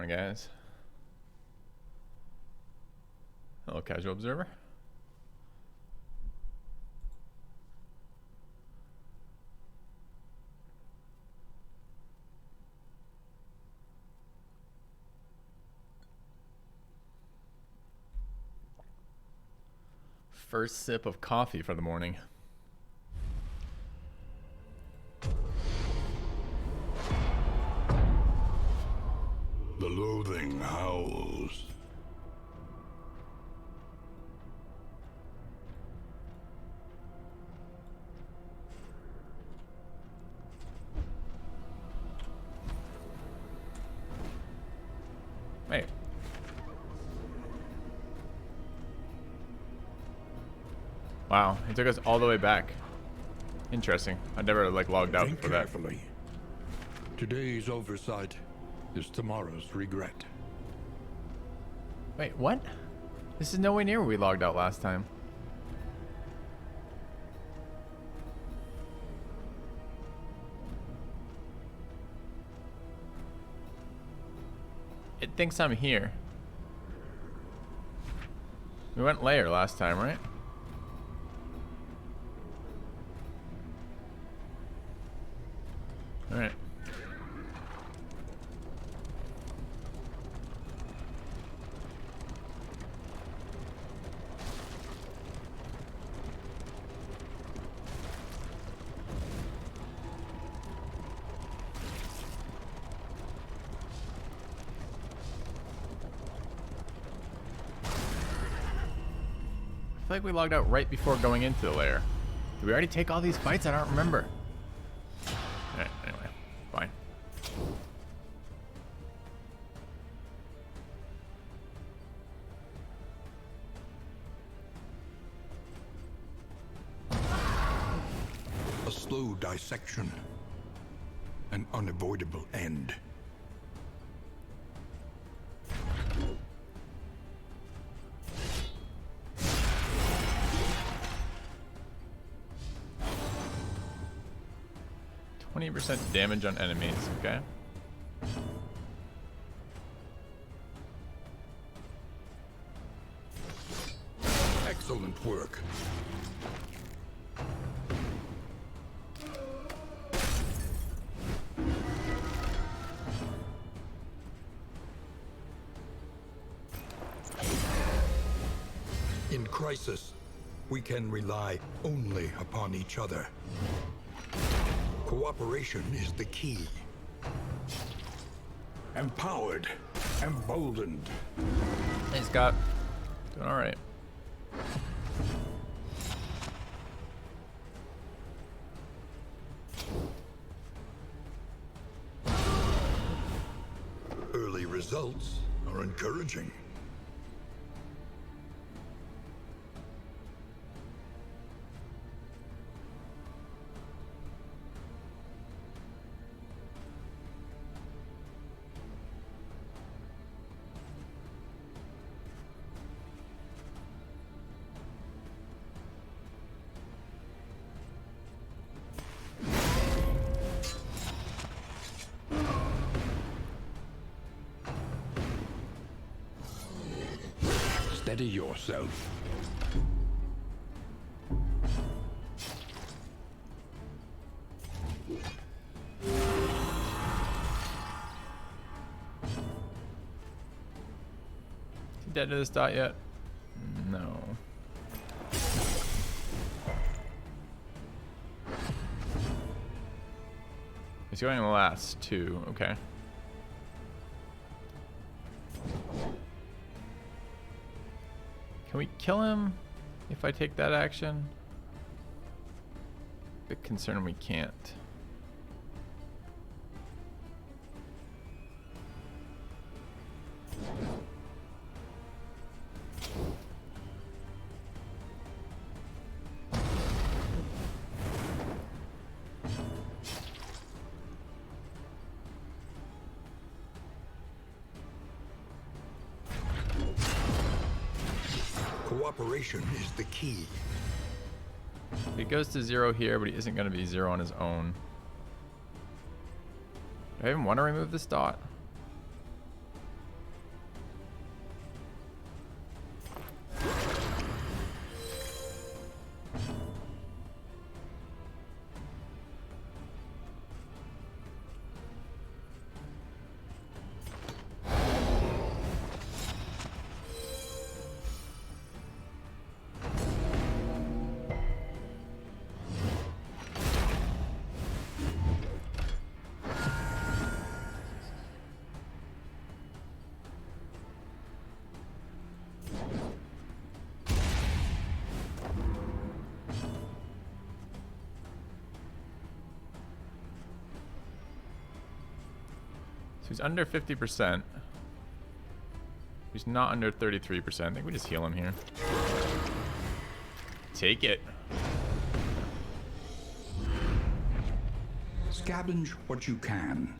Morning, guys. Hello, casual observer. First sip of coffee for the morning. The loathing howls. Wait. Wow, it took us all the way back. Interesting. I never logged out Think for that. carefully. Today's oversight is tomorrow's regret. Wait, what? This is nowhere near where we logged out last time. It thinks I'm here. We went layer last time, right? Alright. I feel like we logged out right before going into the lair. Did we already take all these fights? I don't remember. Alright, anyway, fine. A slow dissection. An unavoidable end. %20 damage on enemies, okay? Excellent work. In crisis, we can rely only upon each other. Cooperation is the key. Empowered, emboldened. Hey, Scott. Doing all right. Early results are encouraging. Steady yourself. Is he dead to this dot yet? No. He's going last too, okay. Can we kill him if I take that action? Bit concerned we can't. Cooperation is the key. He goes to 0 here, but he isn't going to be 0 on his own. Do I even want to remove this dot? He's under 50%. He's not under 33%. I think we just heal him here. Take it. Scavenge what you can,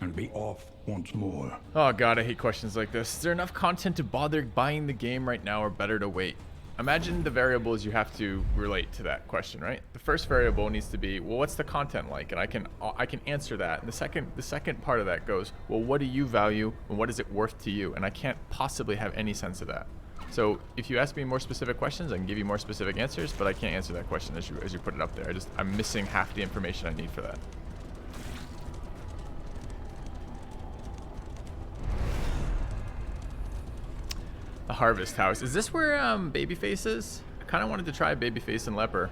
and be off once more. Oh god, I hate questions like this. Is there enough content to bother buying the game right now, or better to wait? Imagine the variables you have to relate to that question, right? The first variable needs to be, well, what's the content like? And I can answer that. And the second part of that goes, well, what do you value and what is it worth to you? And I can't possibly have any sense of that. So if you ask me more specific questions, I can give you more specific answers, but I can't answer that question as you put it up there. I'm missing half the information I need for that. The Harvest House. Is this where Babyface is? I kind of wanted to try Babyface and Leper.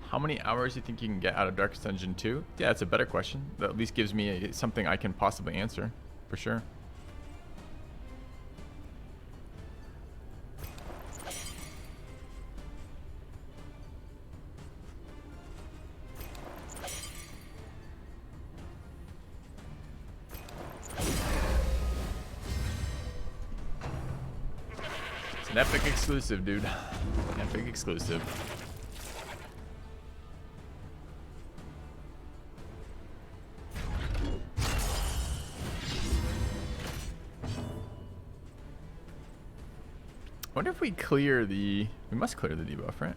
How many hours do you think you can get out of Darkest Dungeon 2? Yeah, that's a better question. That at least gives me something I can possibly answer, for sure. It's an epic exclusive, dude. Epic exclusive. I wonder if we clear the... We must clear the debuff, right?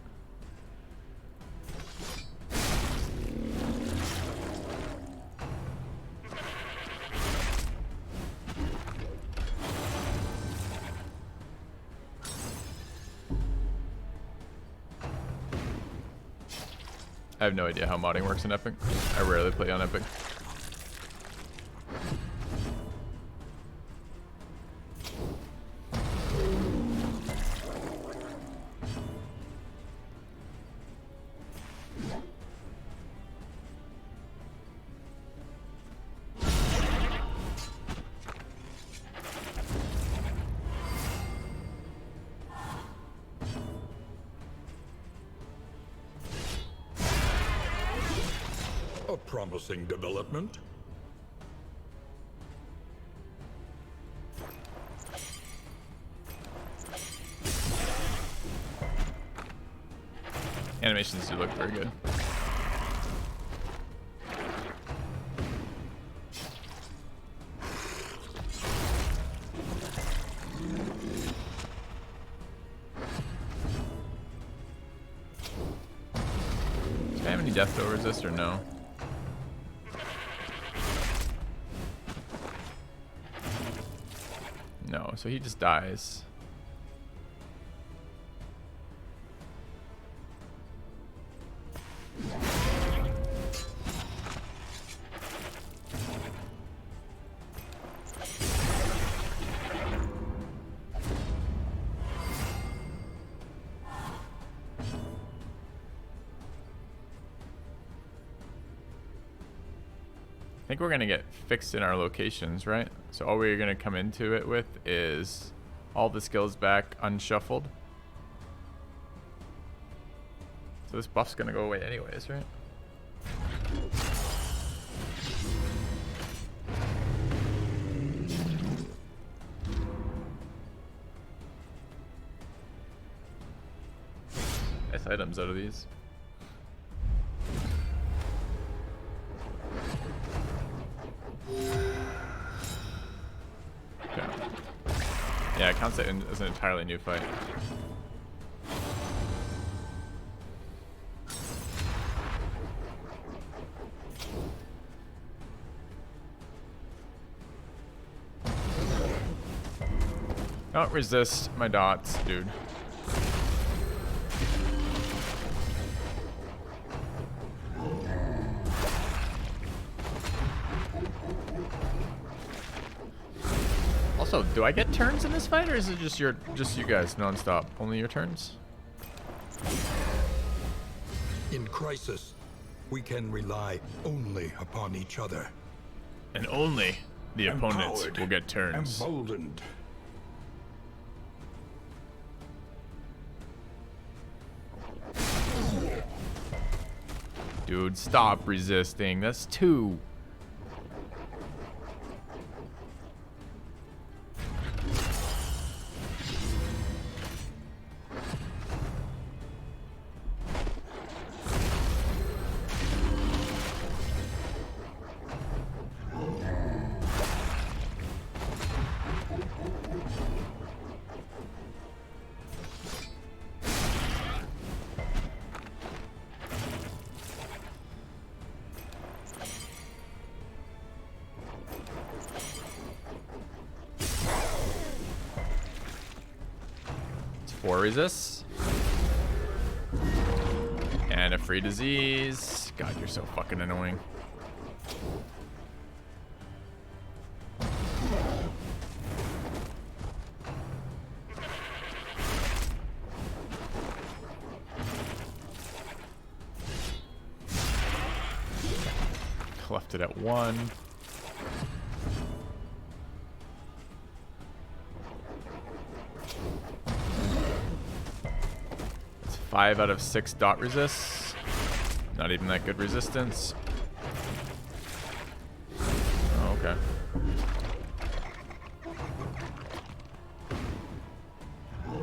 I have no idea how modding works in Epic. I rarely play on Epic. A promising development. Animations do look very good. Does I have any death throw resist or no? No, so he just dies. I think we're gonna get fixed in our locations, right? So all we're gonna come into it with is all the skills back unshuffled. So this buff's gonna go away anyways, right? Nice items out of these. Yeah, it counts it as an entirely new fight. Don't resist my dots, dude. Also, do I get turns in this fight, or is it just you guys nonstop? Only your turns? In crisis, we can rely only upon each other. And only the opponents Empowered. will get turns. Emboldened. Dude, stop resisting. That's 2. It's 4 resists. And a free disease. God, you're so fucking annoying. Left it at 1. It's 5 out of 6 dot resists. Not even that good resistance. Oh, okay.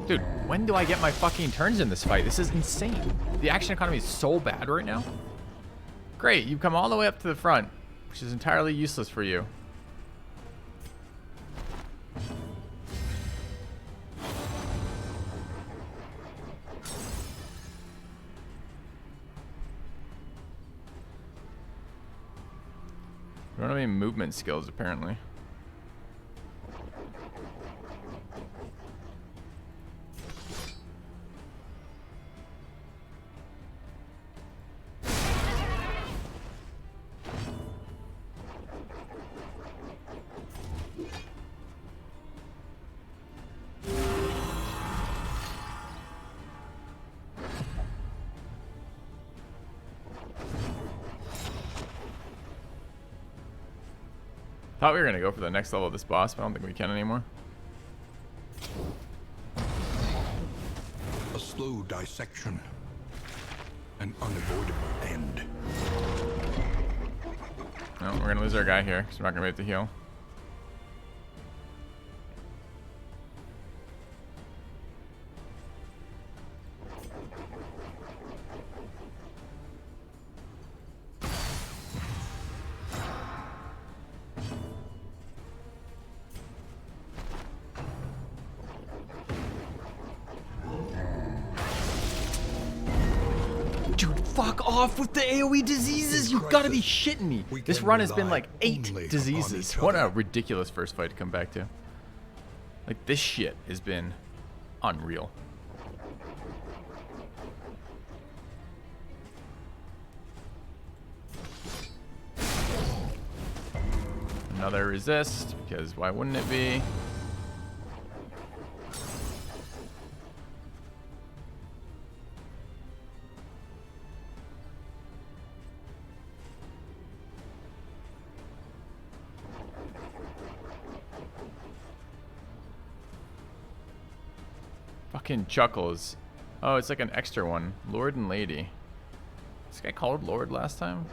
Dude, when do I get my fucking turns in this fight? This is insane. The action economy is so bad right now. Great, you've come all the way up to the front, which is entirely useless for you. We don't have any movement skills, apparently. Thought we were gonna go for the next level of this boss, but I don't think we can anymore. A slow dissection. An unavoidable end. No, we're gonna lose our guy here, because we're not gonna be able to heal. Dude, fuck off with the AoE diseases! You've gotta be shitting me! This run has been like 8 diseases. What a ridiculous first fight to come back to. Like, this shit has been unreal. Another resist, because why wouldn't it be? Fucking chuckles. Oh, it's like an extra one. Lord and Lady. This guy called Lord last time?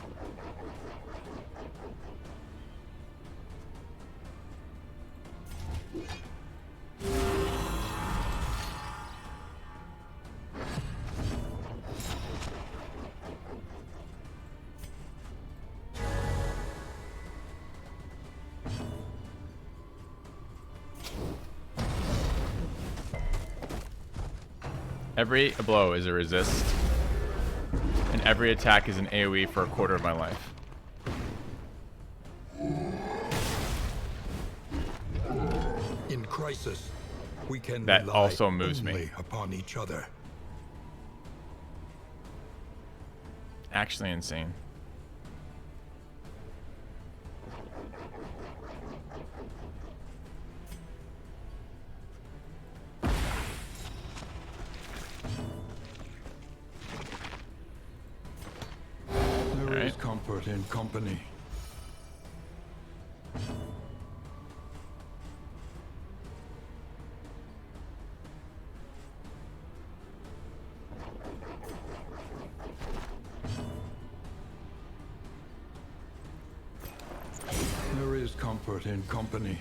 Every blow is a resist, and every attack is an AoE for a quarter of my life. In crisis, we can That rely also moves only me. upon each other. Actually insane. comfort in company. There is comfort in company.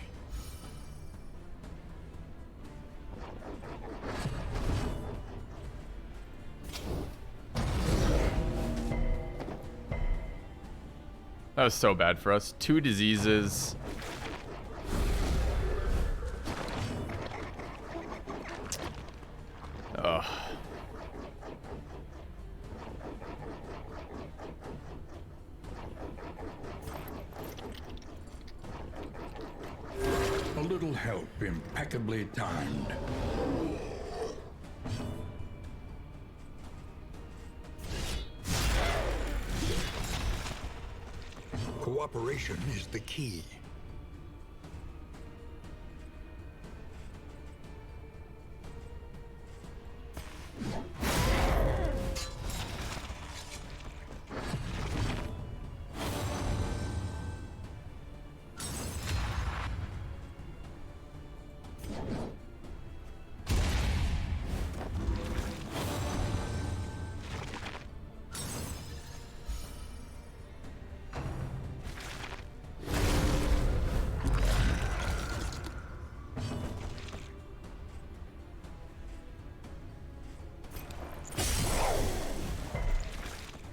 That was so bad for us. 2 diseases. Ugh. A little help impeccably timed. Cooperation is the key.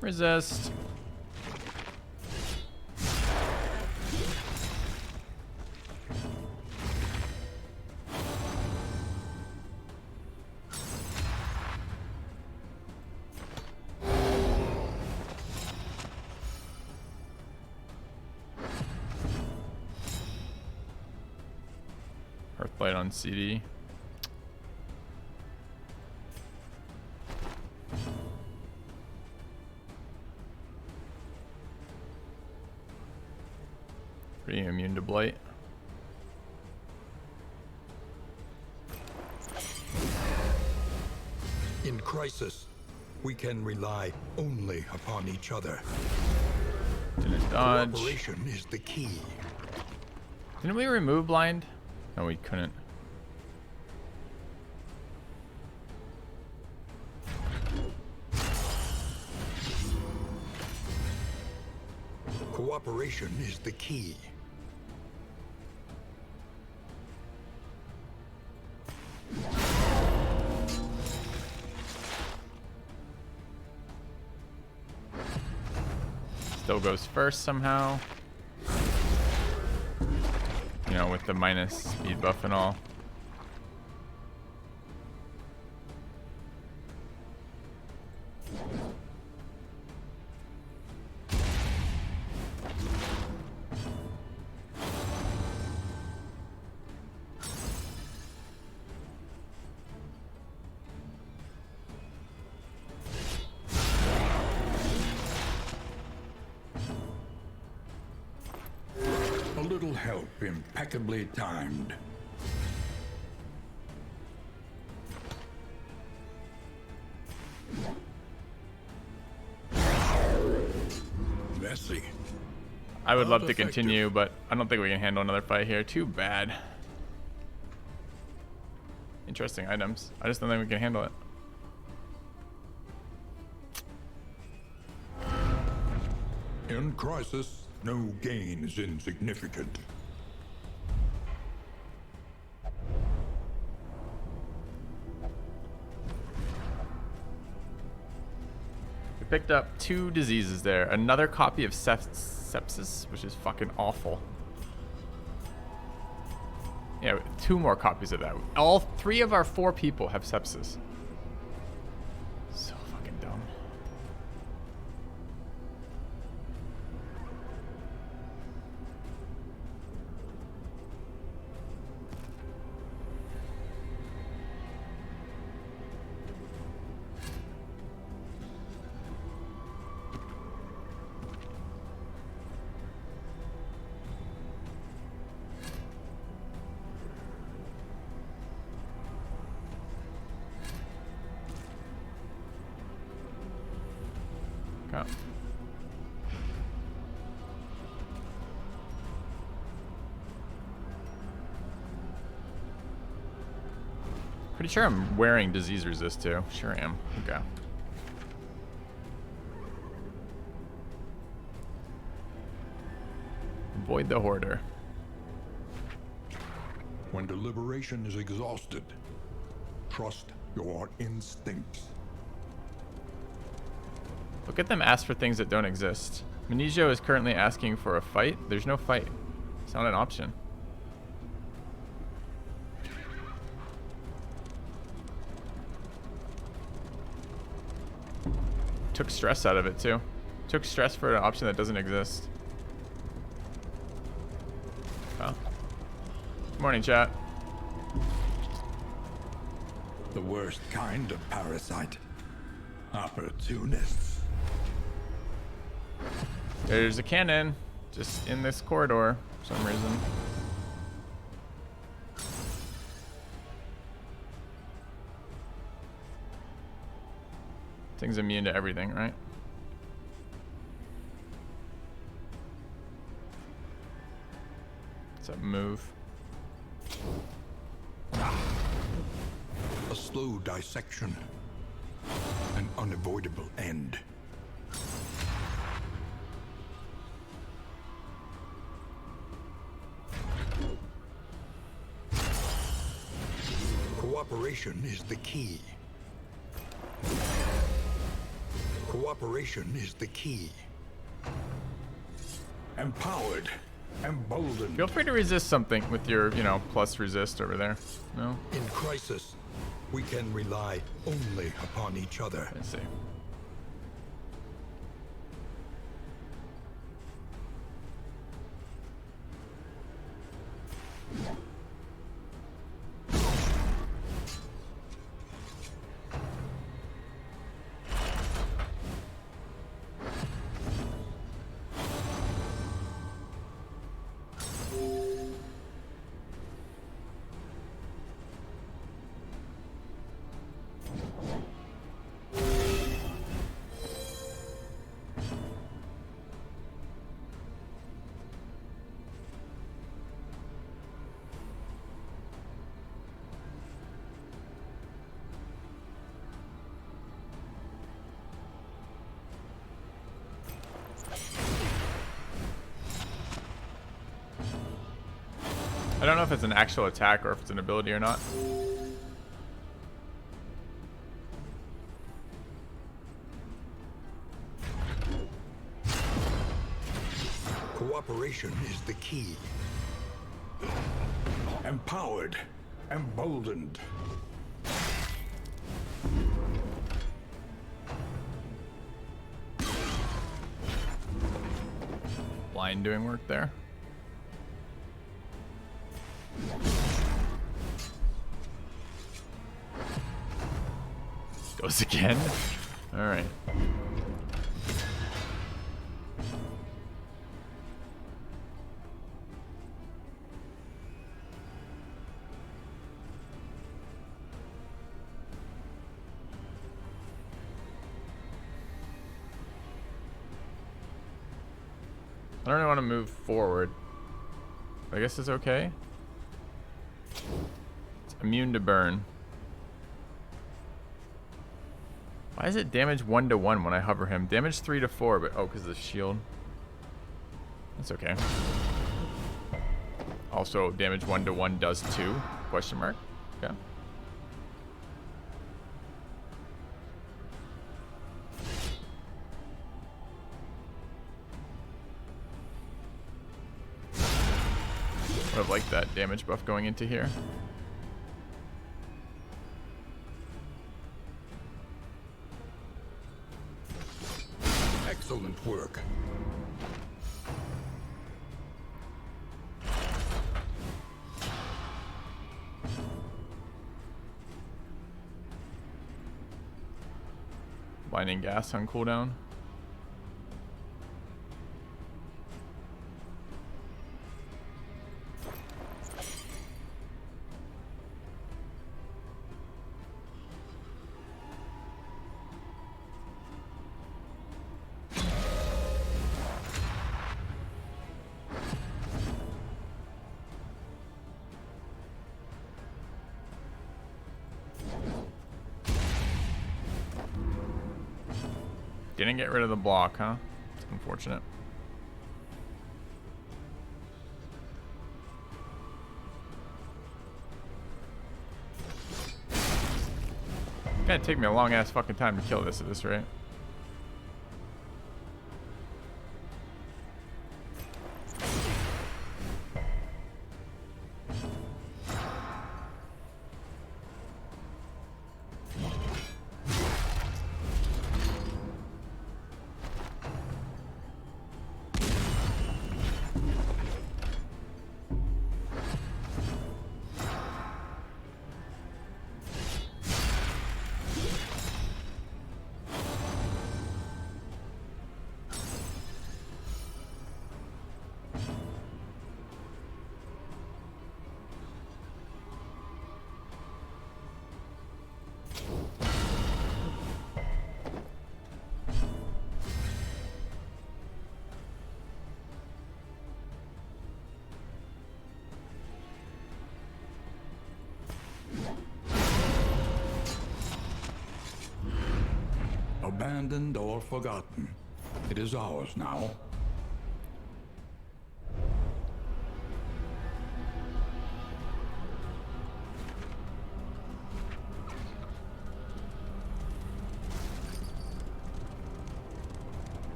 Resist. Earthblight on CD. Pretty immune to blight. In crisis, we can rely only upon each other. Didn't dodge. Cooperation is the key. Didn't we remove blind? No, we couldn't. Cooperation is the key. Still goes first somehow. You know, with the minus speed buff and all. A little help impeccably timed. Messy. I would love to Effective. continue, but I don't think we can handle another fight here. Too bad. Interesting items. I just don't think we can handle it. In crisis, no gain is insignificant. We picked up 2 diseases there. Another copy of sepsis, which is fucking awful. Yeah, 2 more copies of that. All 3 of our 4 people have sepsis. So fucking dumb. Pretty sure I'm wearing disease resist too. Sure am. Okay. Avoid the hoarder. When deliberation is exhausted, trust your instincts. Look at them ask for things that don't exist. Manizio is currently asking for a fight. There's no fight. It's not an option. Took stress out of it too. Took stress for an option that doesn't exist. Oh. Good morning, chat. The worst kind of parasite. Opportunists. There's a cannon just in this corridor for some reason. Thing's immune to everything, right? What's up, move? A slow dissection. An unavoidable end. Cooperation is the key. Cooperation is the key. Empowered, emboldened. Feel free to resist something with your, you know, plus resist over there. No? In crisis, we can rely only upon each other. Let's see. I don't know if it's an actual attack or if it's an ability or not. Cooperation is the key. Empowered, emboldened. Blind doing work there. Goes again. All right. I don't really want to move forward. I guess it's okay. It's immune to burn. Why is it damage 1 to 1 when I hover him? Damage 3 to 4, but oh, because of the shield. That's okay. Also, damage 1 to 1 does 2? Question mark. Okay. Would have liked that damage buff going into here. Excellent work. Blinding gas on cooldown. Didn't get rid of the block, huh? It's unfortunate. It's gonna take me a long ass fucking time to kill this at this rate. Abandoned or forgotten, it is ours now.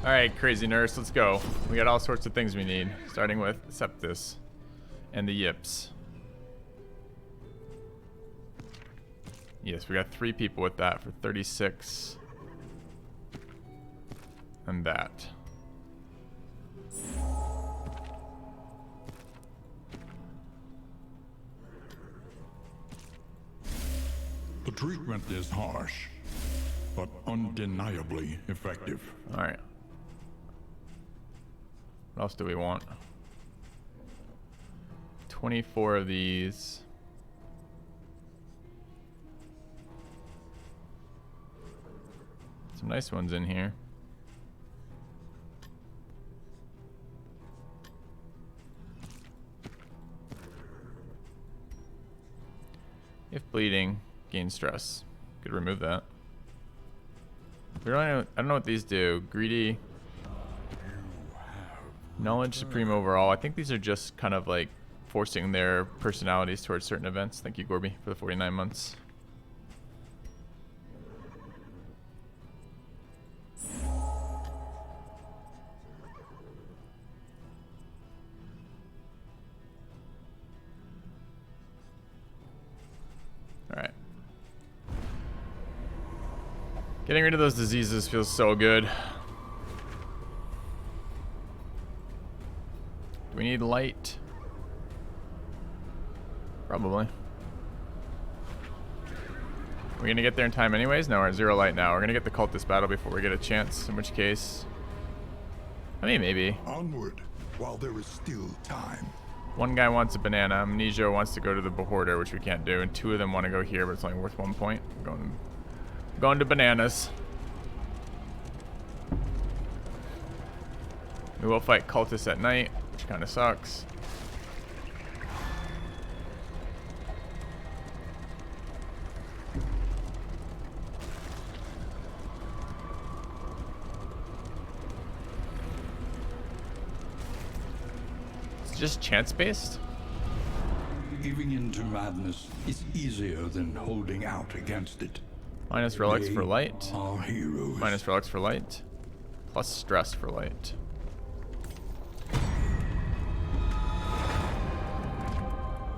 Alright, crazy nurse, let's go. We got all sorts of things we need, starting with Septus and the yips. Yes, we got 3 people with that for 36. And that. The treatment is harsh, but undeniably effective. Alright. What else do we want? 24 of these. Some nice ones in here. If bleeding, gain stress. Could remove that. We don't know, I don't know what these do. Greedy. Knowledge supreme overall. I think these are just kind of like forcing their personalities towards certain events. Thank you, Gorby, for the 49 months. Alright. Getting rid of those diseases feels so good. Do we need light? Probably. We're gonna get there in time anyways? No, we're at 0 light now. We're gonna get the cultist battle before we get a chance, in which case... I mean, maybe. Onward, while there is still time. One guy wants a banana. Amnesia wants to go to the Beholder, which we can't do. And 2 of them want to go here, but it's only worth 1 point. I'm going to bananas. We will fight cultists at night, which kind of sucks. It's just chance-based? Giving into madness is easier than holding out against it. Minus relics for light. Our heroes. Minus relics for light. Plus stress for light.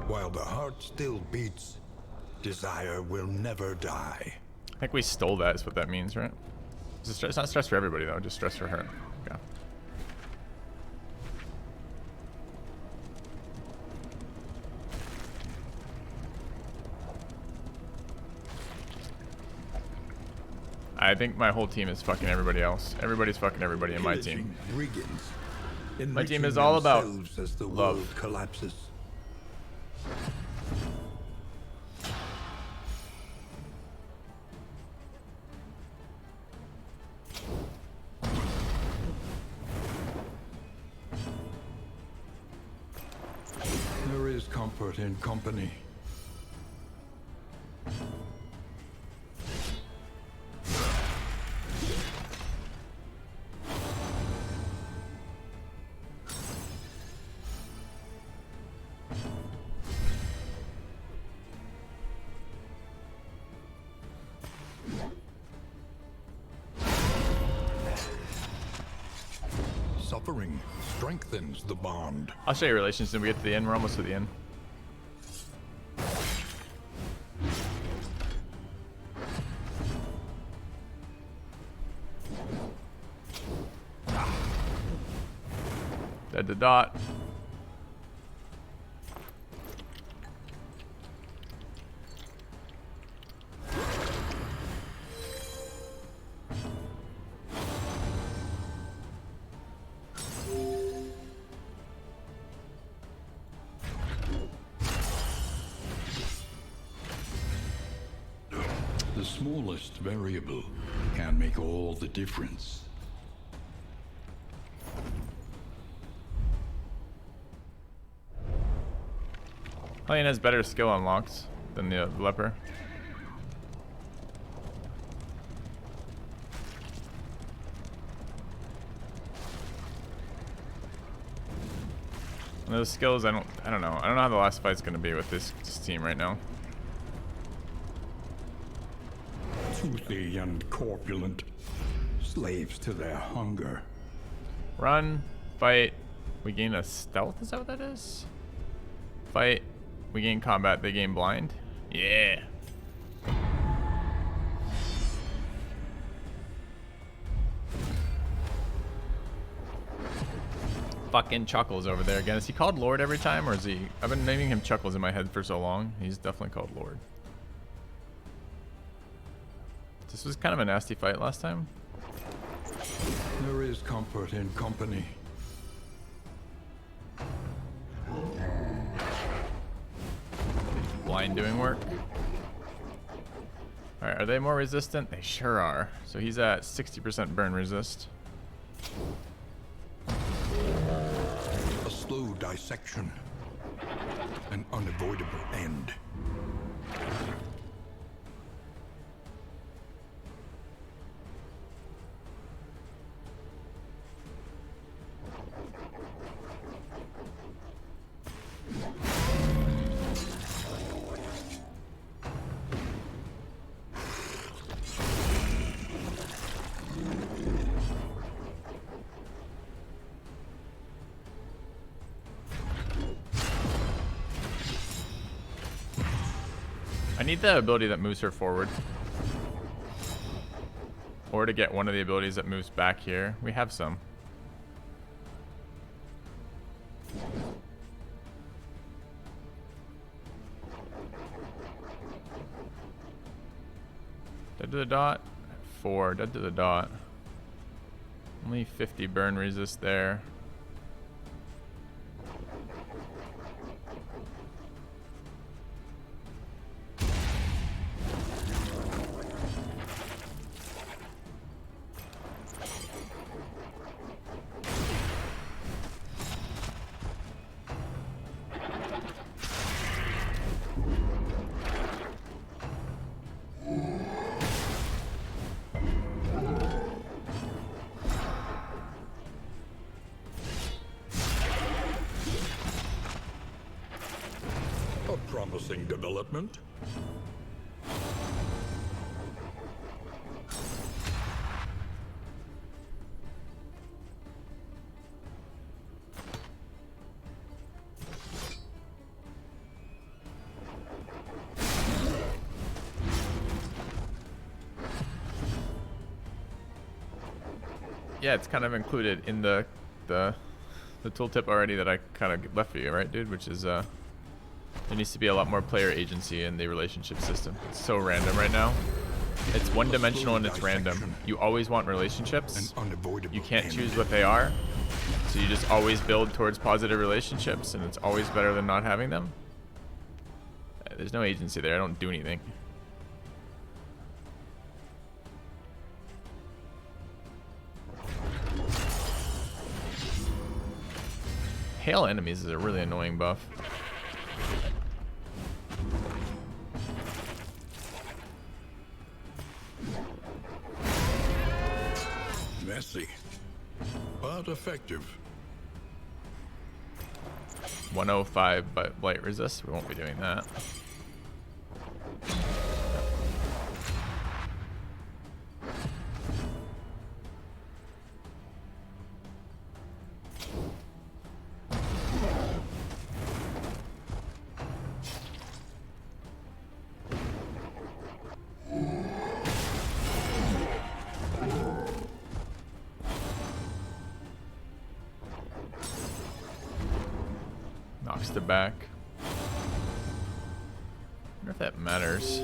While the heart still beats, desire will never die. I think we stole that is what that means, right? It's not stress for everybody though, just stress for her. Okay. I think my whole team is fucking everybody else. Everybody's fucking everybody in my team. My team is all about as the love. world collapses. There is comfort in company. Suffering strengthens the bond. I'll show you relations when we get to the end. We're almost to the end. Dead to dot. The smallest variable can make all the difference. Hellion has better skill unlocks than the Leper. And those skills, I don't know. I don't know how the last fight's gonna be with this team right now. Toothy and corpulent, slaves to their hunger. Run, fight. We gain a stealth. Is that what that is? Fight. We gain combat. They gain blind. Yeah. Fucking Chuckles over there again. Is he called Lord every time, or is he? I've been naming him Chuckles in my head for so long. He's definitely called Lord. This was kind of a nasty fight last time. There is comfort in company. Blind doing work. Alright, are they more resistant? They sure are. So he's at 60% burn resist. A slow dissection. An unavoidable end. I need the ability that moves her forward. Or to get one of the abilities that moves back here. We have some. Dead to the dot. 4. Dead to the dot. Only 50 burn resist there. A promising development. Yeah, it's kind of included in the tooltip already that I kind of left for you, right, dude? Which is there needs to be a lot more player agency in the relationship system. It's so random right now. It's one-dimensional and it's random. You always want relationships. You can't choose what they are. So you just always build towards positive relationships, and it's always better than not having them. There's no agency there. I don't do anything. Hail enemies is a really annoying buff. Messy, but effective. 105, but light resist. We won't be doing that. Knocks the back. Wonder if that matters.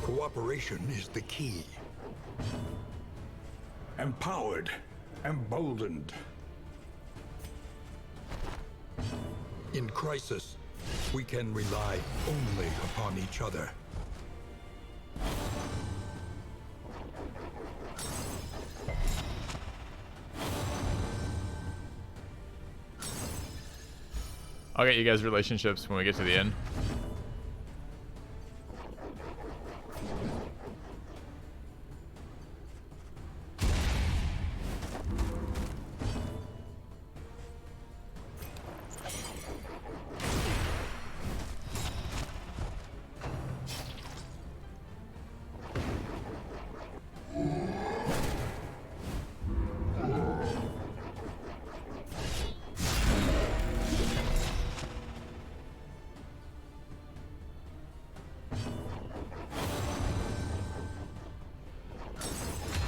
Cooperation is the key. Empowered, emboldened. In crisis, we can rely only upon each other. I'll get you guys relationships when we get to the end.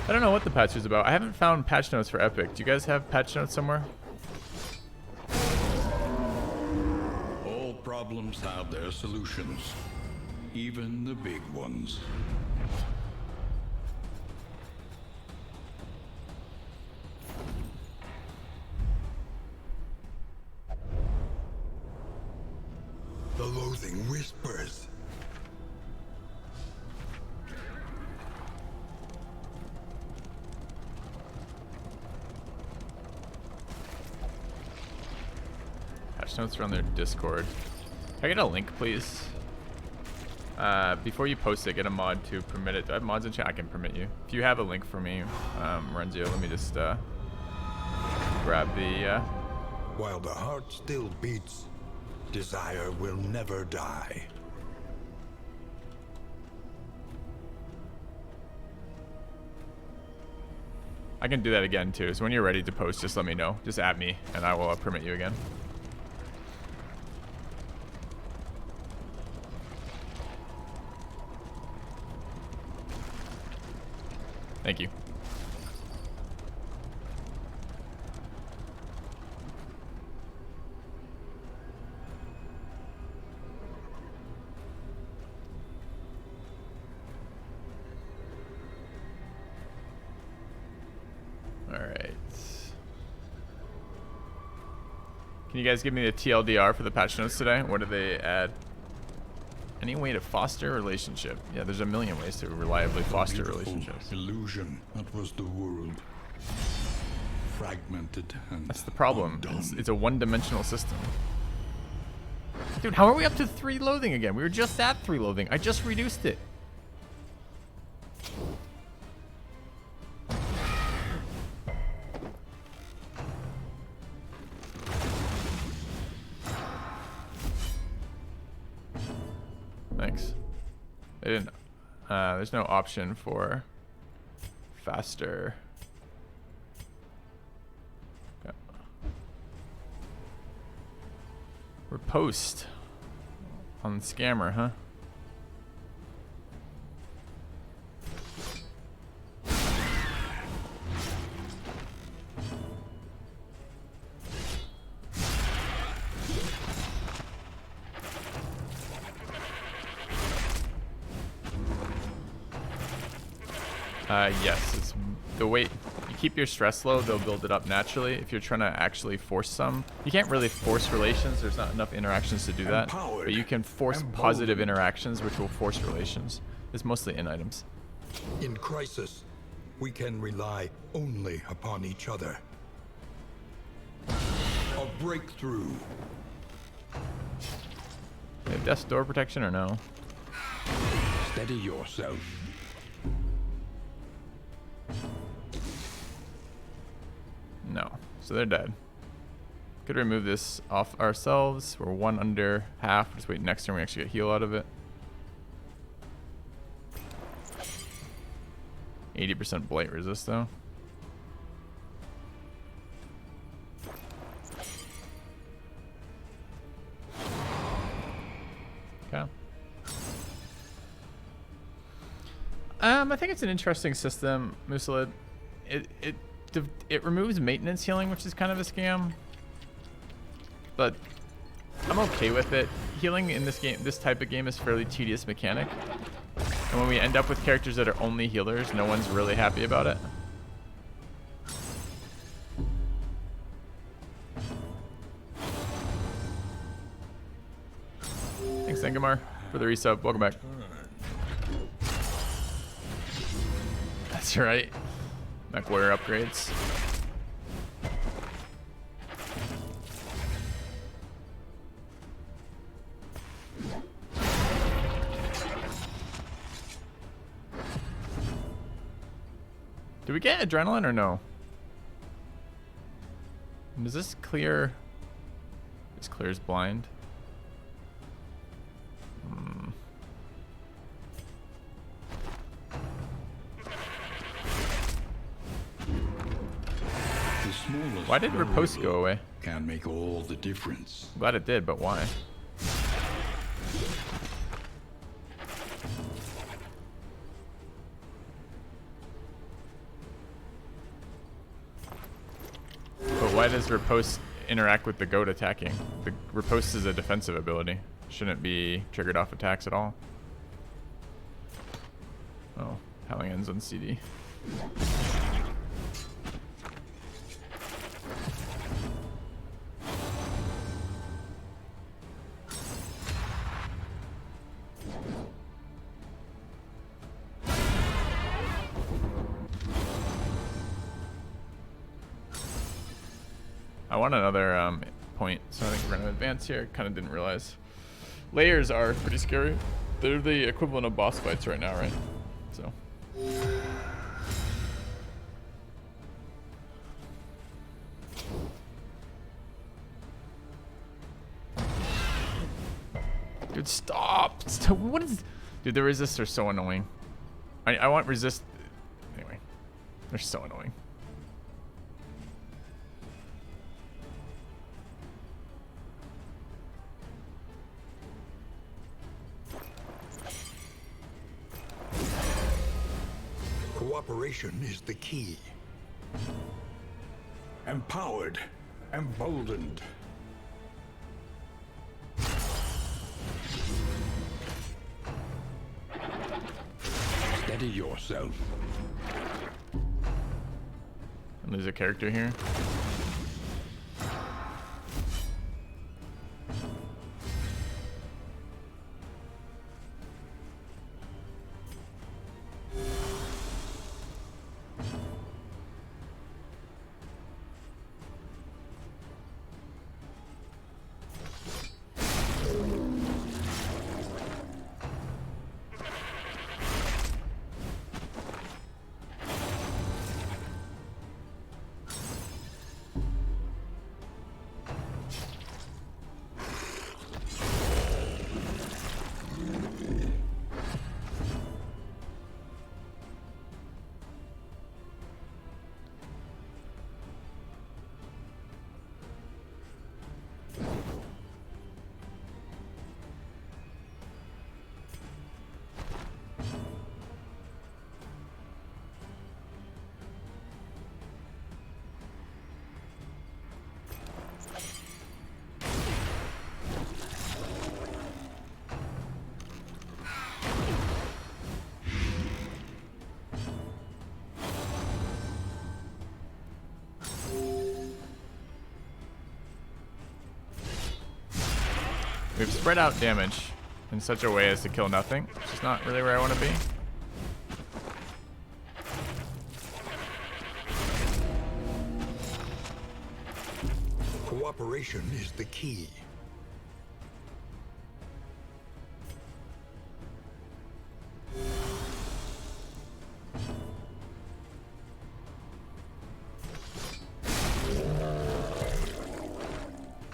I don't know what the patch is about. I haven't found patch notes for Epic. Do you guys have patch notes somewhere? All problems have their solutions, even the big ones. The loathing whispers. Patch notes are on their Discord. Can I get a link, please? Before you post it, get a mod to permit it. Do I have mods in chat? I can permit you. If you have a link for me, Renzio, let me just grab the... While the heart still beats, desire will never die. I can do that again too. So when you're ready to post, just let me know. Just add me, and I will permit you again. Thank you. All right. Can you guys give me the TLDR for the patch notes today? What do they add? Any way to foster a relationship? Yeah, there's a million ways to reliably foster relationships. Illusion that was the world. Fragmented and That's the problem. undone. It's a one-dimensional system. Dude, how are we up to 3 loathing again? We were just at 3 loathing. I just reduced it. Thanks. They didn't. There's no option for faster. Okay. Riposte on scammer, huh? Yes, it's the way you keep your stress low, they'll build it up naturally. If you're trying to actually force some, you can't really force relations. There's not enough interactions to do that. But you can force positive interactions, which will force relations. It's mostly in items. In crisis, we can rely only upon each other. breakthrough. They have death's door protection or no? Steady yourself. No. So they're dead. Could remove this off ourselves. We're 1 under half. Just wait next turn we actually get heal out of it. 80% blight resist though. Okay. I think it's an interesting system, Musalid. It removes maintenance healing, which is kind of a scam. But I'm okay with it. Healing in this game, this type of game, is fairly tedious mechanic. And when we end up with characters that are only healers, no one's really happy about it. Thanks, Sangamar, for the resub. Welcome back. That's right. Mech Warrior upgrades. Do we get adrenaline or no? Does this clear? This clears blind. Why did riposte go away? Can make all the difference. Glad it did, but why? But why does riposte interact with the goat attacking? The riposte is a defensive ability. Shouldn't be triggered off attacks at all. Oh, Howling ends on CD. I want another point, so I think we're gonna advance here. Kind of didn't realize. Layers are pretty scary. They're the equivalent of boss fights right now, right? So. Dude, stop! What is... Dude, the resists are so annoying. I want resist... Anyway. They're so annoying. Cooperation is the key. Empowered, emboldened. Steady yourself. Lose a character here. We've spread out damage in such a way as to kill nothing, which is not really where I want to be. Cooperation is the key.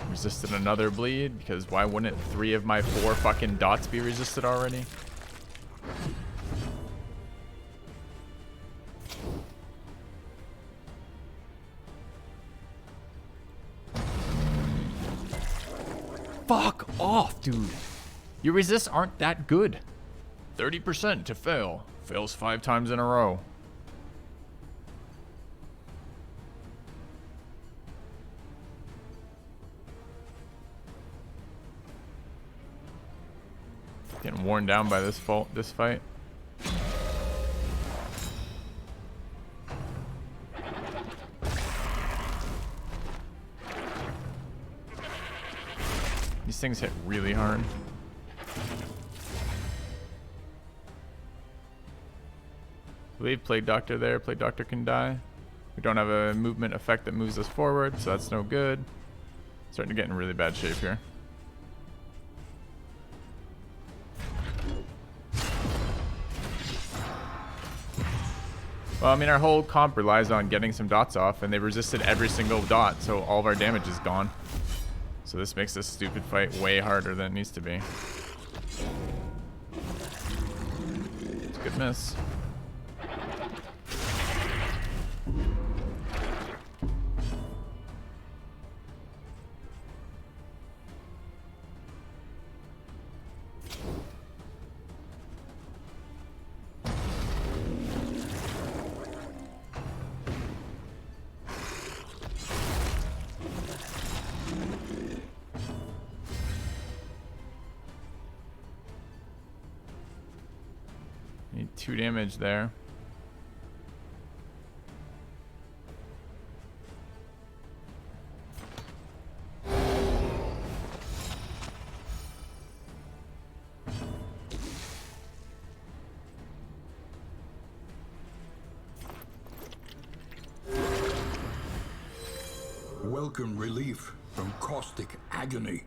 Resisted another bleed, because why wouldn't 3 of my 4 fucking dots be resisted already? Fuck off, dude. Your resists aren't that good. 30% to fail. Fails 5 times in a row. Getting worn down by this fight. These things hit really hard. I believe Plague Doctor there. Plague Doctor can die. We don't have a movement effect that moves us forward, so that's no good. Starting to get in really bad shape here. Well, I mean, our whole comp relies on getting some dots off, and they resisted every single dot, so all of our damage is gone. So this makes this stupid fight way harder than it needs to be. It's a good miss. Need 2 damage there. Welcome relief from caustic agony.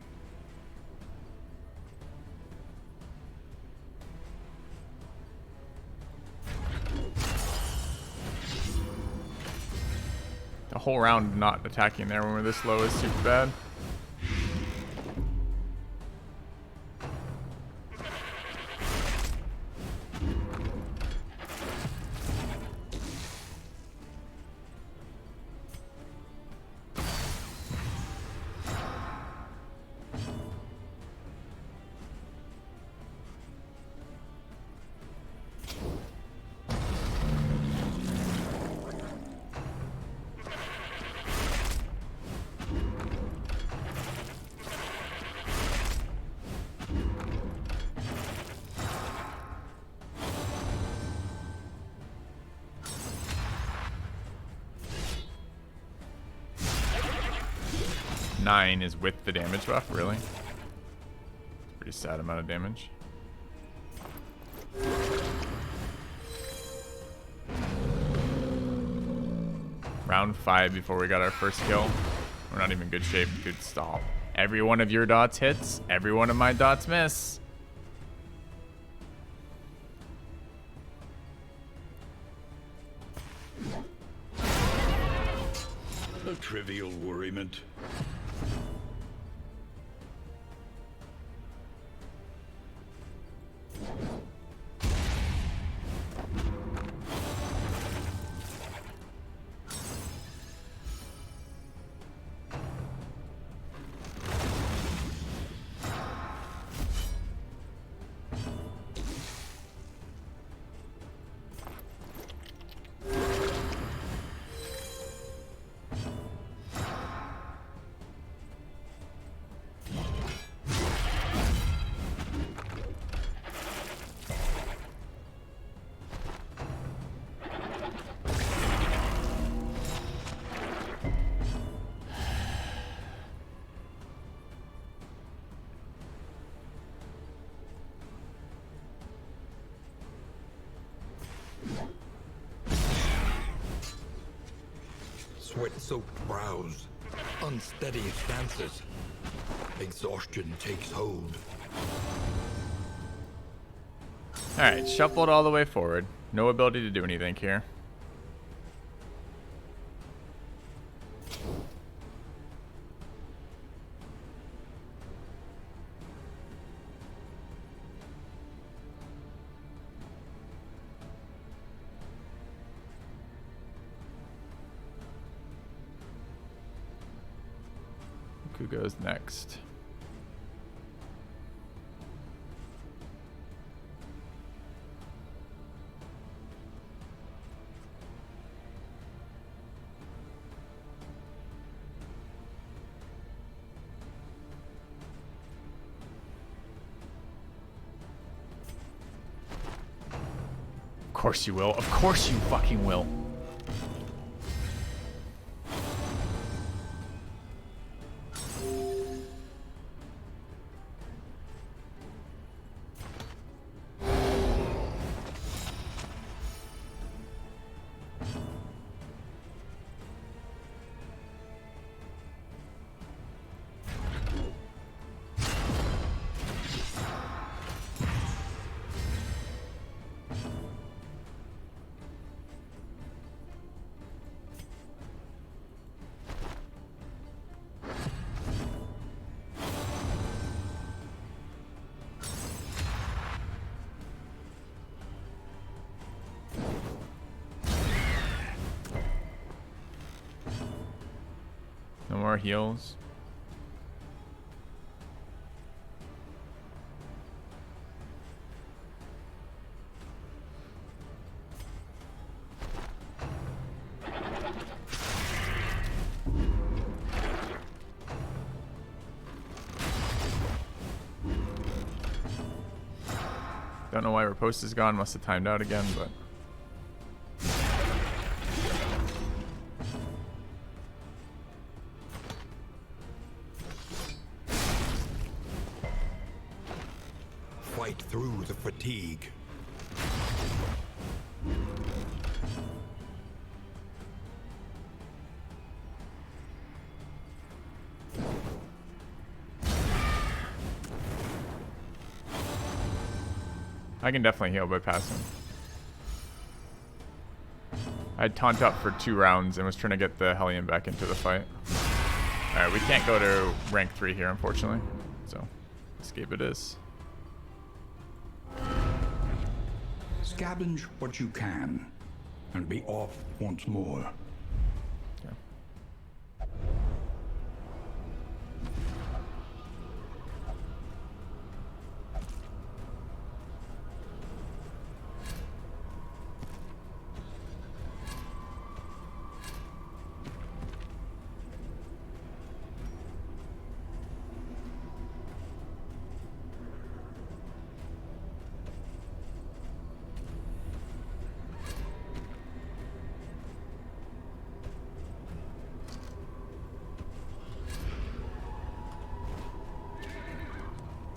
The whole round not attacking there when we're this low is super bad. Nine is with the damage buff, really? It's a pretty sad amount of damage. Round 5 before we got our first kill. We're not even in good shape. Good stall. Every one of your dots hits. Every one of my dots miss. A trivial worriment. Sweat-soaked brows, unsteady stances. Exhaustion takes hold. Alright, shuffled all the way forward. No ability to do anything here. Who goes next? Of course you will. Of course you fucking will. No more heals. Don't know why riposte is gone. Must have timed out again, but. Fight through the fatigue. I can definitely heal by passing. I had taunt up for 2 rounds and was trying to get the Hellion back into the fight. Alright, we can't go to rank 3 here, unfortunately. So, escape it is. Scavenge what you can, and be off once more. Okay.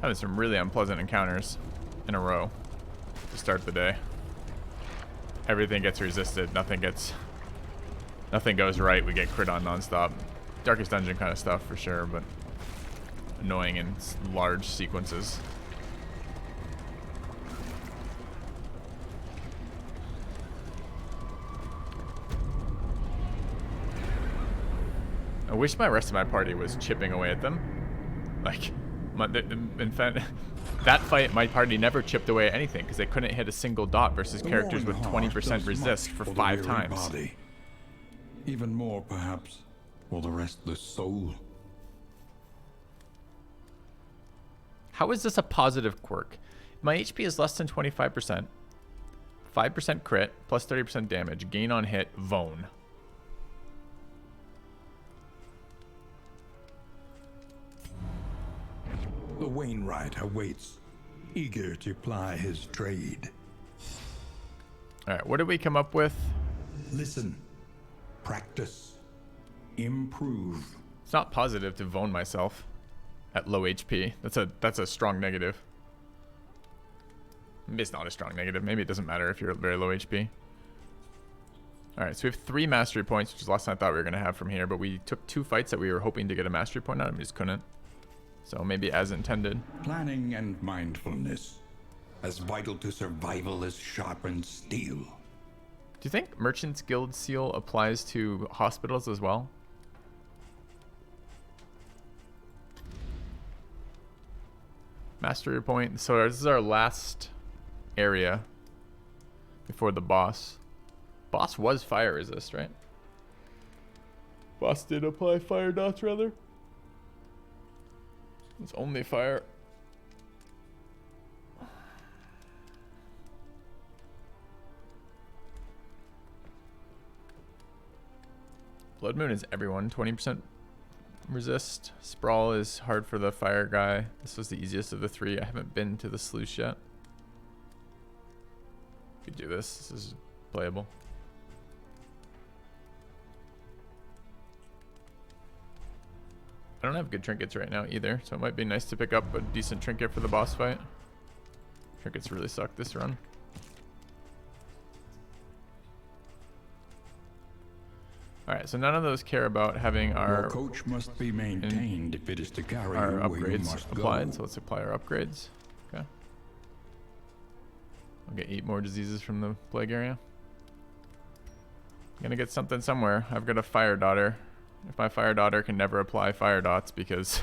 Having some really unpleasant encounters in a row to start the day. Everything gets resisted, nothing goes right, we get crit on nonstop. Darkest Dungeon kind of stuff for sure, but annoying in large sequences. I wish my rest of my party was chipping away at them. Like, in fact, that fight, my party never chipped away at anything because they couldn't hit a single dot versus characters with 20% resist for 5 times. Body. Even more, perhaps, for the restless soul. How is this a positive quirk? My HP is less than 25%, 5% crit, plus 30% damage, gain on hit, Vone. The Wainwright awaits, eager to ply his trade. Alright, what did we come up with? Listen, practice, improve. It's not positive to Vone myself at low HP. That's a strong negative. Maybe it's not a strong negative. Maybe it doesn't matter if you're at very low HP. All right, so we have 3 mastery points, which is less than I thought we were going to have from here, but we took 2 fights that we were hoping to get a mastery point out of, and we just couldn't. So maybe as intended. Planning and mindfulness, as vital to survival as sharpened steel. Do you think Merchant's Guild seal applies to hospitals as well? Mastery point. So this is our last area before the boss. Boss was fire resist, right? Boss did apply fire dots, rather. It's only fire. Blood Moon is everyone. 20% resist. Sprawl is hard for the fire guy. This was the easiest of the 3. I haven't been to the sluice yet. Could do this. This is playable. I don't have good trinkets right now either, so it might be nice to pick up a decent trinket for the boss fight. Trinkets really suck this run. Alright, so none of those care about having our Your coach must be maintained if it is to carry our you where you upgrades must applied, go. so let's apply our upgrades. Okay. I'll get 8 more diseases from the plague area. I'm gonna get something somewhere. I've got a fire daughter. If my fire daughter can never apply fire dots because,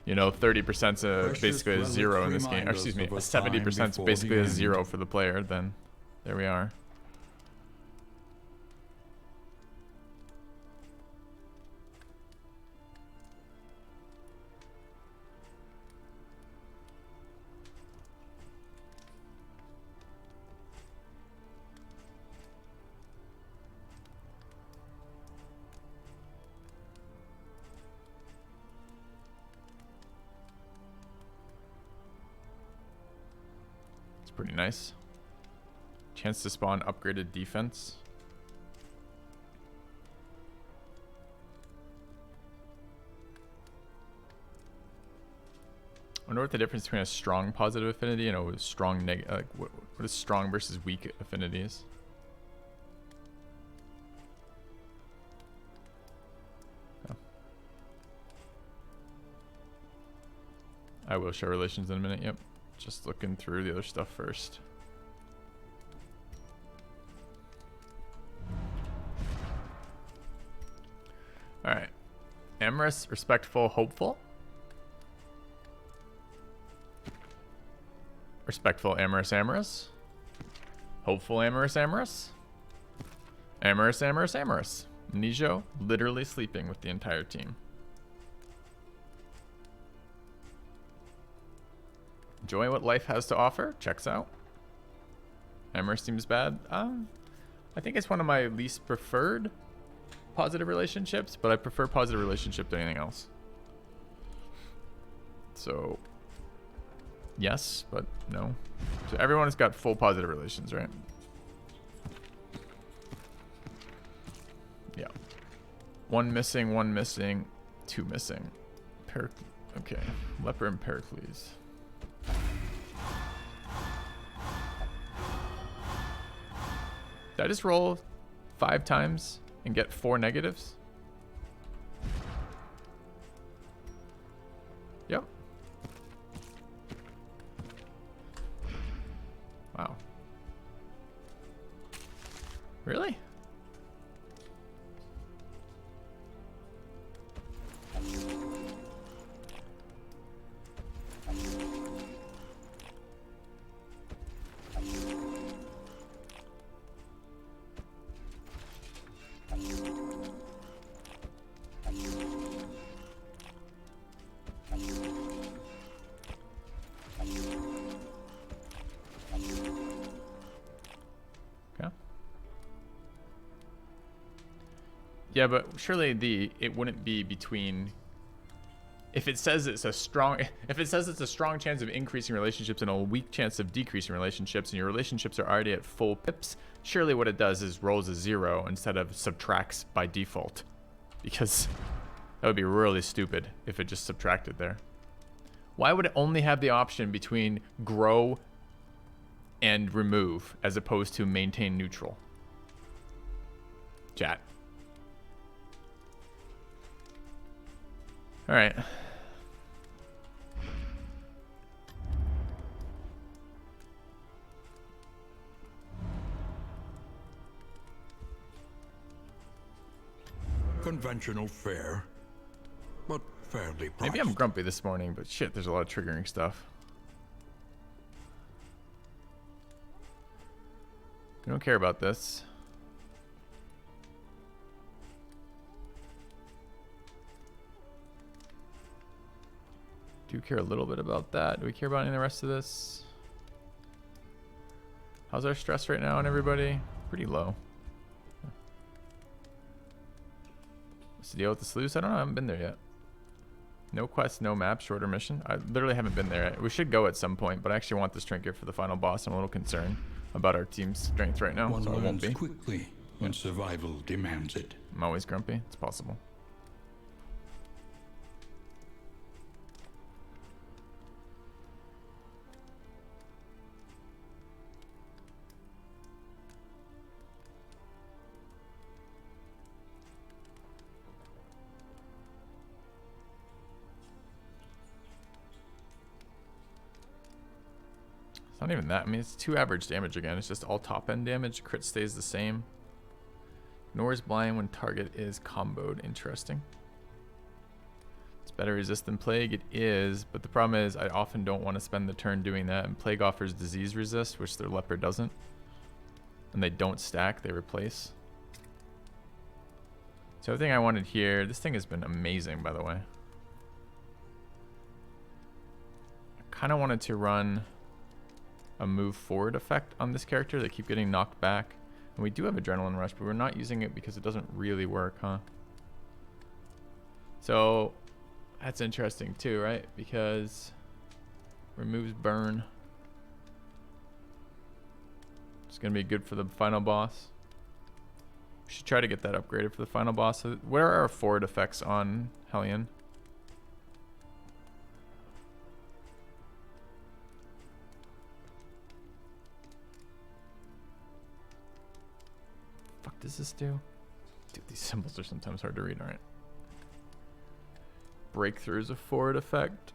you know, 30% basically a 0 in this game. Or excuse me, 70% is basically a 0 for the player, then there we are. Pretty nice. Chance to spawn upgraded defense. I wonder what the difference between a strong positive affinity and a strong negative, like what is strong versus weak affinities? Oh. I will show relations in a minute, yep. Just looking through the other stuff first. Alright. Amorous, respectful, hopeful. Respectful, amorous, amorous. Hopeful, amorous, amorous. Amorous, amorous, amorous. Nijo, literally sleeping with the entire team. Enjoy what life has to offer. Checks out. Amorous seems bad. I think it's one of my least preferred positive relationships, but I prefer positive relationship to anything else. So, yes, but no. So everyone has got full positive relations, right? Yeah. 1 missing, 1 missing, 2 missing. Okay. Leper and Pericles. Did I just roll 5 times and get 4 negatives? Yep. Wow. Really? Yeah, but surely it wouldn't be between. If it says it's a strong chance of increasing relationships and a weak chance of decreasing relationships, and your relationships are already at full pips, surely what it does is rolls a 0 instead of subtracts by default, because that would be really stupid if it just subtracted there. Why would it only have the option between grow and remove as opposed to maintain neutral? Chat. All right. Conventional fare, but fairly priced. Maybe I'm grumpy this morning, but shit, there's a lot of triggering stuff. We don't care about this. Do care a little bit about that. Do we care about any of the rest of this? How's our stress right now on everybody? Pretty low. What's the deal with the sluice? I don't know. I haven't been there yet. No quest, no map, shorter mission. I literally haven't been there yet. We should go at some point, but I actually want this trinket for the final boss. I'm a little concerned about our team's strength right now, One so I won't learns be. quickly when survival demands it. I'm always grumpy. It's possible. Not even that. I mean, it's 2 average damage again. It's just all top end damage. Crit stays the same. Ignores blind when target is comboed. Interesting. It's better resist than plague. It is, but the problem is I often don't want to spend the turn doing that. And plague offers disease resist, which their leper doesn't. And they don't stack. They replace. So everything I wanted here. This thing has been amazing, by the way. I kind of wanted to run a move forward effect on this character. They keep getting knocked back, and we do have adrenaline rush, but we're not using it because it doesn't really work, huh? So that's interesting too, right? Because removes burn. It's gonna be good for the final boss. We should try to get that upgraded for the final boss. So where are our forward effects on Hellion? Fuck does this do? Dude, these symbols are sometimes hard to read. All right. Breakthrough is a forward effect.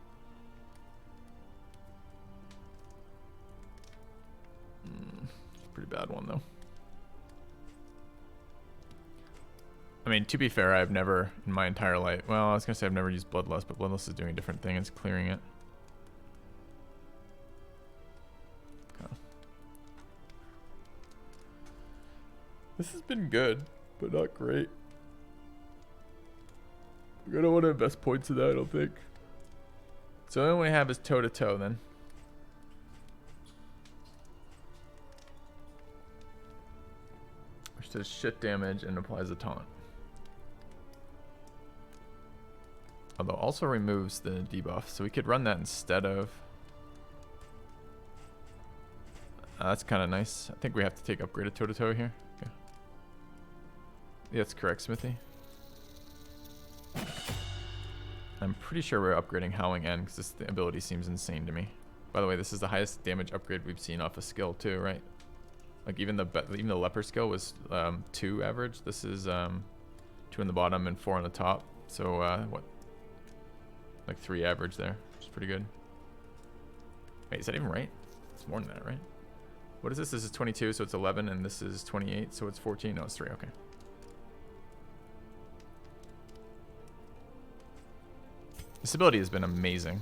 It's a pretty bad one though. I mean, to be fair, I've never in my entire life. Well, I was gonna say I've never used Bloodlust, but Bloodlust is doing a different thing. It's clearing it. This has been good, but not great. We're gonna want to invest points in that, I don't think. So the only one we have is toe to toe then. Which does shit damage and applies a taunt. Although also removes the debuff, so we could run that instead of. That's kind of nice. I think we have to take upgraded toe to toe here. Okay. Yeah, that's correct, Smithy. I'm pretty sure we're upgrading Howling End because this ability seems insane to me. By the way, this is the highest damage upgrade we've seen off a skill too, right? Like even the Leper skill was 2 average. This is 2 on the bottom and 4 on the top. So what? Like 3 average there, which is pretty good. Wait, is that even right? It's more than that, right? What is this? This is 22, so it's 11, and this is 28, so it's 14. No, it's 3. Okay. This ability has been amazing.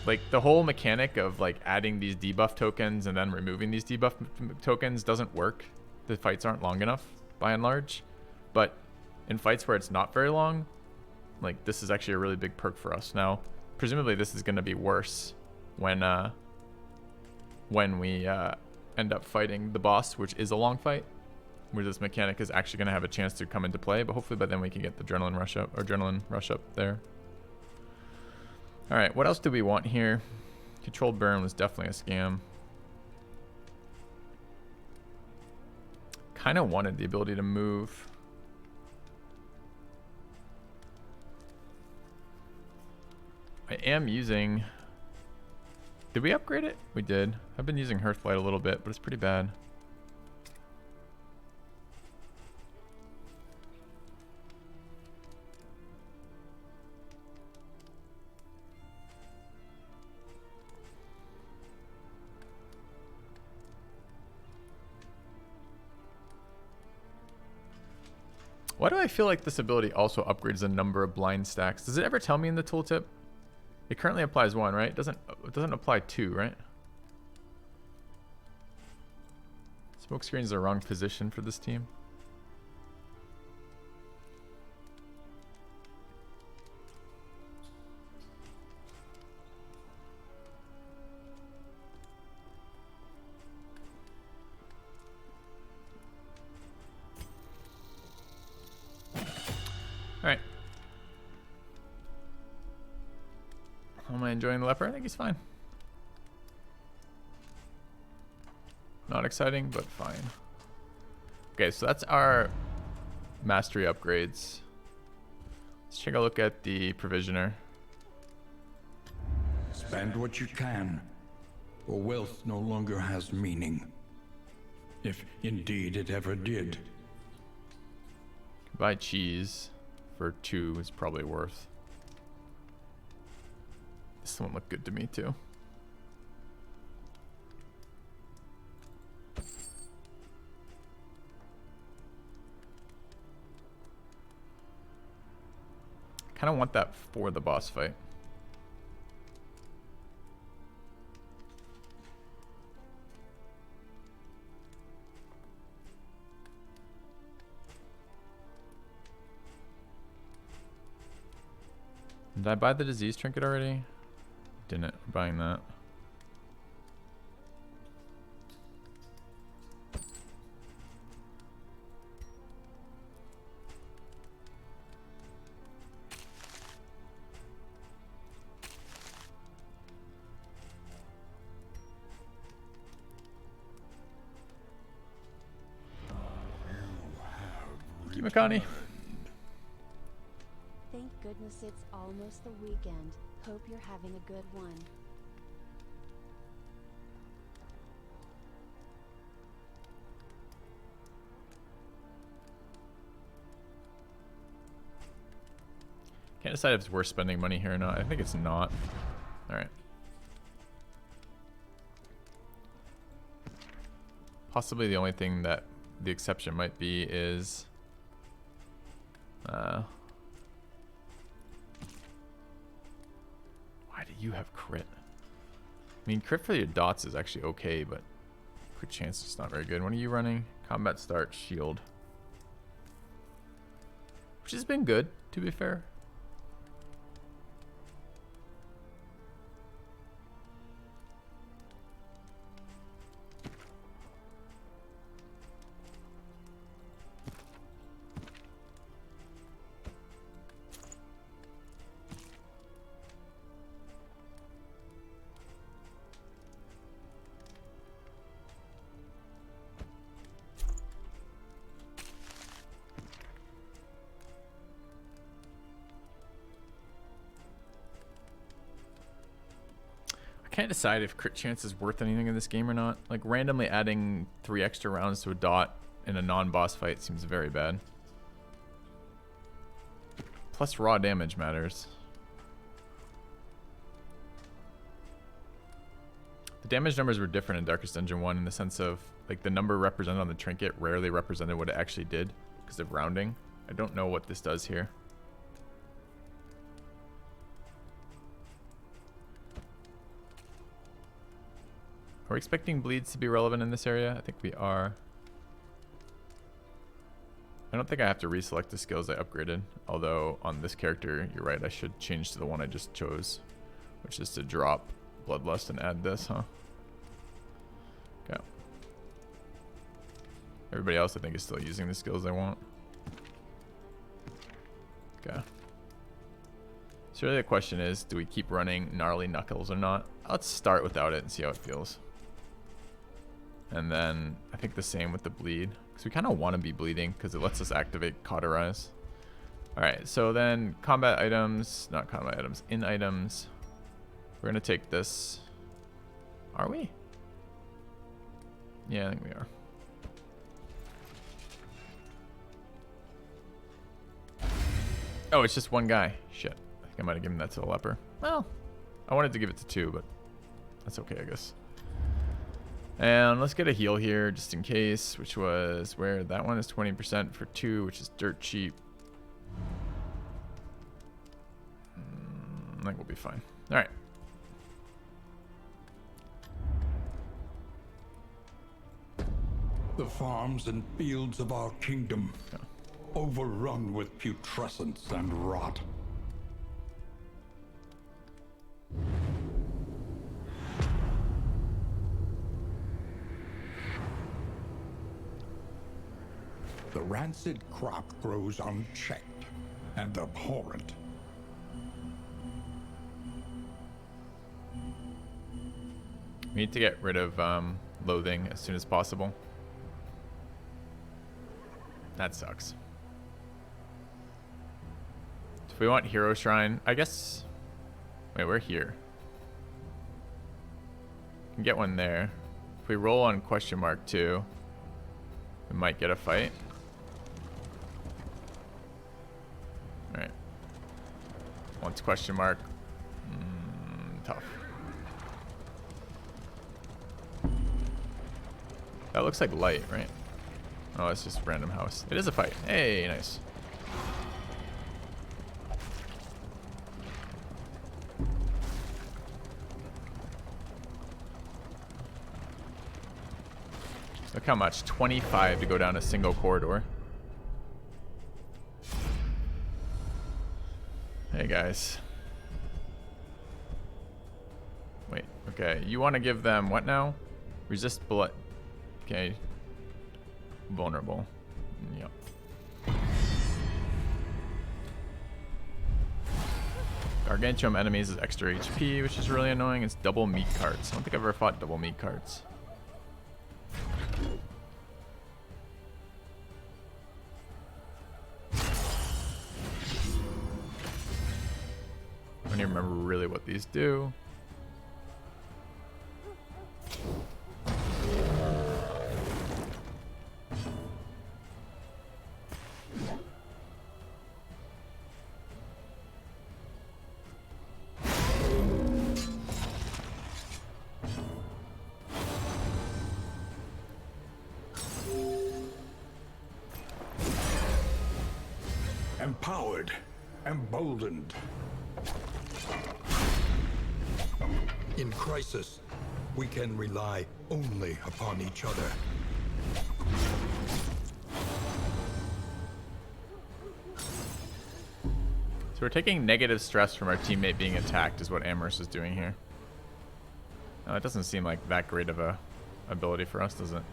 Like the whole mechanic of like adding these debuff tokens and then removing these debuff tokens doesn't work. The fights aren't long enough by and large, but in fights where it's not very long, like this is actually a really big perk for us. Now, presumably this is going to be worse when we end up fighting the boss, which is a long fight, where this mechanic is actually going to have a chance to come into play. But hopefully by then we can get the adrenaline rush up there. All right, what else do we want here? Controlled burn was definitely a scam. Kind of wanted the ability to move. I am using... Did we upgrade it? We did. I've been using Hearthlight a little bit, but it's pretty bad. Why do I feel like this ability also upgrades the number of blind stacks? Does it ever tell me in the tooltip? It currently applies 1, right? It doesn't apply 2, right? Smoke screen's the wrong position for this team. Alright. Am I enjoying the Leper? I think he's fine. Not exciting, but fine. Okay, so that's our mastery upgrades. Let's take a look at the provisioner. Spend what you can, or wealth no longer has meaning. If indeed it ever did. Buy cheese for 2 is probably worth. This one looked good to me too. Kind of want that for the boss fight. Did I buy the disease trinket already? Didn't. We're buying that. Thank you, Makani. Thank goodness it's almost the weekend. Hope you're having a good one. Can't decide if it's worth spending money here or not. I think it's not. Alright. Possibly the only thing that the exception might be is why do you have crit? I mean, crit for your dots is actually okay, but crit chance is not very good. What are you running? Combat start, shield. Which has been good, to be fair. Can't decide if crit chance is worth anything in this game or not. Like, randomly adding 3 extra rounds to a dot in a non-boss fight seems very bad. Plus raw damage matters. The damage numbers were different in Darkest Dungeon 1 in the sense of, like, the number represented on the trinket rarely represented what it actually did because of rounding. I don't know what this does here. Are we expecting bleeds to be relevant in this area? I think we are. I don't think I have to reselect the skills I upgraded. Although on this character, you're right, I should change to the one I just chose. Which is to drop Bloodlust and add this, huh? Okay. Everybody else I think is still using the skills they want. Okay. So really the question is, do we keep running Gnarly Knuckles or not? Let's start without it and see how it feels. And then I think the same with the bleed, because we kind of want to be bleeding because it lets us activate Cauterize. Alright, so then combat items, not combat items, in items. We're going to take this. Are we? Yeah, I think we are. Oh, it's just one guy. Shit. I think I might have given that to the Leper. Well, I wanted to give it to 2, but that's okay, I guess. And let's get a heal here just in case, which was where that one is 20% for 2, which is dirt cheap. I think we'll be fine. All right. The farms and fields of our kingdom, overrun with putrescence and rot. The rancid crop grows unchecked and abhorrent. We need to get rid of loathing as soon as possible. That sucks. If we want Hero Shrine, I guess... Wait, we're here. Can get one there. If we roll on question mark 2, we might get a fight. Alright. Once question mark. Tough. That looks like light, right? Oh, it's just random house. It is a fight. Hey, nice. Look how much. 25 to go down a single corridor. Hey, guys. Wait, okay. You want to give them what now? Resist bullet. Okay. Vulnerable. Yep. Gargantuan enemies is extra HP, which is really annoying. It's double meat carts. I don't think I've ever fought double meat carts. I don't even remember really what these do. Empowered, emboldened. In crisis, we can rely only upon each other. So we're taking negative stress from our teammate being attacked is what Amherst is doing here. Now, it doesn't seem like that great of a ability for us, does it?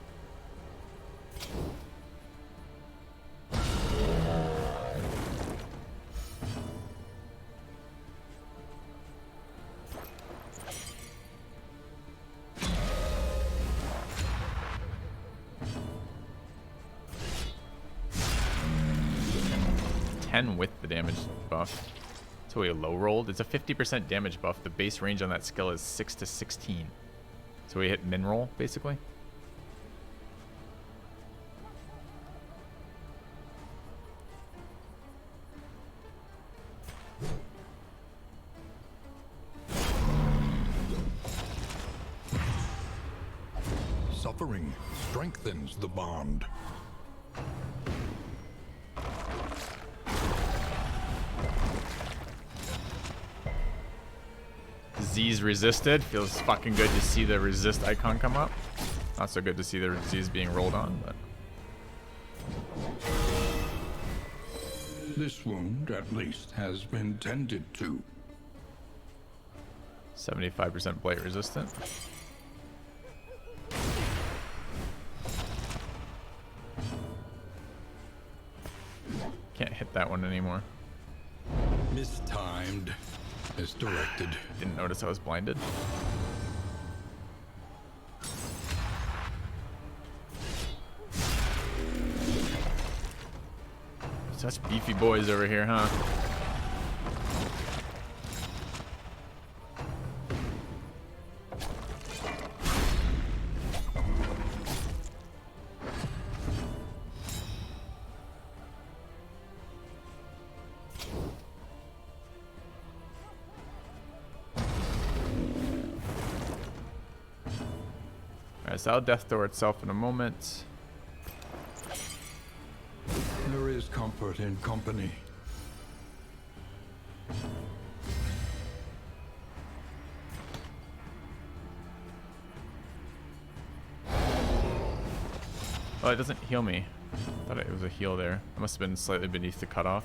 With the damage buff. So we low rolled. It's a 50% damage buff. The base range on that skill is 6 to 16. So we hit min roll, basically. Suffering strengthens the bond. Z's resisted. Feels fucking good to see the resist icon come up. Not so good to see the Z's being rolled on, but... This wound, at least, has been tended to. 75% blight resistant. Can't hit that one anymore. Mistimed. As directed. Didn't notice I was blinded. Such beefy boys over here, huh? Alright, so I'll death door itself in a moment. There is comfort in company. Oh, it doesn't heal me. I thought it was a heal there. It must have been slightly beneath the cutoff.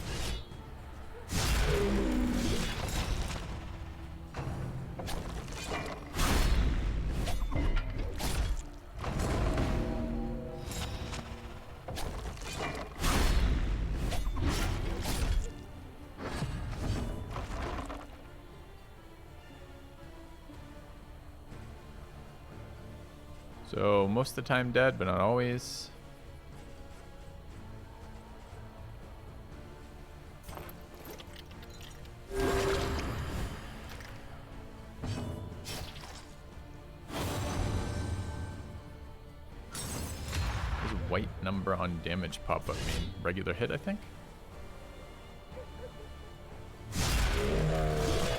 So most of the time dead, but not always. White number on damage pop-up mean regular hit, I think.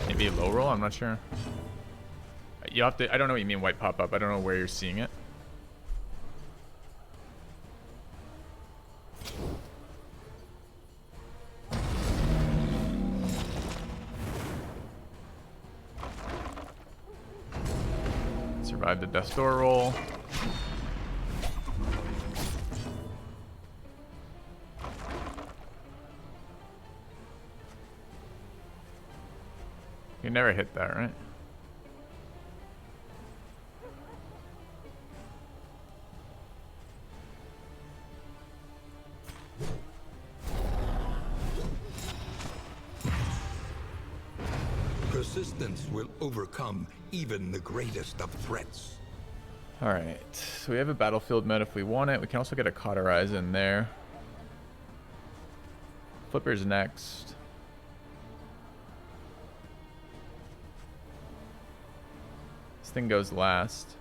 Maybe low roll, I'm not sure. You have to, I don't know what you mean white pop-up. I don't know where you're seeing it. Survive the death door roll. You never hit that, right? Persistence will overcome even the greatest of threats. Alright, so we have a battlefield med if we want it. We can also get a cauterize in there. Flipper's next. This thing goes last.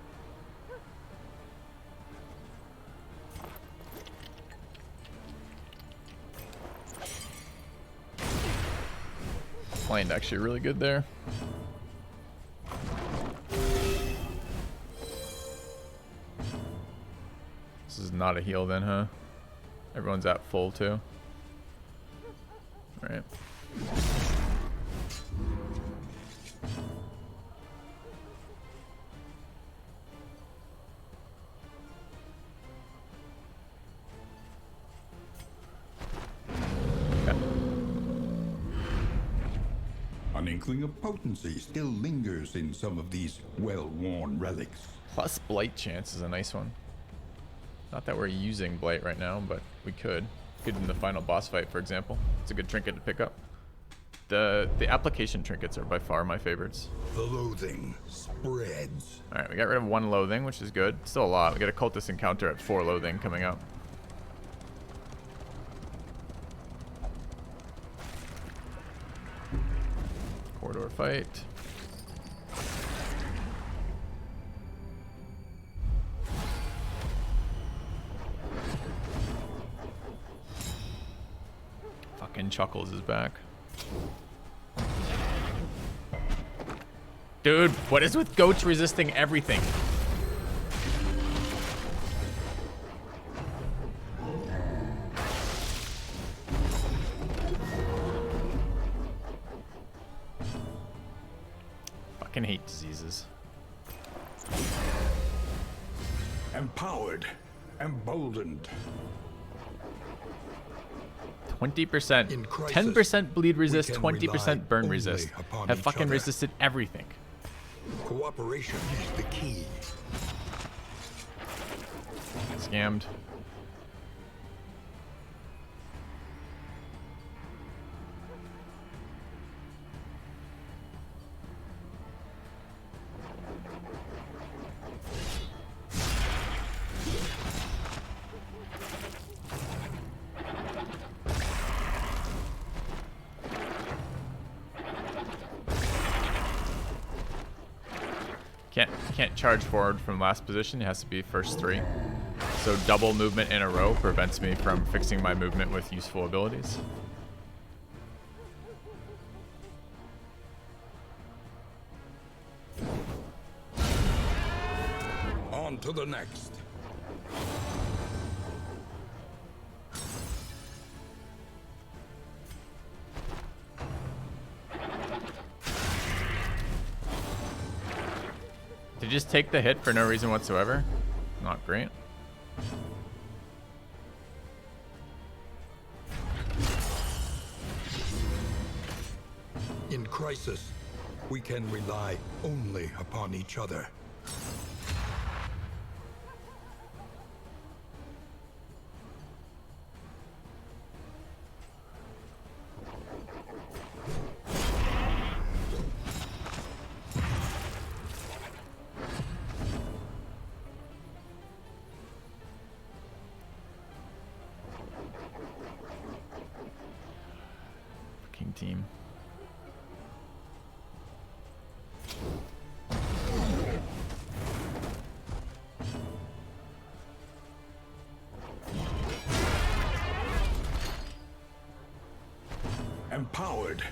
Flamed actually really good there. This is not a heal then, huh? Everyone's at full too. Right. An inkling of potency still lingers in some of these well-worn relics. Plus blight chance is a nice one. Not that we're using blight right now, but we could. Could in the final boss fight, for example. It's a good trinket to pick up. The application trinkets are by far my favorites. The loathing spreads. Alright, we got rid of 1 loathing, which is good. Still a lot. We got a cultist encounter at 4 loathing coming up. Corridor fight. Fucking Chuckles is back. Dude, what is with goats resisting everything? Fucking hate diseases. Empowered, emboldened. 20%, In crisis, 10% bleed resist, we can 20% burn rely resist. only upon Have each fucking other. resisted everything. Cooperation is the key. Scammed. Can't charge forward from last position. It has to be first 3. So double movement in a row prevents me from fixing my movement with useful abilities. On to the next. Did you just take the hit for no reason whatsoever? Not great. In crisis, we can rely only upon each other. Fucking team. Empowered,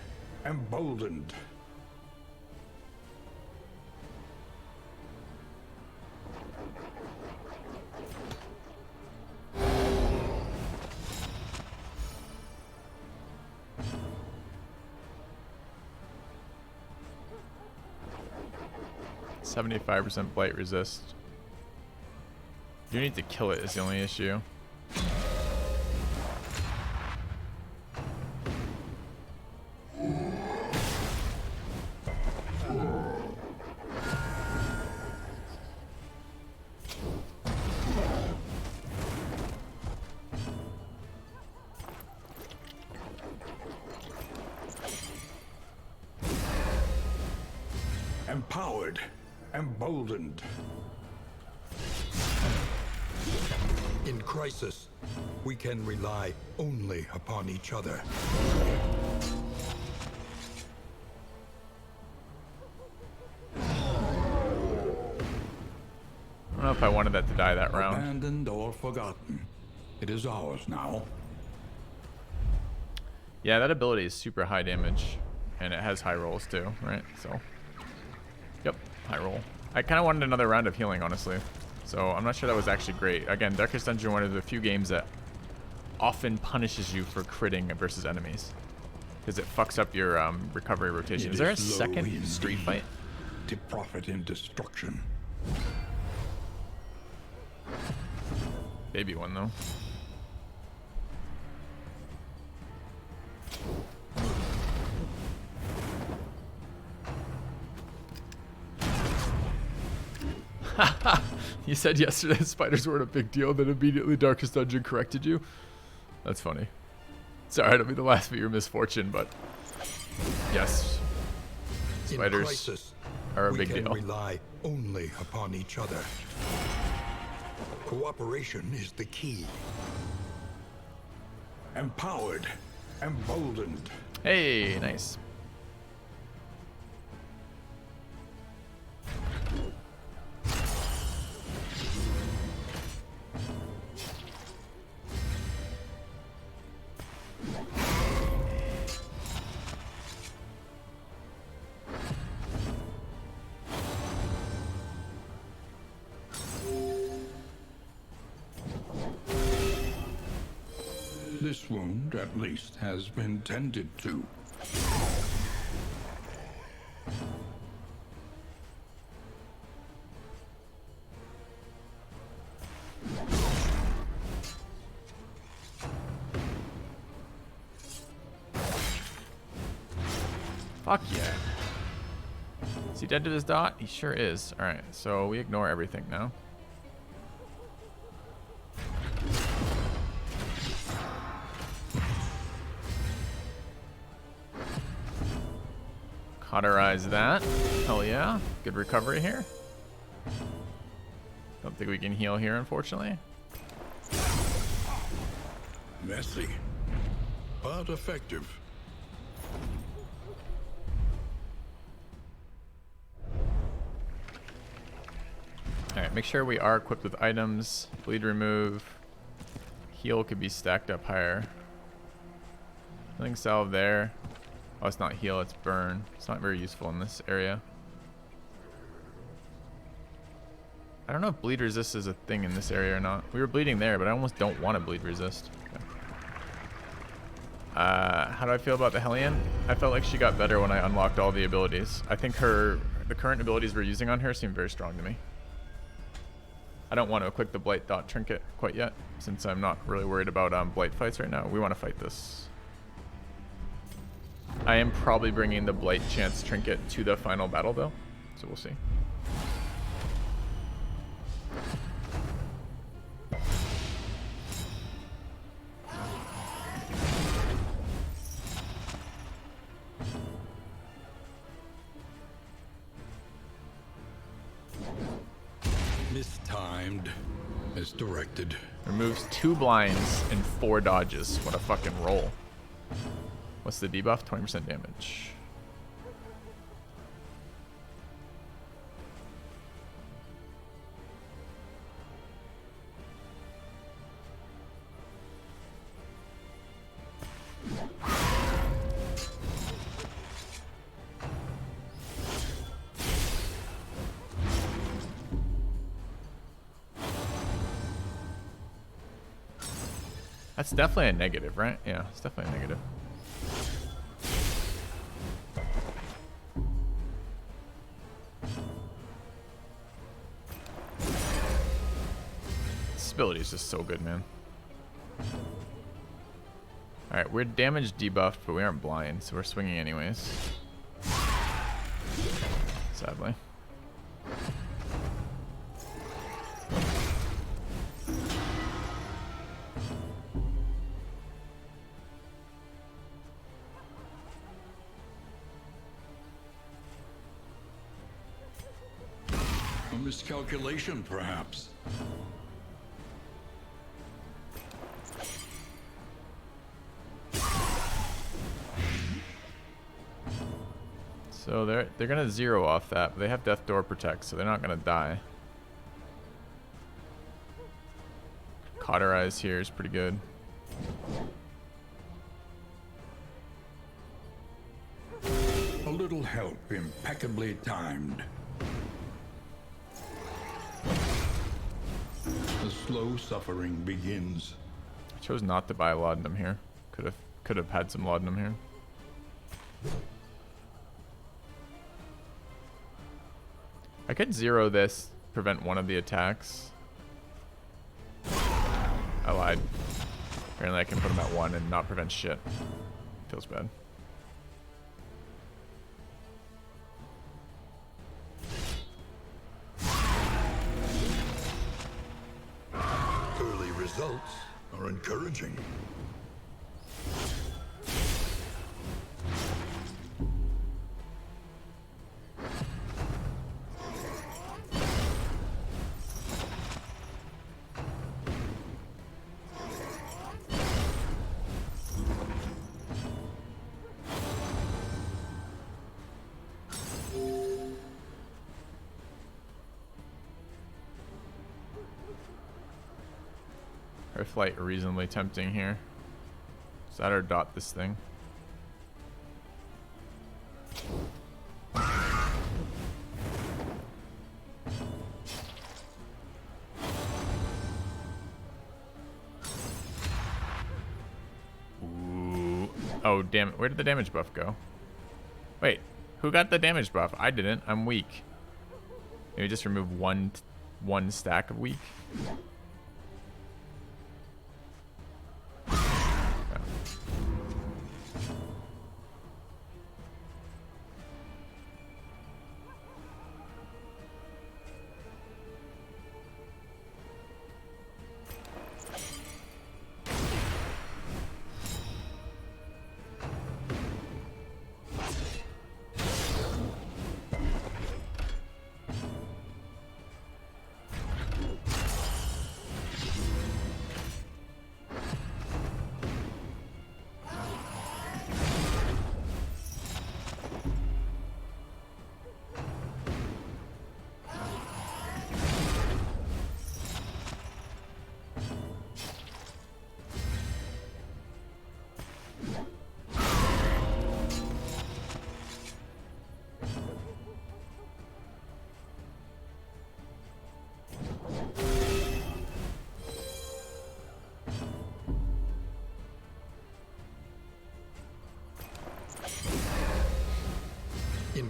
emboldened. %75% blight resist. You need to kill it is the only issue. Empowered, emboldened. In crisis, we can rely only upon each other. I don't know if I wanted that to die that round. Abandoned or forgotten. It is ours now. Yeah, that ability is super high damage, and it has high rolls too, right? So, yep, high roll. I kind of wanted another round of healing, honestly. So I'm not sure that was actually great. Again, Darkest Dungeon, one of the few games that often punishes you for critting versus enemies, because it fucks up your recovery rotation. Is there a second street fight? To profit in destruction. Baby one though. You said yesterday spiders weren't a big deal, then immediately Darkest Dungeon corrected you. That's funny. Sorry, I don't mean to laugh at your misfortune, but yes, spiders crisis, are a big we deal. can rely only upon each other. Cooperation is the key. Empowered, emboldened. Hey, nice. This wound, at least, has been tended to. Fuck yeah. Is he dead to his dot? He sure is. Alright, so we ignore everything now. Cauterize that. Hell yeah. Good recovery here. Don't think we can heal here, unfortunately. Messy, but effective. Alright, make sure we are equipped with items. Bleed remove. Heal could be stacked up higher. Nothing salve there. Oh, it's not heal, it's burn. It's not very useful in this area. I don't know if bleed resist is a thing in this area or not. We were bleeding there, but I almost don't want to bleed resist. Okay. How do I feel about the Hellion? I felt like she got better when I unlocked all the abilities. I think the current abilities we're using on her seem very strong to me. I don't want to equip the Blight Dot Trinket quite yet, since I'm not really worried about Blight fights right now. We want to fight this. I am probably bringing the Blight Chance Trinket to the final battle, though, so we'll see. Mistimed, as directed. Removes 2 blinds and 4 dodges. What a fucking roll. What's the debuff? 20% damage. That's definitely a negative, right? Yeah, it's definitely a negative. This ability is just so good, man. Alright, we're damage debuffed, but we aren't blind, so we're swinging anyways. Sadly. A miscalculation, perhaps. So they're gonna 0 off that, but they have Death Door Protect, so they're not gonna die. Cauterize here is pretty good. A little help, impeccably timed. The slow suffering begins. I chose not to buy laudanum here. Could have had some laudanum here. I could 0 this, prevent one of the attacks. I lied. Apparently I can put him at 1 and not prevent shit. Feels bad. Early results are encouraging. Earthlight reasonably tempting here. Is that or dot this thing? Ooh. Oh, damn it. Where did the damage buff go? Wait, who got the damage buff? I didn't. I'm weak. Maybe just remove one stack of weak.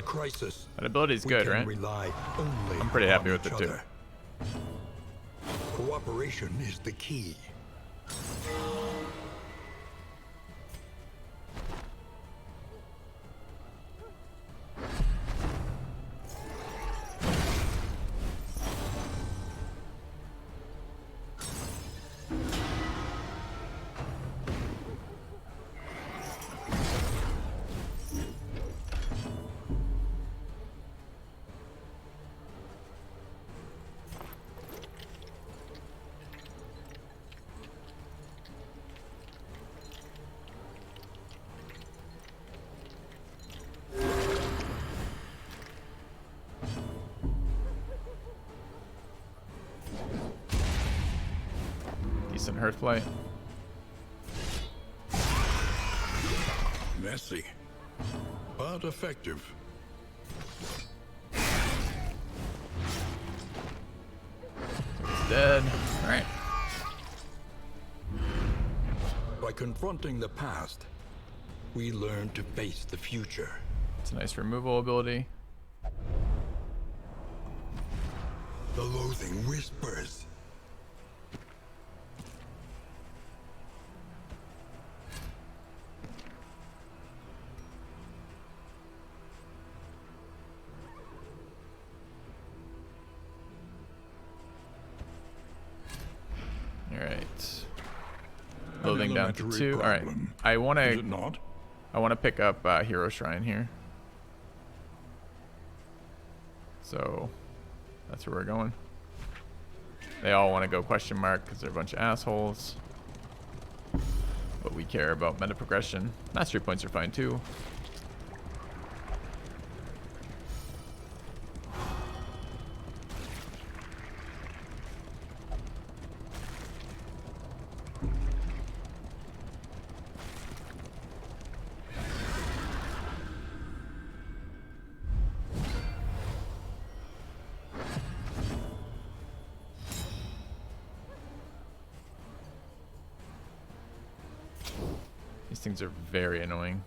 crisis, That ability is we good, can right? rely only I'm pretty happy upon with each it, too. other. Cooperation is the key. Decent Hearthlight. Messy, but effective. It's dead. Alright. By confronting the past, we learn to face the future. It's a nice removal ability. The loathing whispers. Alright. Loading down to elementary 2. Alright. problem. I Is wanna it not? pick up Hero Shrine here. So that's where we're going. They all want to go question mark because they're a bunch of assholes. But we care about meta progression. Mastery points are fine too. These things are very annoying.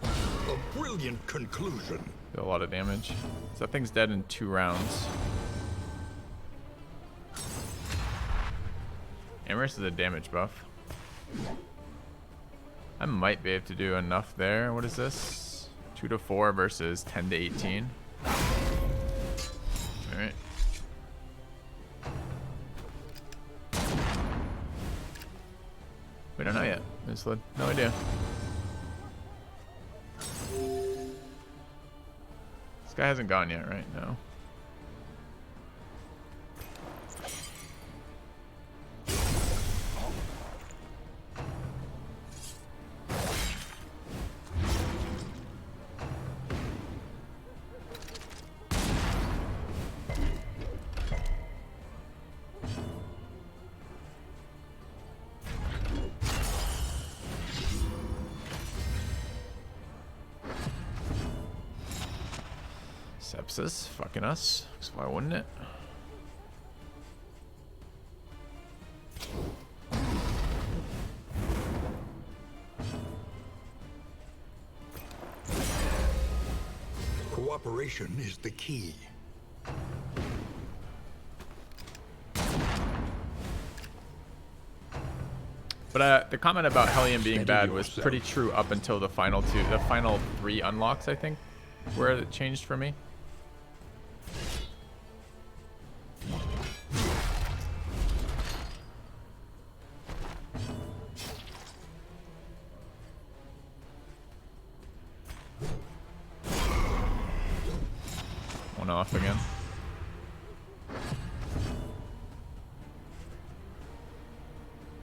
A brilliant conclusion. Do a lot of damage. So that thing's dead in 2 rounds. Amherst is a damage buff. I might be able to do enough there. What is this? 2 to 4 versus 10 to 18. Alright. We don't know yet. No idea. This guy hasn't gone yet, right? No. Sepsis, fucking us. 'Cause why wouldn't it? Cooperation is the key. But the comment about Hellion being Steady bad was yourself. pretty true up until the final 3 unlocks, I think, where it changed for me. One off again.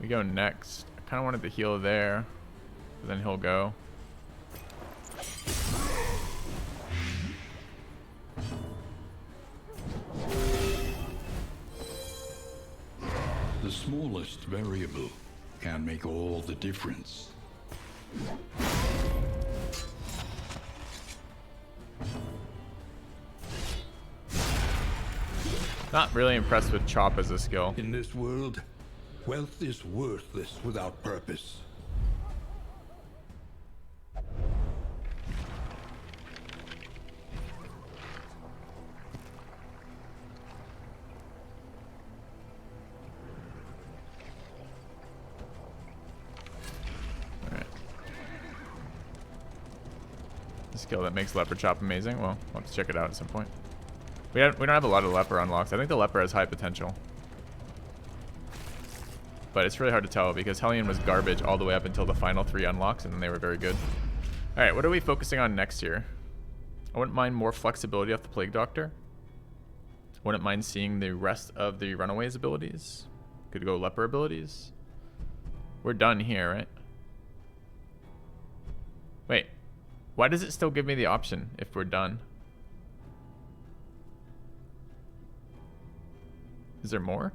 We go next. I kind of wanted to heal there, but then he'll go. The smallest variable can make all the difference. Not really impressed with Chop as a skill. In this world, wealth is worthless without purpose. skill that makes Leper Chop amazing. Well, we'll have to check it out at some point. We don't have a lot of Leper unlocks. I think the Leper has high potential. But it's really hard to tell because Hellion was garbage all the way up until the final 3 unlocks, and then they were very good. Alright, what are we focusing on next here? I wouldn't mind more flexibility off the Plague Doctor. Wouldn't mind seeing the rest of the Runaways abilities. Could go Leper abilities. We're done here, right? Wait. Why does it still give me the option if we're done? Is there more?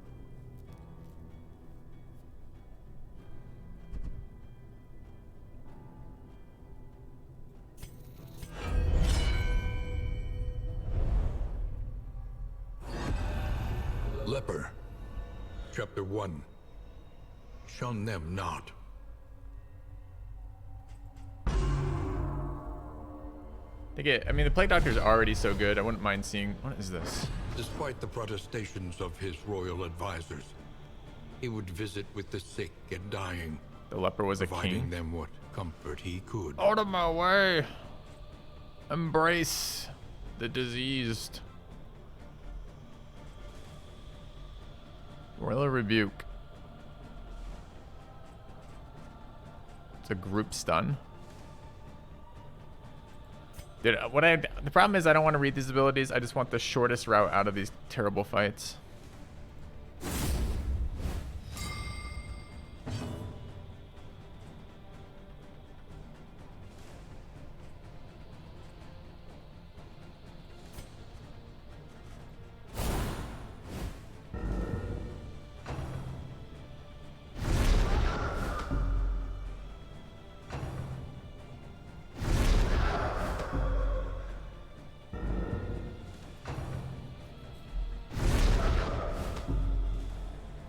Leper, Chapter 1. Shun them not. I mean, the Plague Doctor's already so good. I wouldn't mind seeing... What is this? Despite the protestations of his royal advisors, he would visit with the sick and dying, The Leper was a providing king. them what comfort he could. Out of my way! Embrace the diseased. Royal Rebuke. It's a group stun. Dude, the problem is I don't want to read these abilities. I just want the shortest route out of these terrible fights.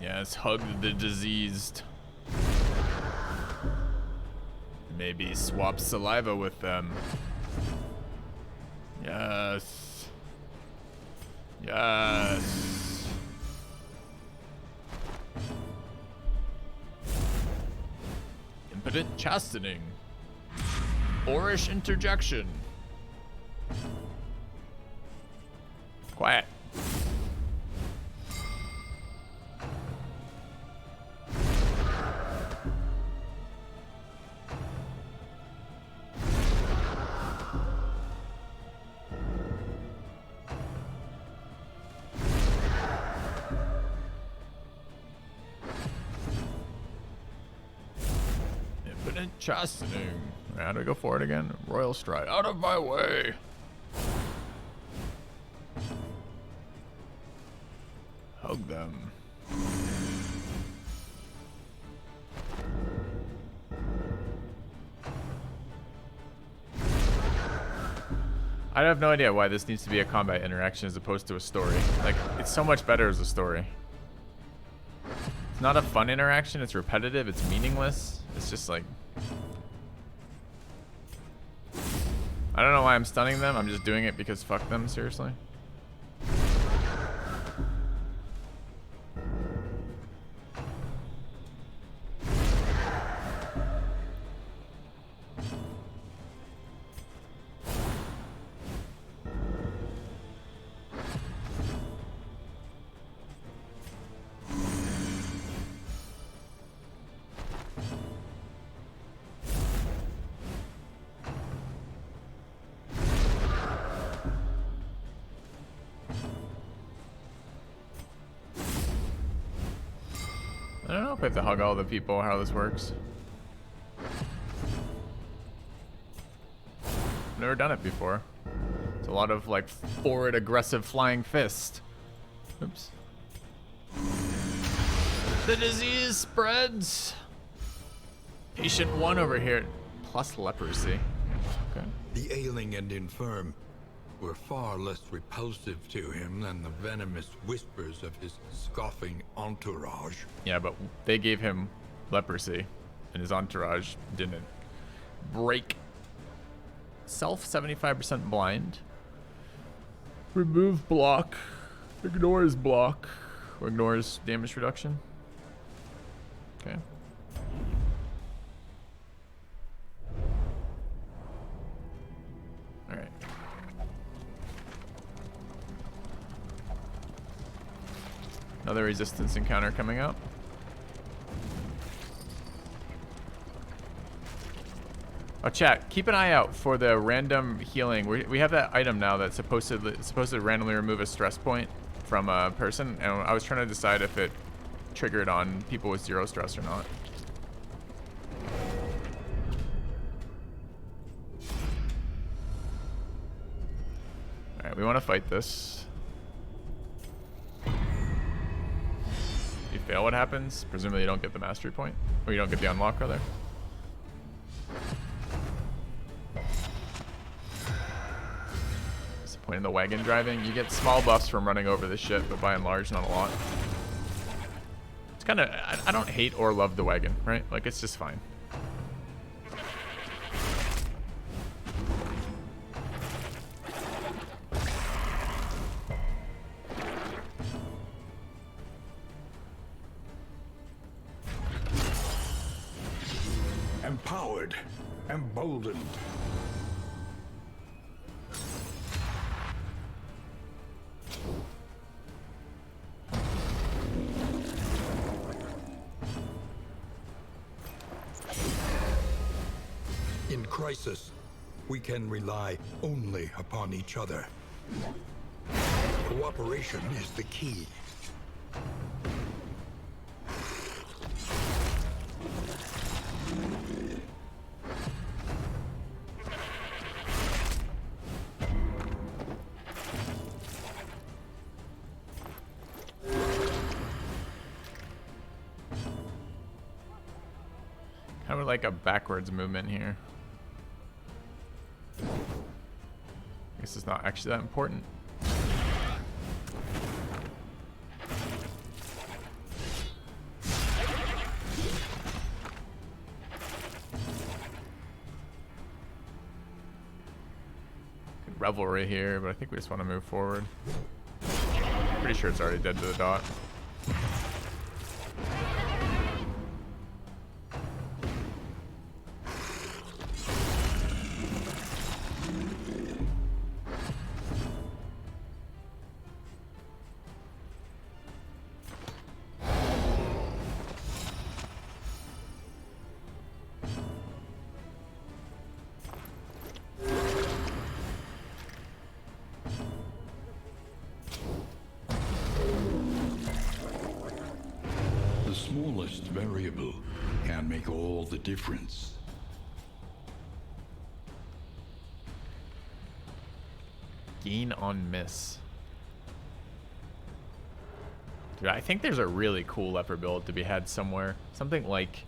Yes, hug the diseased. Maybe swap saliva with them. Yes. Yes. Impotent chastening. Boorish interjection. Quiet. Chastening. How do I go for it again? Royal Stride. Out of my way. Hug them. I have no idea why this needs to be a combat interaction as opposed to a story. Like, it's so much better as a story. It's not a fun interaction. It's repetitive. It's meaningless. It's just like... I don't know why I'm stunning them. I'm just doing it because fuck them, seriously. I don't know if I have to hug all the people, how this works. I've never done it before. It's a lot of like forward aggressive flying fist. Oops. The disease spreads. Patient 1 over here. Plus leprosy. Okay. The ailing and infirm were far less repulsive to him than the venomous whispers of his scoffing entourage. Yeah, but they gave him leprosy, and his entourage didn't. Break. Self 75% blind. Remove block. Ignores block. Or ignores damage reduction. Okay. Another resistance encounter coming up. Oh, chat, keep an eye out for the random healing. We have that item now that's supposed to randomly remove a stress point from a person, and I was trying to decide if it triggered on people with 0 stress or not. Alright, we want to fight this. If you fail, what happens? Presumably you don't get the mastery point. Or you don't get the unlock, rather. What's the point in the wagon driving? You get small buffs from running over this shit, but by and large, not a lot. It's kind of... I don't hate or love the wagon, right? Like, it's just fine. Empowered, emboldened. In crisis, we can rely only upon each other. Cooperation is the key. Kind of like a backwards movement here. I guess it's not actually that important. Good revelry here, but I think we just want to move forward. Pretty sure it's already dead to the dot. The smallest variable can make all the difference. Gain on miss. Dude, I think there's a really cool leper build to be had somewhere. Something like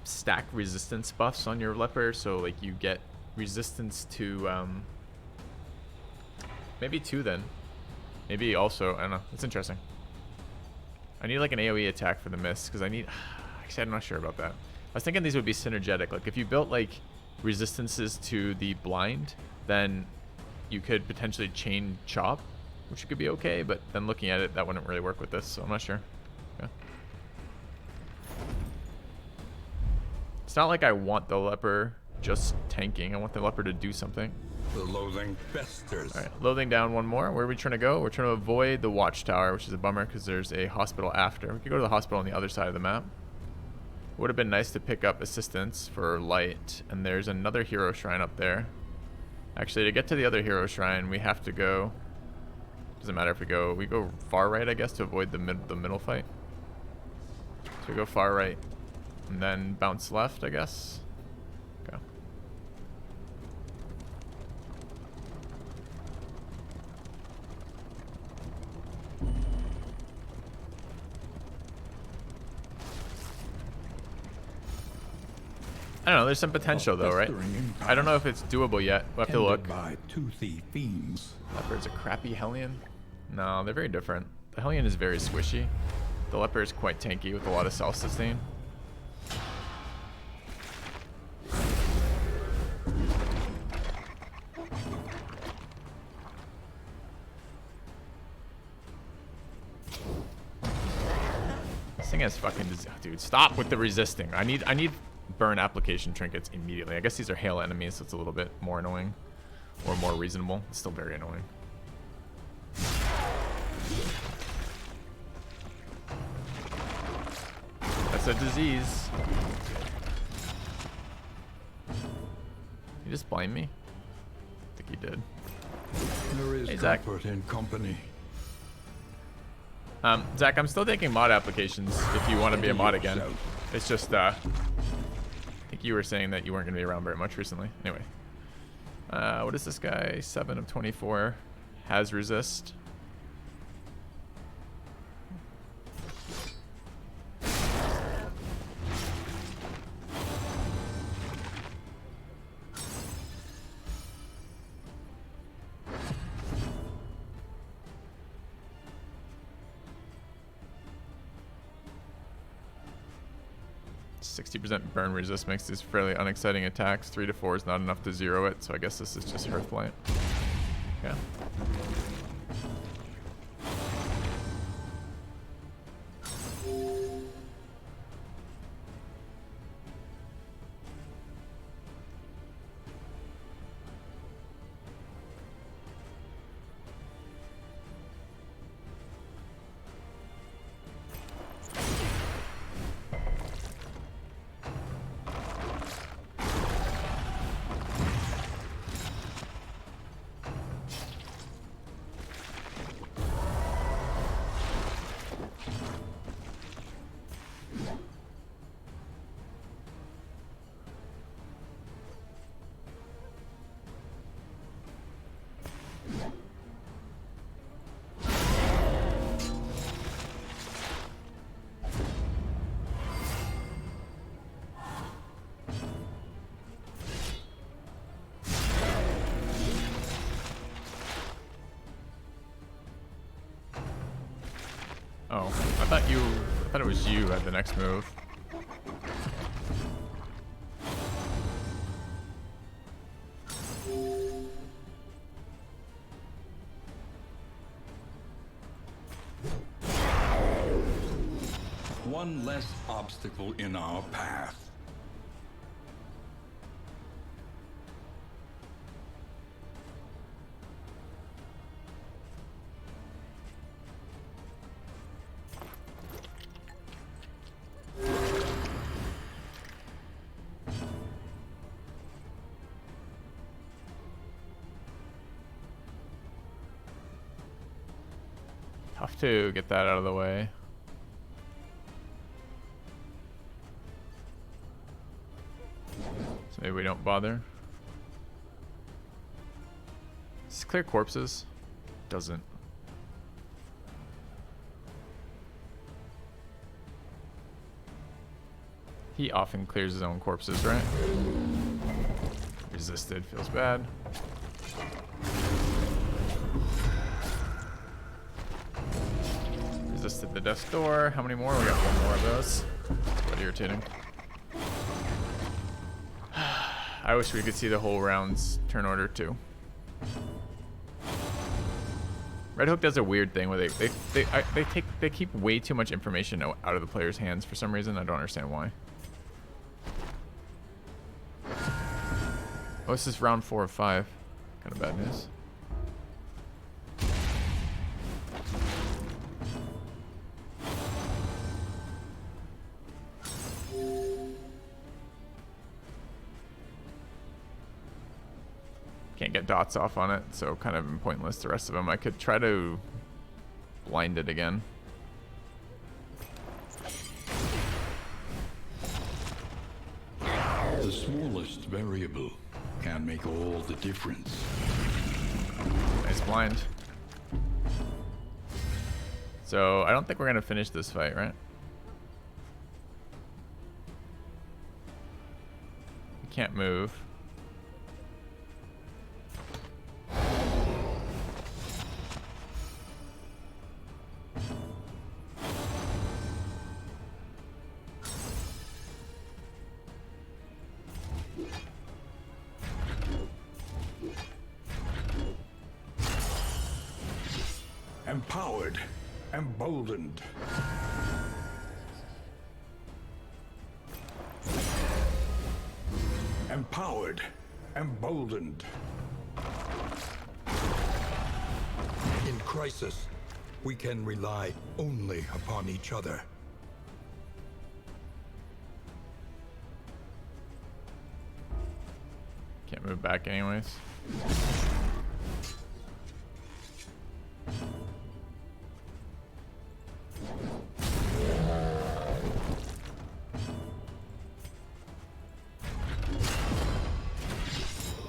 stack resistance buffs on your leper, so like you get resistance to maybe 2 then. Maybe also, I don't know, it's interesting. I need like an AoE attack for the miss, because I need, actually I'm not sure about that. I was thinking these would be synergetic. Like if you built like resistances to the blind, then you could potentially chain chop, which could be okay, but then looking at it, that wouldn't really work with this, so I'm not sure. Yeah. It's not like I want the leper just tanking. I want the leper to do something. The loathing festers. All right, loathing down one more. Where are we trying to go? We're trying to avoid the watchtower, which is a bummer because there's a hospital after. We could go to the hospital on the other side of the map. It would have been nice to pick up assistance for light, and there's another hero shrine up there. Actually, to get to the other hero shrine, we have to go. Doesn't matter if we go far right, I guess, to avoid the middle fight. So we go far right, and then bounce left, I guess. Go. I don't know, there's some potential though, right? I don't know if it's doable yet. We'll have to look. By toothy fiends. Leper's a crappy Hellion? No, they're very different. The Hellion is very squishy. The Leper is quite tanky with a lot of self-sustain. This thing has fucking... Dude, stop with the resisting. I need burn application trinkets immediately. I guess these are hail enemies, so it's a little bit more annoying. Or more reasonable. It's still very annoying. It's a disease. You just blame me? I think you did. There is Hey, Zach. comfort in company. Zach, I'm still taking mod applications if you want to be a mod again. It's just, I think you were saying that you weren't going to be around very much recently. Anyway. What is this guy? 7 of 24. Has resist. Burn resist makes these fairly unexciting attacks. 3 to 4 is not enough to zero it, so I guess this is just Hearthlight. Yeah. Oh, I thought it was you at the next move. One less obstacle in our path. Tough to get that out of the way. So maybe we don't bother. Does this clear corpses? Doesn't. He often clears his own corpses, right? Resisted, feels bad. Resisted the death's door. How many more? We got one more of those. It's quite irritating. I wish we could see the whole round's turn order too. Red Hook does a weird thing where they keep way too much information out of the player's hands for some reason. I don't understand why. Oh, this is round 4 of 5. Kind of bad news. Can't get dots off on it, so kind of pointless. The rest of them, I could try to blind it again. The smallest variable can make all the difference. Nice blind. So I don't think we're gonna finish this fight, right? We can't move. Empowered, emboldened. Empowered, emboldened. In crisis, we can rely only upon each other. Can't move back anyways.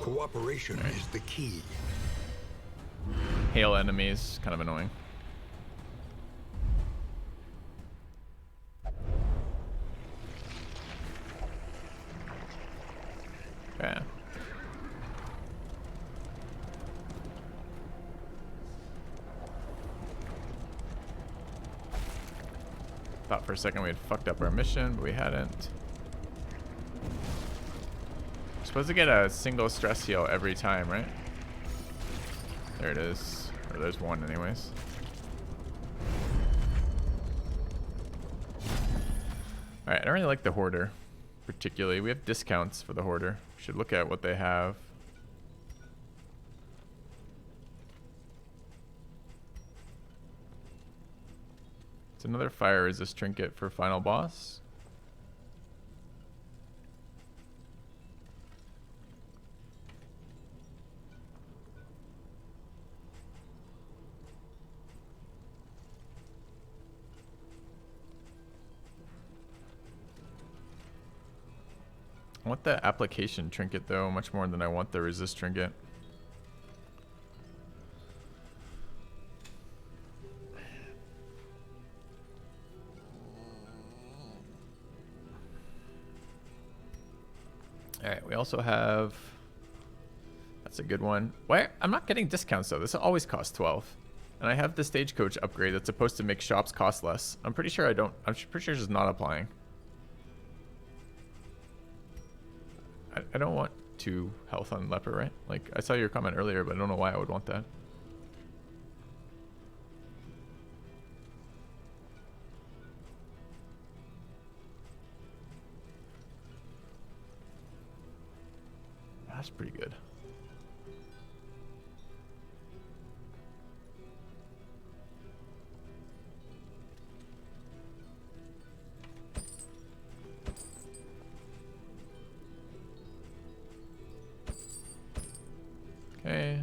Cooperation is the key. Hail enemies, kind of annoying. Okay. Thought for a second we had fucked up our mission, but we hadn't. We're supposed to get a single stress heal every time, right? There it is. Or there's one anyways. Alright, I don't really like the Hoarder particularly. We have discounts for the Hoarder. We should look at what they have. It's another fire resist trinket for final boss. I want the application trinket though, much more than I want the resist trinket. Alright, we also have... That's a good one. Why? I'm not getting discounts though. This always costs 12. And I have the stagecoach upgrade that's supposed to make shops cost less. I'm pretty sure I don't... I'm pretty sure it's just not applying. I don't want 2 health on Leper, right? Like, I saw your comment earlier, but I don't know why I would want that. That's pretty good. Okay.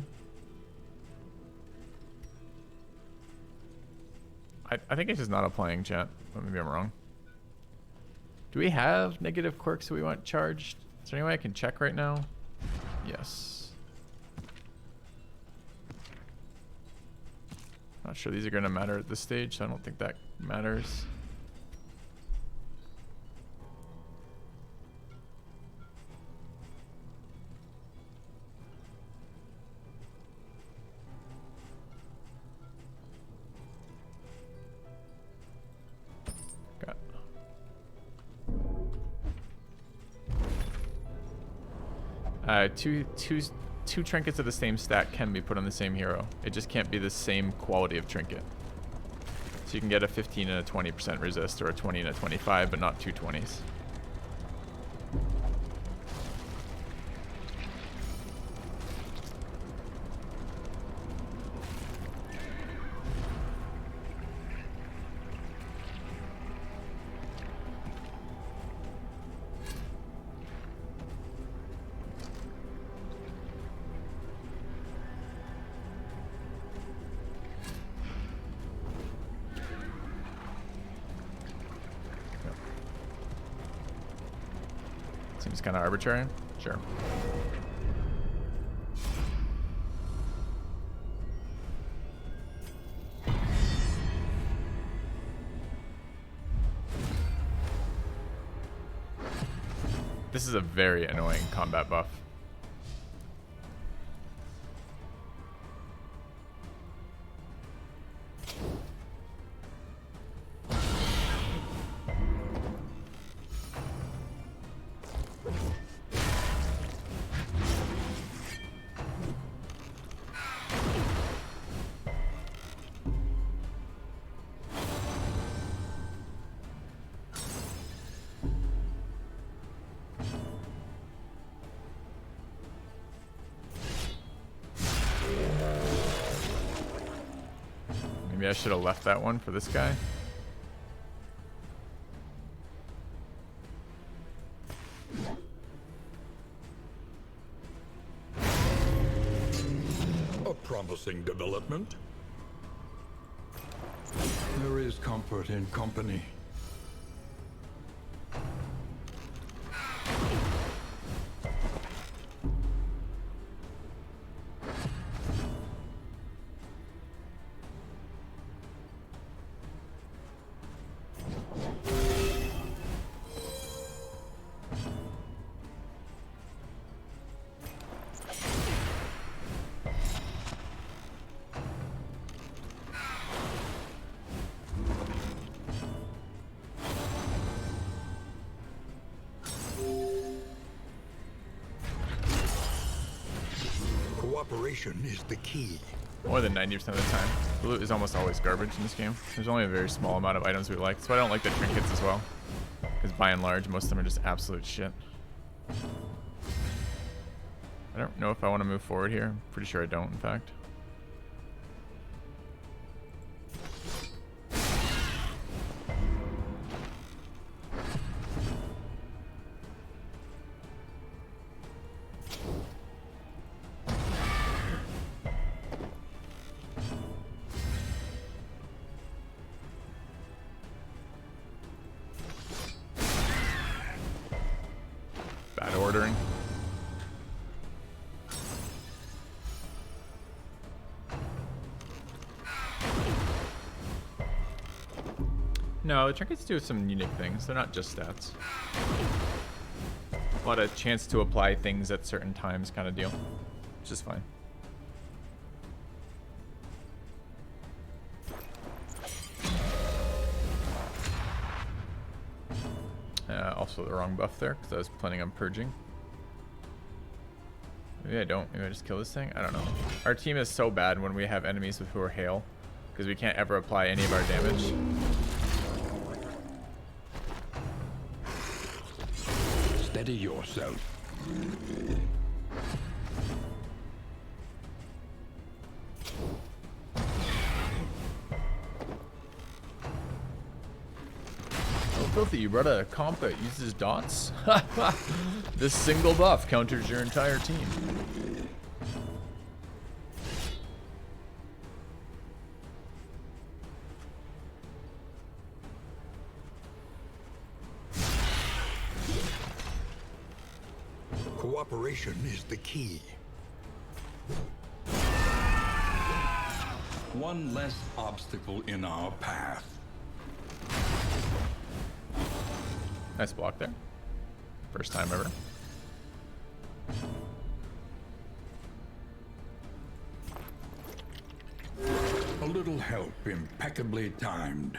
I think it's just not applying, chat. But maybe I'm wrong. Do we have negative quirks that we want charged? Is there any way I can check right now? Yes. Not sure these are going to matter at this stage, so I don't think that matters. Two trinkets of the same stat can be put on the same hero. It just can't be the same quality of trinket. So you can get a 15 and a 20% resist, or a 20 and a 25, but not two 20s. Seems kind of arbitrary. Sure. This is a very annoying combat buff. Maybe I should have left that one for this guy. promising development. There is comfort in company. Cooperation is the key. More than 90% of the time. The loot is almost always garbage in this game. There's only a very small amount of items we like. That's why I don't like the trinkets as well. Because by and large, most of them are just absolute shit. I don't know if I want to move forward here. I'm pretty sure I don't, in fact. Bad ordering. No, the trinkets do some unique things. They're not just stats. A lot of chance to apply things at certain times kind of deal. Which is fine. Also the wrong buff there, because I was planning on purging. Maybe I don't. Maybe I just kill this thing? I don't know. Our team is so bad when we have enemies with who are hail, because we can't ever apply any of our damage. Steady yourself. Filthy, you brought a comp that uses dots? This single buff counters your entire team. Cooperation is the key. One less obstacle in our path. Nice block there. First time ever. A little help impeccably timed.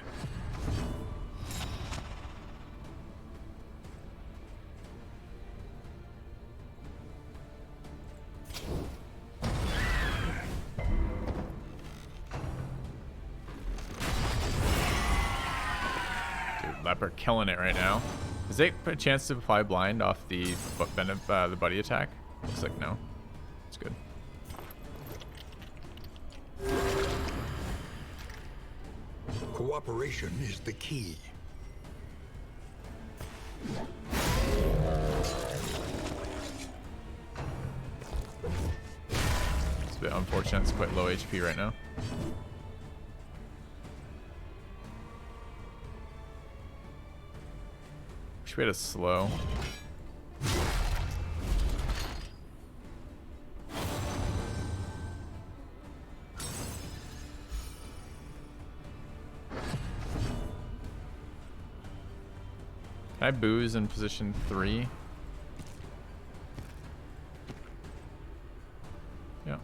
Leper killing it right now. Does it put a chance to apply blind off the buddy attack? Looks like no. It's good. Cooperation is the key. It's a bit unfortunate. It's quite low HP right now. Wish we had a slow. Can I booze in position 3? Yeah.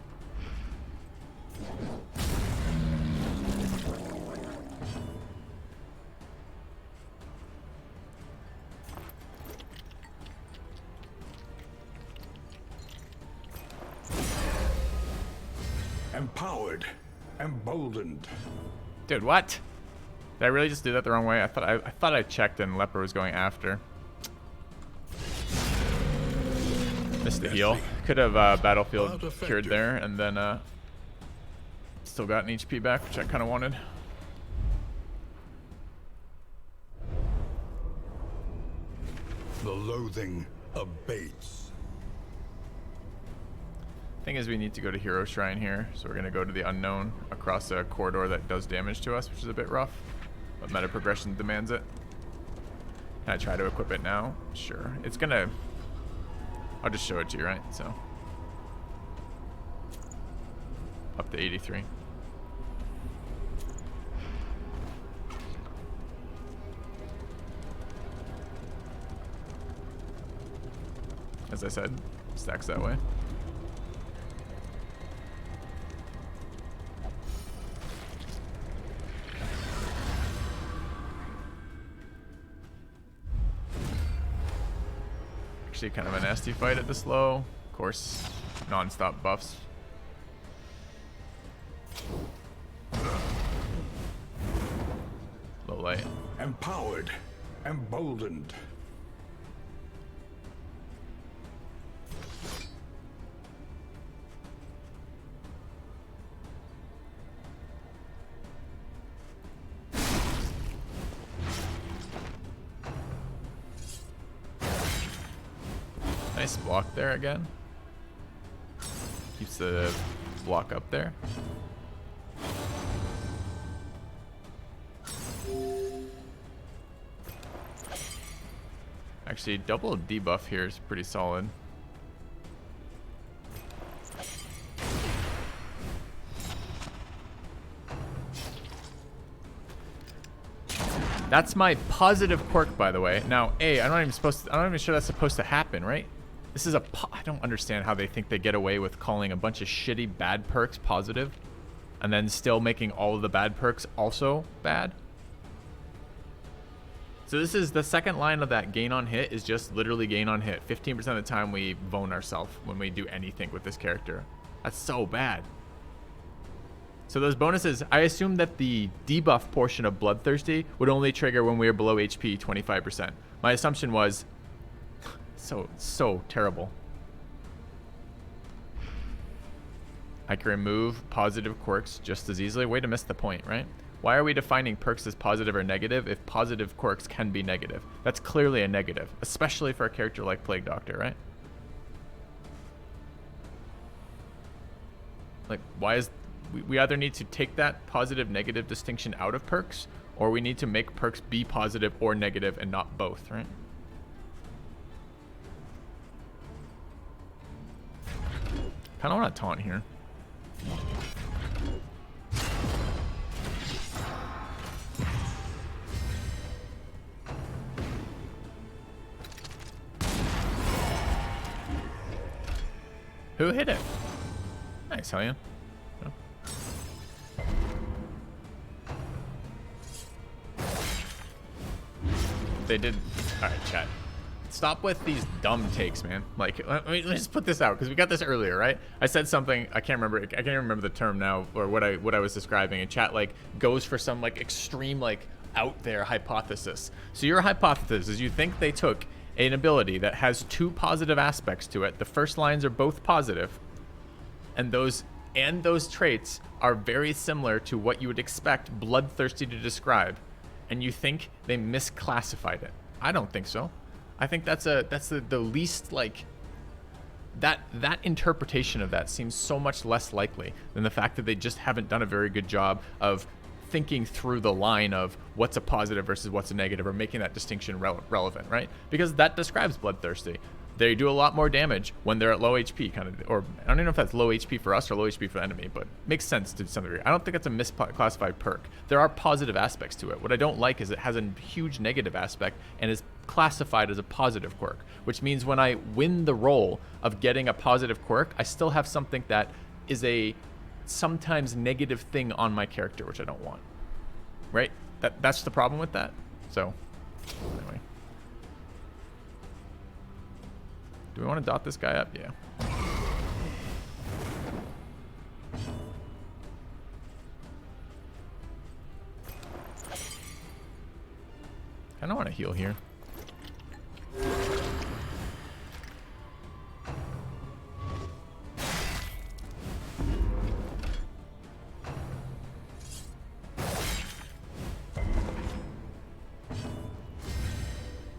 Empowered, emboldened. Dude, what? Did I really just do that the wrong way? I thought I checked and Leper was going after. Missed the heal. Could have battlefield cured there and then still got an HP back, which I kind of wanted. The loathing abates. Thing is, we need to go to Hero Shrine here, so we're gonna go to the unknown across a corridor that does damage to us, which is a bit rough, but meta progression demands it. Can I try to equip it now? Sure. It's gonna... I'll just show it to you, right? So... Up to 83. As I said, stacks that way. Actually kind of a nasty fight at this low. Of course, non-stop buffs. Low light. Empowered, emboldened. Nice block there again. Keeps the block up there. Actually, double debuff here is pretty solid. That's my positive quirk, by the way. Now, I'm not even sure that's supposed to happen, right? This is I don't understand how they think they get away with calling a bunch of shitty bad perks positive and then still making all of the bad perks also bad. So this is the second line of that gain on hit is just literally gain on hit. 15% of the time we bone ourselves when we do anything with this character. That's so bad. So those bonuses, I assume that the debuff portion of Bloodthirsty would only trigger when we are below HP 25%. My assumption was so terrible. I can remove positive quirks just as easily. Way to miss the point, right? Why are we defining perks as positive or negative if positive quirks can be negative? That's clearly a negative, especially for a character like Plague Doctor, right? Like, why is... We either need to take that positive-negative distinction out of perks, or we need to make perks be positive or negative and not both, right? Kind of want to taunt here. Who hit it? Nice, Hellion. They did. All right, chat. Stop with these dumb takes, man. Like, let me just put this out because we got this earlier, right? I said something. I can't remember the term now or what I was describing. And chat like goes for some like extreme like out there hypothesis. So your hypothesis is you think they took an ability that has two positive aspects to it. The first lines are both positive, and those traits are very similar to what you would expect Bloodthirsty to describe. And you think they misclassified it. I don't think so. I think that's the least like that interpretation of that seems so much less likely than the fact that they just haven't done a very good job of thinking through the line of what's a positive versus what's a negative or making that distinction relevant, right? Because that describes Bloodthirsty. They do a lot more damage when they're at low HP, kind of, or I don't even know if that's low HP for us or low HP for the enemy, but makes sense to some degree. I don't think it's a misclassified perk. There are positive aspects to it. What I don't like is it has a huge negative aspect and is classified as a positive quirk, which means when I win the role of getting a positive quirk, I still have something that is a sometimes negative thing on my character, which I don't want, right? That's the problem with that. So anyway. Do we want to dot this guy up? Yeah. I don't want to heal here.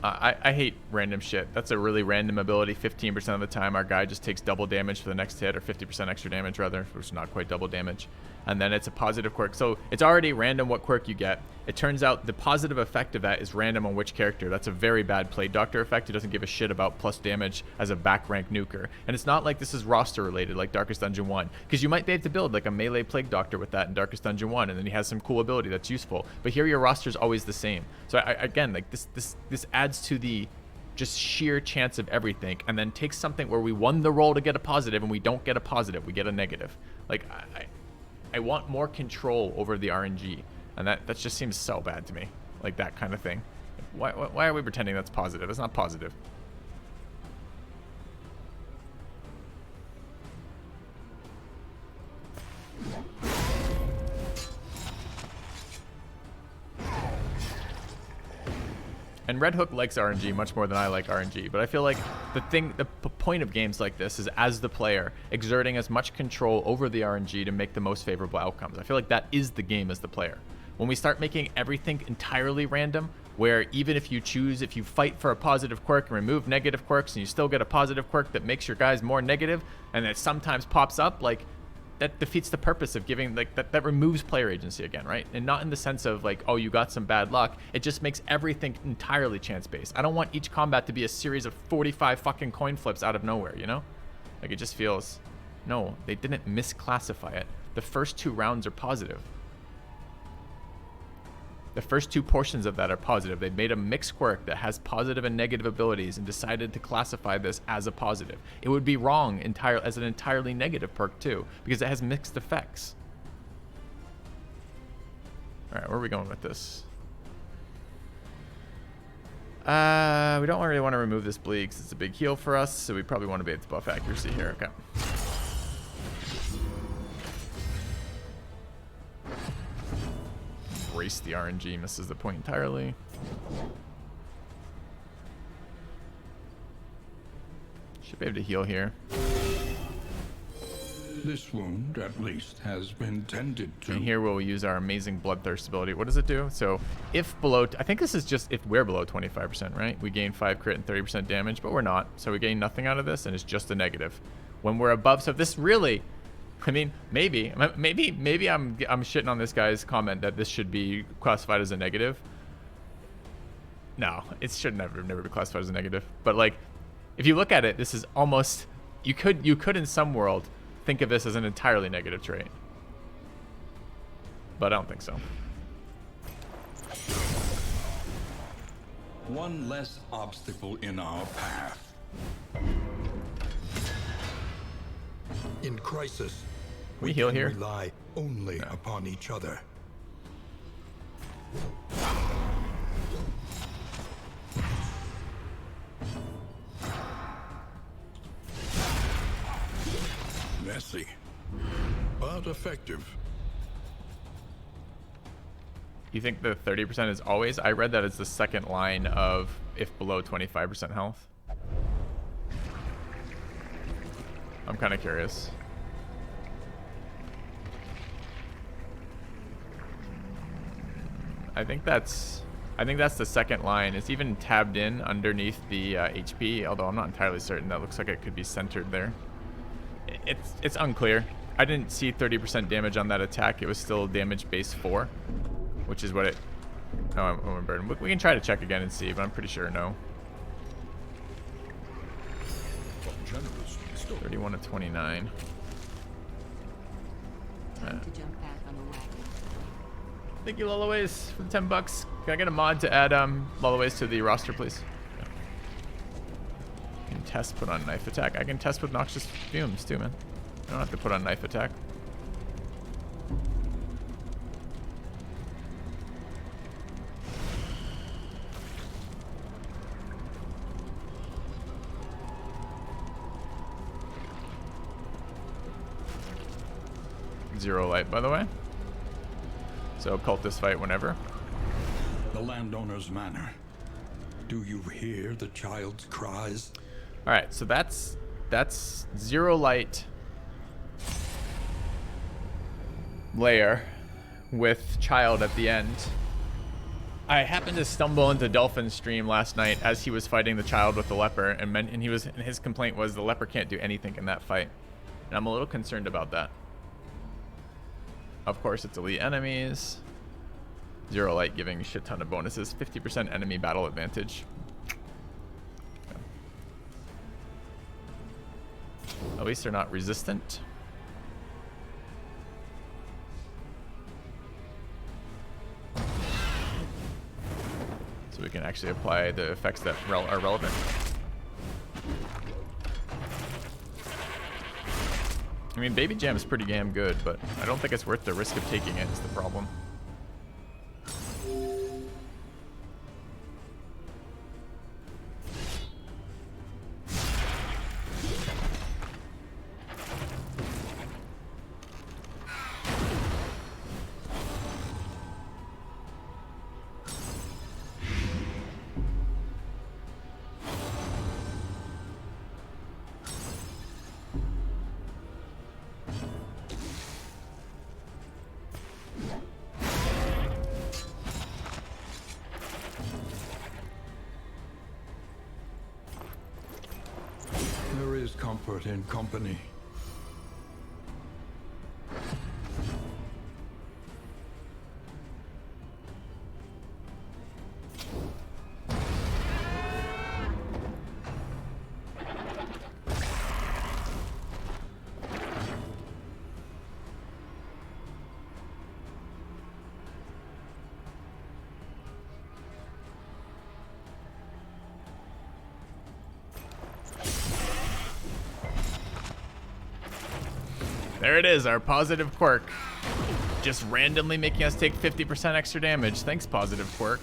I hate random shit. That's a really random ability. 15% of the time, our guy just takes double damage for the next hit, or 50% extra damage, rather, which is not quite double damage. And then it's a positive quirk. So it's already random what quirk you get. It turns out the positive effect of that is random on which character. That's a very bad Plague Doctor effect. It doesn't give a shit about plus damage as a back rank nuker. And it's not like this is roster related like Darkest Dungeon 1. Because you might be able to build like a melee Plague Doctor with that in Darkest Dungeon 1, and then he has some cool ability that's useful. But here your roster's always the same. So again, like this adds to the just sheer chance of everything, and then takes something where we won the roll to get a positive and we don't get a positive, we get a negative. Like I want more control over the RNG, and that just seems so bad to me. Like that kind of thing. Why are we pretending that's positive? It's not positive. And Red Hook likes RNG much more than I like RNG, but I feel like the point of games like this is, as the player, exerting as much control over the RNG to make the most favorable outcomes. I feel like that is the game as the player. When we start making everything entirely random, where even if you fight for a positive quirk and remove negative quirks, and you still get a positive quirk that makes your guys more negative, and it sometimes pops up, like, that defeats the purpose of giving, like, that removes player agency again, right? And not in the sense of like, oh, you got some bad luck. It just makes everything entirely chance-based. I don't want each combat to be a series of 45 fucking coin flips out of nowhere, you know? Like, it just feels, no, they didn't misclassify it. The first 2 rounds are positive. The first 2 portions of that are positive. They made a mixed quirk that has positive and negative abilities and decided to classify this as a positive. It would be wrong as an entirely negative perk too, because it has mixed effects. All right, where are we going with this? We don't really want to remove this bleed because it's a big heal for us, so we probably want to be able to buff accuracy here. Okay. Race the RNG misses the point entirely. Should be able to heal here. This wound, at least, has been tended to. And here we'll use our amazing Bloodthirst ability. What does it do? So if below, I think this is just if we're below 25%, right? We gain 5 crit and 30% damage, but we're not. So we gain nothing out of this, and it's just a negative. When we're above, so if this really, I mean, maybe I'm shitting on this guy's comment that this should be classified as a negative. No, it should never be classified as a negative. But like, if you look at it, this is almost, you could in some world think of this as an entirely negative trait. But I don't think so. One less obstacle in our path. In crisis, we heal can here? rely only upon each other. Messy, but effective. You think the 30% is always? I read that as the second line of if below 25% health. I'm kind of curious. I think that's the second line. It's even tabbed in underneath the HP, although I'm not entirely certain. That looks like it could be centered there. It's unclear. I didn't see 30% damage on that attack. It was still damage base 4, which is what it. Oh, I'm burden. We can try to check again and see, but I'm pretty sure no. 31 to 29. Time to jump back on the wagon. Thank you, Lullaways, for the 10 bucks. Can I get a mod to add Lullaways to the roster, please? Yeah. Can test put on knife attack. I can test with noxious fumes too, man. I don't have to put on knife attack. Zero light, by the way. So cultist fight whenever. The landowner's manor. Do you hear the child's cries? All right, so that's zero light layer with child at the end. I happened to stumble into Dolphin's stream last night as he was fighting the child with the leper, and his complaint was the leper can't do anything in that fight, and I'm a little concerned about that. Of course, it's elite enemies. Zero light giving a shit ton of bonuses. 50% enemy battle advantage. Okay. At least they're not resistant. So we can actually apply the effects that are relevant. I mean, Baby Jam is pretty damn good, but I don't think it's worth the risk of taking it is the problem. There is comfort in company. There it is, our positive quirk. Just randomly making us take 50% extra damage. Thanks, positive quirk.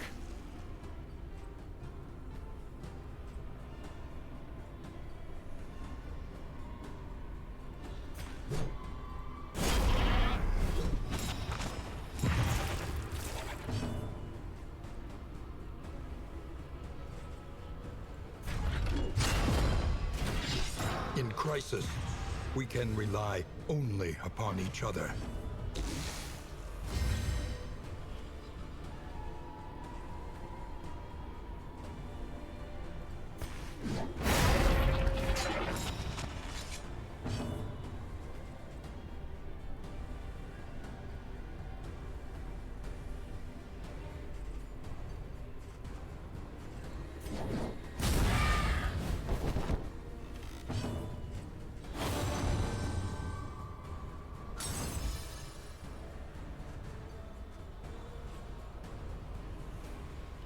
In crisis, we can rely only upon each other.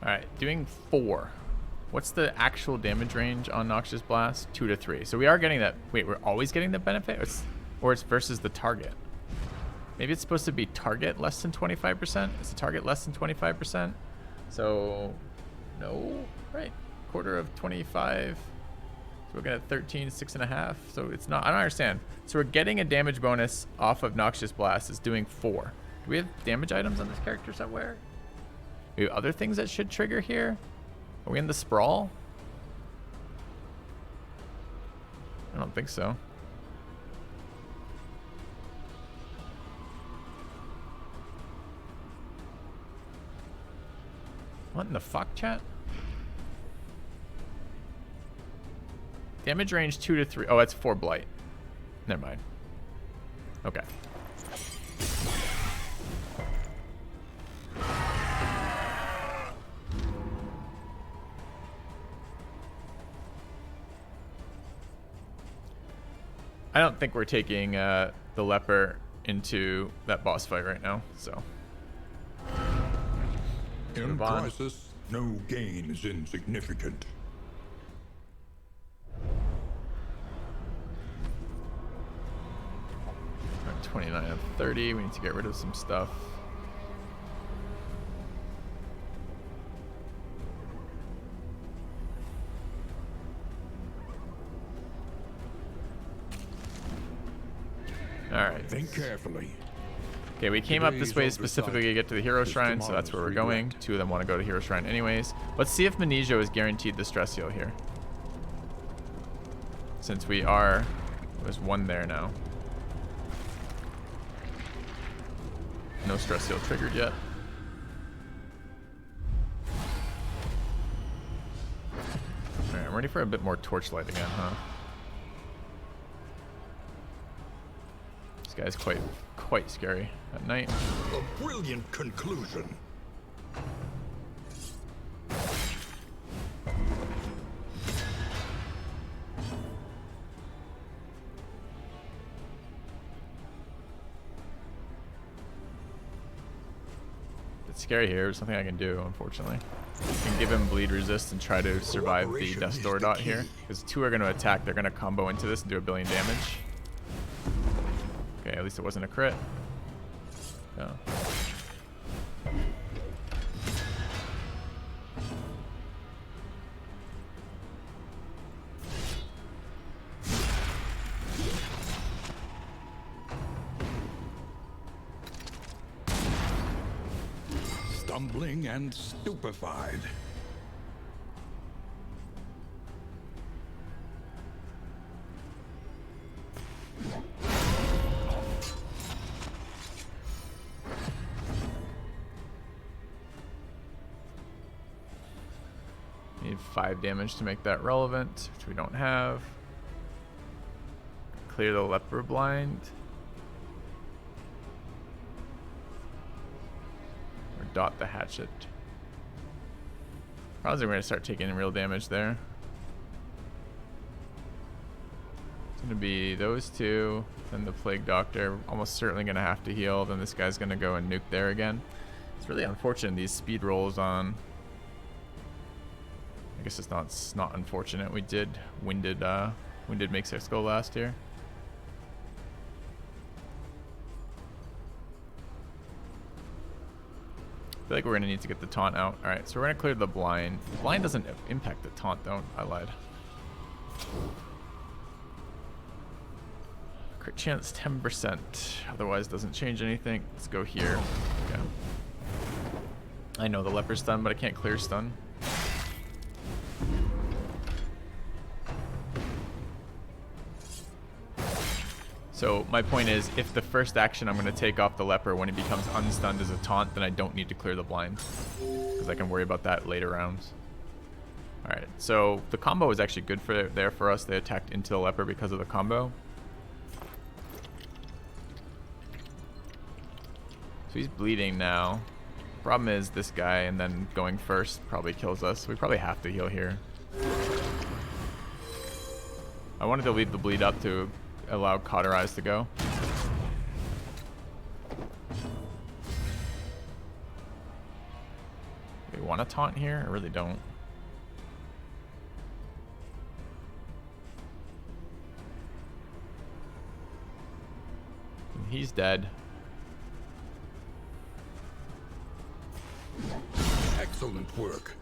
Alright, doing 4. What's the actual damage range on Noxious Blast? 2 to 3. So we are getting that. Wait, we're always getting the benefit? Or it's versus the target. Maybe it's supposed to be target less than 25%? Is the target less than 25%? So, no. Right. Quarter of 25. So we're looking at 13, 6.5. So it's not. I don't understand. So we're getting a damage bonus off of Noxious Blast. It's doing 4. Do we have damage items on this character somewhere? We have other things that should trigger here? Are we in the sprawl? I don't think so. What in the fuck, chat? Damage range 2 to 3. Oh, that's 4 blight. Never mind. Okay. I don't think we're taking the Leper into that boss fight right now, so. In Move on. crisis, no gain is insignificant. We're at 29 of 30. We need to get rid of some stuff. Alright. Think carefully. Okay, we came up this way specifically to get to the Hero Shrine, so that's where we're going. 2 of them want to go to Hero Shrine anyways. Let's see if Manizio is guaranteed the stress heal here. Since we are... There's 1 there now. No stress heal triggered yet. I'm ready for a bit more torchlight again, huh? This guy's quite scary at night. A brilliant conclusion. It's scary here. There's nothing I can do, unfortunately. I can give him bleed resist and try to survive the Dust Door dot here. Because two are going to attack. They're going to combo into this and do 1 billion damage. Okay, at least it wasn't a crit. No. Stumbling and stupefied. Need 5 damage to make that relevant, which we don't have. Clear the Leper blind. Or dot the hatchet. Probably we're going to start taking real damage there. It's going to be those two, then the Plague Doctor. Almost certainly going to have to heal. Then this guy's going to go and nuke there again. It's really unfortunate these speed rolls on... I guess it's not unfortunate. We did winded make 6 go last year. I feel like we're gonna need to get the taunt out. All right, so we're gonna clear the blind. The blind doesn't impact the taunt, though. I lied. Crit chance 10%. Otherwise, doesn't change anything. Let's go here. Okay. I know the Leper stun, but I can't clear stun. So my point is, if the first action I'm going to take off the Leper when he becomes unstunned as a taunt, then I don't need to clear the blind. Because I can worry about that later rounds. Alright, so the combo is actually good for us. They attacked into the Leper because of the combo. So he's bleeding now. Problem is this guy, and then going first probably kills us. We probably have to heal here. I wanted to leave the bleed up to allow Cauterize to go. Do we want to taunt here? I really don't. He's dead. Excellent work.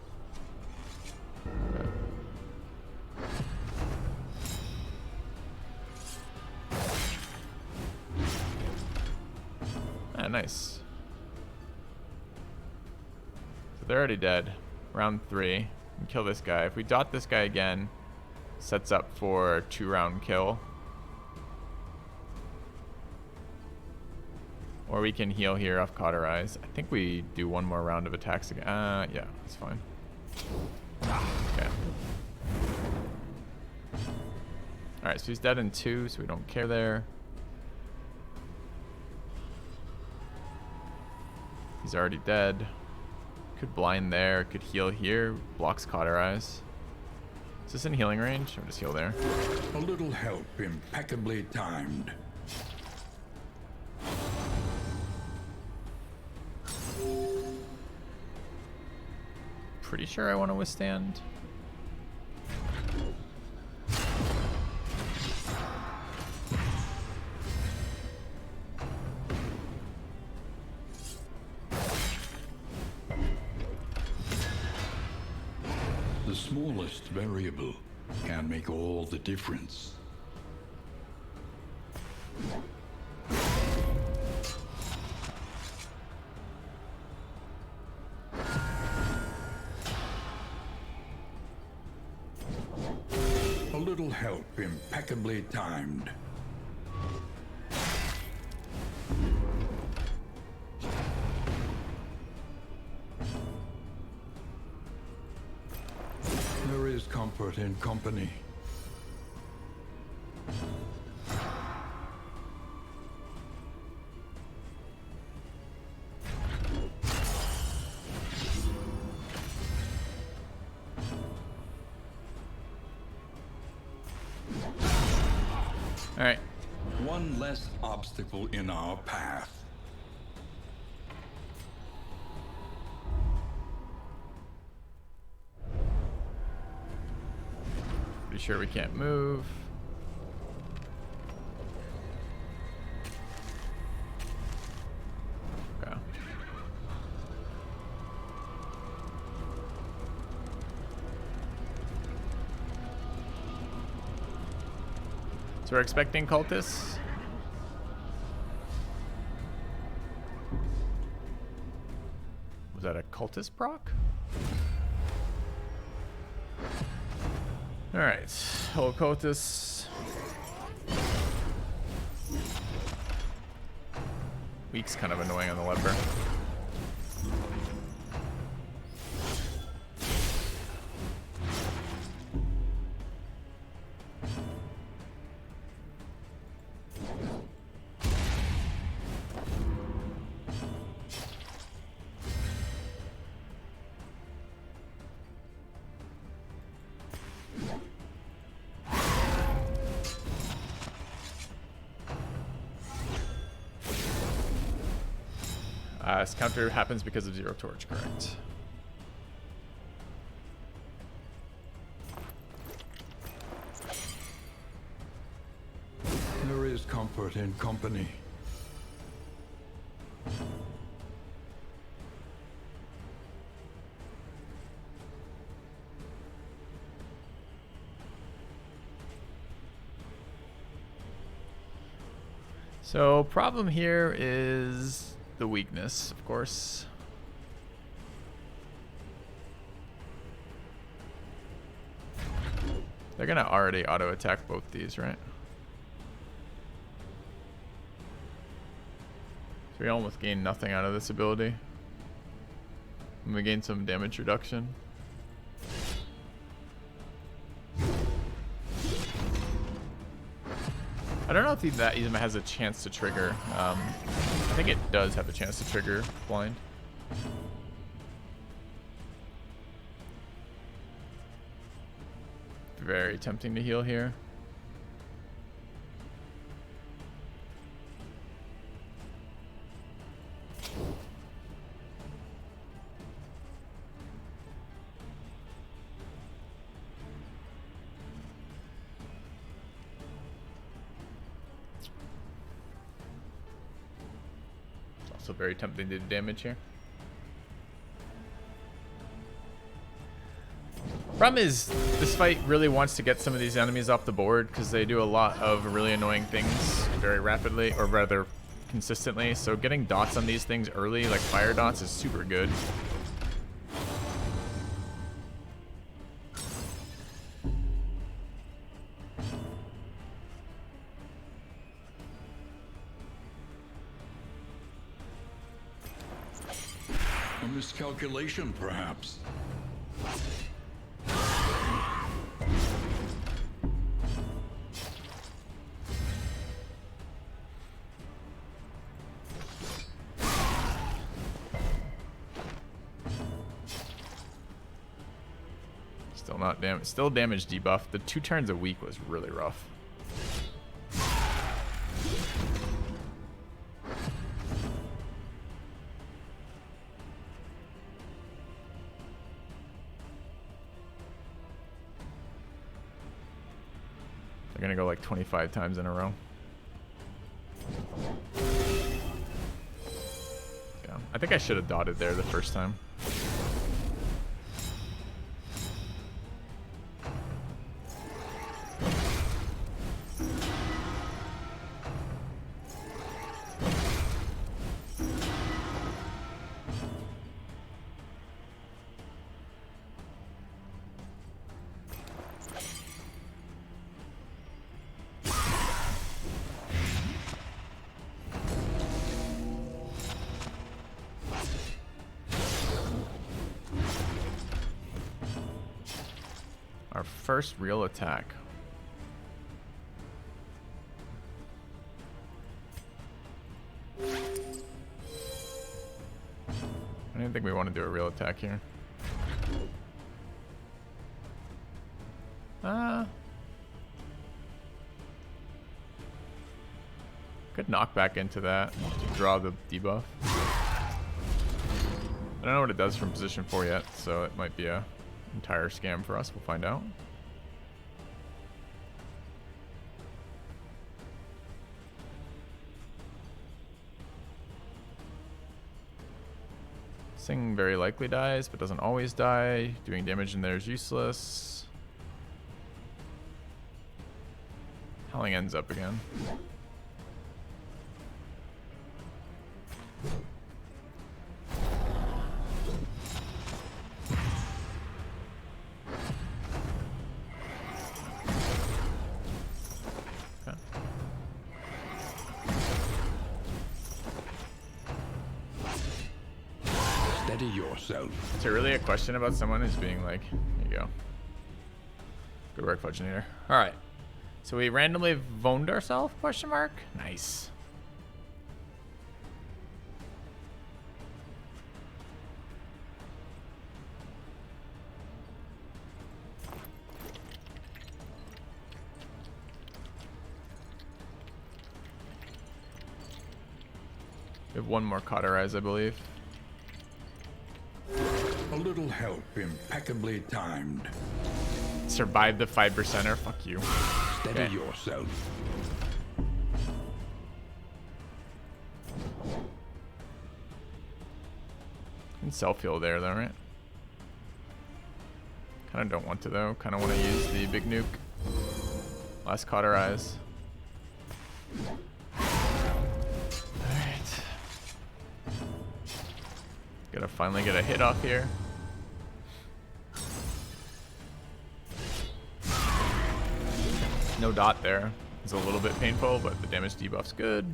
Ah, nice. So they're already dead. Round 3. We can kill this guy. If we dot this guy again, sets up for a 2-round kill. Or we can heal here off Cauterize. I think we do 1 more round of attacks again. Yeah, that's fine. Okay. Alright, so he's dead in 2, so we don't care there. He's already dead. Could blind there, could heal here. Blocks Cauterize. Is this in healing range? Or just heal there? A little help impeccably timed. Pretty sure I want to withstand. The smallest variable can make all the difference. A little help impeccably timed. comfort in company. All right. One less obstacle in our path. Pretty sure we can't move. Okay. So we're expecting cultists. Was that a cultist proc? All right, whole cultists. Weak's kind of annoying on the leper. This counter happens because of zero torch, correct? There is comfort in company. So problem here is the weakness, of course. They're gonna already auto attack both these, right? So we almost gain nothing out of this ability. And we gain some damage reduction. I don't know if that even has a chance to trigger. I think it does have a chance to trigger blind. Very tempting to heal here. Also very tempting to do damage here. Problem is, this fight really wants to get some of these enemies off the board because they do a lot of really annoying things very rapidly, or rather consistently. So getting dots on these things early, like fire dots, is super good. A miscalculation, perhaps. Still not damage. Still damage debuff. The 2 turns a week was really rough. They're gonna go like 25 times in a row. Yeah, I think I should have dotted there the first time. Our first real attack. I don't think we want to do a real attack here. Could knock back into that to draw the debuff. I don't know what it does from position 4 yet, so it might be a entire scam for us. We'll find out. Sing very likely dies, but doesn't always die. Doing damage in there is useless. Howling ends up again. Steady yourself. Is there really a question about someone who's being like, there you go. Good work, Fudgenator. All right. So we randomly voned ourselves, question mark? Nice. We have one more cauterize, I believe. A little help, impeccably timed. Survive the 5%er. Fuck you. Steady Okay. yourself. Can self-heal there though, right? Kinda don't want to though. Kinda wanna use the big nuke. Last cauterize. Alright. Gotta finally get a hit off here. No dot there. It's a little bit painful, but the damage debuff's good.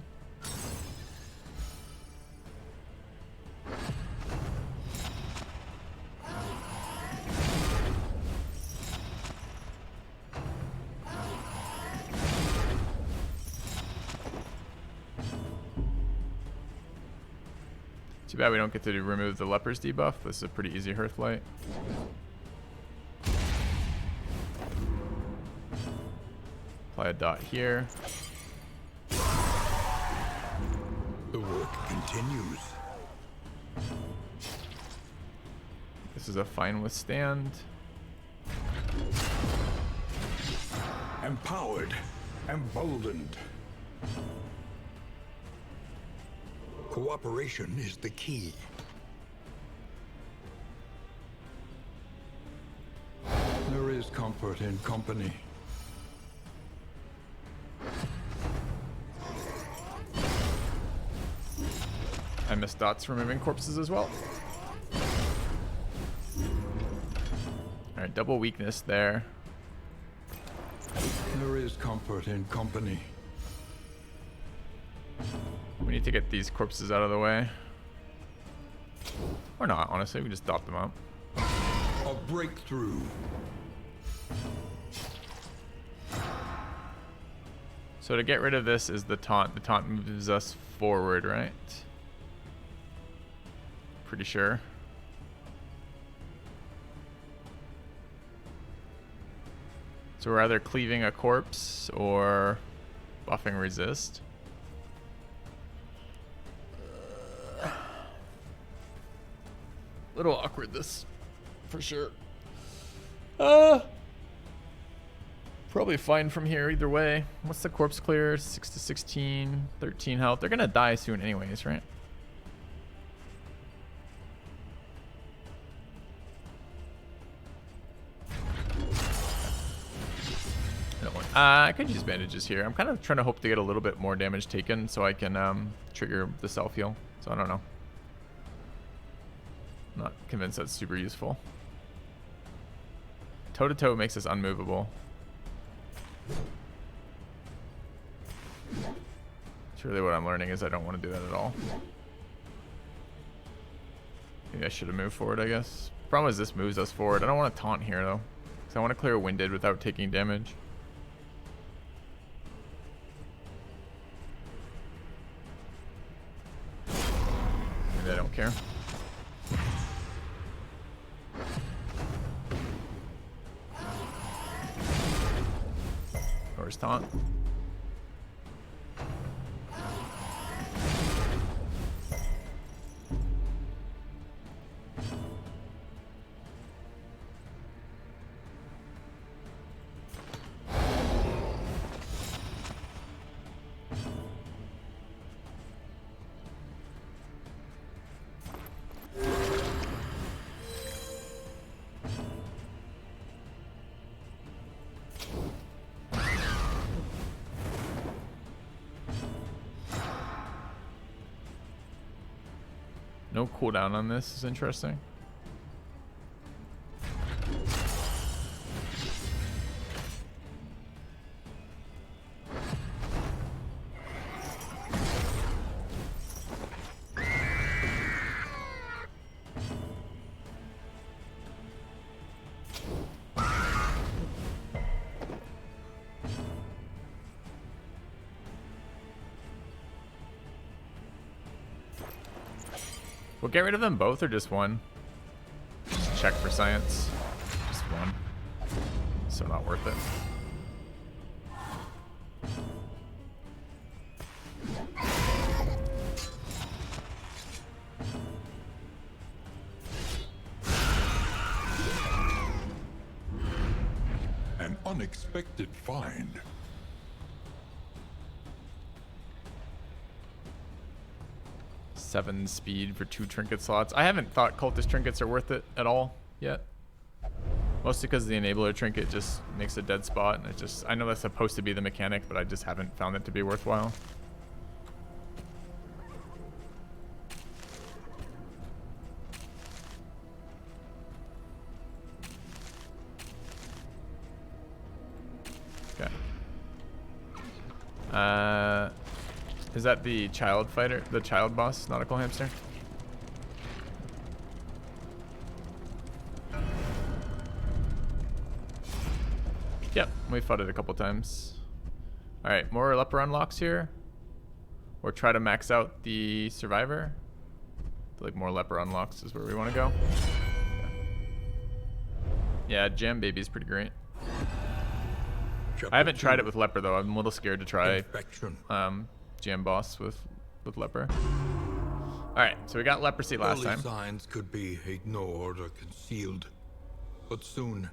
Too bad we don't get to remove the Leper's debuff. This is a pretty easy Hearthlight. Apply a dot here. The work continues. This is a fine withstand. Empowered, emboldened. Cooperation is the key. There is comfort in company. I missed dots removing corpses as well. Alright, double weakness there. There is comfort in company. We need to get these corpses out of the way. Or not, honestly, we just dot them up. A breakthrough. So to get rid of this is the taunt. The taunt moves us forward, right? Pretty sure. So we're either cleaving a corpse or buffing resist. Little awkward this, for sure. Probably fine from here either way. What's the corpse clear? 6 to 16, 13 health. They're gonna die soon anyways, right? I could use bandages here. I'm kind of trying to hope to get a little bit more damage taken so I can trigger the self-heal. So I don't know. I'm not convinced that's super useful. Toe-to-toe makes us unmovable. It's really what I'm learning is I don't want to do that at all. Maybe I should have moved forward, I guess. Problem is this moves us forward. I don't want to taunt here, though. Because I want to clear winded without taking damage. Maybe I don't care. Or his taunt. No cooldown on this is interesting. We'll get rid of them both or just one? Just check for science. Just one. So not worth it. An unexpected find. Seven speed for 2 trinket slots. I haven't thought cultist trinkets are worth it at all yet. Mostly because the enabler trinket just makes a dead spot, and it just, I know that's supposed to be the mechanic, but I just haven't found it to be worthwhile. Okay. Is that the child fighter, the child boss, nautical hamster? Yep, we fought it a couple times. All right, more leper unlocks here. Or try to max out the survivor. I feel like more leper unlocks is where we want to go. Yeah, Jam Baby is pretty great. I haven't tried it with leper though. I'm a little scared to try Jam Boss with Leper. Alright, so we got leprosy last time. Signs could be ignored or concealed, but soon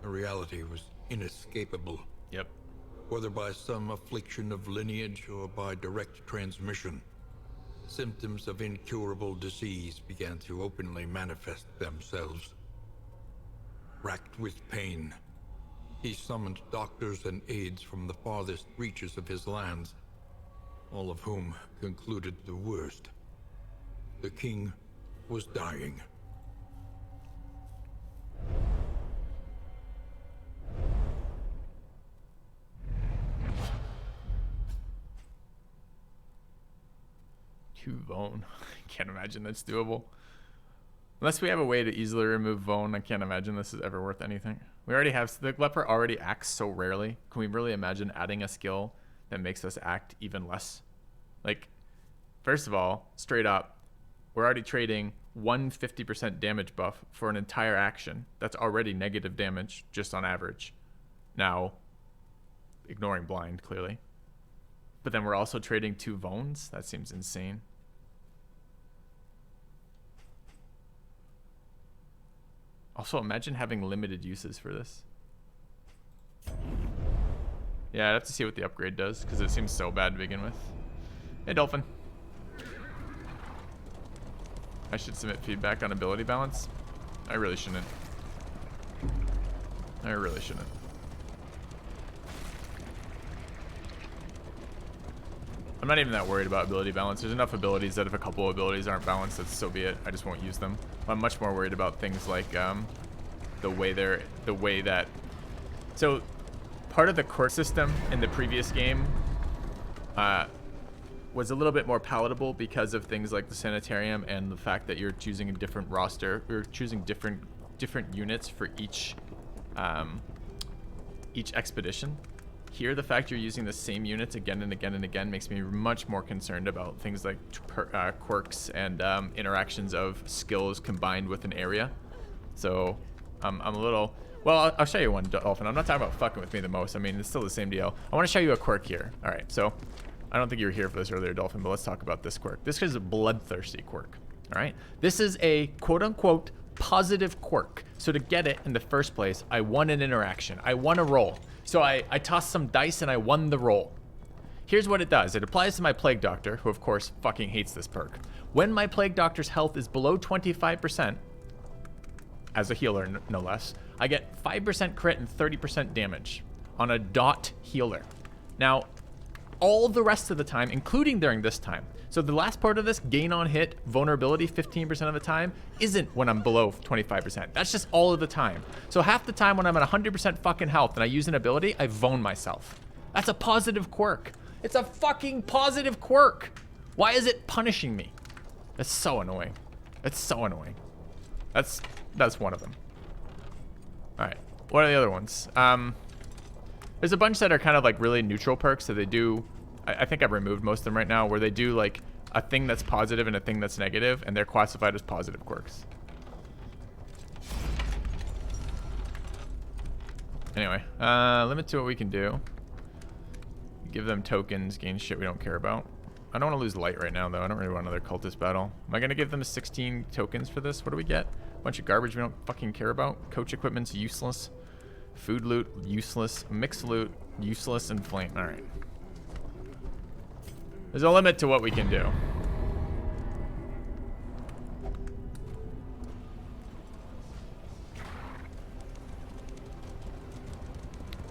the reality was inescapable. Yep. Whether by some affliction of lineage or by direct transmission, symptoms of incurable disease began to openly manifest themselves. Racked with pain, he summoned doctors and aides from the farthest reaches of his lands, all of whom concluded the worst. The king was dying. Two Vone. Can't imagine that's doable. Unless we have a way to easily remove Vone, I can't imagine this is ever worth anything. We already have, the Leper already acts so rarely. Can we really imagine adding a skill that makes us act even less? Like, first of all, straight up, we're already trading 150% damage buff for an entire action. That's already negative damage, just on average. Now, ignoring blind, clearly. But then we're also trading 2 Vones? That seems insane. Also, imagine having limited uses for this. Yeah, I'd have to see what the upgrade does, because it seems so bad to begin with. Hey, Dolphin. I should submit feedback on ability balance. I really shouldn't. I really shouldn't. I'm not even that worried about ability balance. There's enough abilities that if a couple of abilities aren't balanced, that's so be it. I just won't use them. I'm much more worried about things like the way that. So, part of the core system in the previous game was a little bit more palatable because of things like the sanitarium and the fact that you're choosing a different roster. You're choosing different units for each each expedition. Here, the fact you're using the same units again and again and again makes me much more concerned about things like quirks and interactions of skills combined with an area. So I'm a little... Well, I'll show you one, Dolphin. I'm not talking about fucking with me the most. I mean, it's still the same deal. I want to show you a quirk here. All right, so I don't think you were here for this earlier, Dolphin, but let's talk about this quirk. This is a bloodthirsty quirk. All right, this is a quote-unquote positive quirk. So to get it in the first place, I won an interaction. I won a roll. So I tossed some dice and I won the roll. Here's what it does. It applies to my Plague Doctor, who of course fucking hates this perk. When my Plague Doctor's health is below 25%, as a healer no less, I get 5% crit and 30% damage on a dot healer. Now, all the rest of the time, including during this time, so the last part of this, gain on hit, vulnerability 15% of the time, isn't when I'm below 25%. That's just all of the time. So half the time when I'm at 100% fucking health and I use an ability, I vone myself. That's a positive quirk. It's a fucking positive quirk. Why is it punishing me? That's so annoying. It's so annoying. That's one of them. All right, what are the other ones? There's a bunch that are kind of like really neutral perks that they do. I think I've removed most of them right now, where they do like a thing that's positive and a thing that's negative, and they're classified as positive quirks. Anyway, limit to what we can do. Give them tokens, gain shit we don't care about. I don't want to lose light right now, though. I don't really want another cultist battle. Am I going to give them 16 tokens for this? What do we get? A bunch of garbage we don't fucking care about. Coach equipment's useless. Food loot, useless. Mixed loot, useless. And flame. All right. There's a limit to what we can do.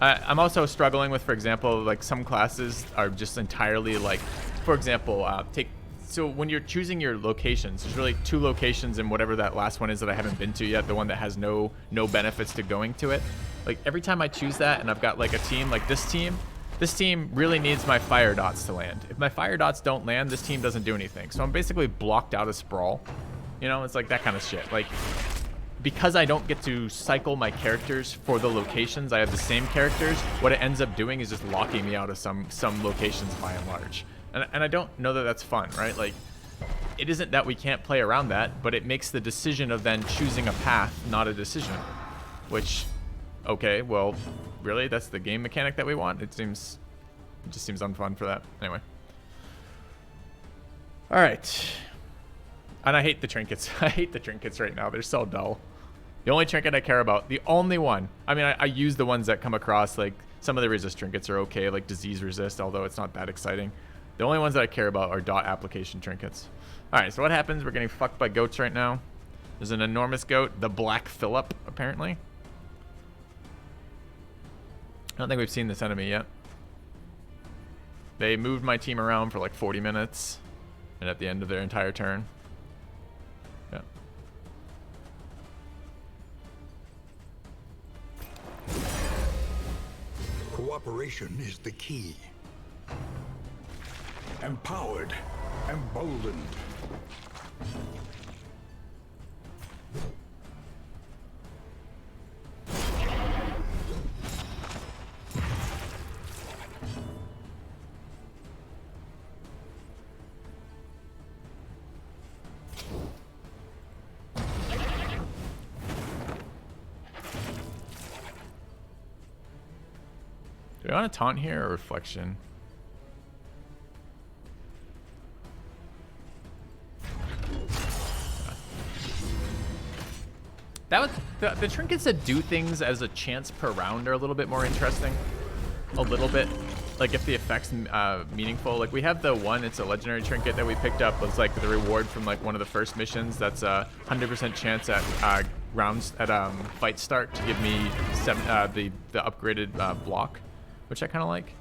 I'm also struggling with, for example, like some classes are just entirely like, for example, so when you're choosing your locations, there's really 2 locations and whatever that last one is that I haven't been to yet, the one that has no benefits to going to it. Like every time I choose that and I've got like a team like this team really needs my fire dots to land. If my fire dots don't land, this team doesn't do anything. So I'm basically blocked out of Sprawl. You know, it's like that kind of shit. Like, because I don't get to cycle my characters for the locations, I have the same characters, what it ends up doing is just locking me out of some locations by and large. And I don't know that that's fun, right? Like, it isn't that we can't play around that, but it makes the decision of then choosing a path not a decision. Which, okay, well, really? That's the game mechanic that we want? It just seems unfun for that. Anyway. Alright. And I hate the trinkets. I hate the trinkets right now. They're so dull. The only trinket I care about, the only one. I mean, I use the ones that come across, like, some of the resist trinkets are okay, like disease resist, although it's not that exciting. The only ones that I care about are dot application trinkets. Alright, so what happens? We're getting fucked by goats right now. There's an enormous goat, the Black Phillip, apparently. I don't think we've seen this enemy yet. They moved my team around for like 40 minutes, and at the end of their entire turn. Yeah. Cooperation is the key. Empowered, emboldened. Do we want to taunt here or reflection? That was the trinkets that do things as a chance per round are a little bit more interesting. A little bit. Like if the effect's meaningful. Like we have the one, it's a legendary trinket that we picked up. It's like the reward from like one of the first missions. That's a 100% chance at rounds at fight start to give me the upgraded block, which I kind of like.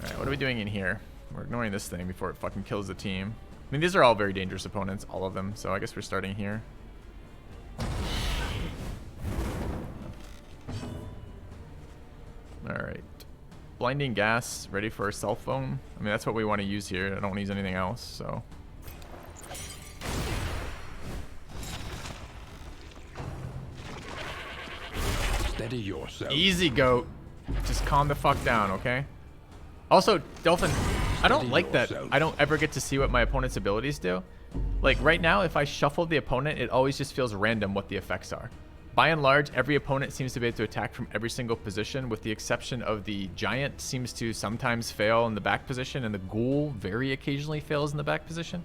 All right, what are we doing in here? We're ignoring this thing before it fucking kills the team. I mean, these are all very dangerous opponents, all of them. So I guess we're starting here. All right. Blinding gas, ready for a cell phone. I mean, that's what we want to use here. I don't want to use anything else, so. Steady yourself. Easy, goat. Just calm the fuck down, okay? Also, Dolphin, I don't like that I don't ever get to see what my opponent's abilities do. Like, right now, if I shuffle the opponent, it always just feels random what the effects are. By and large, every opponent seems to be able to attack from every single position, with the exception of the giant seems to sometimes fail in the back position, and the ghoul very occasionally fails in the back position.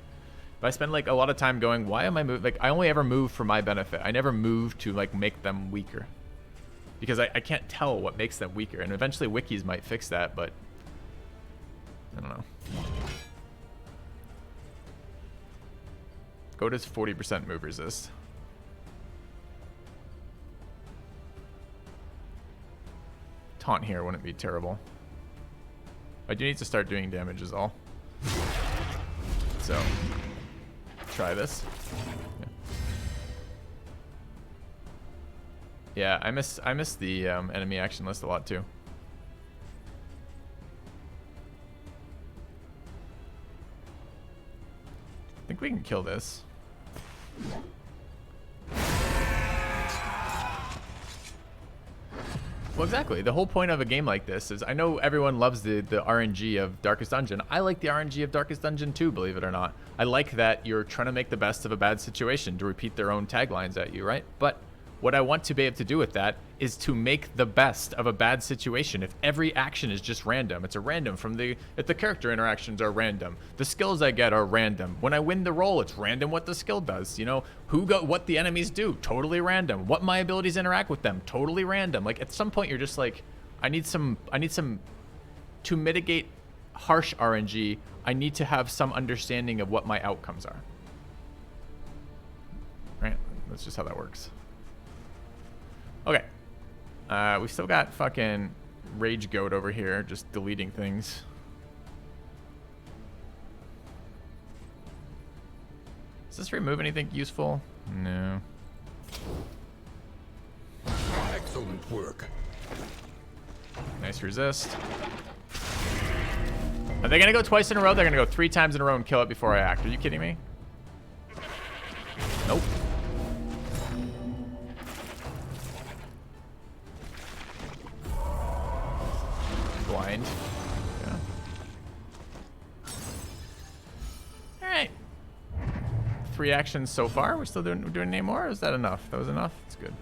But I spend like a lot of time going, why am I moving? Like, I only ever move for my benefit. I never move to like make them weaker, because I can't tell what makes them weaker. And eventually wikis might fix that, but I don't know. Goat is 40% move resist. Taunt here wouldn't be terrible. I do need to start doing damage is all. So, try this. Yeah, I miss the enemy action list a lot too. I think we can kill this. Well, exactly. The whole point of a game like this is, I know everyone loves the RNG of Darkest Dungeon. I like the RNG of Darkest Dungeon too, believe it or not. I like that you're trying to make the best of a bad situation, to repeat their own taglines at you, right? But what I want to be able to do with that is to make the best of a bad situation. If every action is just random, it's a random from if the character interactions are random, the skills I get are random. When I win the roll, it's random what the skill does. You know, what the enemies do, totally random. What my abilities interact with them, totally random. Like, at some point you're just like, I need some to mitigate harsh RNG. I need to have some understanding of what my outcomes are. Right? That's just how that works. Okay. We still got fucking Rage Goat over here, just deleting things. Does this remove anything useful? No. Excellent work. Nice resist. Are they gonna go twice in a row? They're gonna go 3 times in a row and kill it before I act. Are you kidding me? Nope. Blind. Yeah. All right. 3 actions so far. We're still doing any more? Or is that enough? That was enough. It's good.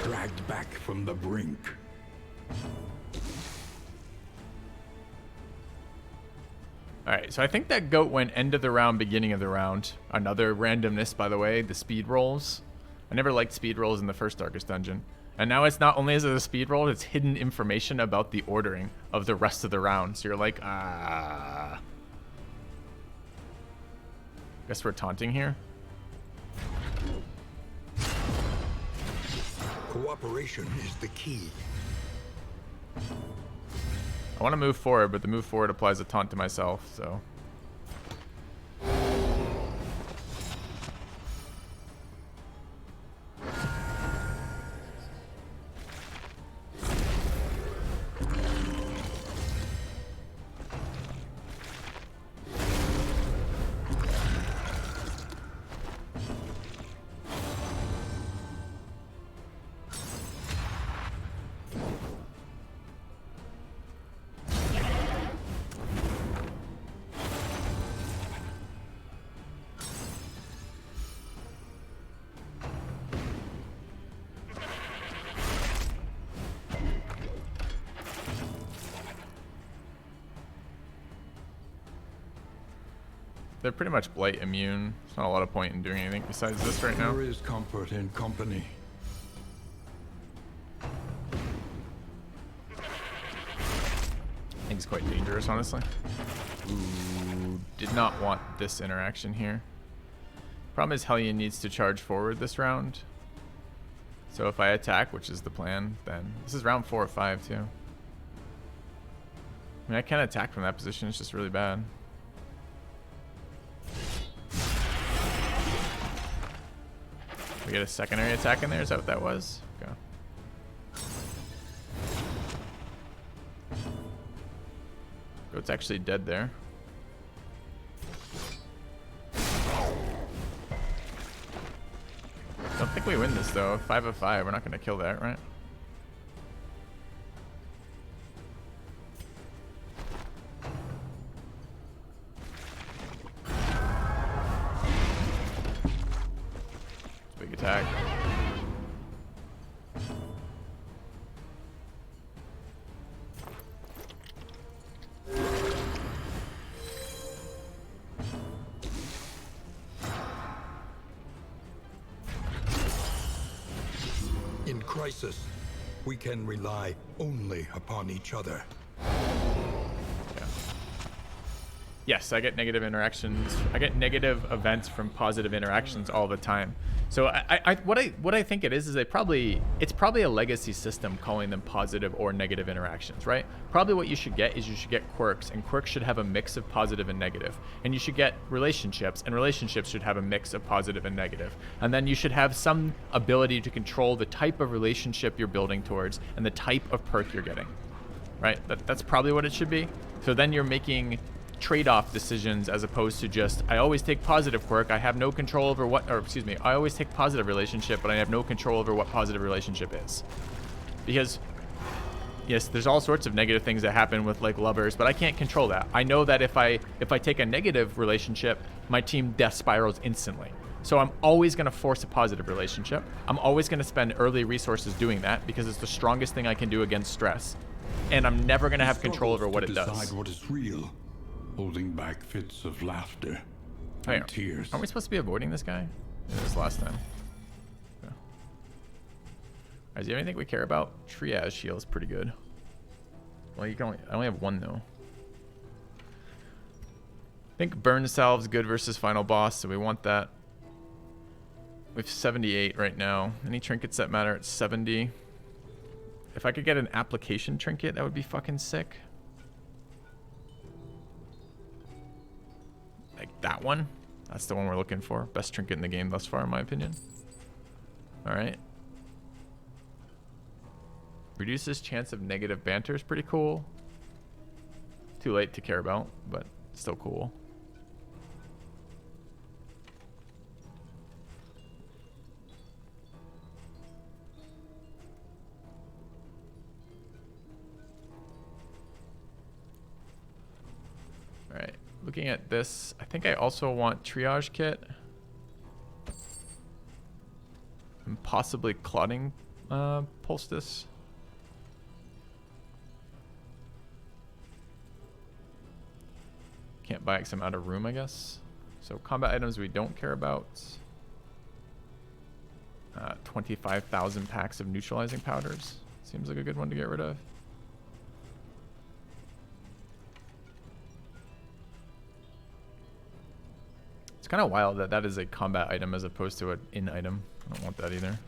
Dragged back from the brink. All right. So I think that goat went end of the round, beginning of the round. Another randomness, by the way. The speed rolls. I never liked speed rolls in the first Darkest Dungeon. And now it's not only is it a speed roll, it's hidden information about the ordering of the rest of the round. So you're like, ah. Guess we're taunting here. Cooperation is the key. I want to move forward, but the move forward applies a taunt to myself, so. They're pretty much blight immune. There's not a lot of point in doing anything besides this right now. There is comfort in company. I think it's quite dangerous, honestly. Ooh, did not want this interaction here. Problem is Hellion needs to charge forward this round. So if I attack, which is the plan, then this is round 4 or 5 too. I mean, I can attack from that position. It's just really bad. We get a secondary attack in there? Is that what that was? Okay. Goat's actually dead there. Nope. think we win this though. 5 of 5. We're not gonna kill that, right? Big attack. In crisis, we can rely only upon each other. Yes, I get negative interactions. I get negative events from positive interactions all the time. So what I think it is it's probably a legacy system calling them positive or negative interactions, right? Probably what you should get is you should get quirks, and quirks should have a mix of positive and negative. And you should get relationships, and relationships should have a mix of positive and negative. And then you should have some ability to control the type of relationship you're building towards and the type of perk you're getting, right? That's probably what it should be. So then you're making trade-off decisions as opposed to just I always take positive quirk, I have no control over what, or excuse me, I always take positive relationship, but I have no control over what positive relationship is. Because yes, there's all sorts of negative things that happen with like lovers, but I can't control that. I know that if I take a negative relationship, my team death spirals instantly. So I'm always going to force a positive relationship. I'm always going to spend early resources doing that because it's the strongest thing I can do against stress. And I'm never going to have control over what it does. Decide what is real. Holding back fits of laughter Wait, and tears. Aren't we supposed to be avoiding this guy? Yeah, this last time. Yeah. Alright, is there anything we care about? Triage shield is pretty good. Well, you can only, I only have one though. I think burn salve's good versus final boss, so we want that. We have 78 right now. Any trinkets that matter at 70. If I could get an application trinket, that would be fucking sick. Like that one. That's the one we're looking for. Best trinket in the game thus far, in my opinion. Alright. Reduces chance of negative banter is pretty cool. Too late to care about, but still cool. Alright. Looking at this, I think I also want triage kit. And possibly clotting poultice. Can't buy X amount of room, I guess. So combat items we don't care about. 25,000 packs of neutralizing powders. Seems like a good one to get rid of. It's kind of wild that that is a combat item as opposed to an in item. I don't want that either.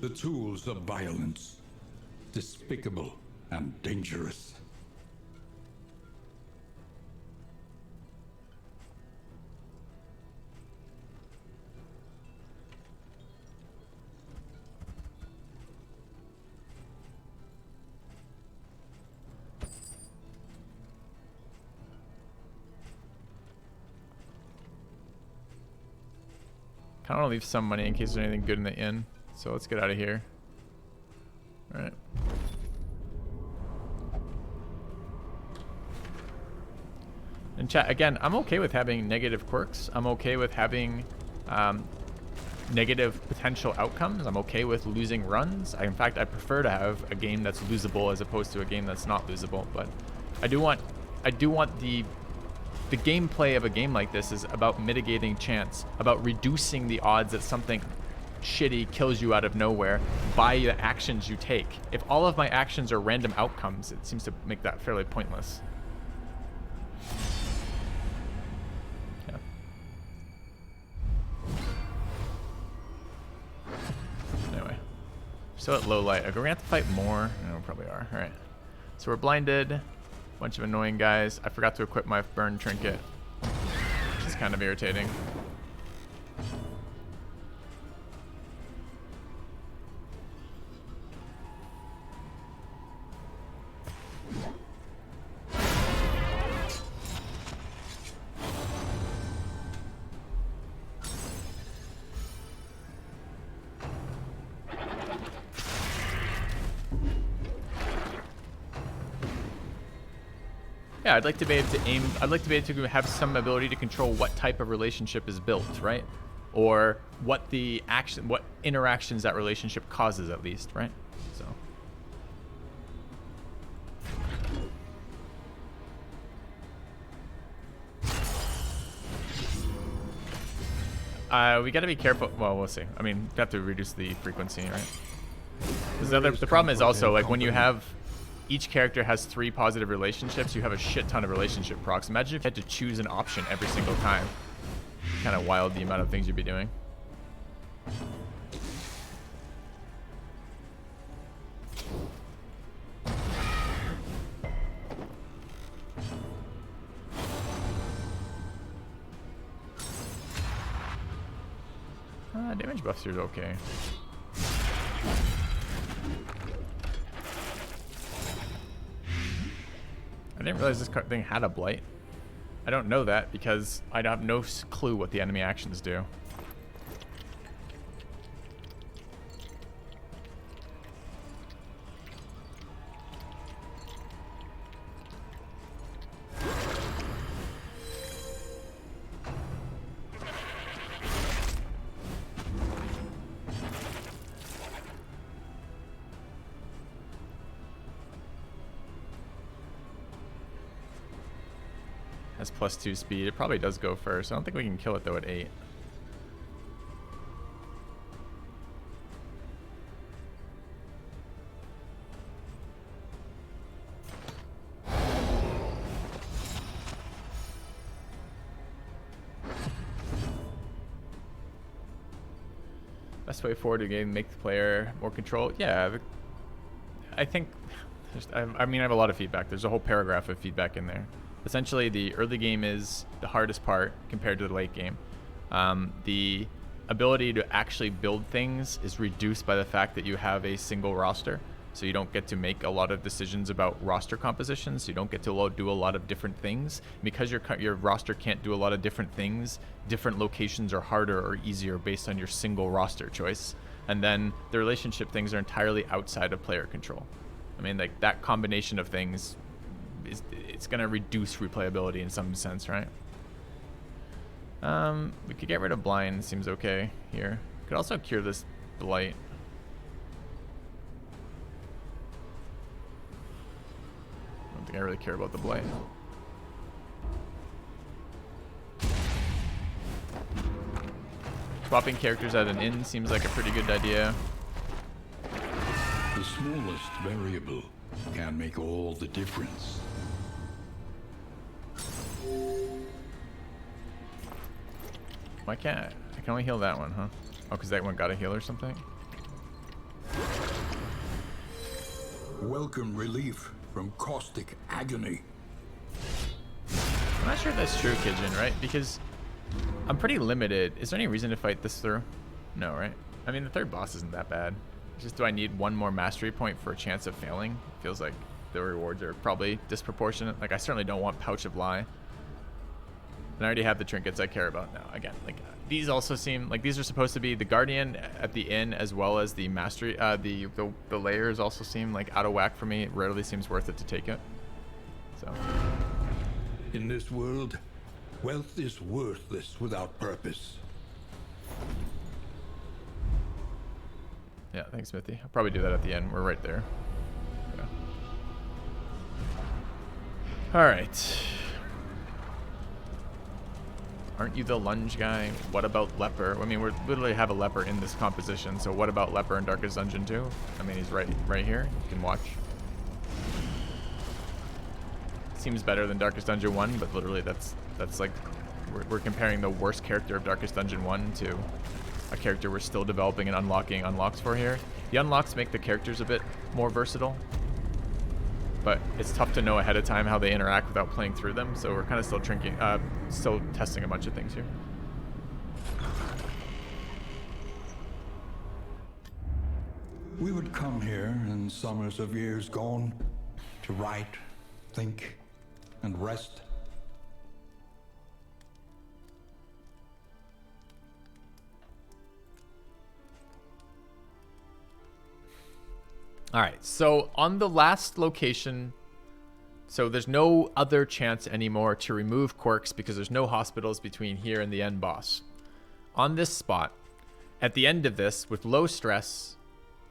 The tools of violence, despicable and dangerous. I want to leave some money in case there's anything good in the inn. So let's get out of here. Alright. And chat, again, I'm okay with having negative quirks. I'm okay with having negative potential outcomes. I'm okay with losing runs. In fact, I prefer to have a game that's losable as opposed to a game that's not losable. But I do want the gameplay of a game like this is about mitigating chance, about reducing the odds that something shitty kills you out of nowhere by the actions you take. If all of my actions are random outcomes, it seems to make that fairly pointless. Yeah. Anyway, still at low light. Are we gonna have to fight more? No, we probably are. All right. So we're blinded. Bunch of annoying guys. I forgot to equip my burn trinket, which is kind of irritating. Yeah, I'd like to be able to aim. I'd like to be able to have some ability to control what type of relationship is built, right? Or what the action, what interactions that relationship causes, at least, right? So. We got to be careful. Well, we'll see. I mean, we have to reduce the frequency, right? The problem is also, like, when you have each character has 3 positive relationships, you have a shit ton of relationship procs. Imagine if you had to choose an option every single time. Kind of wild, the amount of things you'd be doing. Damage buffs here is okay. I didn't realize this thing had a blight. I don't know that because I have no clue what the enemy actions do. Has +2 speed. It probably does go first. I don't think we can kill it though at 8. Best way forward to game, make the player more control. Yeah, I think. I mean, I have a lot of feedback. There's a whole paragraph of feedback in there. Essentially, the early game is the hardest part compared to the late game. The ability to actually build things is reduced by the fact that you have a single roster. So you don't get to make a lot of decisions about roster compositions. You don't get to do a lot of different things. Because your roster can't do a lot of different things, different locations are harder or easier based on your single roster choice. And then the relationship things are entirely outside of player control. I mean, like, that combination of things it's going to reduce replayability in some sense, right? We could get rid of blind. Seems okay here. Could also cure this blight. I don't think I really care about the blight. Swapping characters at an inn seems like a pretty good idea. The smallest variable can make all the difference. Why can't I can only heal that one, huh? Oh, because that one got a heal or something? Welcome relief from caustic agony. I'm not sure if that's true, Kijin, right? Because I'm pretty limited. Is there any reason to fight this through? No, right? I mean, the third boss isn't that bad. It's just, do I need one more mastery point for a chance of failing? Feels like the rewards are probably disproportionate. Like, I certainly don't want Pouch of Lie. And I already have the trinkets I care about now. Again, like, these also seem like these are supposed to be the Guardian at the inn as well as the mastery. The layers also seem like out of whack for me. It rarely seems worth it to take it. So. In this world, wealth is worthless without purpose. Yeah, thanks, Smithy. I'll probably do that at the end. We're right there. Yeah. All right. Aren't you the lunge guy? What about Leper? I mean, we literally have a Leper in this composition, so what about Leper in Darkest Dungeon 2? I mean, he's right here. You can watch. Seems better than Darkest Dungeon 1, but literally that's like, we're comparing the worst character of Darkest Dungeon 1 to a character we're still developing and unlocking unlocks for here. The unlocks make the characters a bit more versatile, but it's tough to know ahead of time how they interact without playing through them. So we're kind of still testing a bunch of things here. We would come here in summers of years gone to write, think, and rest. All right, so on the last location So there's no other chance anymore to remove quirks because there's no hospitals between here and the end boss. On this spot, at the end of this, with low stress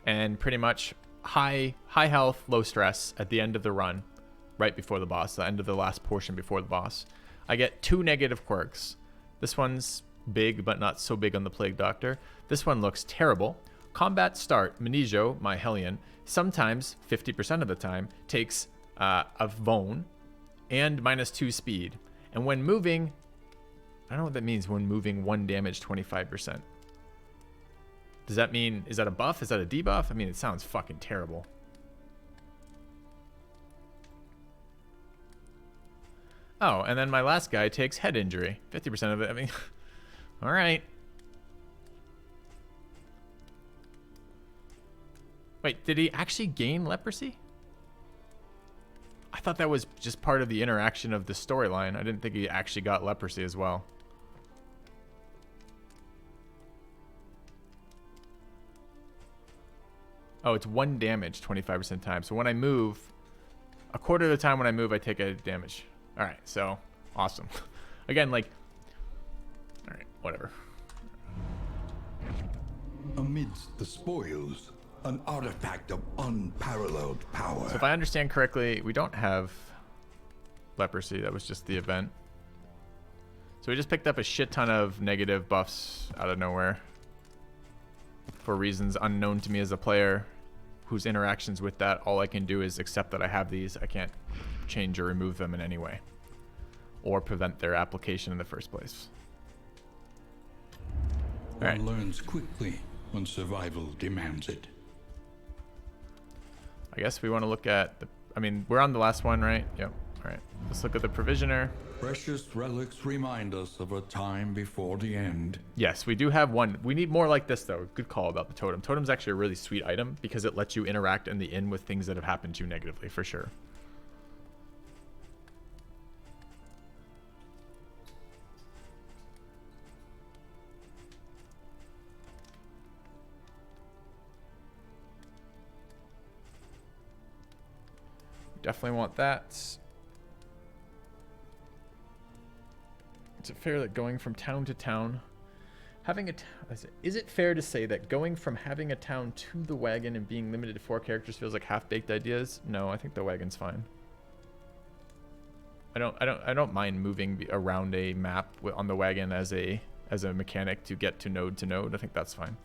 and pretty much high health, low stress at the end of the run, right before the boss, the end of the last portion before the boss, I get 2 negative quirks. This one's big, but not so big on the Plague Doctor. This one looks terrible. Combat start, Menijo, my Hellion, sometimes, 50% of the time, takes a Vone and -2 speed. And when moving, I don't know what that means, when moving 1 damage, 25%. Does that mean, is that a buff? Is that a debuff? I mean, it sounds fucking terrible. Oh, and then my last guy takes head injury. 50% of it, I mean, all right. Wait, did he actually gain leprosy? I thought that was just part of the interaction of the storyline. I didn't think he actually got leprosy as well. Oh, it's 1 damage 25% of the time. So when I move, a quarter of the time when I move, I take a damage. All right, so awesome. Again, like, all right, whatever. Amidst the spoils, an artifact of unparalleled power. So if I understand correctly, we don't have leprosy. That was just the event. So we just picked up a shit ton of negative buffs out of nowhere for reasons unknown to me as a player whose interactions with that, all I can do is accept that I have these. I can't change or remove them in any way or prevent their application in the first place. All right. One learns quickly when survival demands it. I guess we want to look at the, I mean, we're on the last one, right? Yep. All right. Let's look at the provisioner. Precious relics remind us of a time before the end. Yes, we do have one. We need more like this, though. Good call about the totem. Totem's actually a really sweet item because it lets you interact in the inn with things that have happened to you negatively, for sure. Definitely want that. Is it fair that going from town to town, having a is it fair to say that going from having a town to the wagon and being limited to 4 characters feels like half-baked ideas? No, I think the wagon's fine. I don't mind moving around a map on the wagon as a mechanic to get to node. I think that's fine.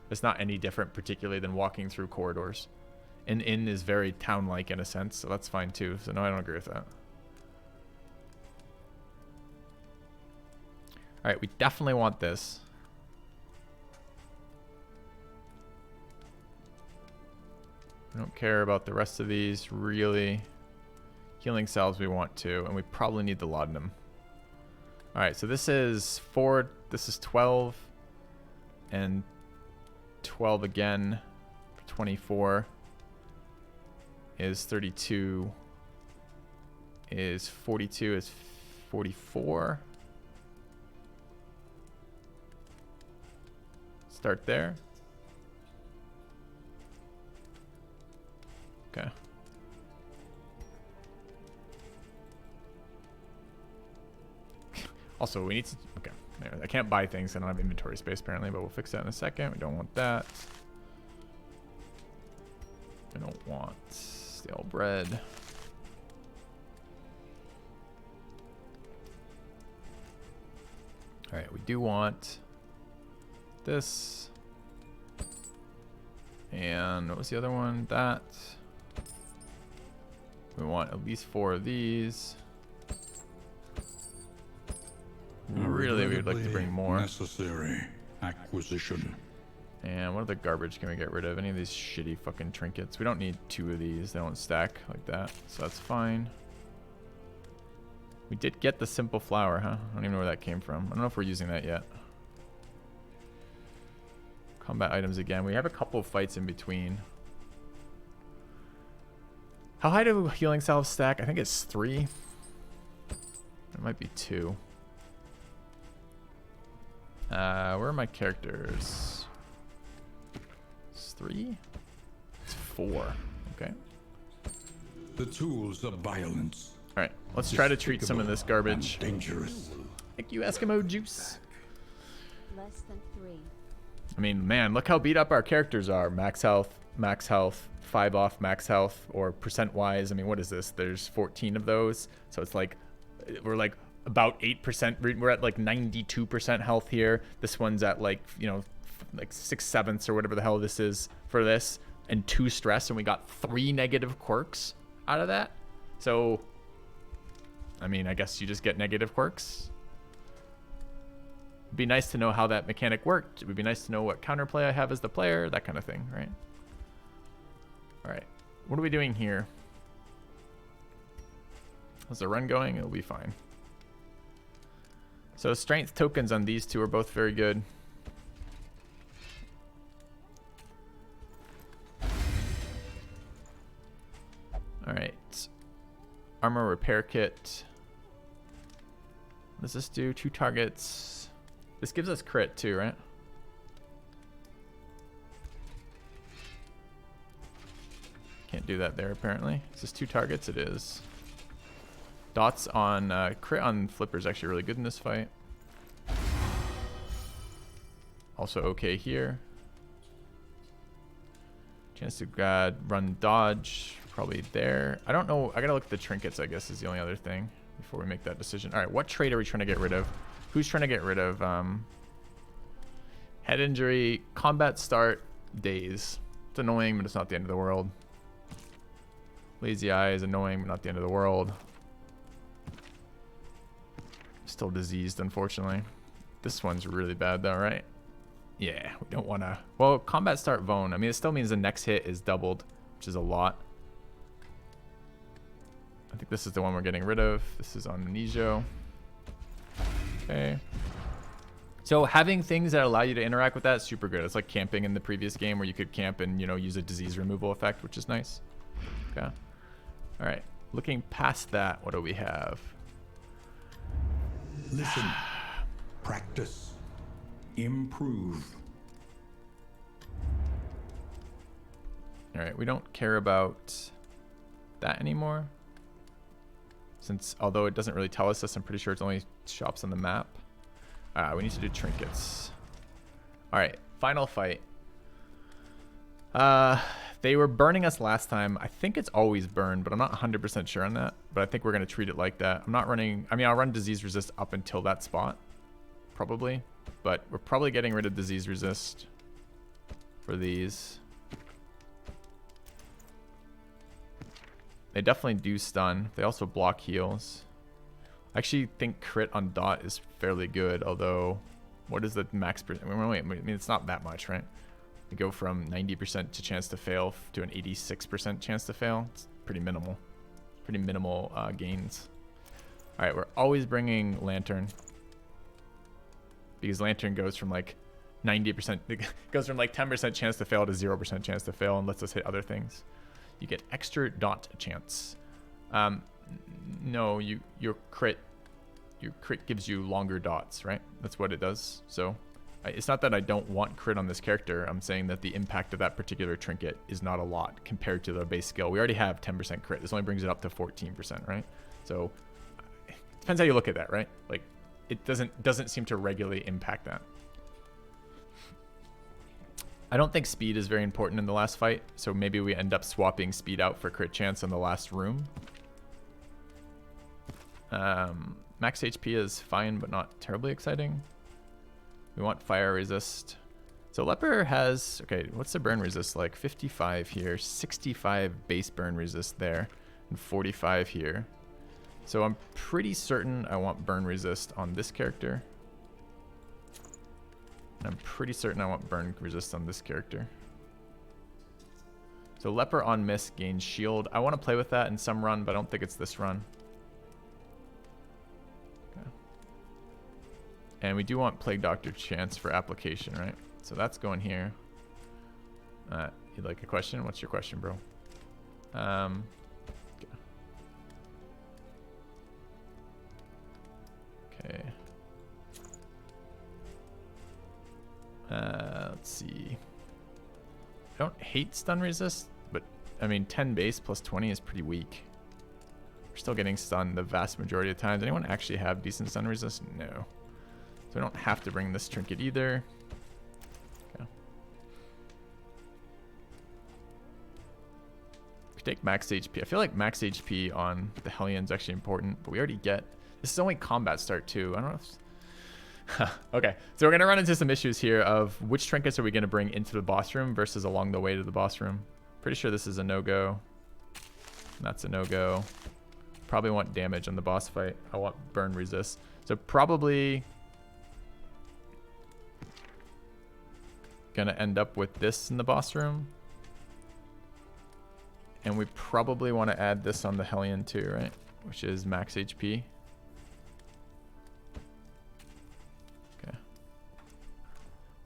It's not any different particularly than walking through corridors. An inn is very town-like in a sense, so that's fine too. So no, I don't agree with that. All right, we definitely want this. I don't care about the rest of these, really. Healing salves we want to, and we probably need the laudanum. All right, so this is 4, this is 12, and 12 again, 24. Is 32, is 42, is 44. Start there. Okay. Also, we need to, okay. I can't buy things, I don't have inventory space apparently, but we'll fix that in a second. We don't want that. We don't want stale bread. All right, we do want this. And what was the other one? That. We want at least 4 of these. Really, we would like to bring more. Necessary acquisition. And what other garbage can we get rid of? Any of these shitty fucking trinkets? We don't need 2 of these. They don't stack like that. So that's fine. We did get the simple flower, huh? I don't even know where that came from. I don't know if we're using that yet. Combat items again. We have a couple of fights in between. How high do healing salves stack? I think it's 3. It might be 2. Where are my characters? 3? It's 4. Okay. the tools of violence. All right, let's try to treat some of this garbage. And dangerous. Thank you, Eskimo Juice. Less than 3. I mean, man, look how beat up our characters are. Max health, 5 off max health, or percent-wise. I mean, what is this? There's 14 of those. So it's like, we're like about 8%. We're at like 92% health here. This one's at like, you know, like 6/7 or whatever the hell this is for this. And 2 stress, and we got 3 negative quirks out of that. So, I mean, I guess you just get negative quirks. It'd be nice to know how that mechanic worked. It would be nice to know what counterplay I have as the player, that kind of thing, right? All right, what are we doing here? How's the run going? It'll be fine. So strength tokens on these two are both very good. All right, armor repair kit. What does this do? 2 targets. This gives us crit too, right? Can't do that there apparently. Is this 2 targets? It is. Dots on crit on Flipper is actually really good in this fight. Also okay here. Chance to run dodge, probably there. I don't know. I gotta look at the trinkets, I guess, is the only other thing before we make that decision. All right, what trait are we trying to get rid of? Who's trying to get rid of head injury, combat start, daze? It's annoying, but it's not the end of the world. Lazy eye is annoying, but not the end of the world. Still diseased, unfortunately. This one's really bad though, right? Yeah, we don't want to. Well, combat start Vone. I mean, it still means the next hit is doubled, which is a lot. I think this is the one we're getting rid of. This is on Nijo. Okay. So having things that allow you to interact with that is super good. It's like camping in the previous game where you could camp and, you know, use a disease removal effect, which is nice. Okay. All right. Looking past that, what do we have? Listen, practice, improve. All right. We don't care about that anymore. Since, although it doesn't really tell us this, I'm pretty sure it's only shops on the map. We need to do trinkets. All right, final fight. They were burning us last time. I think it's always burned, but I'm not 100% sure on that. But I think we're going to treat it like that. I'm not running... I mean, I'll run disease resist up until that spot, probably. But we're probably getting rid of disease resist for these. They definitely do stun. They also block heals. I actually think crit on dot is fairly good, although what is the max percent? Wait, I mean, it's not that much, right? We go from 90% to chance to fail to an 86% chance to fail. It's pretty minimal. Pretty minimal gains. All right, we're always bringing Lantern. Because Lantern goes from like 90%, it goes from like 10% chance to fail to 0% chance to fail and lets us hit other things. You get extra dot chance. No, your crit gives you longer dots, right? That's what it does. So it's not that I don't want crit on this character. I'm saying that the impact of that particular trinket is not a lot compared to the base skill. We already have 10% crit. This only brings it up to 14%, right? So it depends how you look at that, right? Like it doesn't seem to regularly impact that. I don't think speed is very important in the last fight, so maybe we end up swapping speed out for crit chance in the last room. Max HP is fine, but not terribly exciting. We want fire resist. So Leper has, okay, what's the burn resist like? 55 here, 65 base burn resist there, and 45 here. So I'm pretty certain I want burn resist on this character. I'm pretty certain I want burn resist on this character. So Leper on miss gains shield. I want to play with that in some run, but I don't think it's this run. Okay. And we do want Plague Doctor chance for application, right? So that's going here. You'd like a question? What's your question, bro? Okay. Let's see. I don't hate stun resist, but I mean 10 base plus 20 is pretty weak. We're still getting stunned the vast majority of times. Anyone actually have decent stun resist? No. So we don't have to bring this trinket either. Okay. We take max HP. I feel like max HP on the Hellion is actually important, but we already get... This is only combat start too. I don't know if... Okay, so we're going to run into some issues here of which trinkets are we going to bring into the boss room versus along the way to the boss room. Pretty sure this is a no-go. That's a no-go. Probably want damage on the boss fight. I want burn resist. So probably going to end up with this in the boss room. And we probably want to add this on the Hellion too, right? Which is max HP.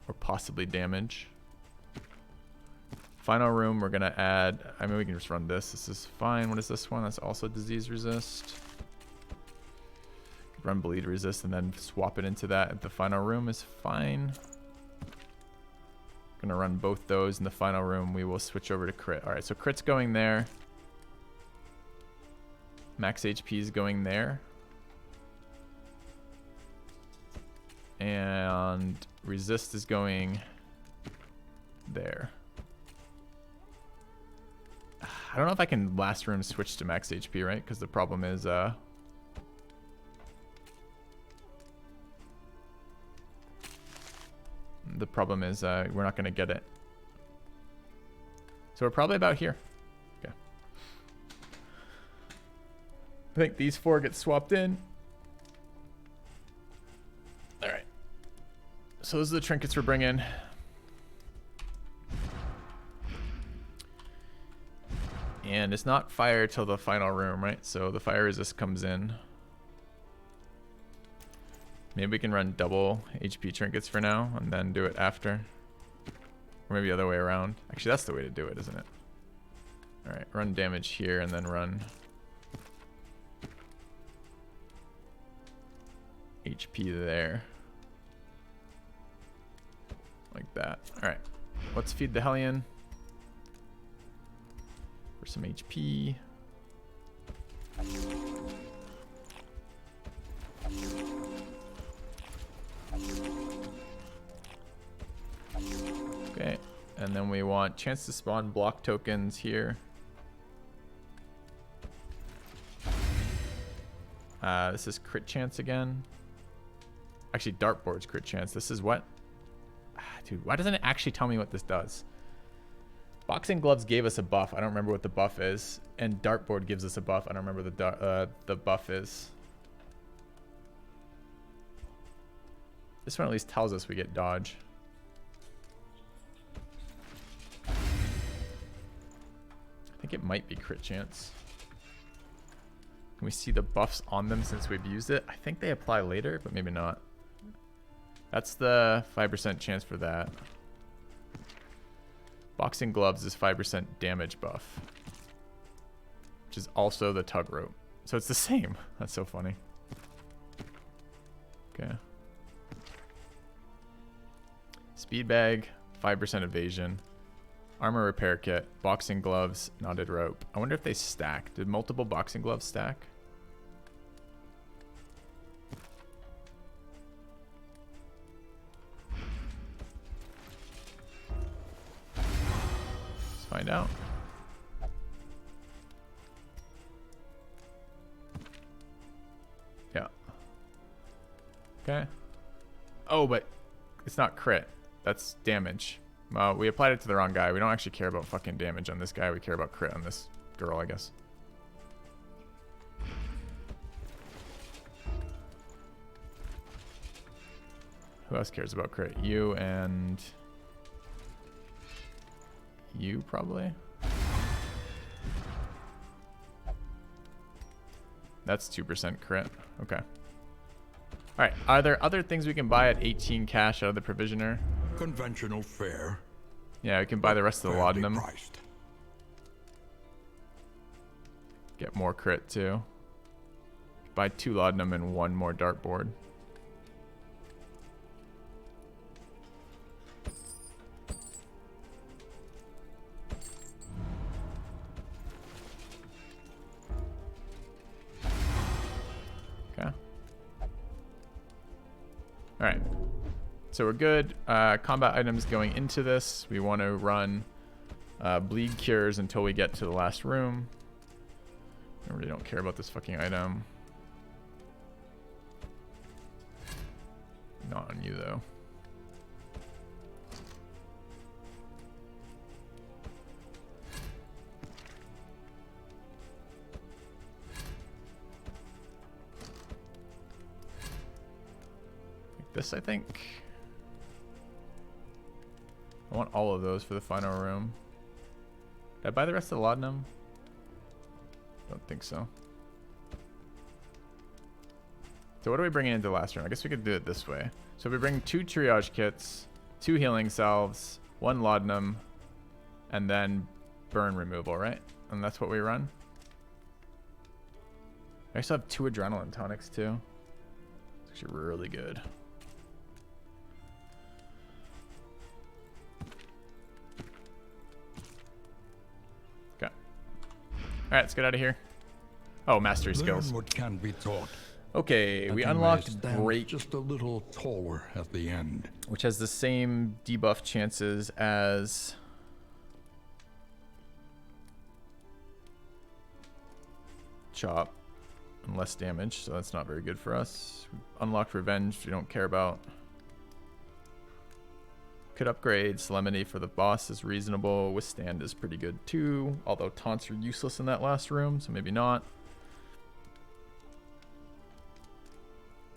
Or possibly damage. Final room, we're gonna add, I mean, we can just run this. This is fine. What is this one? That's also disease resist. Run bleed resist and then swap it into that. The final room is fine. Gonna run both those in the final room. We will switch over to crit. All right, so crit's going there. Max HP is going there. And resist is going there. I don't know if I can last room switch to max HP, right? Because the problem is the problem is we're not going to get it. So we're probably about here. Okay. I think these four get swapped in. All right. So those are the trinkets we're bringing. And it's not fire till the final room, right? So the fire resist comes in. Maybe we can run double HP trinkets for now and then do it after. Or maybe the other way around. Actually, that's the way to do it, isn't it? All right, run damage here and then run HP there. Like that. All right, let's feed the Hellion for some HP. Okay, and then we want chance to spawn block tokens here. This is crit chance again. Actually, dartboard's crit chance. This is what? Dude, why doesn't it actually tell me what this does? Boxing gloves gave us a buff. I don't remember what the buff is. And dartboard gives us a buff. I don't remember the buff is. This one at least tells us we get dodge. I think it might be crit chance. Can we see the buffs on them since we've used it? I think they apply later, but maybe not. That's the 5% chance for that. Boxing gloves is 5% damage buff, which is also the tug rope. So it's the same. That's so funny. Okay. Speed bag, 5% evasion. Armor repair kit, boxing gloves, knotted rope. I wonder if they stack. Did multiple boxing gloves stack? Let's find out. Yeah. Okay. Oh, but it's not crit. That's damage. We applied it to the wrong guy. We don't actually care about fucking damage on this guy. We care about crit on this girl, I guess. Who else cares about crit? You and... you, probably? That's 2% crit. Okay. Alright, are there other things we can buy at 18 cash out of the provisioner? Conventional fare. Yeah, we can buy the rest of the fairly laudanum. priced. Get more crit too. Buy 2 laudanum and 1 more dartboard. All right. So we're good. Combat items going into this. We want to run bleed cures until we get to the last room. I really don't care about this fucking item. Not on you, though. Like this, I think. I want all of those for the final room. Did I buy the rest of the laudanum? Don't think so. So what are we bringing into the last room? I guess we could do it this way. So we bring 2 triage kits, 2 healing salves, 1 laudanum, and then burn removal, right? And that's what we run. I also have 2 adrenaline tonics too. It's actually really good. Okay. All right, let's get out of here. Oh, mastery skills. Learn what can be taught. Okay, we that you may unlocked stand break, just a little taller at the end. which has the same debuff chances as chop and less damage, so that's not very good for us. Unlocked revenge, we don't care about. Could upgrade. Solemnity for the boss is reasonable. Withstand is pretty good too, although taunts are useless in that last room, so maybe not.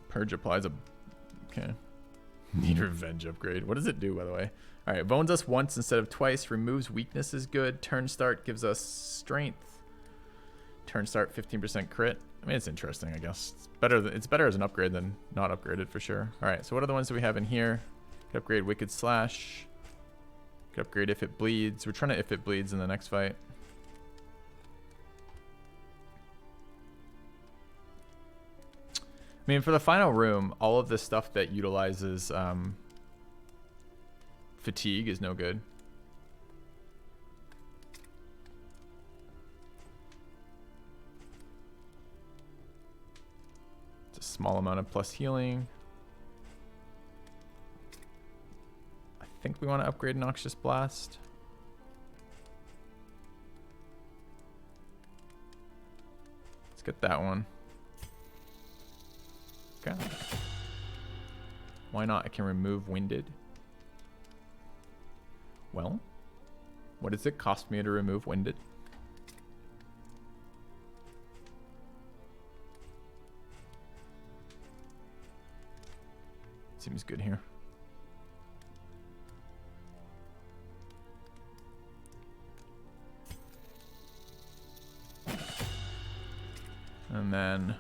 Purge applies a... Okay. Need revenge upgrade. What does it do, by the way? Alright, bones us once instead of twice. Removes weakness is good. Turn start gives us strength. Turn start 15% crit. I mean, it's interesting, I guess. It's better as an upgrade than not upgraded for sure. Alright, so what are the ones that we have in here? Could upgrade Wicked Slash. Could upgrade If It Bleeds. We're trying to If It Bleeds in the next fight. I mean, for the final room, all of the stuff that utilizes fatigue is no good. It's a small amount of plus healing. I think we want to upgrade Noxious Blast. Let's get that one. Okay. Why not? I can remove Winded. Well, what does it cost me to remove Winded? Seems good here. And then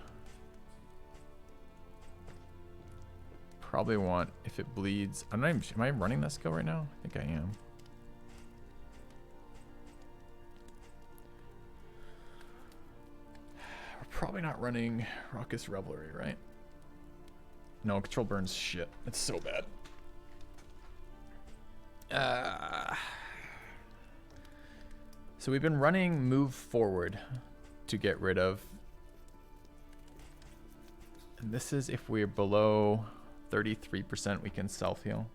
probably want If It Bleeds. I'm not even, am I running that skill right now? I think I am. We're probably not running Raucous Revelry, right? No, Control Burn's shit. It's so bad. So we've been running Move Forward to get rid of. And this is if we're below 33%, we can self-heal.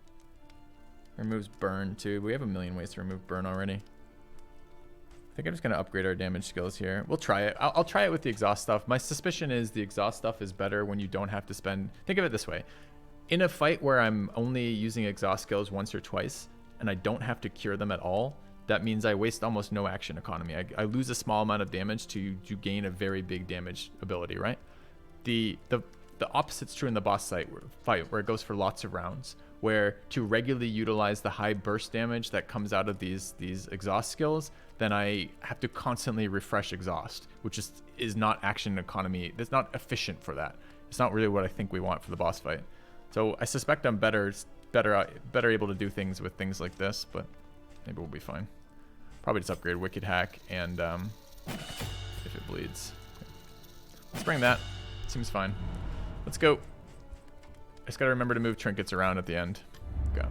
Removes burn too. We have a million ways to remove burn already. I think I'm just going to upgrade our damage skills here. We'll try it. I'll try it with the exhaust stuff. My suspicion is the exhaust stuff is better when you don't have to spend... Think of it this way. In a fight where I'm only using exhaust skills once or twice, and I don't have to cure them at all, that means I waste almost no action economy. I lose a small amount of damage to gain a very big damage ability, right? The opposite's true in the boss fight where it goes for lots of rounds, where to regularly utilize the high burst damage that comes out of these exhaust skills, then I have to constantly refresh exhaust, which is not action economy. It's not efficient for that. It's not really what I think we want for the boss fight. So I suspect I'm better able to do things with things like this, but maybe we'll be fine. Probably just upgrade Wicked Hack and If It Bleeds. Let's bring that. Seems fine. Let's go. I just gotta remember to move trinkets around at the end. Go.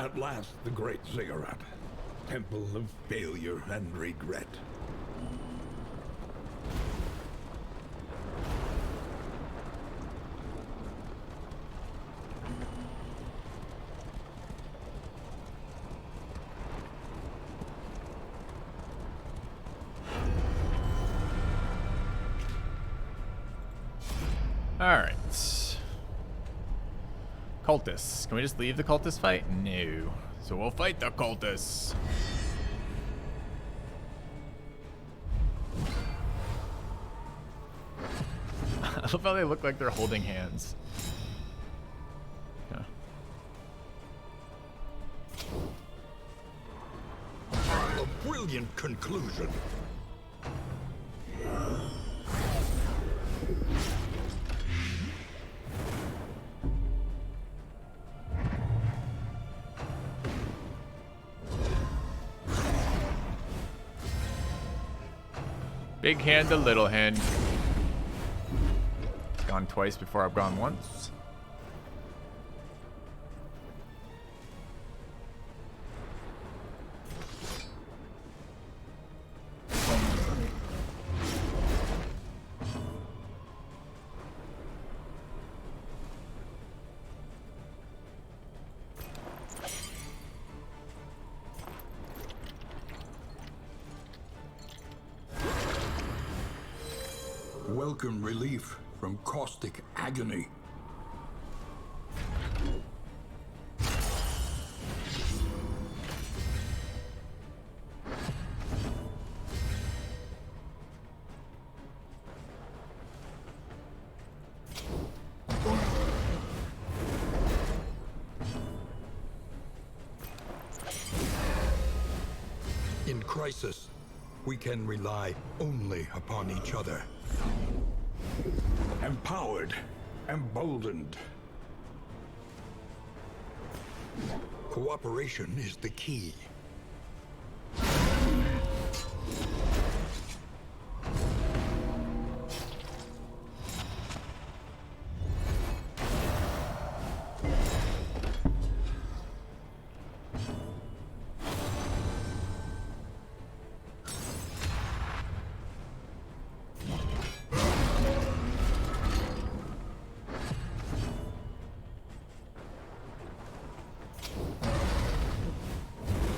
At last, the great ziggurat. Temple of failure and regret. Alright. Cultists. Can we just leave the cultist fight? No. So we'll fight the cultists. I love how they look like they're holding hands. Yeah. A brilliant conclusion. Big hand to little hand. Gone twice before I've gone once. Welcome relief from caustic agony. In crisis, we can rely only upon each other. Empowered, emboldened. Cooperation is the key.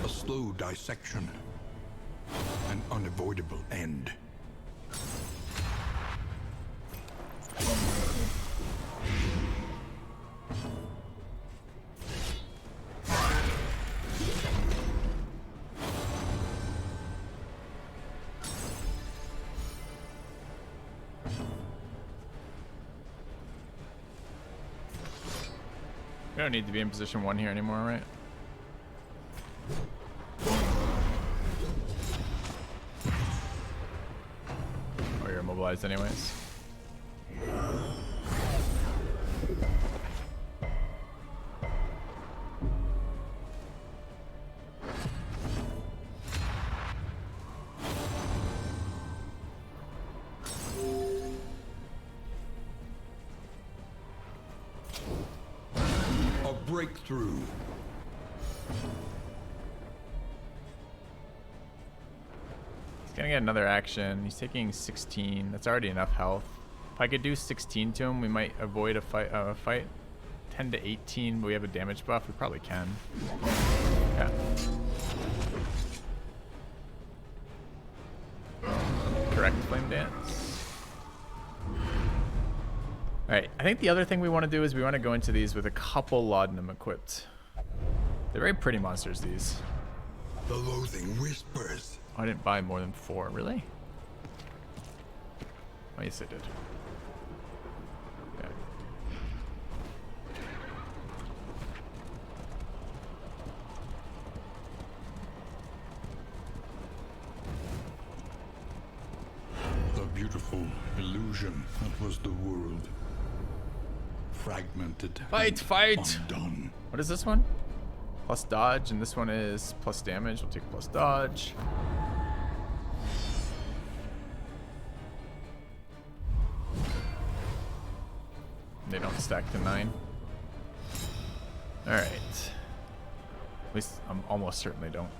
Slow dissection, an unavoidable end. We don't need to be in position 1 here anymore, right? Oh, you're immobilized anyways. A breakthrough. He's gonna get another action. He's taking 16. That's already enough health. If I could do 16 to him, we might avoid a fight. 10 to 18, but we have a damage buff. We probably can. Yeah. Correct flame dance. Alright, I think the other thing we want to do is we want to go into these with a couple laudanum equipped. They're very pretty monsters, these. The loathing whispers. Oh, I didn't buy more than 4, really? Oh, yes, I did. Okay. The beautiful illusion that was the world. Fragmented. Fight, and fight! Undone. What is this one? Plus dodge, and this one is plus damage. We'll take plus dodge. They don't stack to 9. Alright. At least I'm almost certain they don't.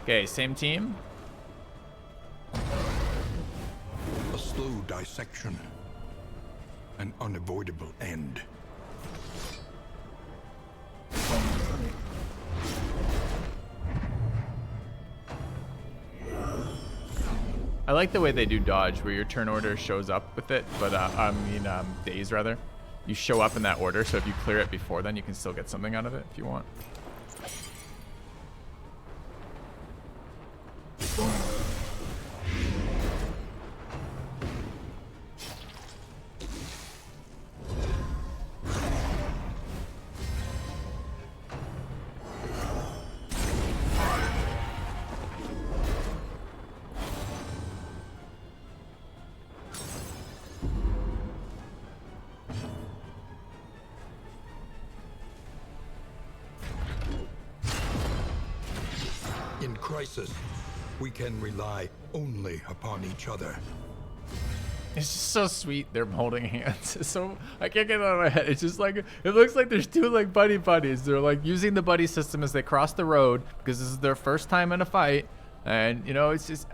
Okay, same team. A slow dissection. An unavoidable end. I like the way they do dodge, where your turn order shows up with it, but days rather. You show up in that order, so if you clear it before then, you can still get something out of it if you want. In crisis, we can rely only upon each other. It's just so sweet. They're holding hands. It's so I can't get it out of my head. It's just like it looks like there's two like buddies. They're like using the buddy system as they cross the road because this is their first time in a fight, and you know it's just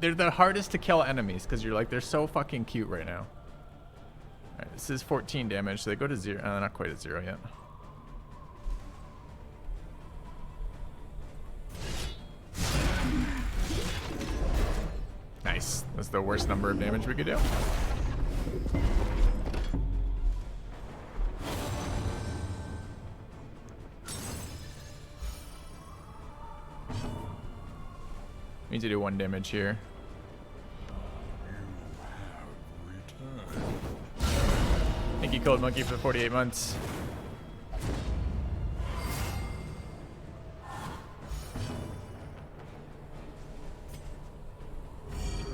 they're the hardest to kill enemies because you're like they're so fucking cute right now. All right, this is 14 damage. So they go to 0. Not quite at 0 yet. Nice. That's the worst number of damage we could do. We need to do 1 damage here. Thank you, Cold Monkey, for 48 months.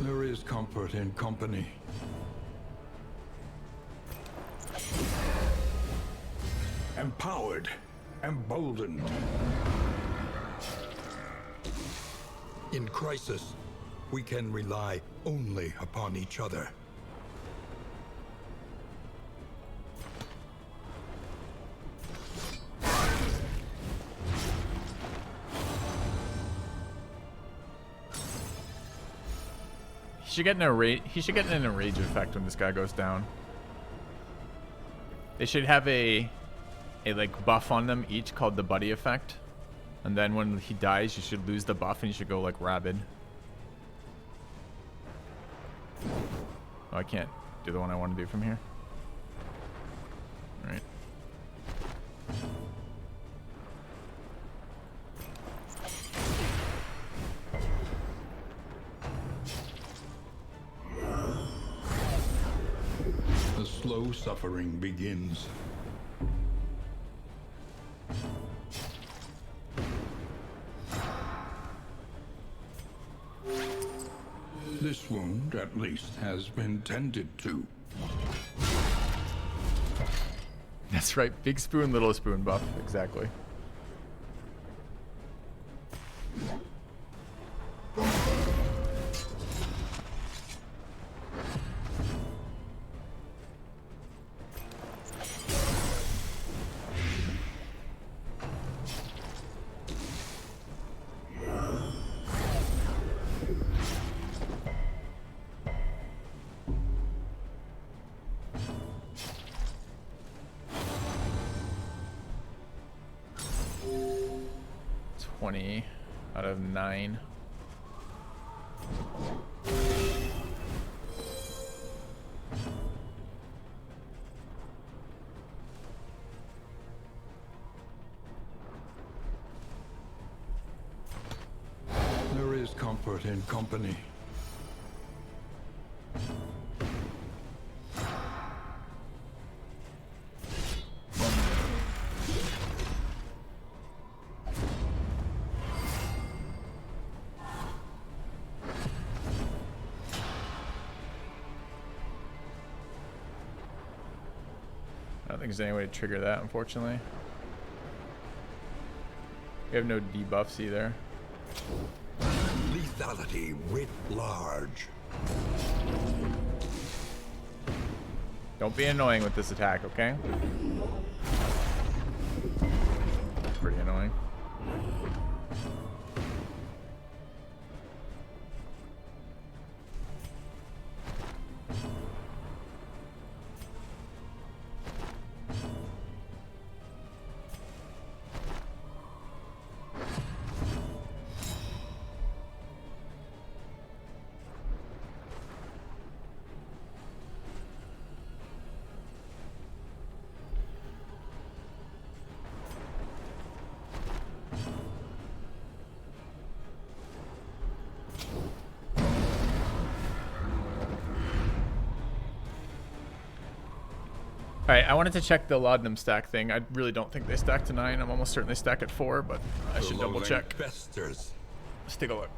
There is comfort in company. Empowered, emboldened. In crisis, we can rely only upon each other. He should get an enrage effect when this guy goes down. They should have a like buff on them each called the buddy effect. And then when he dies, you should lose the buff and you should go like rabid. Oh, I can't do the one I want to do from here. All right. The slow suffering begins. This wound, at least, has been tended to. That's right. Big spoon, little spoon buff. Exactly. Out of 9. There is comfort in company. I don't think there's any way to trigger that, unfortunately. We have no debuffs either. Lethality writ large. Don't be annoying with this attack, okay? Alright, I wanted to check the laudanum stack thing. I really don't think they stack to 9. I'm almost certain they stack at 4, but I should double check. Festers. Let's take a look.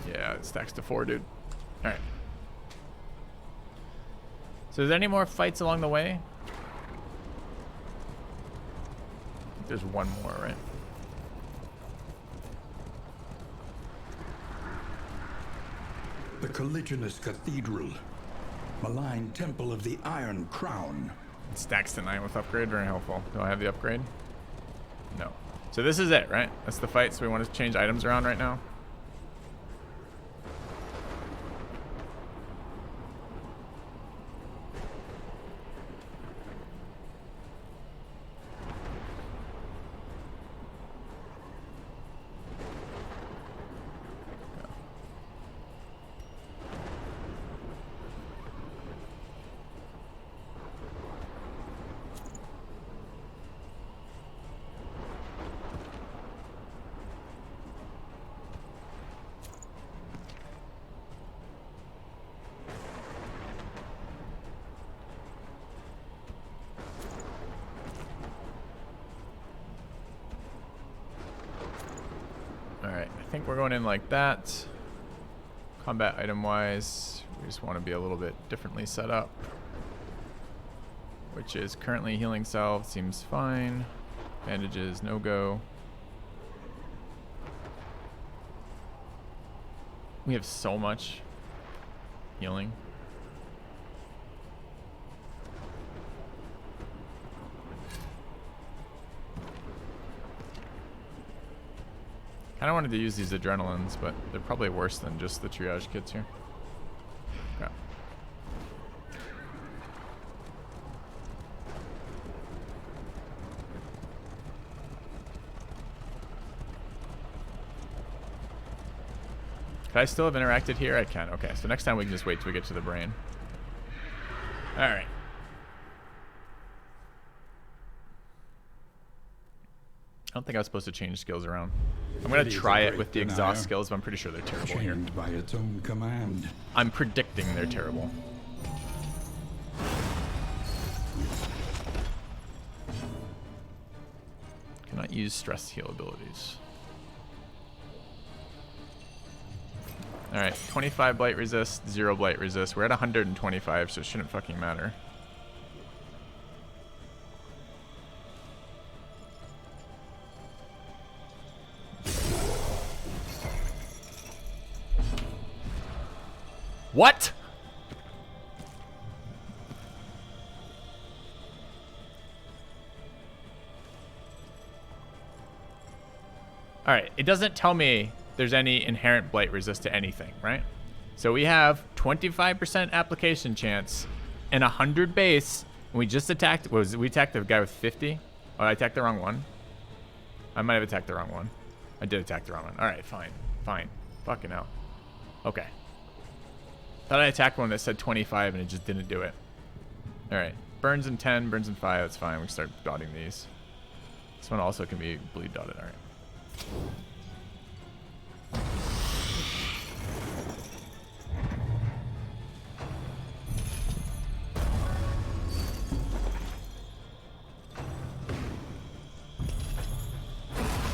Yeah, it stacks to 4, dude. Alright. So is there any more fights along the way? There's one more, right? The colliginous cathedral. Malign temple of the Iron Crown. It stacks to 9 with upgrade. Very helpful. Do I have the upgrade? No. So this is it, right? That's the fight. So we want to change items around right now. Alright, I think we're going in like that. Combat item wise, we just want to be a little bit differently set up. Which is currently healing salve, seems fine. Bandages, no go. We have so much healing. Kinda wanted to use these adrenalines, but they're probably worse than just the triage kits here. Okay. Can I still have interacted here? I can. Okay, so next time we can just wait till we get to the brain. Alright. I don't think I was supposed to change skills around. I'm going to try it with the exhaust skills, but I'm pretty sure they're terrible here. Chained by its own command. I'm predicting they're terrible. Cannot use stress heal abilities. Alright, 25 blight resist, 0 blight resist. We're at 125, so it shouldn't fucking matter. What? All right, it doesn't tell me there's any inherent blight resist to anything, right? So we have 25% application chance and 100 base, and we just attacked, we attacked the guy with 50? Oh, I attacked the wrong one. I might have attacked the wrong one. I did attack the wrong one. All right, fine, fine. Fucking hell. Okay. Thought I attacked one that said 25 and it just didn't do it. Alright. Burns in 10, burns in 5. That's fine. We can start dotting these. This one also can be bleed dotted. Alright.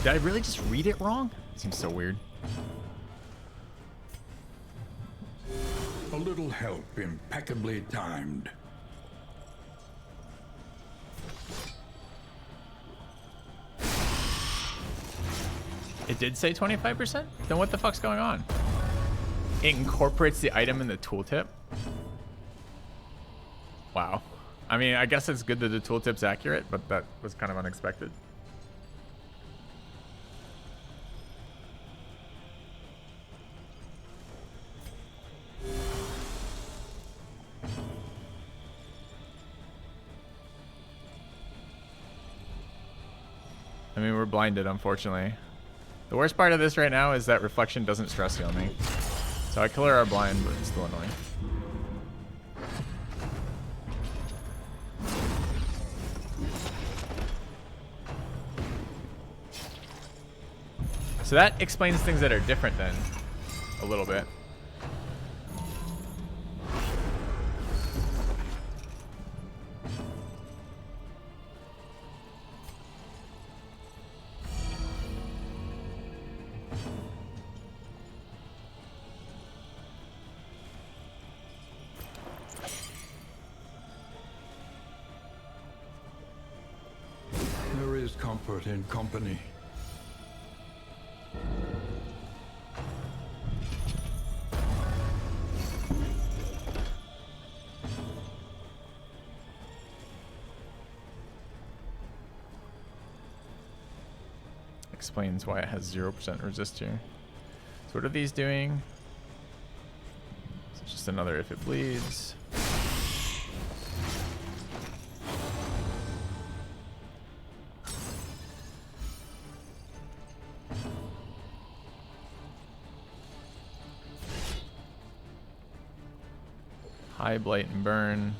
Did I really just read it wrong? It seems so weird. A little help impeccably timed. It did say 25%? Then what the fuck's going on? It incorporates the item in the tooltip. Wow. I mean, I guess it's good that the tooltip's accurate, but that was kind of unexpected. I mean, we're blinded, unfortunately. The worst part of this right now is that reflection doesn't stress heal me. So I clear our blind, but it's still annoying. So that explains things that are different then, a little bit. There is comfort in company. Explains why it has 0% resist here. So what are these doing? It's just another if it bleeds. High blight and burn.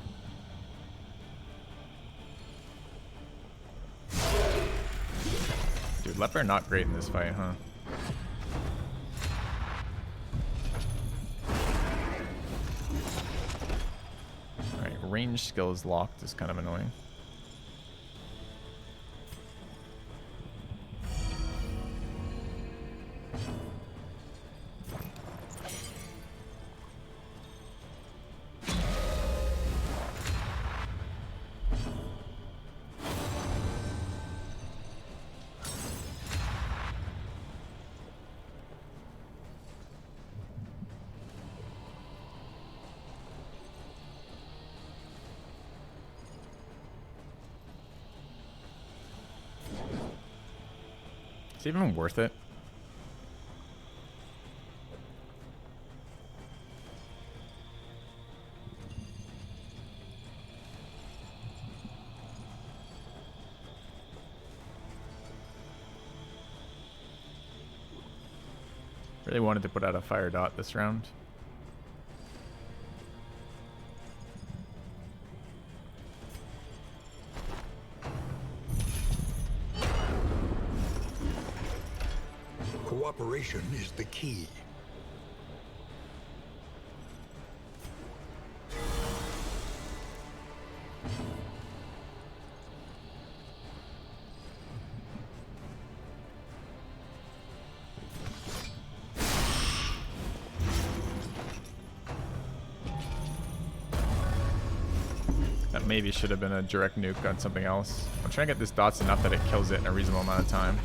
Dude, Leper not great in this fight, huh? Alright, range skill is locked, is kind of annoying. Is it even worth it? Really wanted to put out a fire dot this round. Cooperation is the key. That maybe should have been a direct nuke on something else. I'm trying to get this dots enough that it kills it in a reasonable amount of time.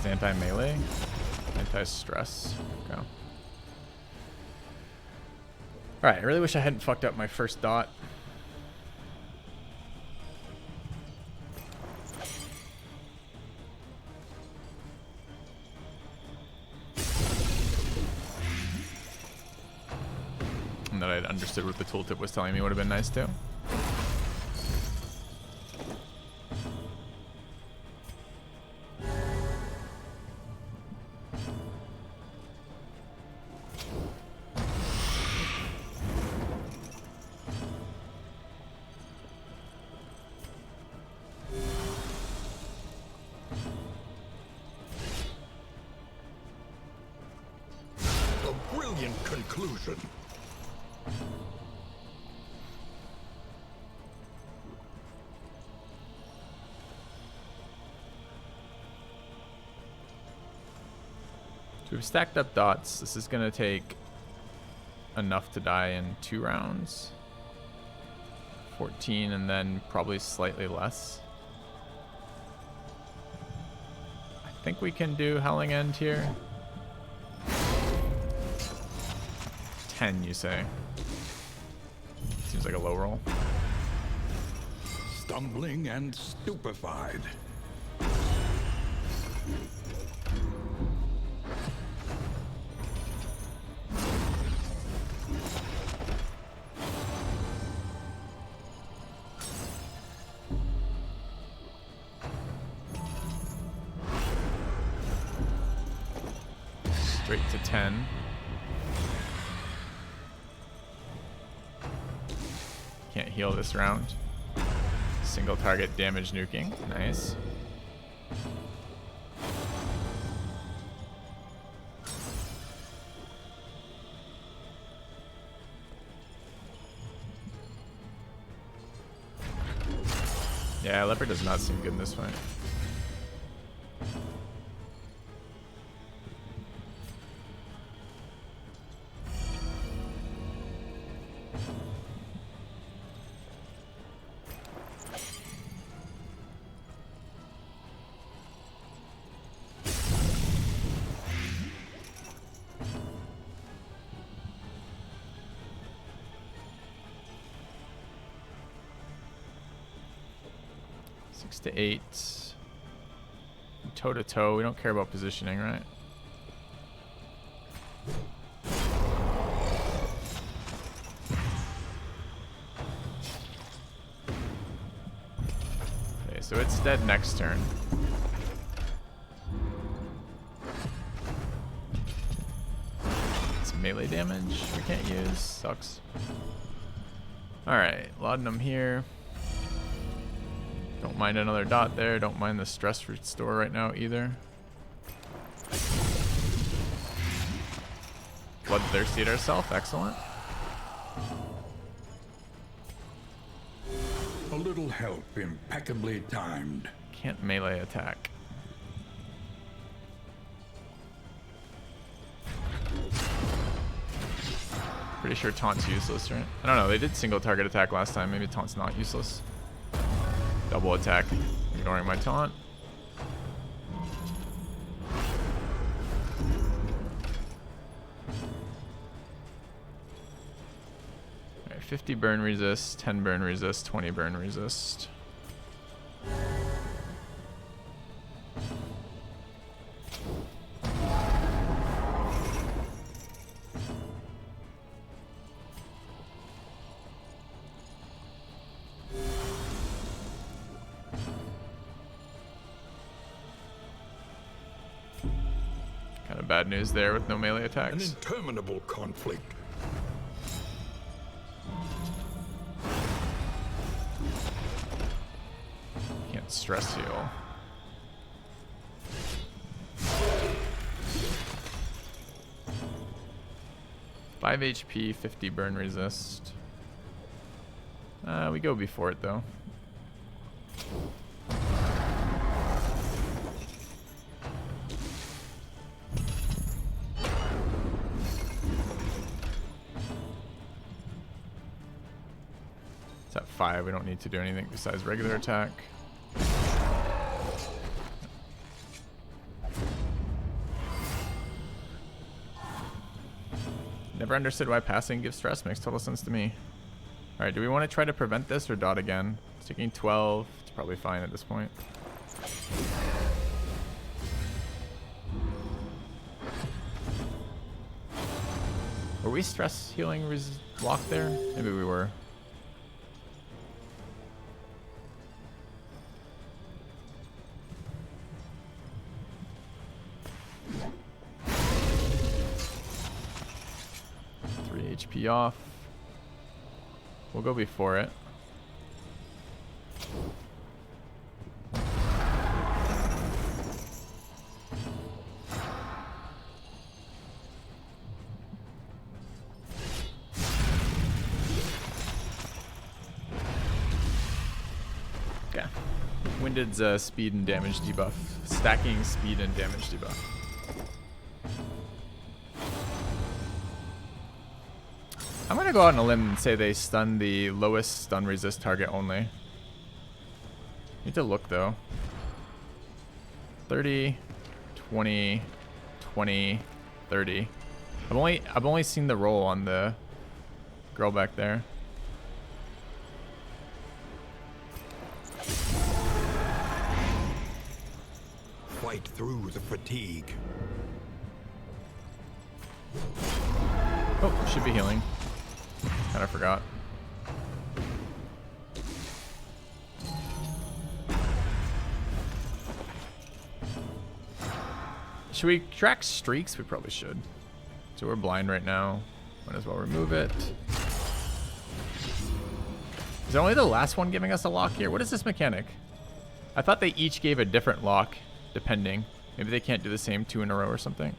Anti-melee, anti-stress. Okay. All right, I really wish I hadn't fucked up my first dot. And that I'd understood what the tooltip was telling me would have been nice too. A brilliant conclusion. we've stacked up dots. This is going to take enough to die in 2 rounds. 14 and then probably slightly less. I think we can do Howling End here. 10, you say? Seems like a low roll. Stumbling and stupefied. Straight to 10. Can't heal this round. Single target damage nuking. Nice. Yeah, Leper does not seem good in this fight. To 8. Toe to toe. We don't care about positioning, right? Okay, so it's dead next turn. It's melee damage we can't use. Sucks. Alright, laudanum here. Don't mind another dot there. Don't mind the stress restore right now either. Bloodthirsty at ourselves. Excellent. A little help impeccably timed. Can't melee attack. Pretty sure taunt's useless, right? I don't know. They did single target attack last time. Maybe taunt's not useless. Double attack, ignoring my taunt. Alright, 50 burn resist, 10 burn resist, 20 burn resist. Bad news there with no melee attacks. An interminable conflict. Can't stress heal. Five HP, 50 burn resist. We go before it though. It's at 5. We don't need to do anything besides regular attack. Never understood why passing gives stress. Makes total sense to me. Alright, do we want to try to prevent this or dot again? It's taking 12. It's probably fine at this point. Were we stress healing locked there? Maybe we were. HP off. We'll go before it. Okay. Winded's speed and damage debuff. Stacking speed and damage debuff. I'm gonna go out on a limb and say they stun the lowest stun resist target only. Need to look though. 30, 20, 20, 30. I've only seen the roll on the girl back there. Fight through the fatigue. Oh, should be healing. Kinda forgot. Should we track streaks? We probably should. So we're blind right now. Might as well remove it. Is only the last one giving us a lock here? What is this mechanic? I thought they each gave a different lock, depending. Maybe they can't do the same 2 in a row or something.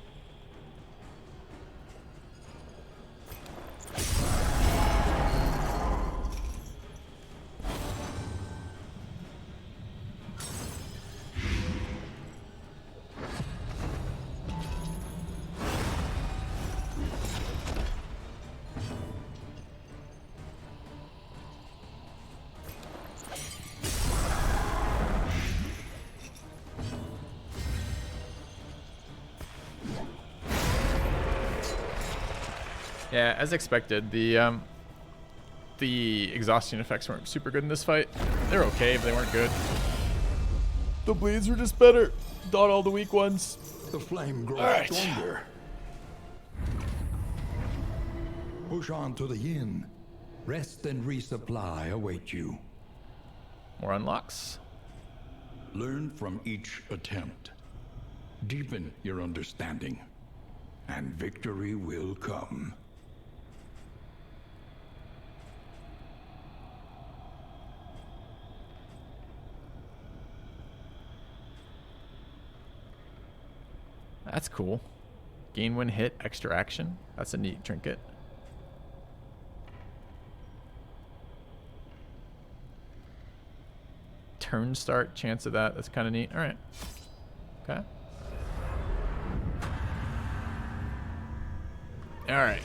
Yeah, as expected, the exhaustion effects weren't super good in this fight. They're okay, but they weren't good. The bleeds were just better. Not all the weak ones. The flame grows stronger. Push on to the inn. Rest and resupply await you. More unlocks. Learn from each attempt. Deepen your understanding. And victory will come. That's cool. Gain when hit, extra action. That's a neat trinket. Turn start, chance of that. That's kind of neat. All right. Okay. All right.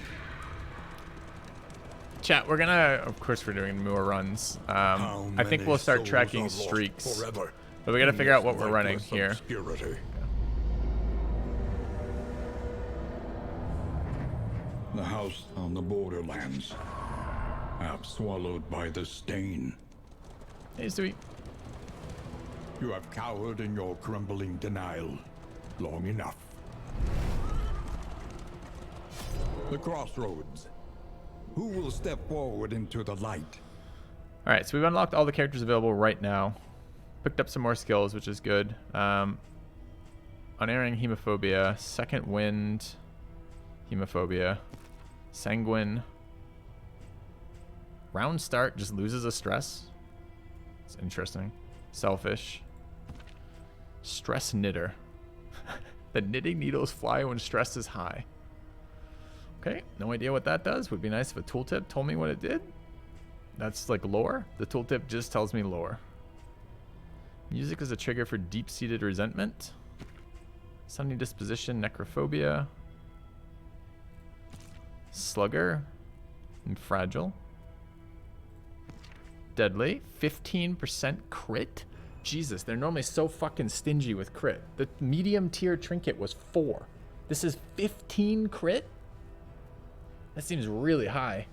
Chat, we're gonna, of course, we're doing more runs. I think we'll start tracking streaks. But we gotta figure out what we're running here. Obscurity. The house on the borderlands. Half swallowed by the stain. Hey, Stewie. You have cowered in your crumbling denial long enough. The crossroads. Who will step forward into the light? All right, so we've unlocked all the characters available right now. Picked up some more skills, which is good. Unerring hemophobia, second wind, hemophobia, sanguine. Round start just loses a stress. It's interesting. Selfish. Stress knitter. The knitting needles fly when stress is high. Okay, no idea what that does. Would be nice if a tooltip told me what it did. That's like lore. The tooltip just tells me lore. Music is a trigger for deep-seated resentment. Sunny disposition, necrophobia. Slugger. And fragile. Deadly. 15% crit. Jesus, they're normally so fucking stingy with crit. The medium tier trinket was 4. This is 15 crit? That seems really high.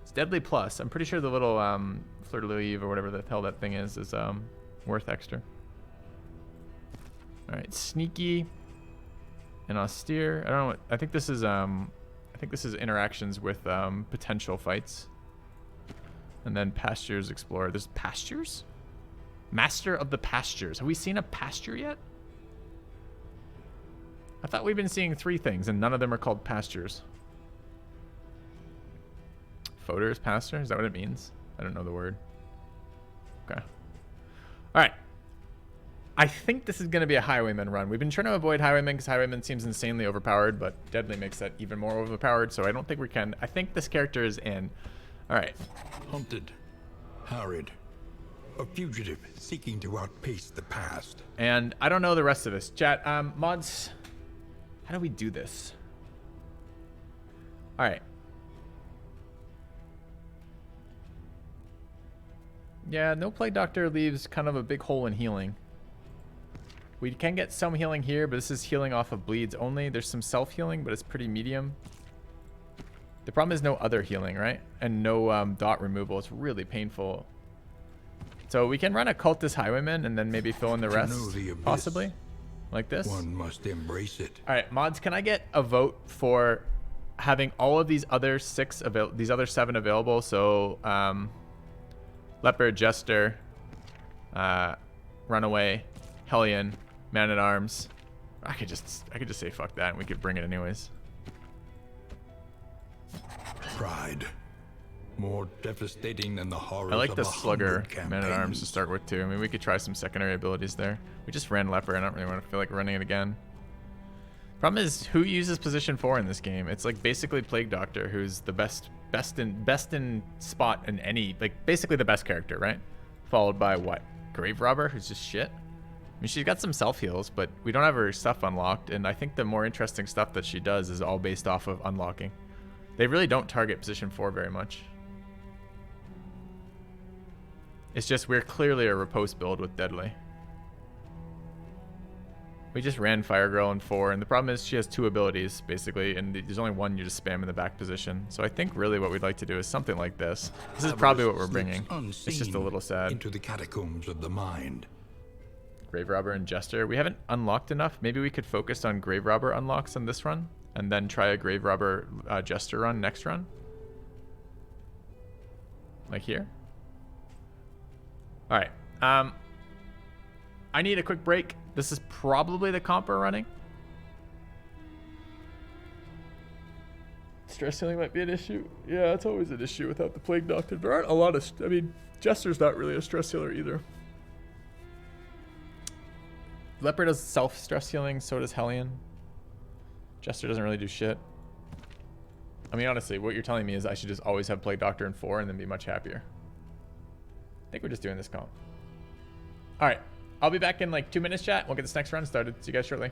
It's deadly plus. I'm pretty sure the little fleur-de-lis or whatever the hell that thing is worth extra. All right, sneaky and austere. I don't know what, I think this is interactions with potential fights. And then pastures explorer. There's pastures? Master of the pastures. Have we seen a pasture yet? I thought we've been seeing 3 things and none of them are called pastures. Fodor is pasture? Is that what it means? I don't know the word. Okay. All right. I think this is going to be a highwayman run. We've been trying to avoid highwayman because highwayman seems insanely overpowered, but deadly makes that even more overpowered, so I don't think we can. I think this character is in. All right. Hunted, harried, a fugitive seeking to outpace the past. And I don't know the rest of this. Chat, mods, how do we do this? All right. Yeah, no Plague Doctor leaves kind of a big hole in healing. We can get some healing here, but this is healing off of bleeds only. There's some self-healing, but it's pretty medium. The problem is no other healing, right? And no dot removal. It's really painful. So we can run a Cultist Highwayman and then maybe fill in the rest, possibly. Like this. One must embrace it. All right, mods, can I get a vote for having all of these other these other 7 available? So, Leper, Jester, Runaway, Hellion, Man-at-Arms. I could just say fuck that and we could bring it anyways. Pride. More devastating than the horrors I like of the 100 Slugger campaigns. Man-at-Arms to start with too. I mean, we could try some secondary abilities there. We just ran Leper. I don't really want to feel like running it again. Problem is, who uses position 4 in this game? It's like basically Plague Doctor, who's the best in spot in any, like basically the best character, right? Followed by what? Grave Robber, who's just shit. I mean, she's got some self heals, but we don't have her stuff unlocked, and I think the more interesting stuff that she does is all based off of unlocking. They really don't target position 4 very much. It's just we're clearly a riposte build with Deadly. We just ran Fire Girl in 4, and the problem is she has 2 abilities, basically, and there's only one you just spam in the back position. So I think really what we'd like to do is something like this. This is probably what we're bringing. It's just a little sad. Into the catacombs of the mind. Grave Robber and Jester. We haven't unlocked enough. Maybe we could focus on Grave Robber unlocks on this run, and then try a Grave Robber Jester run next run. Like here. All right. I need a quick break. This is probably the comp we're running. Stress healing might be an issue. Yeah, it's always an issue without the Plague Doctor. There aren't a lot of... I mean, Jester's not really a stress healer either. Leper does self-stress healing, so does Hellion. Jester doesn't really do shit. I mean, honestly, what you're telling me is I should just always have Plague Doctor in 4 and then be much happier. I think we're just doing this comp. All right. I'll be back in like 2 minutes, chat. We'll get this next run started. See you guys shortly.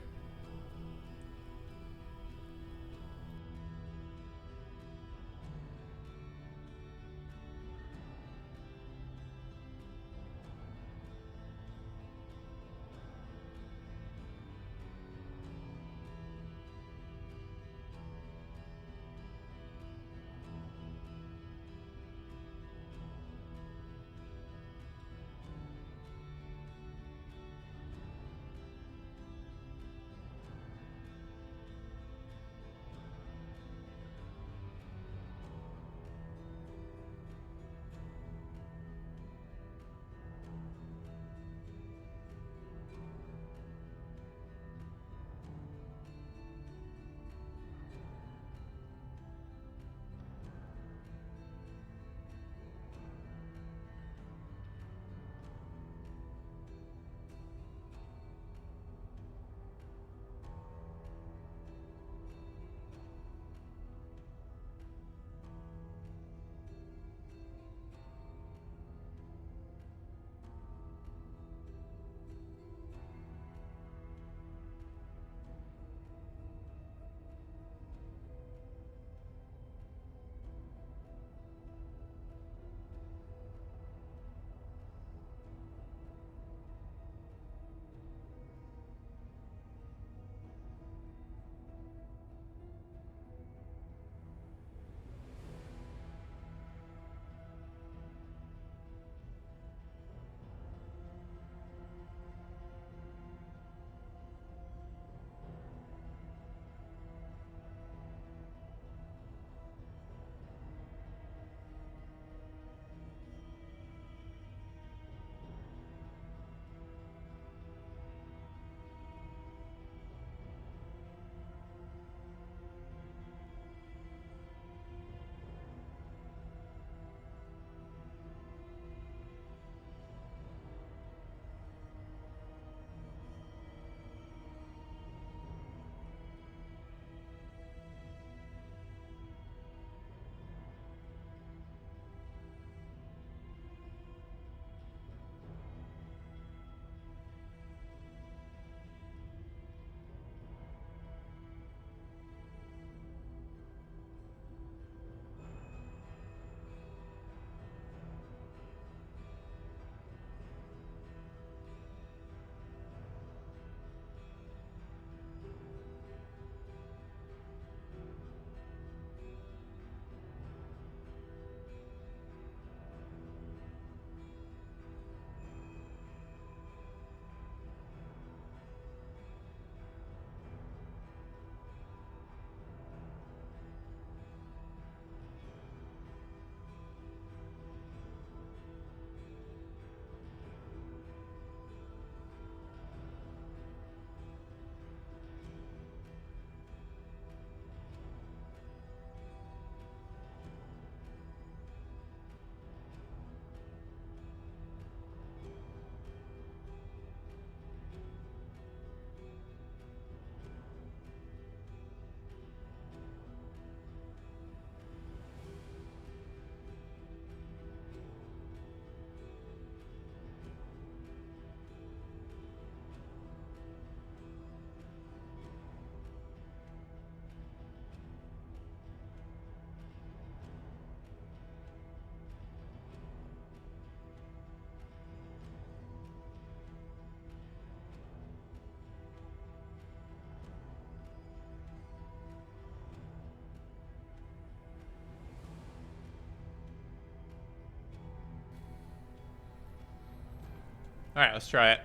All right, let's try it.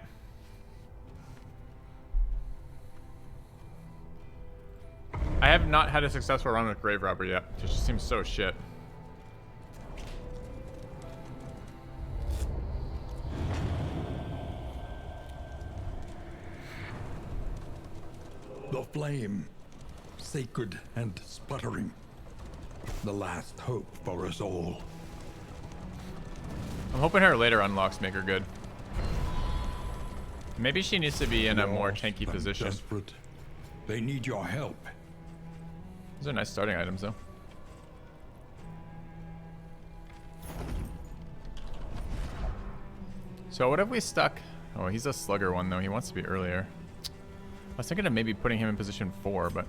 I have not had a successful run with Grave Robber yet. It just seems so shit. The flame, sacred and sputtering. The last hope for us all. I'm hoping her later unlocks make her good. Maybe she needs to be in a more Lost tanky and position. Desperate. They need your help. Those are nice starting items, though. So what have we stuck? Oh, he's a slugger one, though. He wants to be earlier. I was thinking of maybe putting him in position 4, but...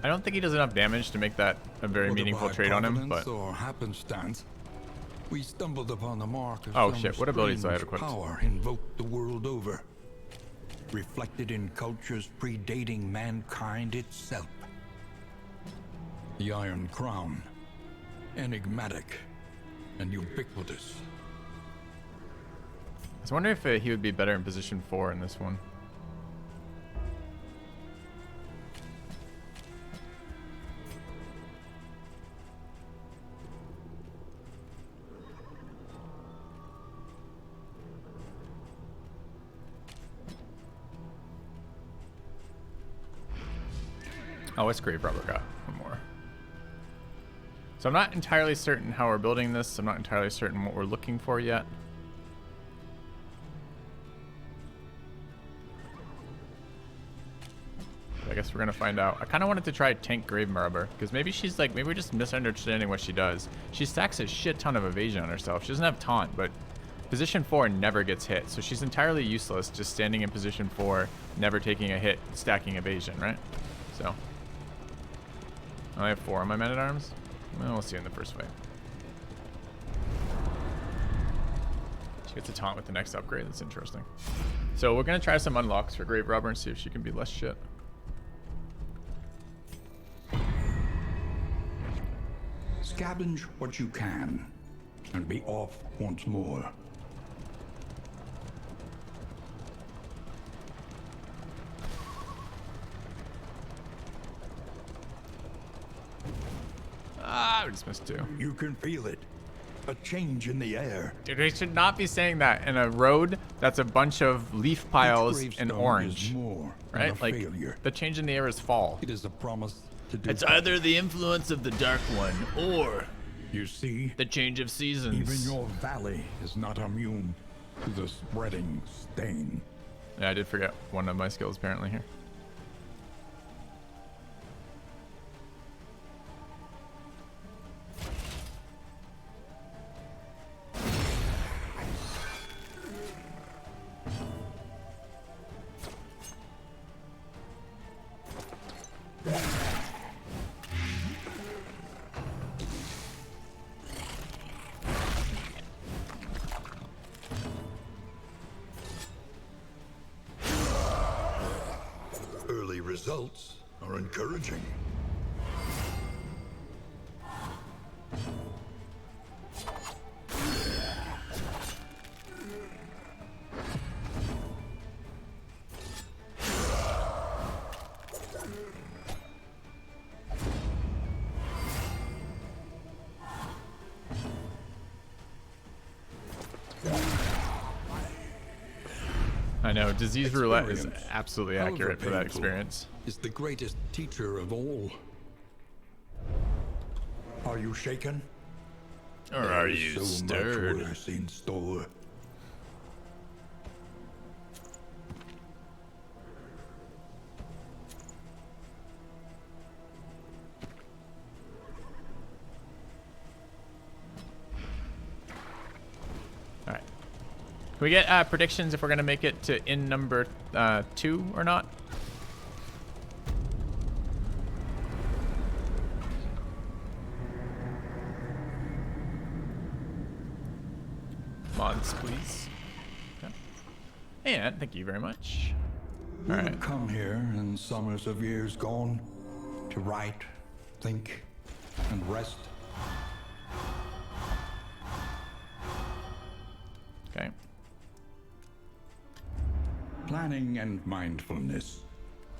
I don't think he does enough damage to make that a very Whether meaningful by trade on him, providence but... or happenstance, we stumbled upon the mark of Oh, some shit, what abilities do I have strange equipped? power invoked the world over, reflected in cultures predating mankind itself. The Iron Crown, enigmatic and ubiquitous. I was wondering if he would be better in position 4 in this one. Oh, it's Grave Robber got one more. So I'm not entirely certain how we're building this. I'm not entirely certain what we're looking for yet. But I guess we're gonna find out. I kind of wanted to try tank Grave Robber because maybe she's like, maybe we're just misunderstanding what she does. She stacks a shit ton of evasion on herself. She doesn't have taunt, but position 4 never gets hit, so she's entirely useless just standing in position 4, never taking a hit, stacking evasion, right? So. I have 4 on my men-at-arms. Well, we'll see in the first fight. She gets a taunt with the next upgrade. That's interesting. So we're going to try some unlocks for Grave Robber and see if she can be less shit. Scavenge what you can, and be off once more. Ah, we just missed 2. You can feel it. A change in the air. Dude, we should not be saying that in a road that's a bunch of leaf piles Each and gravestone orange. is more than Right? a Like, failure. the change in the air is fall. It is a promise to do. It's either the influence of the Dark One or You see, the change of seasons. even your valley is not immune to the spreading stain. Yeah, I did forget one of my skills apparently here. Early results are encouraging. I know, disease roulette is Experience, absolutely however accurate for that painful, experience. Is the greatest teacher of all. Are you shaken? Or are There's you so stirred? much worse in store. All right. Can we get predictions if we're gonna make it to inn number 2 or not? Mods, please. Okay. And thank you very much. We All would right. come here in summers of years gone to write, think, and rest. Okay. Planning and mindfulness,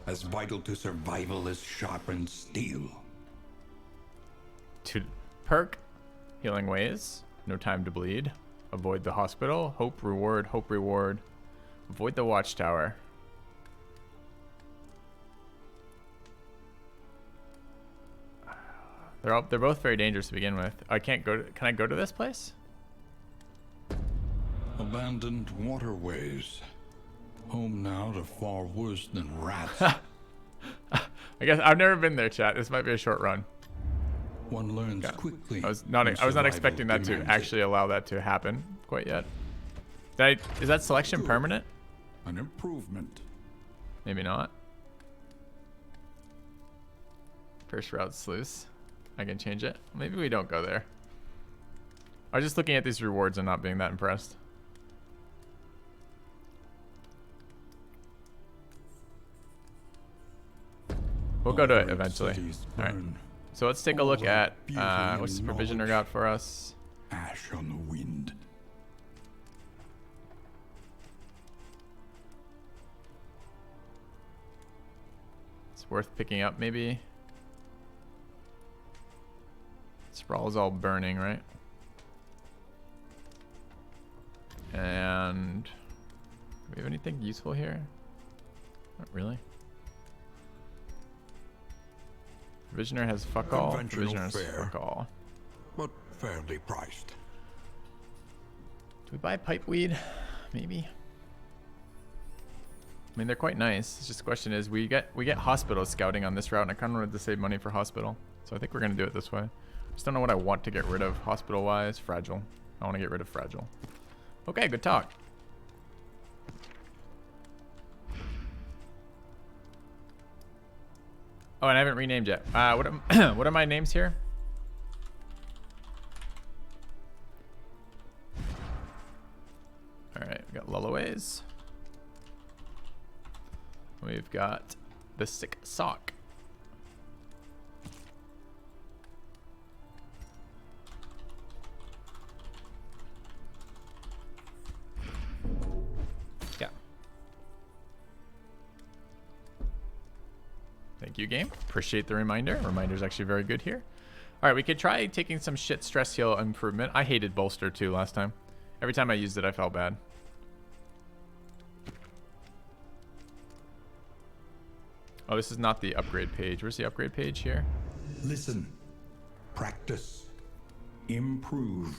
as vital to survival as sharpened steel. To perk, healing ways, no time to bleed, avoid the hospital, hope reward, avoid the watchtower. They're both very dangerous to begin with. I can't go to, can I go to this place? Abandoned waterways. Home now to far worse than rats. I guess I've never been there, chat. This might be a short run. One learns quickly. I was not expecting that to actually allow that to happen quite yet. Is that selection permanent? An improvement. Maybe not. First route sluice. I can change it. Maybe we don't go there. I was just looking at these rewards and not being that impressed. We'll go to it eventually. All right. So let's take a look at what's the provisioner got for us. Ash on the wind. It's worth picking up, maybe. Sprawl's all burning, right? And do we have anything useful here? Not really. Provisioner has fuck all. Provisioner has fuck all. But fairly priced. Do we buy pipe weed? Maybe. I mean, they're quite nice. It's just the question is, we get hospital scouting on this route, and I kind of wanted to save money for hospital, so I think we're gonna do it this way. Just don't know what I want to get rid of hospital-wise. Fragile. I want to get rid of fragile. Okay, good talk. Oh, and I haven't renamed yet. What are my names here? All right, we got Lullaways. We've got the Sick Sock. Yeah. Thank you, game. Appreciate the reminder. Reminder's actually very good here. All right, we could try taking some shit stress heal improvement. I hated bolster too last time. Every time I used it, I felt bad. Oh, this is not the upgrade page. Where's the upgrade page here? Listen. Practice. Improve.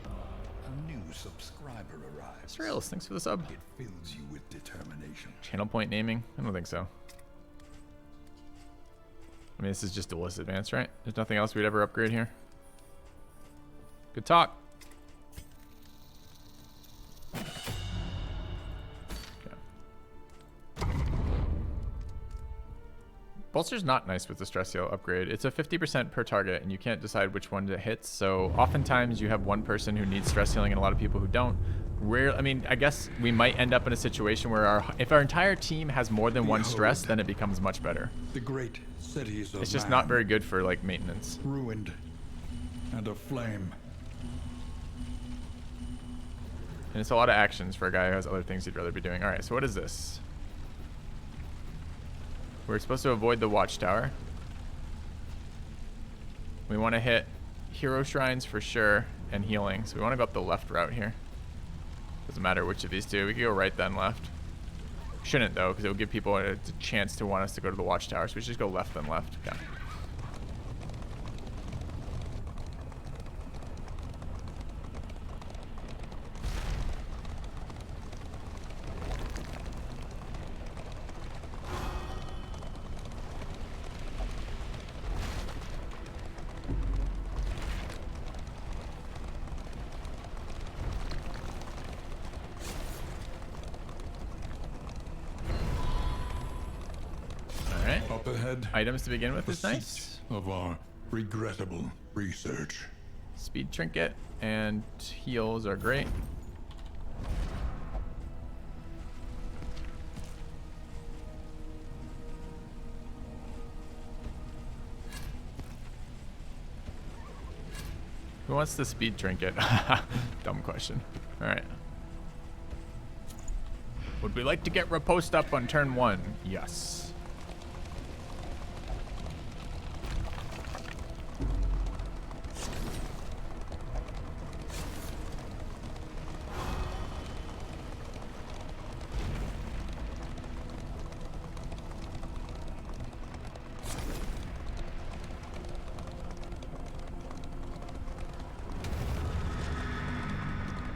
A new subscriber arrives. Surrealist, thanks for the sub. It fills you with determination. Channel point naming? I don't think so. I mean, this is just duelist advanced, right? There's nothing else we'd ever upgrade here. Good talk. Bolster's not nice with the stress heal upgrade. It's a 50% per target, and you can't decide which one it hits. So oftentimes you have one person who needs stress healing and a lot of people who don't. I mean, I guess we might end up in a situation where if our entire team has more than one stress, then it becomes much better. The great cities of It's just man, not very good for like maintenance. ruined and aflame. And it's a lot of actions for a guy who has other things he'd rather be doing. All right, so what is this? We're supposed to avoid the watchtower. We want to hit hero shrines for sure and healing. So we want to go up the left route here. Doesn't matter which of these two. We could go right then left. Shouldn't though, because it will give people a chance to want us to go to the watchtower. So we should just go left then left. Okay. Up ahead, Items to begin with the is nice. seat of our regrettable research. Speed trinket and heals are great. Who wants the speed trinket? Dumb question. All right. Would we like to get riposte up on turn 1? Yes.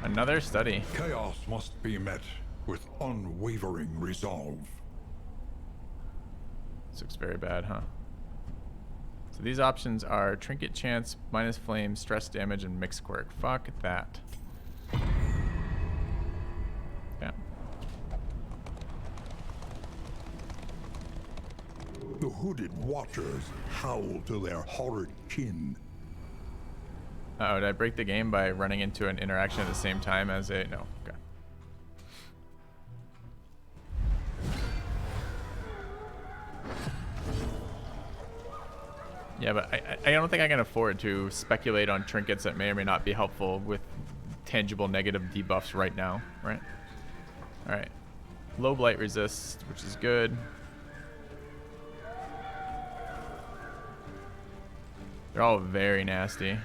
Another study. Chaos must be met with unwavering resolve. This looks very bad, huh? So these options are trinket chance, minus flame, stress damage, and mixed quirk. Fuck that. Yeah. The hooded watchers howl to their horrid kin. Uh-oh, did I break the game by running into an interaction at the same time as a... No, okay. Yeah, but I don't think I can afford to speculate on trinkets that may or may not be helpful with tangible negative debuffs right now, right? Alright. Low blight resist, which is good. They're all very nasty.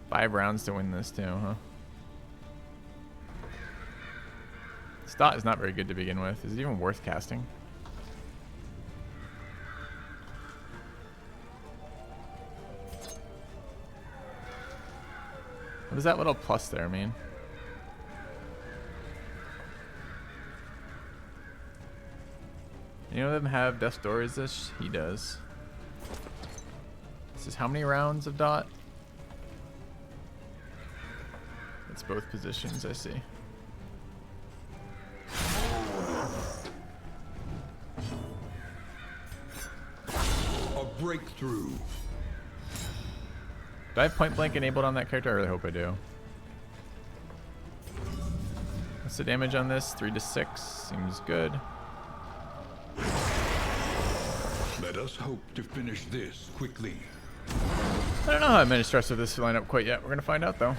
Five rounds to win this too, huh? Stot is not very good to begin with. Is it even worth casting? What does that little plus there mean? Any of them have Death's Door resist? He does. This is how many rounds of dot? It's both positions, I see. A breakthrough. Do I have point blank enabled on that character? I really hope I do. What's the damage on this? 3 to 6. Seems good. Let us hope to finish this quickly. I don't know how I managed to stress with this lineup quite yet. We're going to find out, though.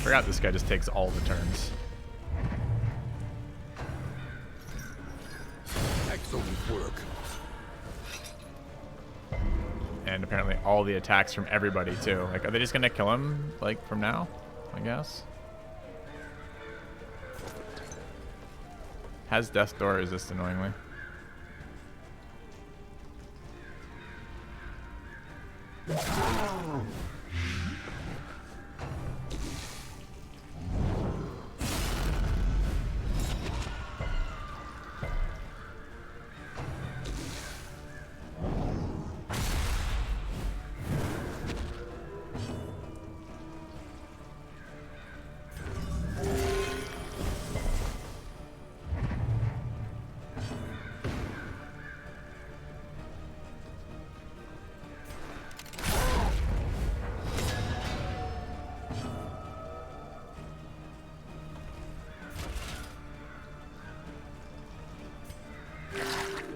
Forgot this guy just takes all the turns. Excellent work. And apparently all the attacks from everybody too. Like, are they just gonna kill him like from now? I guess. Has Death's Door resist annoyingly.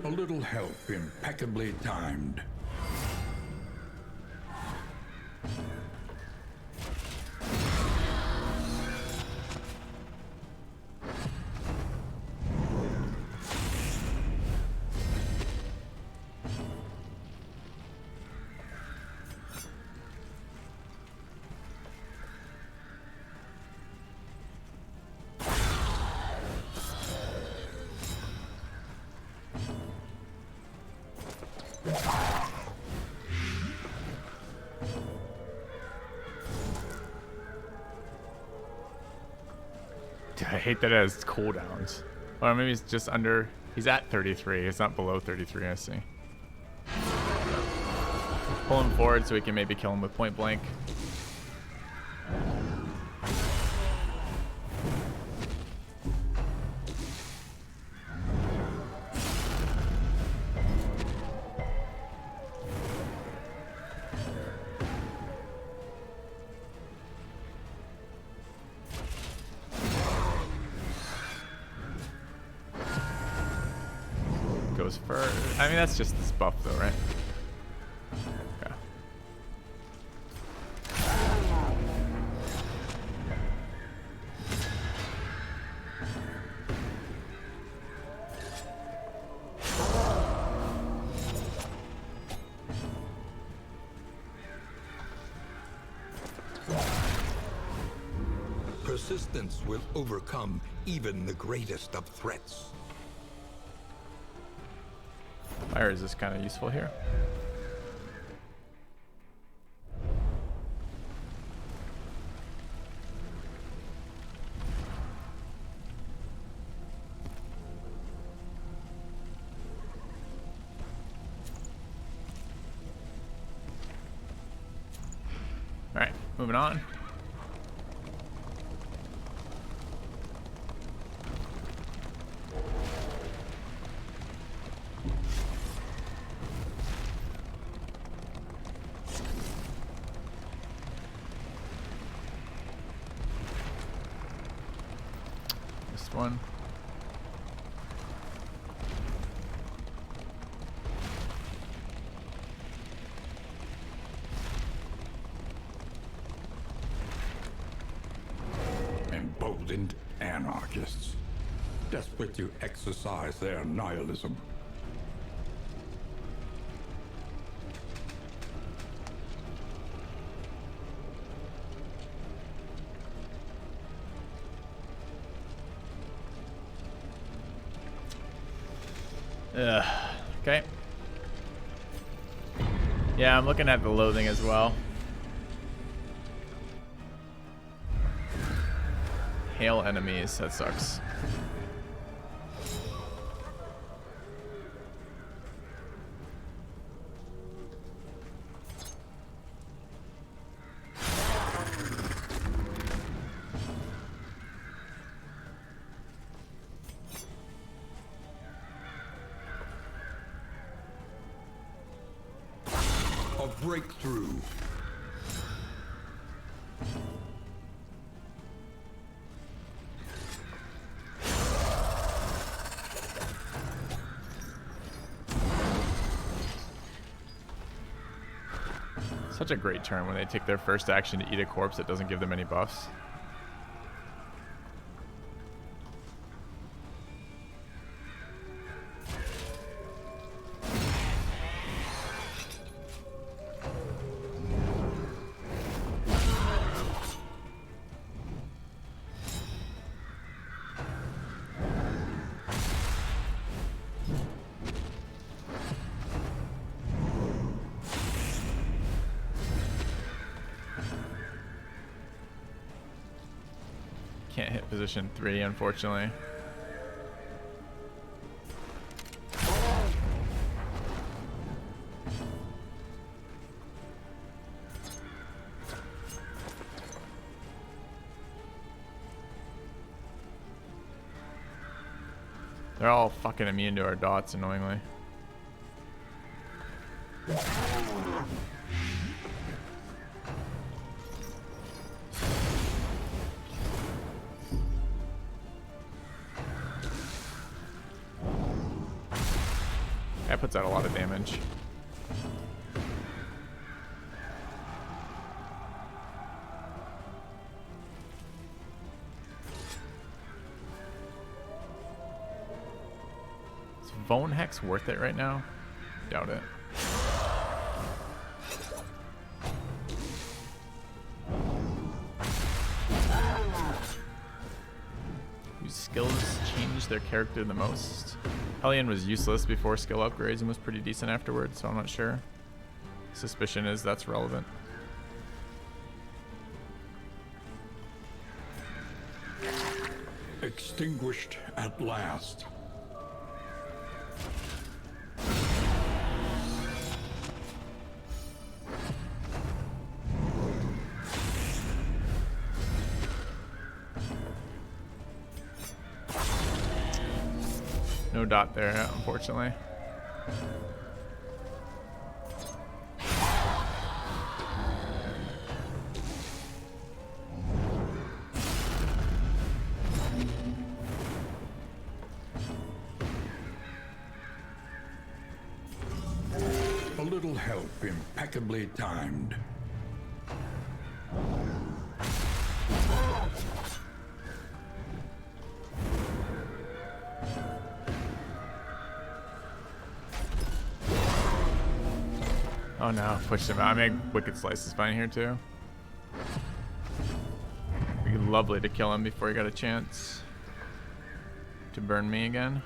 A little help impeccably timed. I hate that it has cooldowns. Or maybe he's just under. He's at 33. It's not below 33. I see. Pull him forward so we can maybe kill him with point blank. Goes first. I mean, that's just this buff though, right? Yeah. Persistence will overcome even the greatest of threats. Fire is just kind of useful here. All right, moving on. One. Emboldened anarchists, desperate to exercise their nihilism. Okay. Yeah, I'm looking at the loathing as well. Hail enemies, that sucks. Breakthrough. Such a great turn when they take their first action to eat a corpse that doesn't give them any buffs. Can't hit position 3, unfortunately. They're all fucking immune to our dots, annoyingly. That puts out a lot of damage. Is Bone Hex worth it right now? Doubt it. Whose skills change their character the most? Hellion was useless before skill upgrades and was pretty decent afterwards, so I'm not sure. Suspicion is that's relevant. Extinguished at last. No dot there, unfortunately. A little help impeccably timed. Oh no, pushed him out. I mean, Wicked Slice is fine here too. It'd be lovely to kill him before he got a chance to burn me again.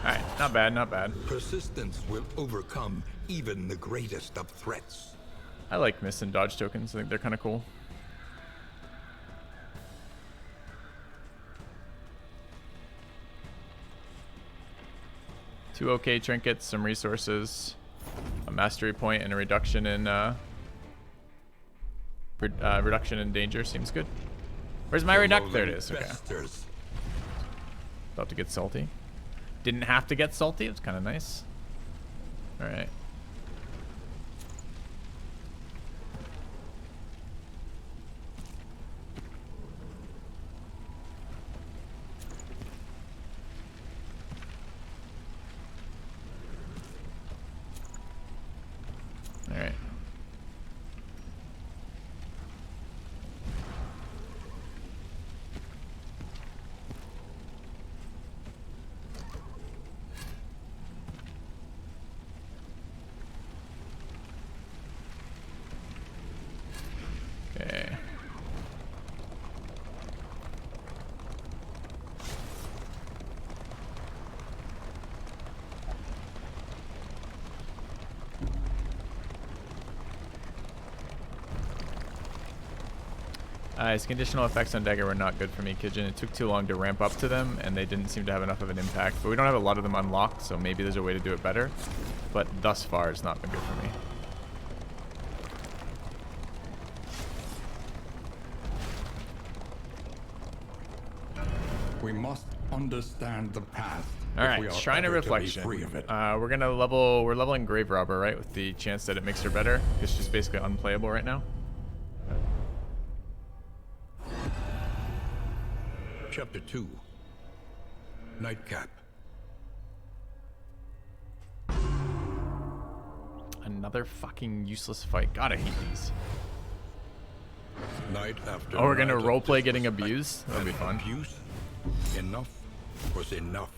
Alright, not bad, not bad. Persistence will overcome even the greatest of threats. I like miss and dodge tokens. I think they're kind of cool. Two okay trinkets, some resources, a mastery point, and a reduction in reduction in danger seems good. Where's my reduct? There it is. Okay. About to get salty. Didn't have to get salty. It was kind of nice. All right. All right. Okay. His conditional effects on Dagger were not good for me, Kijin. It took too long to ramp up to them, and they didn't seem to have enough of an impact. But we don't have a lot of them unlocked, so maybe there's a way to do it better. But thus far, it's not been good for me. We must understand the past. All if we right, are Shrine of ever to be Reflection. free of it. We're leveling Grave Robber, right? With the chance that it makes her better, because she's basically unplayable right now. Chapter 2. Nightcap. Another fucking useless fight. God, I hate these. Night after Oh, we're gonna night of roleplay getting disrespect abused? That'll be and fun. Abuse. Enough was enough.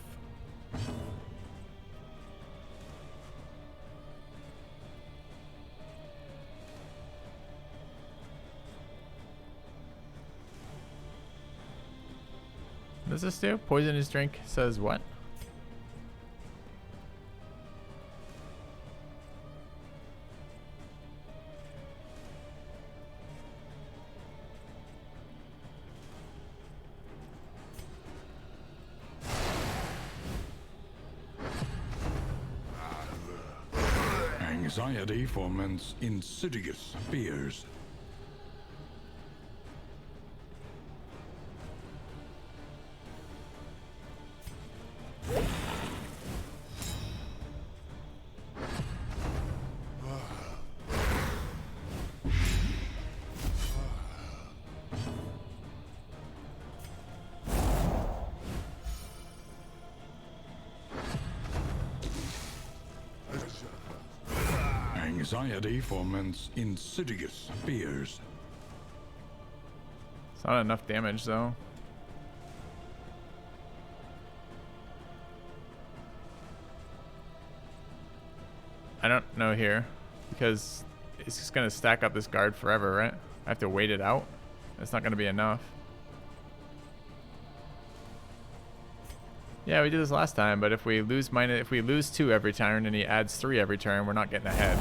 What does this do? Poison his drink says what? Anxiety foments insidious fears. Anxiety foments insidious fears. It's not enough damage though. I don't know here, because it's just gonna stack up this guard forever, right? I have to wait it out. It's not gonna be enough. Yeah, we did this last time, but if we lose 2 every turn and he adds 3 every turn, we're not getting ahead.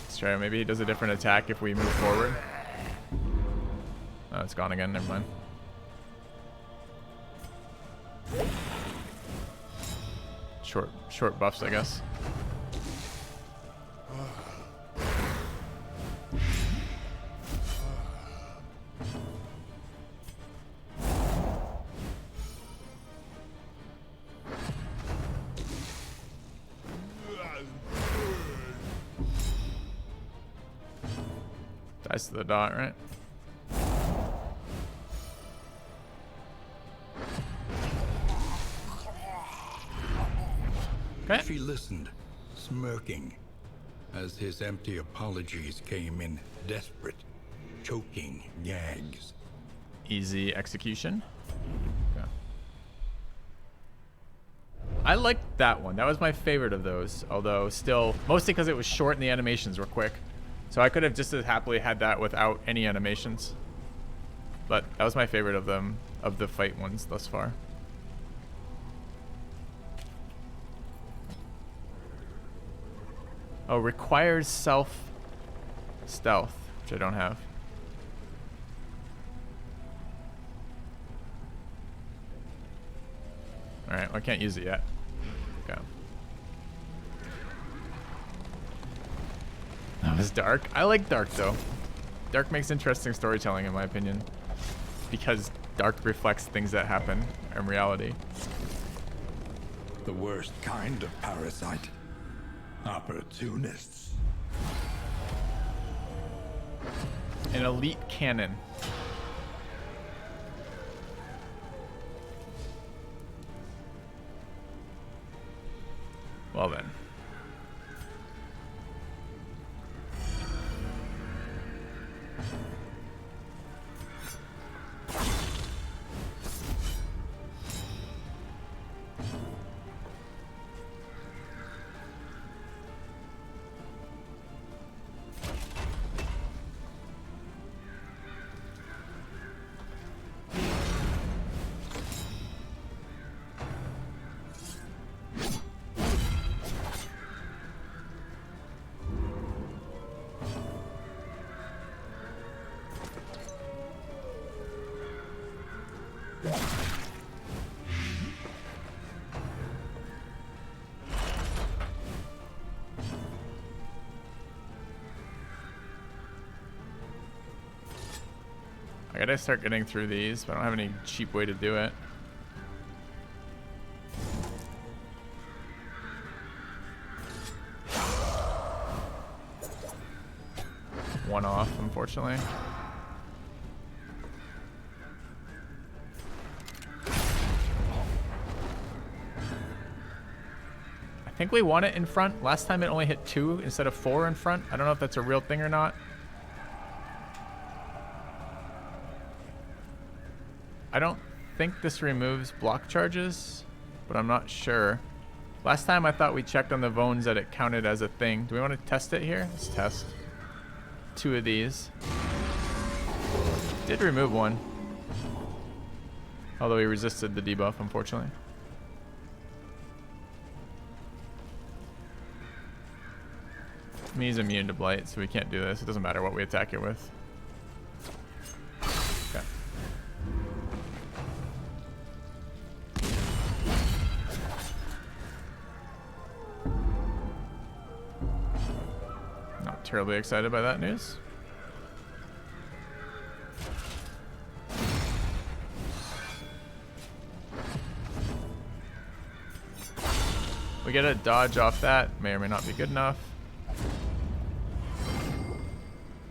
Let's try. Maybe he does a different attack if we move forward. Oh, it's gone again. Never mind. Short buffs, I guess. Dice to the dot, right? Okay. She listened, smirking, as his empty apologies came in desperate, choking gags. Easy execution. Okay. I liked that one. That was my favorite of those, although still, mostly because it was short and the animations were quick. So I could have just as happily had that without any animations. But that was my favorite of them, of the fight ones thus far. Oh, requires stealth, which I don't have. Alright, well, I can't use it yet. Okay. That was dark. I like dark, though. Dark makes interesting storytelling, in my opinion. Because dark reflects things that happen in reality. The worst kind of parasite. Opportunists. An elite cannon. Well then. I gotta start getting through these, but I don't have any cheap way to do it. One off, unfortunately. I think we won it in front. Last time it only hit 2 instead of 4 in front. I don't know if that's a real thing or not. I don't think this removes block charges, but I'm not sure. Last time I thought we checked on the Vones that it counted as a thing. Do we want to test it here? Let's test. 2 of these. Did remove 1. Although he resisted the debuff, unfortunately. I mean, he's immune to blight, so we can't do this. It doesn't matter what we attack it with. Okay. Not terribly excited by that news. We get a dodge off that. May or may not be good enough.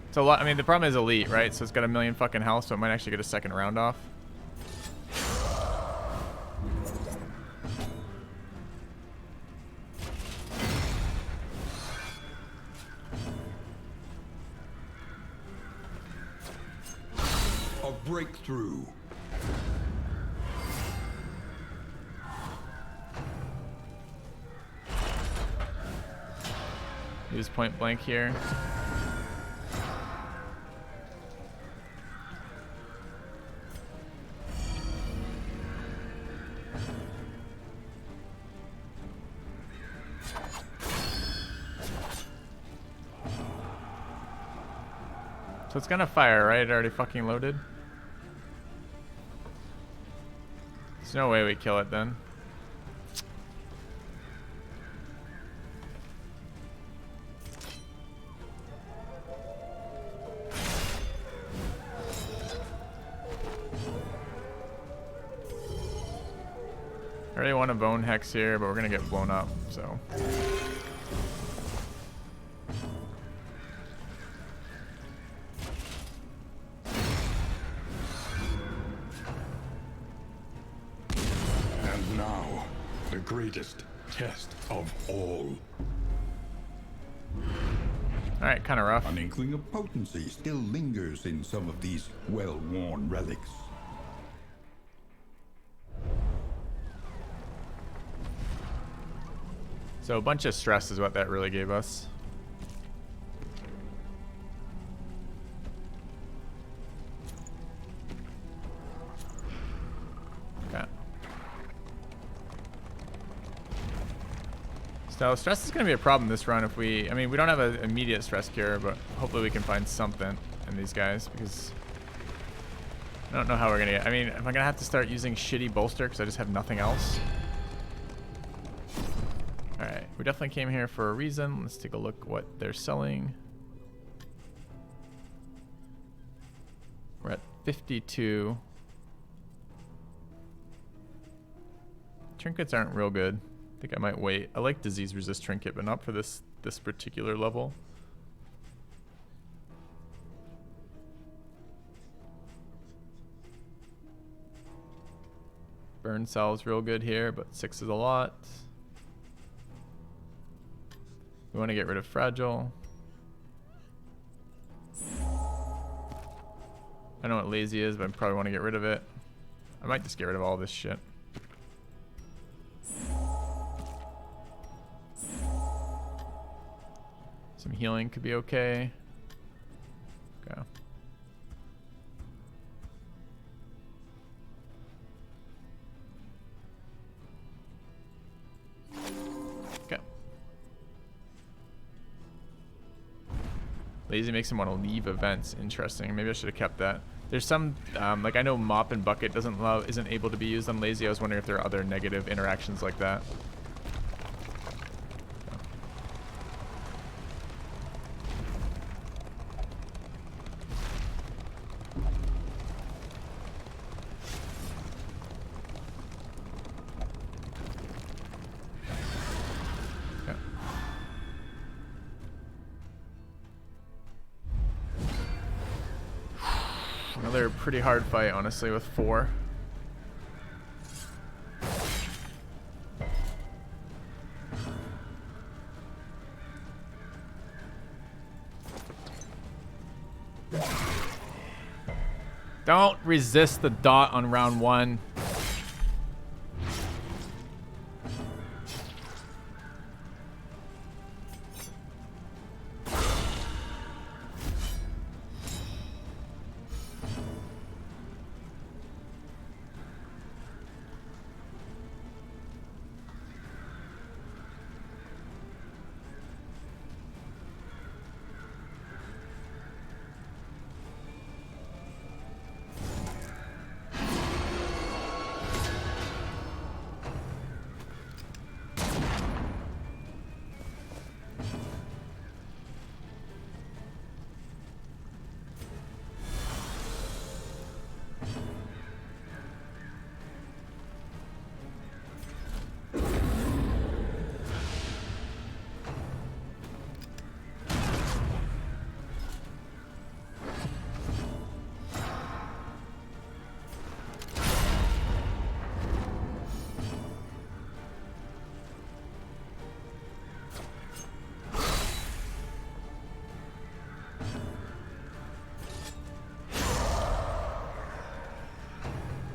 It's a lot. I mean, the problem is elite, right? So it's got a million fucking health, so it might actually get a second round off. A breakthrough. Use point blank here. So it's gonna fire, right? It already fucking loaded. There's no way we kill it then. I really want a bone hex here, but we're gonna get blown up, so. And now, the greatest test of all. Alright, kinda rough. An inkling of potency still lingers in some of these well-worn relics. So a bunch of stress is what that really gave us. Okay. So stress is going to be a problem this run if we... I mean, we don't have an immediate stress cure, but hopefully we can find something in these guys because... I don't know how we're going to get... I mean, am I going to have to start using shitty bolster because I just have nothing else? Alright, we definitely came here for a reason. Let's take a look what they're selling. We're at 52. Trinkets aren't real good. I think I might wait. I like disease resist trinket, but not for this particular level. Burn cells real good here, but 6 is a lot. We want to get rid of fragile. I know what lazy is, but I probably want to get rid of it. I might just get rid of all this shit. Some healing could be okay. Okay. Okay. Lazy makes him want to leave events. Interesting. Maybe I should have kept that. There's some, like I know Mop and Bucket isn't able to be used on Lazy. I was wondering if there are other negative interactions like that. Another pretty hard fight, honestly, with 4. Don't resist the dot on round 1.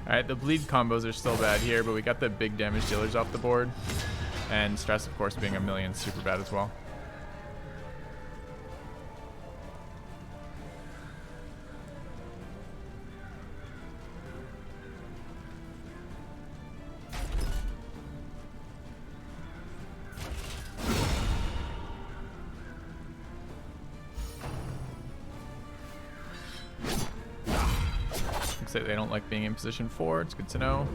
Alright, the bleed combos are still bad here, but we got the big damage dealers off the board. And stress, of course, being a million, super bad as well. say they don't like being in position 4. It's good to know.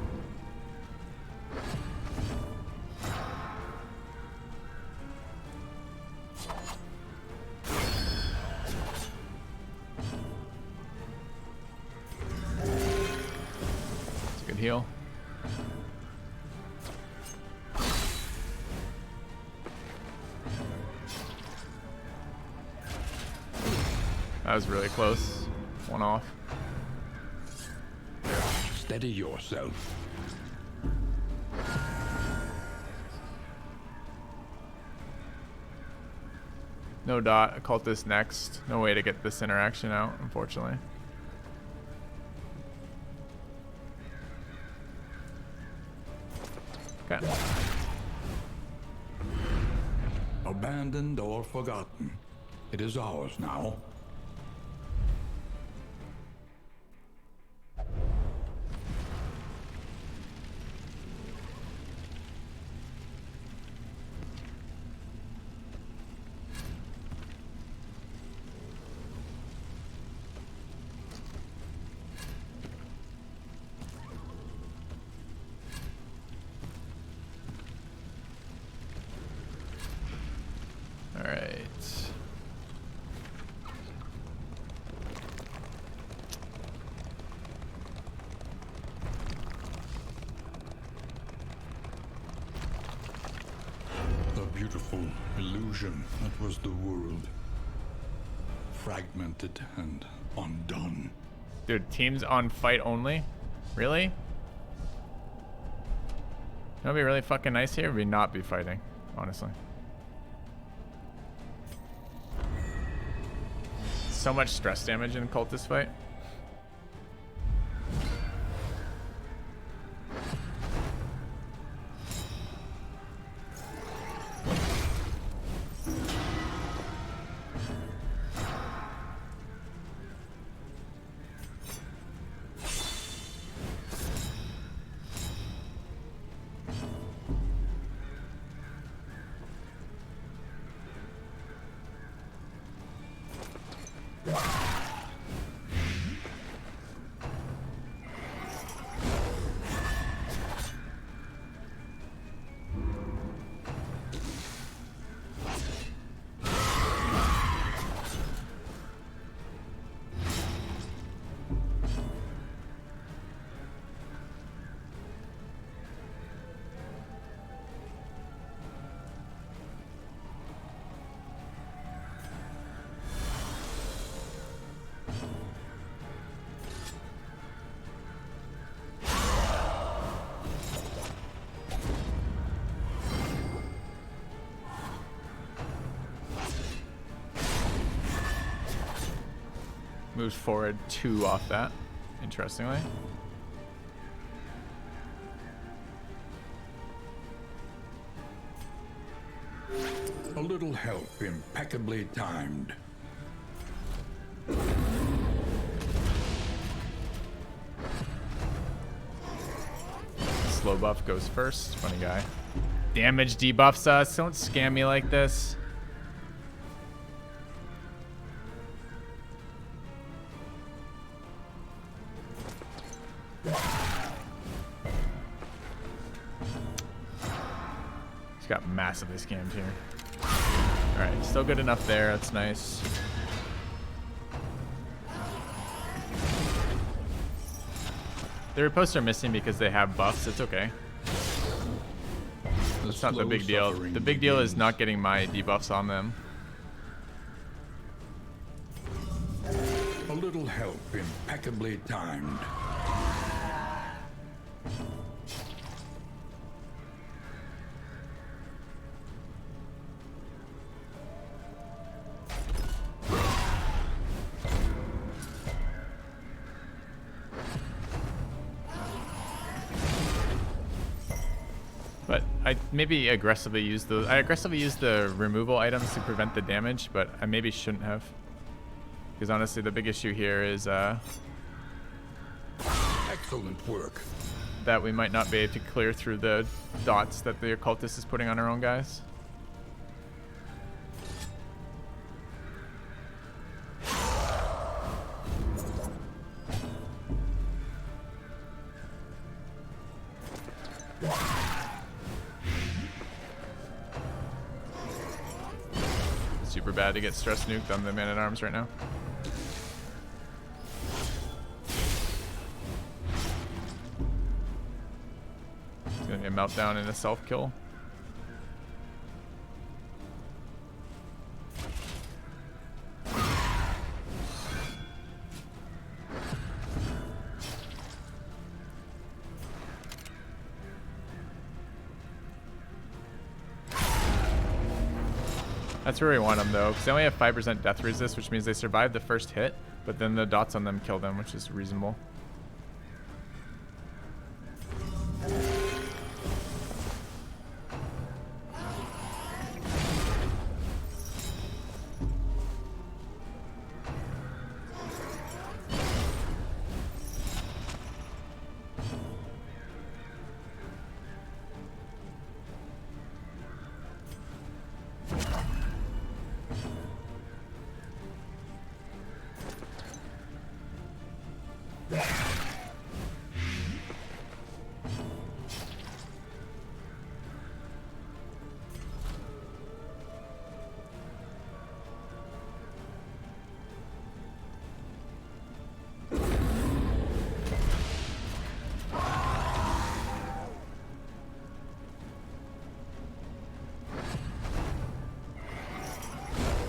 It's a good heal. That was really close. One off. Steady yourself. No dot. Occultist next. No way to get this interaction out, unfortunately. Okay. Abandoned or forgotten. It is ours now. All right. The beautiful illusion that was the world. Fragmented and undone. Dude, teams on fight only? Really? You know what'd be really fucking nice here? Would be not be fighting, honestly. So much stress damage in cultist fight. Moves forward 2 off that, interestingly. A little help impeccably timed. Slow buff goes first. Funny guy. Damage debuffs us. Don't scam me like this. Got massively scammed here. Alright, still good enough there. That's nice. The riposts are missing because they have buffs. It's okay. That's not the big deal. The big deal is not getting my debuffs on them. A little help impeccably timed. But I maybe aggressively use the removal items to prevent the damage, but I maybe shouldn't have. Because honestly, the big issue here is Excellent work. that we might not be able to clear through the dots that the occultist is putting on our own guys. Super bad to get stress nuked on the man-at-arms right now. It's gonna be a meltdown and a self-kill. That's where we want them though, because they only have 5% death resist, which means they survive the first hit, but then the dots on them kill them, which is reasonable.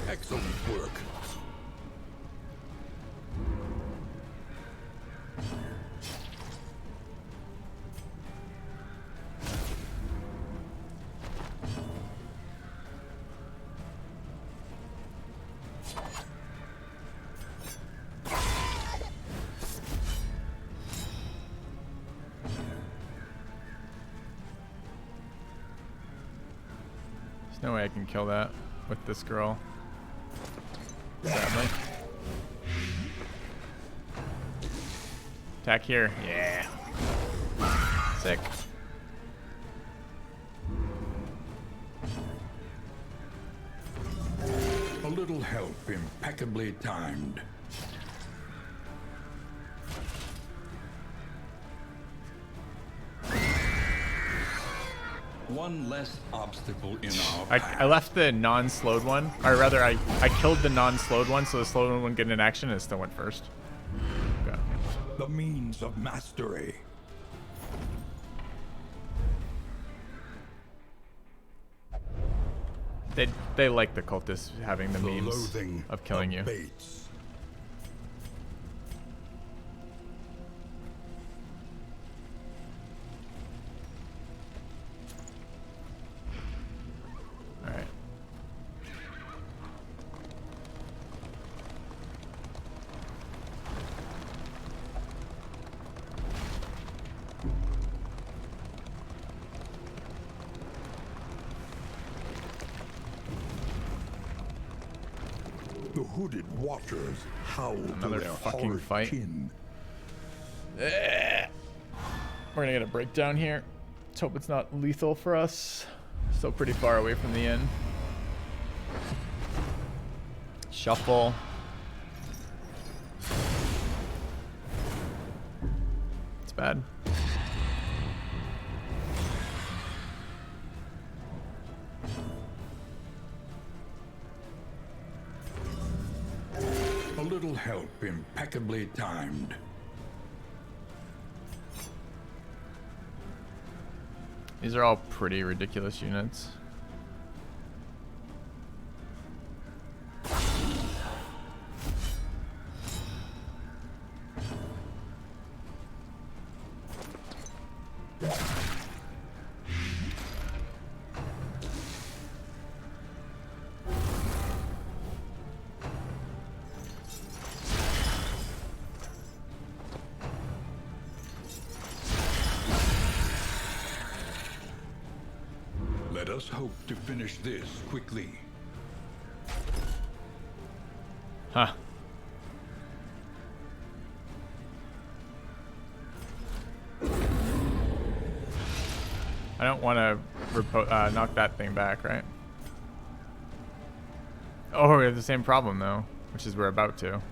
Excellent work. There's no way I can kill that with this girl. Sadly. Attack here. Yeah. Sick. A little help impeccably timed. One less obstacle in our path. I left the non-slowed one, or rather I killed the non-slowed one so the slowed one wouldn't get an action and it still went first. Okay. The means of mastery. They like the cultists having the The means loathing of killing you. Bates. Alright. The hooded watchers howl Another to their fucking horrid fight. kin. We're gonna get a breakdown here. Let's hope it's not lethal for us. Still pretty far away from the end. Shuffle. It's bad. A little help impeccably timed. These are all pretty ridiculous units. Let us hope to finish this quickly. Huh. I don't want to knock that thing back, right? Oh, we have the same problem though, which is we're about to.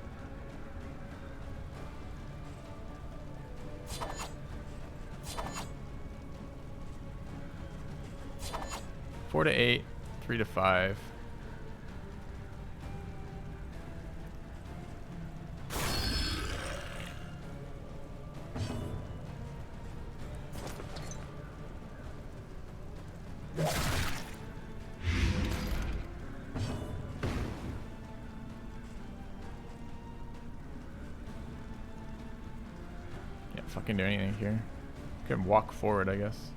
(4 to 8, 3 to 5). fucking do anything here. Can walk forward, I guess.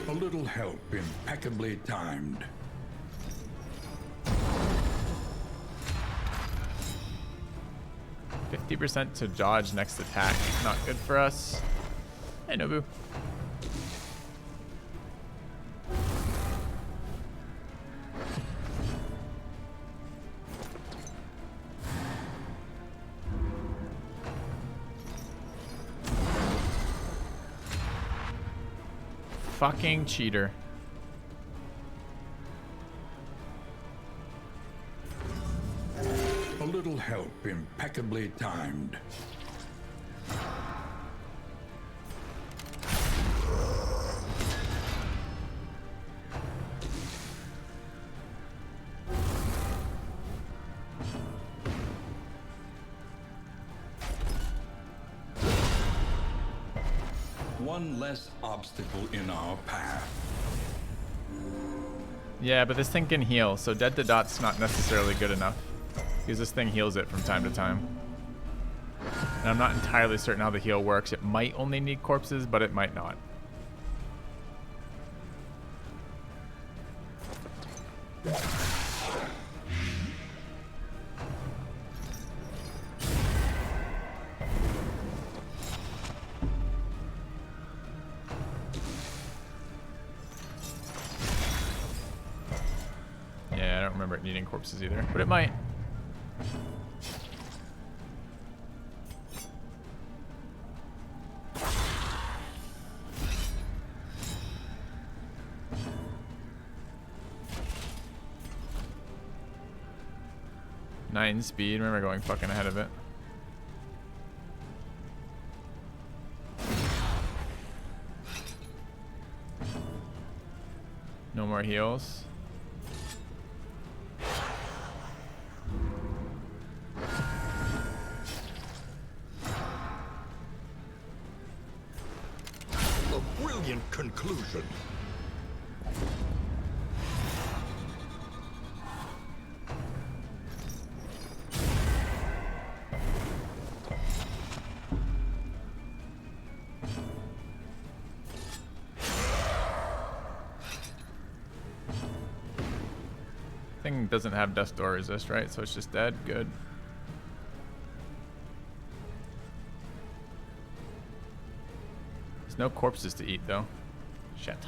A little help impeccably timed. 50% to dodge next attack. Not good for us. Hey, Nobu. Fucking cheater. A little help impeccably timed. One less obstacle in our path. Yeah, but this thing can heal, so dead to dot's not necessarily good enough. Because this thing heals it from time to time. And I'm not entirely certain how the heal works. It might only need corpses, but it might not. Yeah, I don't remember it needing corpses either, but it might. Nine speed. Remember going fucking ahead of it. No more heals. A brilliant conclusion. Thing doesn't have death door resist, right? So it's just dead. Good. There's no corpses to eat though. Shit.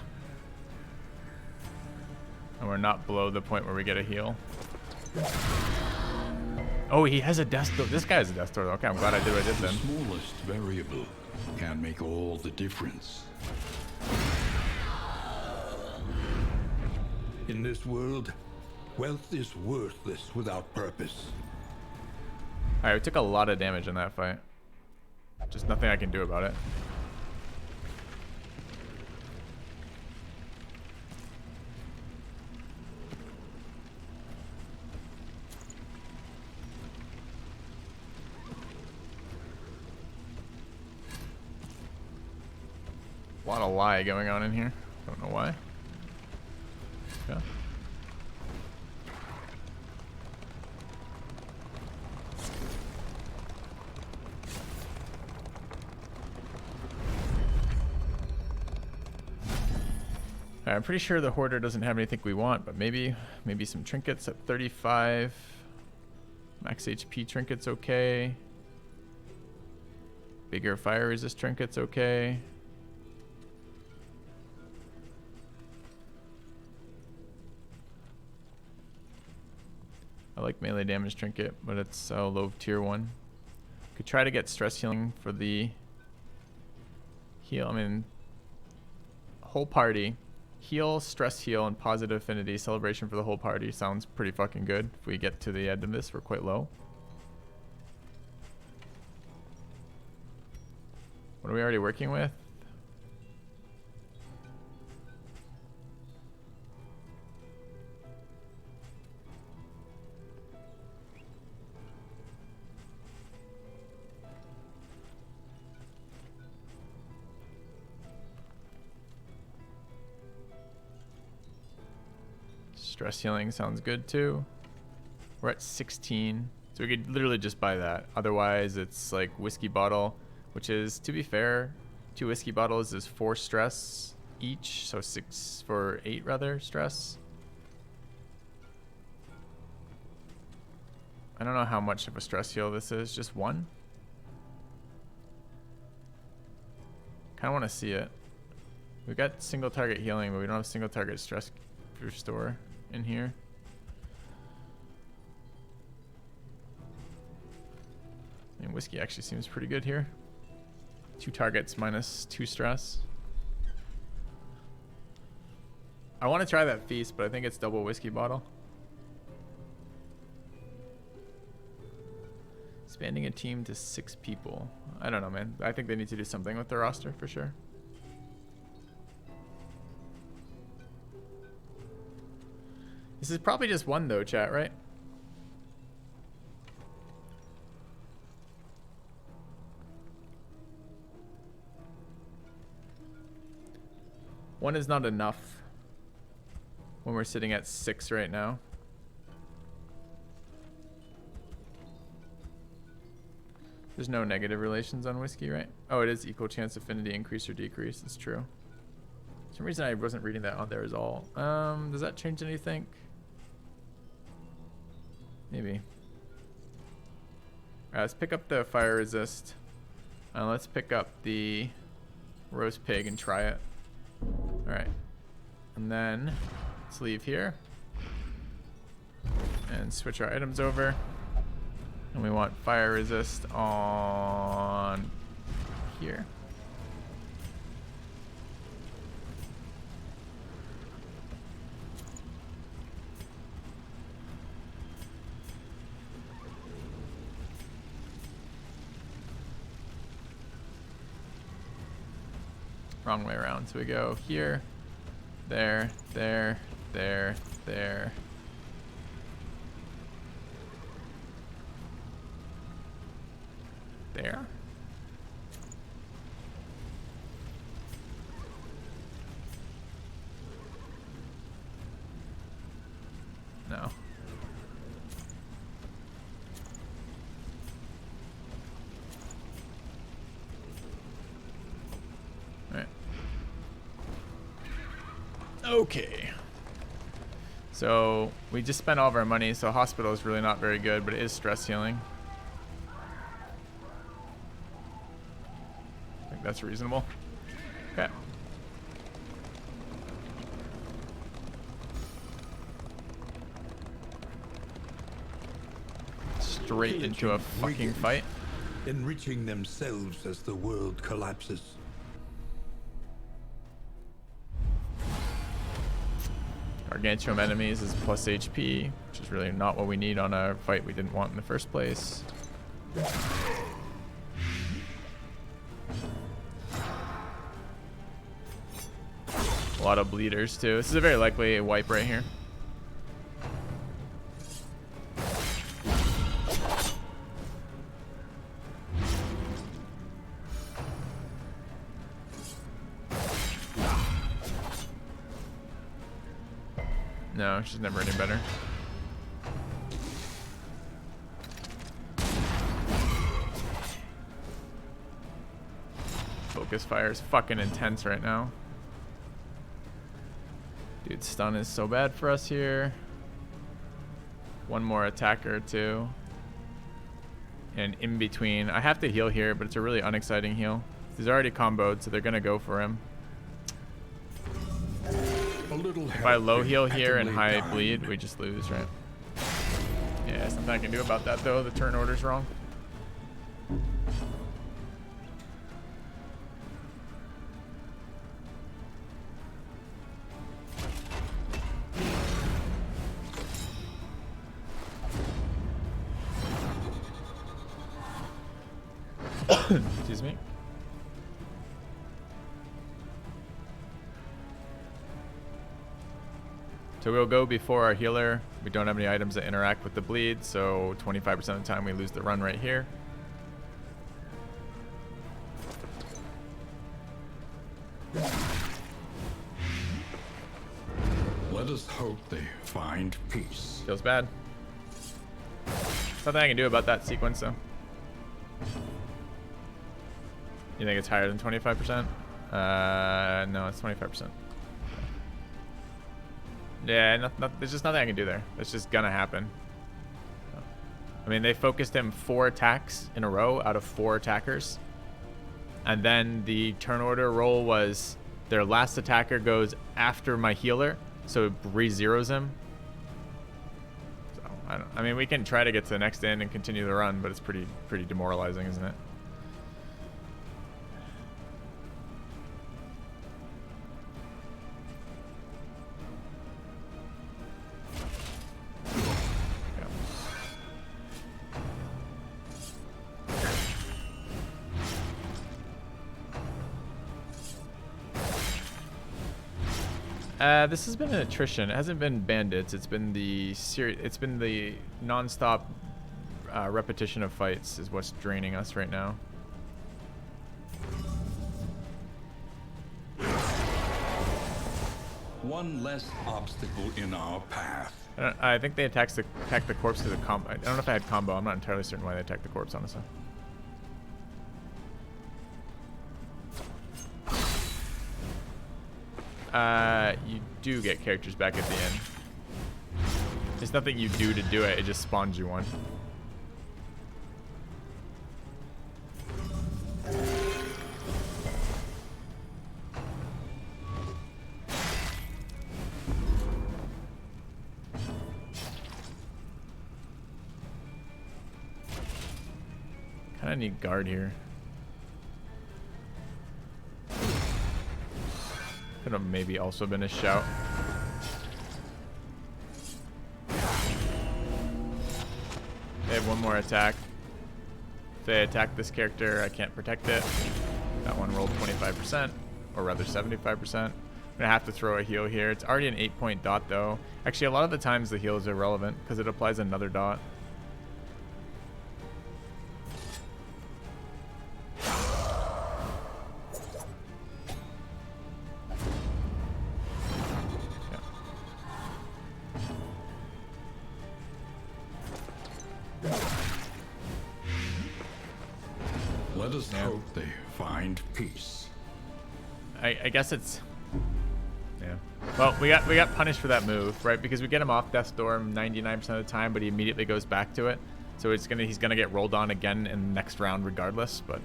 And we're not below the point where we get a heal. Oh, he has a death door. This guy has a death door. Okay, I'm glad I did what I did The then. smallest variable can make all the difference. In this world, wealth is worthless without purpose. Alright, we took a lot of damage in that fight. Just nothing I can do about it. A lot of lie going on in here. Don't know why. Okay. Alright, I'm pretty sure the hoarder doesn't have anything we want, but maybe some trinkets at 35. Max HP trinkets okay. Bigger fire resist trinkets okay. I like melee damage trinket, but it's a low tier one. Could try to get stress healing for the heal. I mean, whole party. Heal, stress heal, and positive affinity celebration for the whole party sounds pretty fucking good. If we get to the end of this, we're quite low. What are we already working with? Stress healing sounds good too. We're at 16. So we could literally just buy that. Otherwise, it's like whiskey bottle, which is, to be fair, 2 whiskey bottles is 4 stress each. So 6 for 8 rather stress. I don't know how much of a stress heal this is. Just 1? Kind of want to see it. We've got single target healing, but we don't have single target stress restore in here. And whiskey actually seems pretty good here. 2 targets minus 2 stress. I want to try that feast, but I think it's double whiskey bottle. Expanding a team to 6 people. I don't know, man. I think they need to do something with their roster for sure. This is probably just 1 though, chat, right? One is not enough when we're sitting at 6 right now. There's no negative relations on whiskey, right? Oh, it is equal chance affinity increase or decrease. It's true. For some reason I wasn't reading that on there as all. Does that change anything? Maybe. Alright, let's pick up the fire resist. Let's pick up the roast pig and try it. Alright. And then let's leave here. And switch our items over. And we want fire resist on here. Wrong way around. So we go here, there, there, there, there. There. No. Alright. Okay. So we just spent all of our money, so hospital is really not very good, but it is stress healing. That's reasonable. Okay. Straight into a fucking fight. Enriching themselves as the world collapses. Gargantuan enemies is plus HP, which is really not what we need on a fight we didn't want in the first place. A lot of bleeders too. This is a very likely a wipe right here. No, she's never any better. Focus fire is fucking intense right now. Dude, stun is so bad for us here. One more attacker too. And in between, I have to heal here, but it's a really unexciting heal. He's already comboed, so they're gonna go for him. If I low heal here and high bleed, we just lose, right? Yeah, there's nothing I can do about that though. The turn order's wrong. Excuse me. So we'll go before our healer. We don't have any items that interact with the bleed, so 25% of the time we lose the run right here. Let us hope they find peace. Feels bad. Nothing I can do about that sequence, though. You think it's higher than 25%? No, it's 25%. Yeah, there's just nothing I can do there. It's just gonna happen. I mean, they focused him 4 attacks in a row out of 4 attackers. And then the turn order roll was their last attacker goes after my healer, so it re-zeros him. So, I mean, we can try to get to the next end and continue the run, but it's pretty demoralizing, isn't it? This has been an attrition. It hasn't been bandits. It's been the non-stop repetition of fights is what's draining us right now. One less obstacle in our path. I think they attacked the corpse because of combo. I don't know if I had combo. I'm not entirely certain why they attacked the corpse, honestly. You do get characters back at the end. There's nothing you do to do it. It just spawns you one. Kind of need guard here. Could have maybe also been a shout. They have one more attack. If they attack this character, I can't protect it. That one rolled 25%, or rather 75%. I'm gonna have to throw a heal here. It's already an 8-point dot though. Actually, a lot of the times the heal is irrelevant because it applies another dot. Let us hope they find peace. I guess it's, yeah. Well, we got punished for that move, right? Because we get him off Death's Door 99% of the time, but he immediately goes back to it. So he's gonna get rolled on again in the next round regardless. But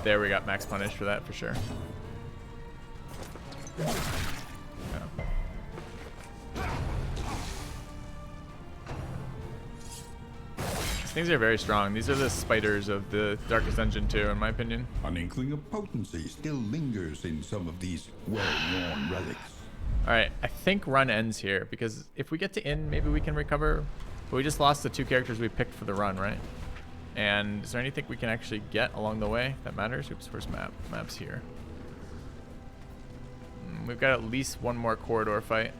there, we got max punished for that for sure. Yeah. Things are very strong. These are the spiders of the Darkest Dungeon 2, in my opinion. An inkling of potency still lingers in some of these well-worn relics. Alright, I think run ends here, because if we get to inn, maybe we can recover. But we just lost the 2 characters we picked for the run, right? And is there anything we can actually get along the way that matters? Oops, where's map? Map's here. We've got at least 1 more corridor fight.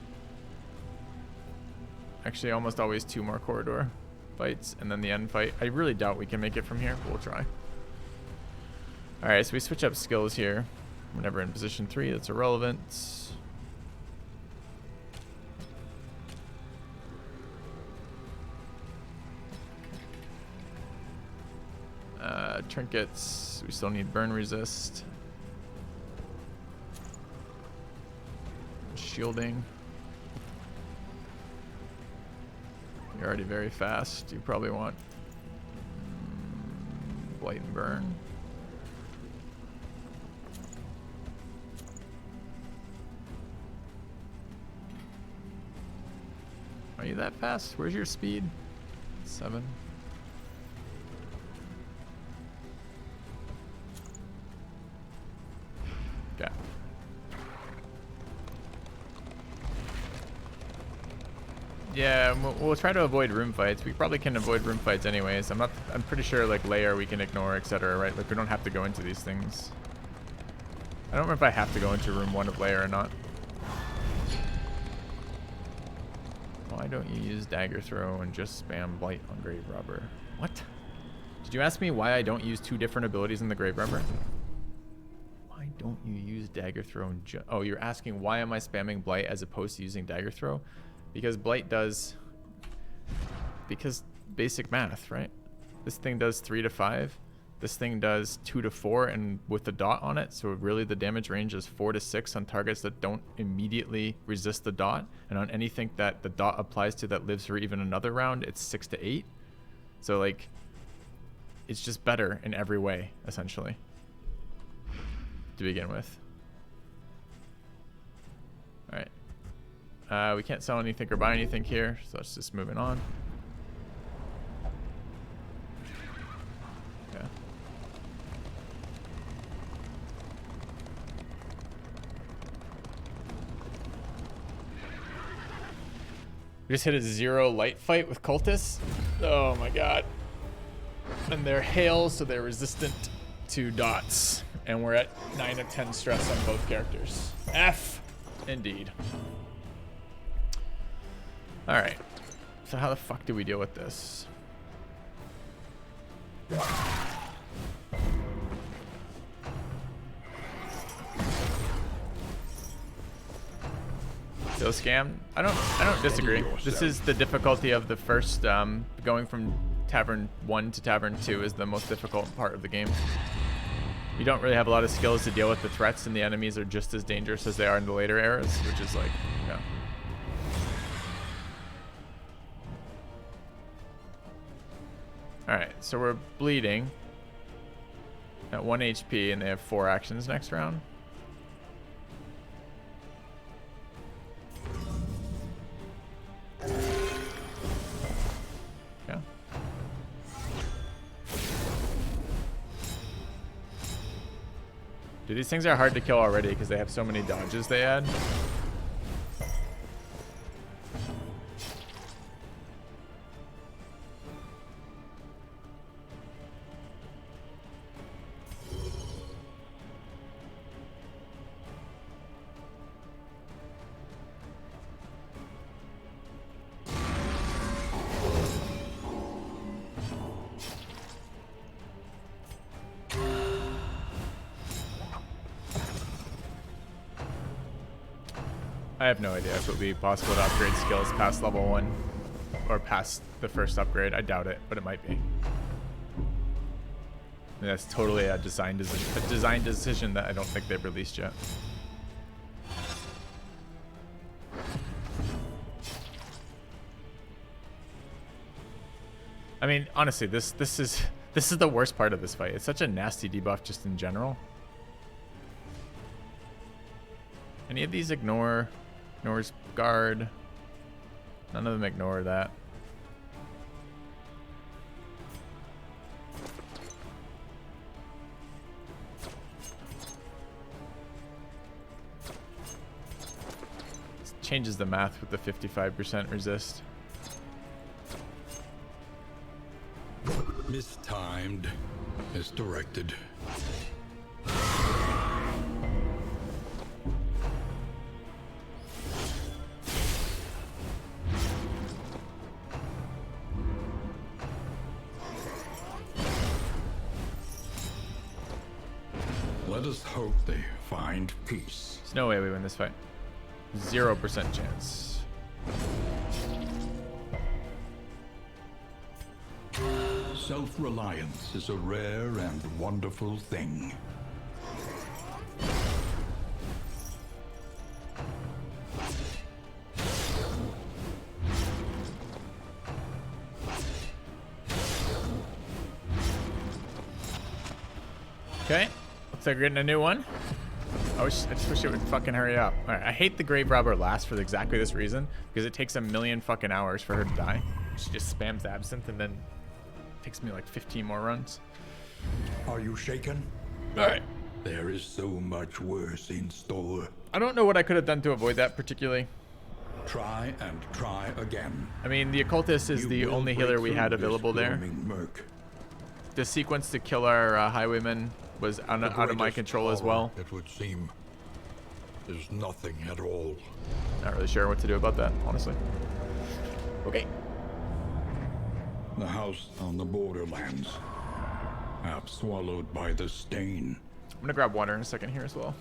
Actually, almost always 2 more corridor fights, and then the end fight. I really doubt we can make it from here, but we'll try. Alright, so we switch up skills here. We're never in position 3, that's irrelevant. Trinkets, we still need burn resist. Shielding. You're already very fast. You probably want blight and burn. Are you that fast? Where's your speed? 7. Okay. Yeah, we'll try to avoid room fights. We probably can avoid room fights anyways. I'm pretty sure like layer we can ignore, etc. Right? Like we don't have to go into these things. I don't remember if I have to go into room 1 of layer or not. Why don't you use dagger throw and just spam blight on grave robber? What? Did you ask me why I don't use 2 different abilities in the grave robber? Why don't you use dagger throw and oh, you're asking why am I spamming blight as opposed to using dagger throw? Because blight does, because basic math, right? This thing does 3 to 5. This thing does 2 to 4 and with the dot on it. So really the damage range is 4 to 6 on targets that don't immediately resist the dot. And on anything that the dot applies to that lives for even another round, it's 6 to 8. So like, it's just better in every way, essentially, to begin with. All right. We can't sell anything or buy anything here, so let's just moving on. Yeah. We just hit a 0 light fight with cultists. Oh my god. And they're hail, so they're resistant to dots. And we're at 9 of 10 stress on both characters. F, indeed. All right. So how the fuck do we deal with this? Kill scam? I don't disagree. This is the difficulty of the first going from Tavern 1 to Tavern 2 is the most difficult part of the game. You don't really have a lot of skills to deal with the threats, and the enemies are just as dangerous as they are in the later eras, which is like, yeah. Alright, so we're bleeding at 1 HP, and they have 4 actions next round. Yeah. Dude, these things are hard to kill already because they have so many dodges they add. I have no idea if it would be possible to upgrade skills past level 1 or past the first upgrade. I doubt it, but it might be. And that's totally a design decision that I don't think they've released yet. I mean, honestly, this is the worst part of this fight. It's such a nasty debuff just in general. Any of these ignores guard. None of them ignore that. This changes the math with the 55% resist. Mistimed, misdirected. Let us hope they find peace. There's no way we win this fight. 0% chance. Self-reliance is a rare and wonderful thing. Okay. Looks like we're getting a new one. I just wish it would fucking hurry up. Alright, I hate the Grave Robber last for exactly this reason. Because it takes a million fucking hours for her to die. She just spams Absinthe and then it takes me like 15 more runs. Are you shaken? Alright. There is so much worse in store. I don't know what I could have done to avoid that particularly. Try and try again. I mean, the Occultist is the only healer we had available there. Murk. The sequence to kill our Highwayman was out of my control as well. It would seem there's nothing at all. Not really sure what to do about that, honestly. Okay. The house on the borderlands, half swallowed by the stain. gonna grab water in a second here as well.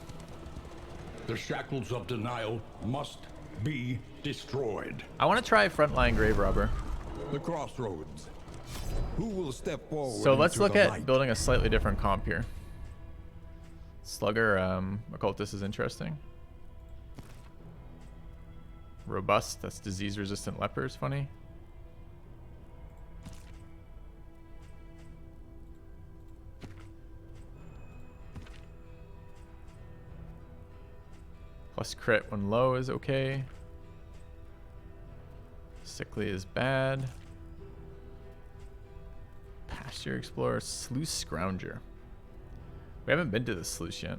The shackles of denial must be destroyed. I want to try frontline grave robber. The crossroads. Who will step forward? So let's into look the at light? building a slightly different comp here. Slugger, occultist is interesting. Robust, that's disease-resistant leper is funny. Plus crit when low is okay. Sickly is bad. Pasture Explorer, Sluice Scrounger. We haven't been to the sluice yet.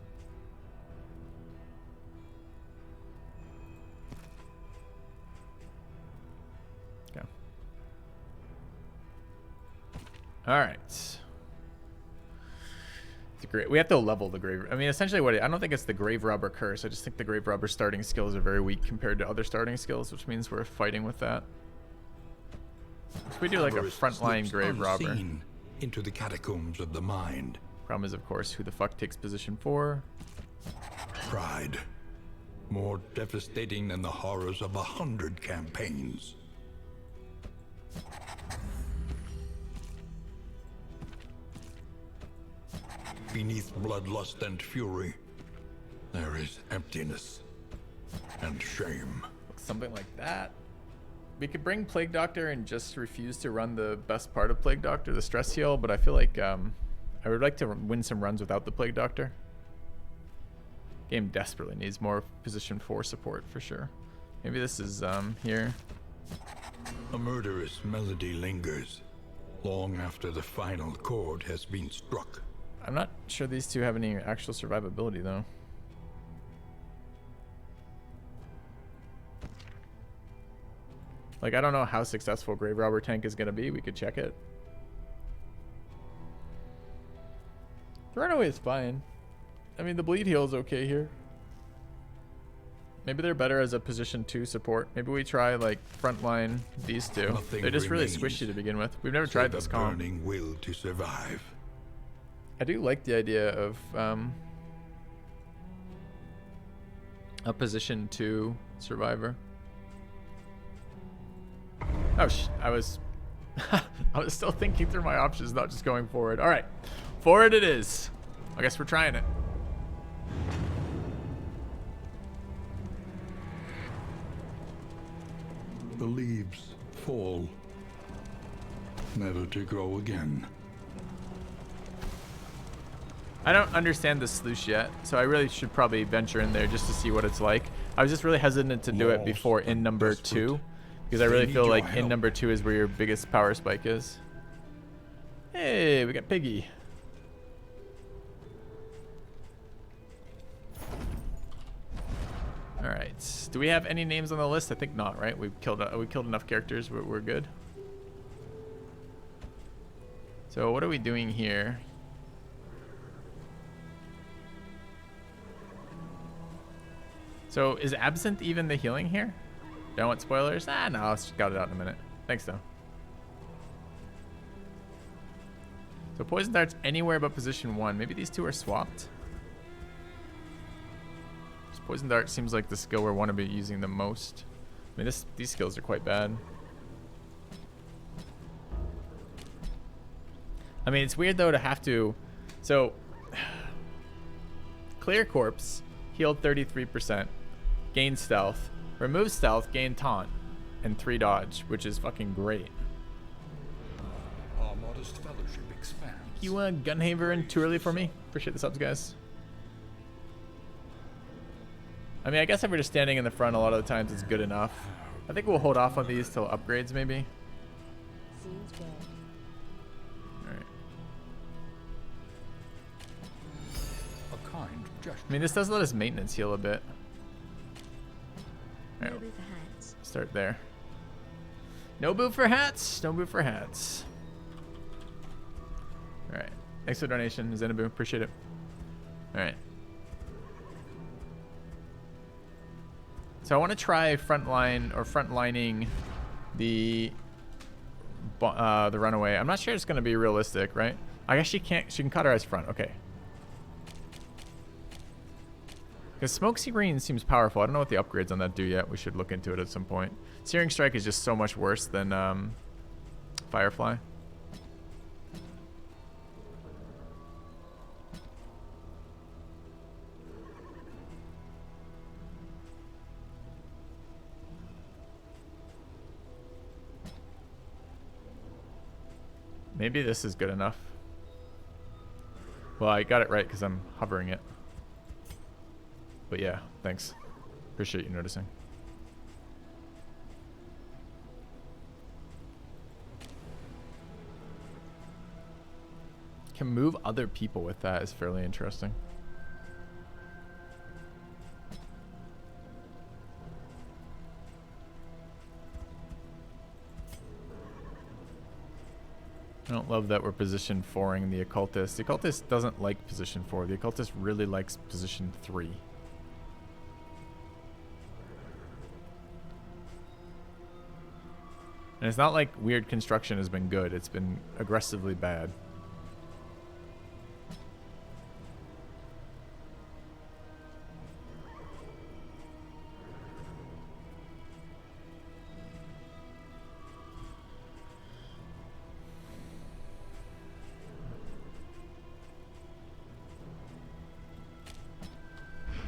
Okay. All right. It's great. We have to level the grave. I mean, essentially, I don't think it's the grave robber curse. I just think the grave robber starting skills are very weak compared to other starting skills, which means we're fighting with that. If we do like a frontline grave robber. Into the catacombs of the mind. Problem is, of course, who the fuck takes position 4? Pride. More devastating than the horrors of 100 campaigns. Beneath bloodlust and fury, there is emptiness and shame. Something like that. We could bring Plague Doctor and just refuse to run the best part of Plague Doctor, the stress heal, but I feel like I would like to win some runs without the Plague Doctor. Game desperately needs more position 4 support for sure. Maybe this is here. A murderous melody lingers long after the final chord has been struck. I'm not sure these two have any actual survivability though. Like, I don't know how successful Grave Robber tank is going to be. We could check it. Runaway is fine. I mean, the bleed heal is okay here. Maybe they're better as a position 2 support. Maybe we try, like, frontline these two. Nothing They're just really remains squishy to begin with. We've never tried this comp. Burning will to survive. I do like the idea of a position 2 survivor. Oh, I was still thinking through my options, not just going forward. All right, forward it is. I guess we're trying it. The leaves fall, never to grow again. I don't understand the sluice yet, so I really should probably venture in there just to see what it's like. I was just really hesitant to do it before in number 2. Because I really feel like in number 2 is where your biggest power spike is. Hey, we got Piggy. All right. Do we have any names on the list? I think not, right? We killed enough characters. We're good. So what are we doing here? So is Absinthe even the healing here? Don't want spoilers? Ah, no, I'll scout it out in a minute. Thanks, though. So Poison Dart's anywhere but position 1. Maybe these two are swapped? Poison Dart seems like the skill we want to be using the most. I mean, these skills are quite bad. I mean, it's weird, though, to have to... So, Clear Corpse, healed 33%, gain stealth, remove stealth, gain taunt, and 3 dodge, which is fucking great. Our modest fellowship expands. You Gunhaver and too early for me? Appreciate the subs, guys. I mean, I guess if we're just standing in the front, a lot of the times it's good enough. I think we'll hold off on these till upgrades, maybe. Seems good. Alright. A kind gesture. I mean, this does let us maintenance heal a bit. Alright, Maybe for hats. start there. No boo for hats. No boo for hats. Alright. Thanks for the donation, Zenaboo. Appreciate it. Alright. So I want to try frontlining the runaway. I'm not sure it's going to be realistic, right? I guess she can cauterize front. Okay. Because Smoke Screen seems powerful. I don't know what the upgrades on that do yet. We should look into it at some point. Searing Strike is just so much worse than Firefly. Maybe this is good enough. Well, I got it right because I'm hovering it. But yeah, thanks. Appreciate you noticing. Can move other people with that is fairly interesting. I don't love that we're position 4ing the occultist. The occultist doesn't like position 4. The occultist really likes position 3. And it's not like weird construction has been good. It's been aggressively bad.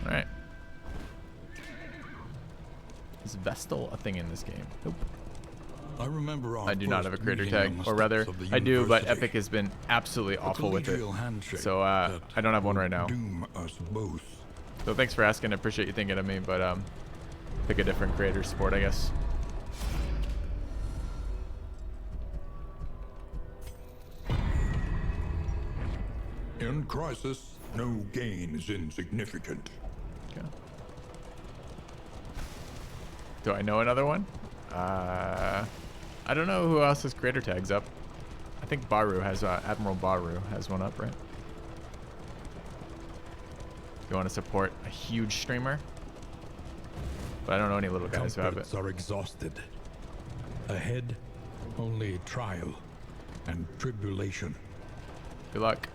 Alright. Is Vestal a thing in this game? Nope. I remember I do not have a creator tag, or rather, I do, but Epic has been absolutely awful with it. So I don't have one right now. Doom us both. So thanks for asking. I appreciate you thinking of me, but pick a different creator sport, I guess. In crisis, no gain is insignificant. Okay. Do I know another one? I don't know who else has creator tags up. I think Baru has, Admiral Baru has one up, right? You want to support a huge streamer? But I don't know any little guys who have it. Are exhausted. Ahead, only trial and tribulation. Good luck.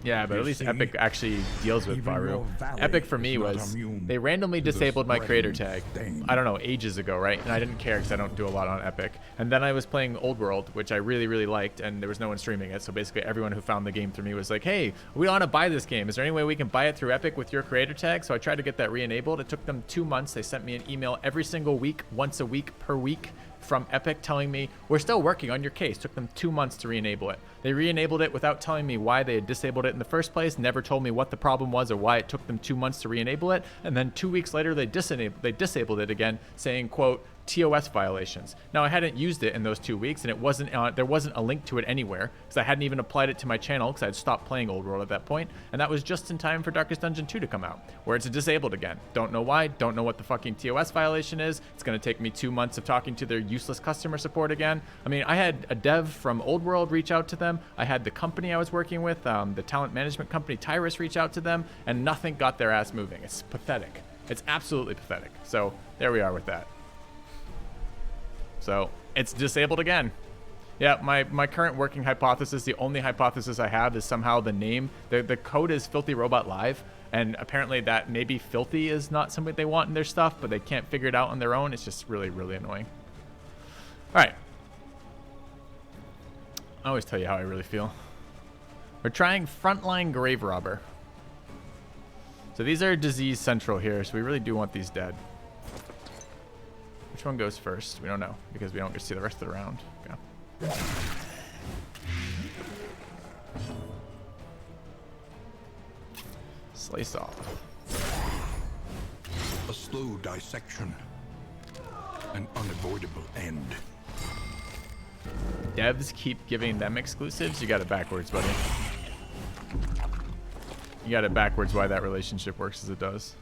Yeah, but at least Epic actually deals with Baru. Epic for me was, they randomly disabled my creator tag, I don't know, ages ago, right? And I didn't care because I don't do a lot on Epic. And then I was playing Old World, which I really, really liked, and there was no one streaming it. So basically everyone who found the game through me was like, hey, we want to buy this game. Is there any way we can buy it through Epic with your creator tag? So I tried to get that re-enabled. It took them 2 months. They sent me an email every single week, once a week per week, from Epic telling me, we're still working on your case. Took them 2 months to re-enable it. They re-enabled it without telling me why they had disabled it in the first place, never told me what the problem was or why it took them 2 months to re-enable it, and then 2 weeks later they disabled it again, saying, quote, TOS violations. Now I hadn't used it in those 2 weeks, and it wasn't there wasn't a link to it anywhere because I hadn't even applied it to my channel because I had stopped playing Old World at that point, and that was just in time for Darkest Dungeon 2 to come out, where it's disabled again. Don't know why, don't know what the fucking TOS violation is. It's going to take me 2 months of talking to their useless customer support again. I mean, I had a dev from Old World reach out to them. I had the company I was working with, the talent management company Tyrus, reach out to them, and nothing got their ass moving. It's pathetic. It's absolutely pathetic. So there we are with that. So it's disabled again. Yeah, my current working hypothesis, the only hypothesis I have, is somehow the name, the code is Filthy Robot Live, and apparently that maybe Filthy is not something they want in their stuff, but they can't figure it out on their own. It's just really, really annoying. All right. I always tell you how I really feel. We're trying Frontline Grave Robber. So these are disease central here, so we really do want these dead. Which one goes first? We don't know, because we don't get to see the rest of the round. Okay. Slice off. A slow dissection. An unavoidable end. Devs keep giving them exclusives. You got it backwards, buddy. You got it backwards why that relationship works as it does.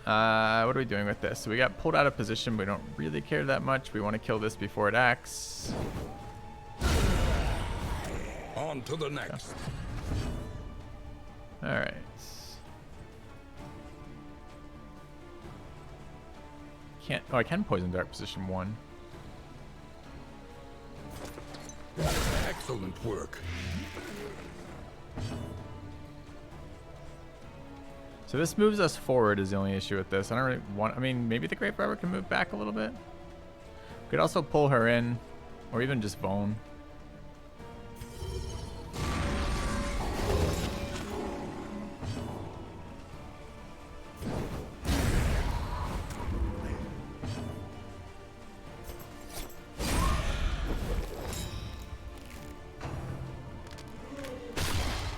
What are we doing with this? So we got pulled out of position. We don't really care that much. We want to kill this before it acts. On to the next. All right. Can't. Oh, I can poison dark position 1. Excellent work. So this moves us forward is the only issue with this. I don't really want, I mean, maybe the Great Barber can move back a little bit. Could also pull her in, or even just bone.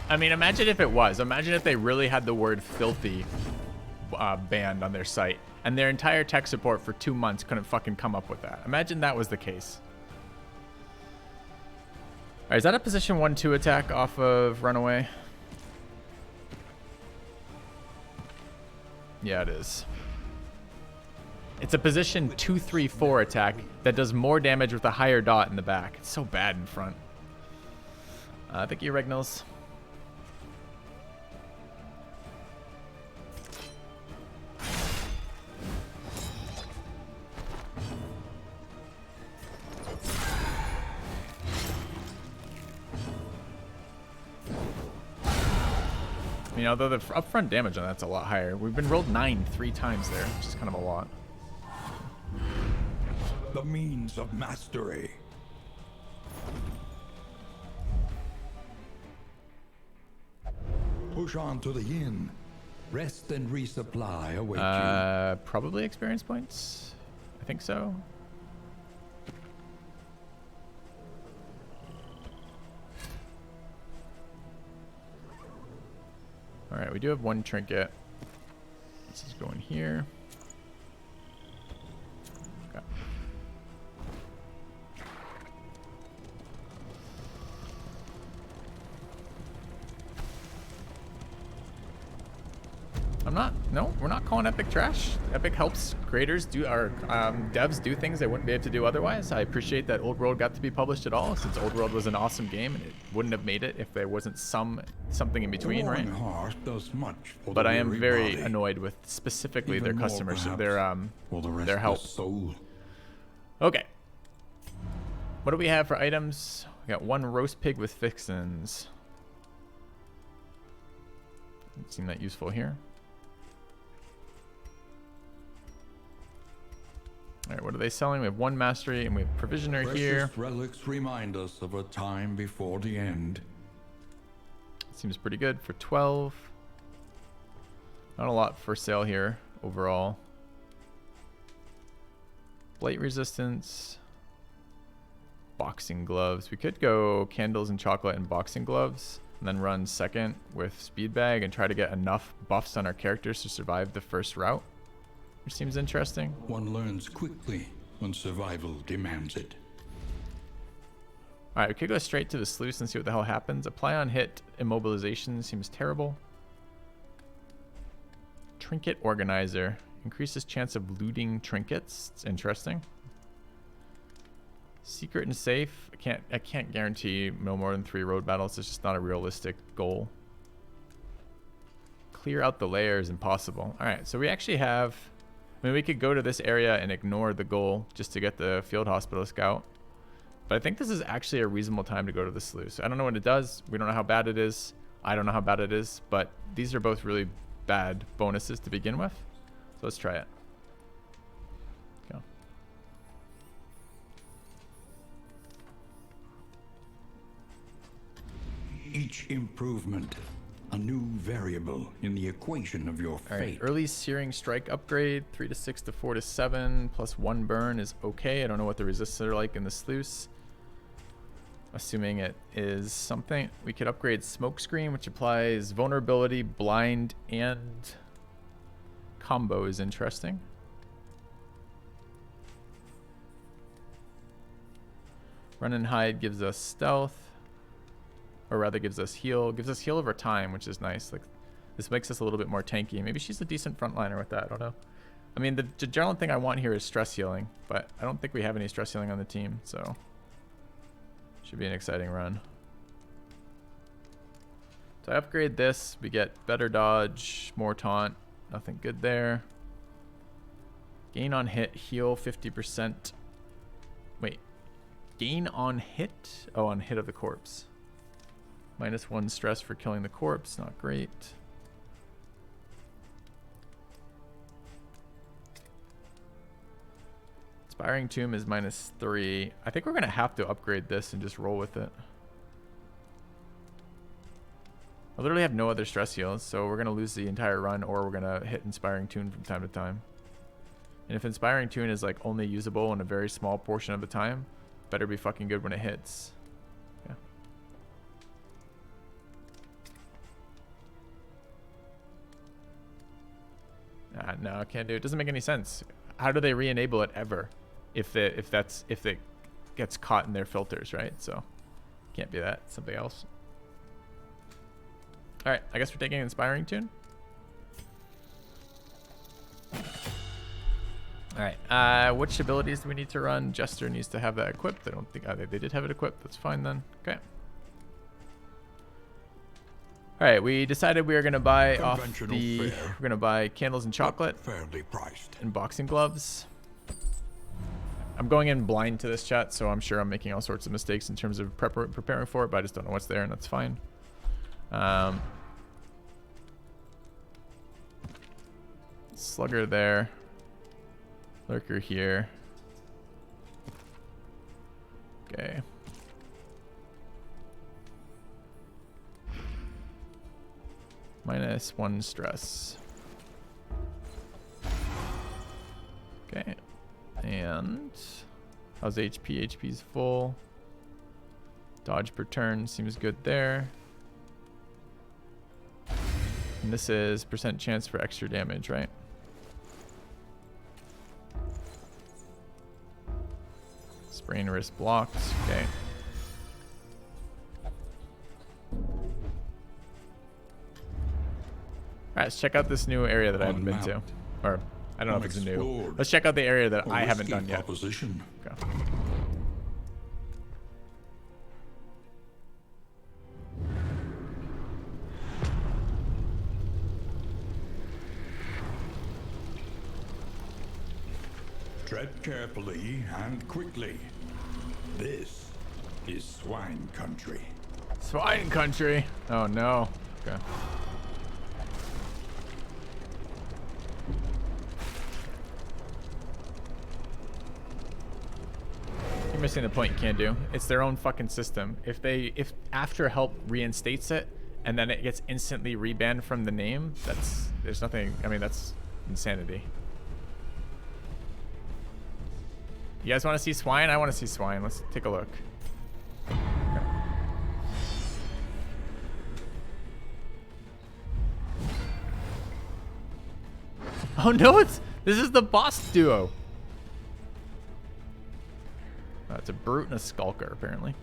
I mean, imagine if it was. Imagine if they really had the word filthy banned on their site and their entire tech support for 2 months couldn't fucking come up with that. Imagine that was the case. All right, is that a position 1-2 attack off of Runaway? Yeah, it is. It's a position 2-3-4 attack that does more damage with a higher dot in the back. It's so bad in front. Thank you, Regnals. I mean, although the upfront damage on that's a lot higher. We've been rolled 9 3 times there, which is kind of a lot. The means of mastery. Push on to the inn. Rest and resupply await you. Probably experience points. I think so. All right, we do have 1 trinket. This is going here. Okay. We're not calling Epic trash. Epic helps creators do, our devs do things they wouldn't be able to do otherwise. I appreciate that Old World got to be published at all, since Old World was an awesome game and it wouldn't have made it if there wasn't something in between, right? Heart does much for But the I am weary very body. annoyed with specifically Even their more, customers, perhaps, for the their help. restless soul. Okay. What do we have for items? We got 1 roast pig with fixins. Doesn't seem that useful here. All right, what are they selling? We have 1 mastery and we have provisioner here. Precious relics remind us of a time before the end. Seems pretty good for 12. Not a lot for sale here overall. Blight resistance. Boxing gloves. We could go candles and chocolate and boxing gloves and then run second with speed bag and try to get enough buffs on our characters to survive the first route, which seems interesting. One learns quickly when survival demands it. All right, we could go straight to the sluice and see what the hell happens. Apply on hit immobilization seems terrible. Trinket organizer increases chance of looting trinkets. It's interesting. Secret and safe. I can't guarantee no more than 3 road battles. It's just not a realistic goal. Clear out the layer is impossible. All right, so we actually have. I mean, we could go to this area and ignore the goal just to get the field hospital scout. But I think this is actually a reasonable time to go to the sluice. I don't know what it does. We don't know how bad it is. I don't know how bad it is. But these are both really bad bonuses to begin with. So let's try it. Go. Each improvement, a new variable in the equation of your All right, fate. early searing strike upgrade, 3 to 6 to 4 to 7, plus 1 burn is okay. I don't know what the resists are like in the sluice. Assuming it is something, we could upgrade smokescreen, which applies vulnerability, blind, and combo is interesting. Run and hide gives us stealth, or rather gives us heal. Gives us heal over time, which is nice. Like, this makes us a little bit more tanky. Maybe she's a decent frontliner with that. I don't know. I mean, the general thing I want here is stress healing, but I don't think we have any stress healing on the team, so should be an exciting run. So I upgrade this. We get better dodge, more taunt. Nothing good there. Gain on hit, heal 50%. Wait. Gain on hit. Oh, on hit of the corpse. -1 stress for killing the corpse. Not great. Inspiring Tomb is -3. I think we're going to have to upgrade this and just roll with it. I literally have no other stress heals, so we're going to lose the entire run, or we're going to hit Inspiring Tune from time to time. And if Inspiring Tune is like only usable in a very small portion of the time, better be fucking good when it hits. Yeah. No, I can't do it. It doesn't make any sense. How do they re-enable it ever if it gets caught in their filters, right? So can't be that. Something else. All right, I guess we're taking Inspiring Tune. All right, which abilities do we need to run? Jester needs to have that equipped. I don't think they did have it equipped. That's fine then. Okay. All right, we decided we were gonna buy off the. We're gonna buy candles and chocolate. Fairly priced. And boxing gloves. I'm going in blind to this chat, so I'm sure I'm making all sorts of mistakes in terms of preparing for it, but I just don't know what's there, and that's fine. Slugger there. Lurker here. Okay. -1 stress. Okay. And how's HP? HP's full. Dodge per turn seems good there. And this is % chance for extra damage, right? Sprain wrist blocked. Okay. Alright, let's check out this new area that I haven't been to. Or, I don't know if it's new. Let's check out the area that I haven't done yet. Okay. Tread carefully and quickly. This is swine country. Swine country. Oh no. Okay. You're missing the point, you can't do. It's their own fucking system. If after help reinstates it and then it gets instantly rebanned from the name, there's nothing. I mean, that's insanity. You guys want to see swine? I want to see swine. Let's take a look. Okay. Oh no, this is the boss duo. Oh, it's a brute and a skulker, apparently.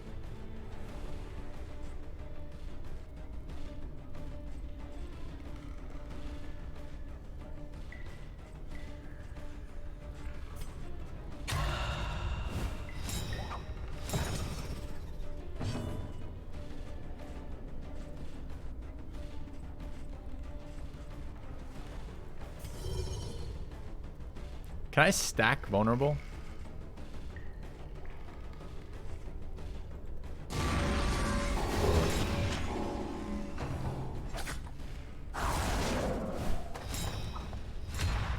Can I stack vulnerable?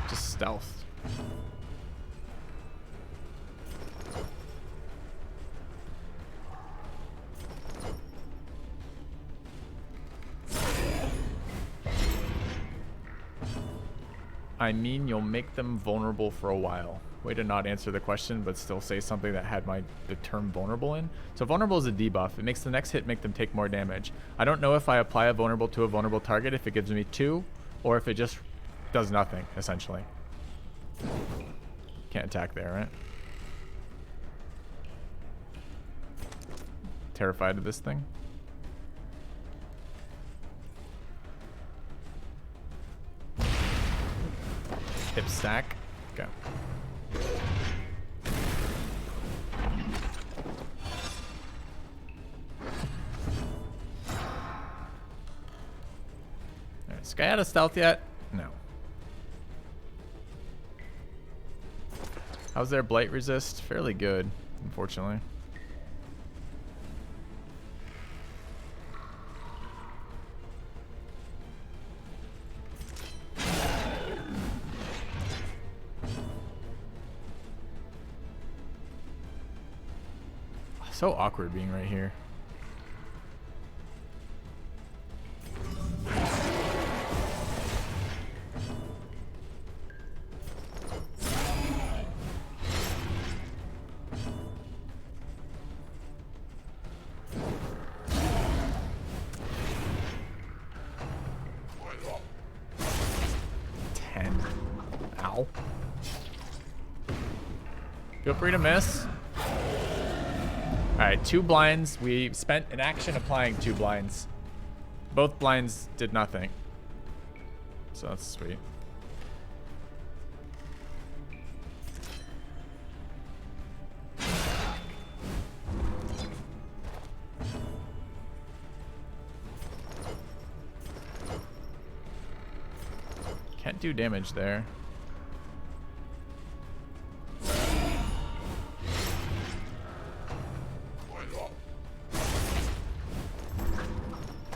Just stealth. I mean, you'll make them vulnerable for a while. Way to not answer the question, but still say something that had the term vulnerable in. So vulnerable is a debuff. It makes the next hit make them take more damage. I don't know if I apply a vulnerable to a vulnerable target, if it gives me 2, or if it just does nothing, essentially. Can't attack there, right? Terrified of this thing. Hip stack. Go. Alright, is Sky out of stealth yet? No. How's their blight resist? Fairly good, unfortunately. So awkward being right here. Ow. Feel free to miss. Alright, 2 blinds. We spent an action applying 2 blinds. Both blinds did nothing. So that's sweet. Can't do damage there.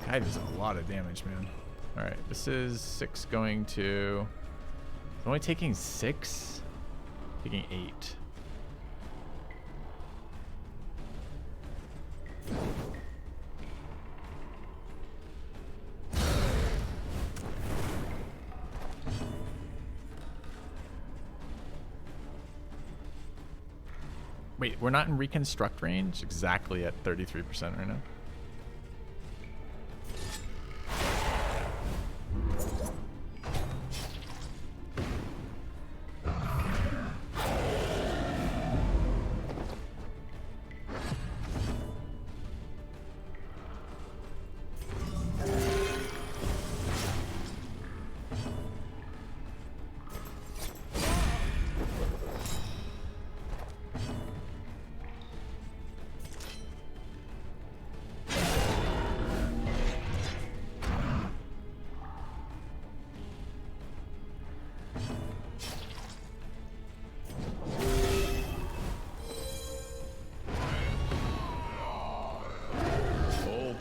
God, there's a lot of damage, man. Alright, this is 6 going to... Only taking 6? Taking 8. Wait, we're not in reconstruct range? Exactly at 33% right now.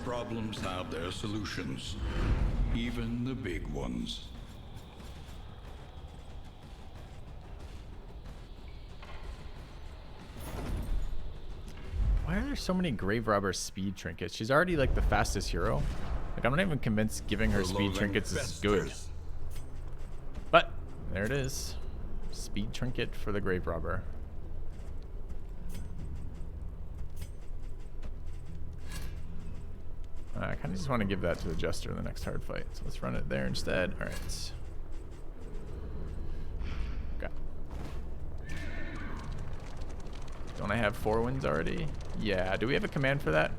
Problems have their solutions, even the big ones. Why are there so many grave robber speed trinkets? She's already like the fastest hero. Like, I'm not even convinced giving her speed trinkets is good. But there it is. Speed trinket for the grave robber. I kind of just want to give that to the Jester in the next hard fight. So let's run it there instead. All right. Okay. Don't I have 4 wins already? Yeah. Do we have a command for that?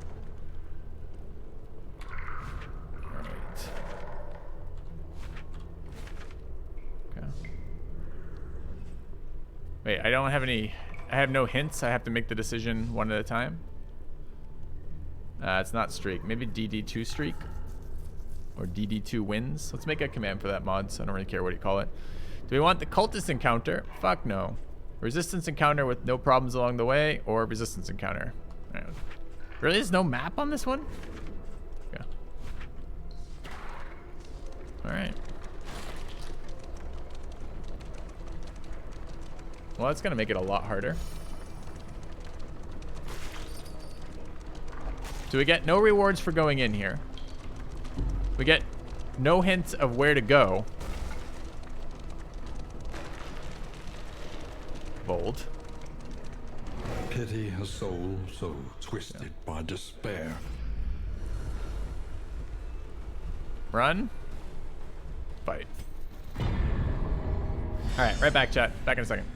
All right. Okay. Wait, I don't have any... I have no hints. I have to make the decision one at a time. It's not streak. Maybe DD2 streak? Or DD2 wins? Let's make a command for that mod, so I don't really care what you call it. Do we want the cultist encounter? Fuck no. Resistance encounter with no problems along the way, or resistance encounter? All right. Really? There's no map on this one? Yeah. Alright. Well, that's gonna make it a lot harder. So we get no rewards for going in here. We get no hints of where to go. Bold. Pity a soul so twisted by despair. Run. Fight. Alright, right back, chat. Back in a second.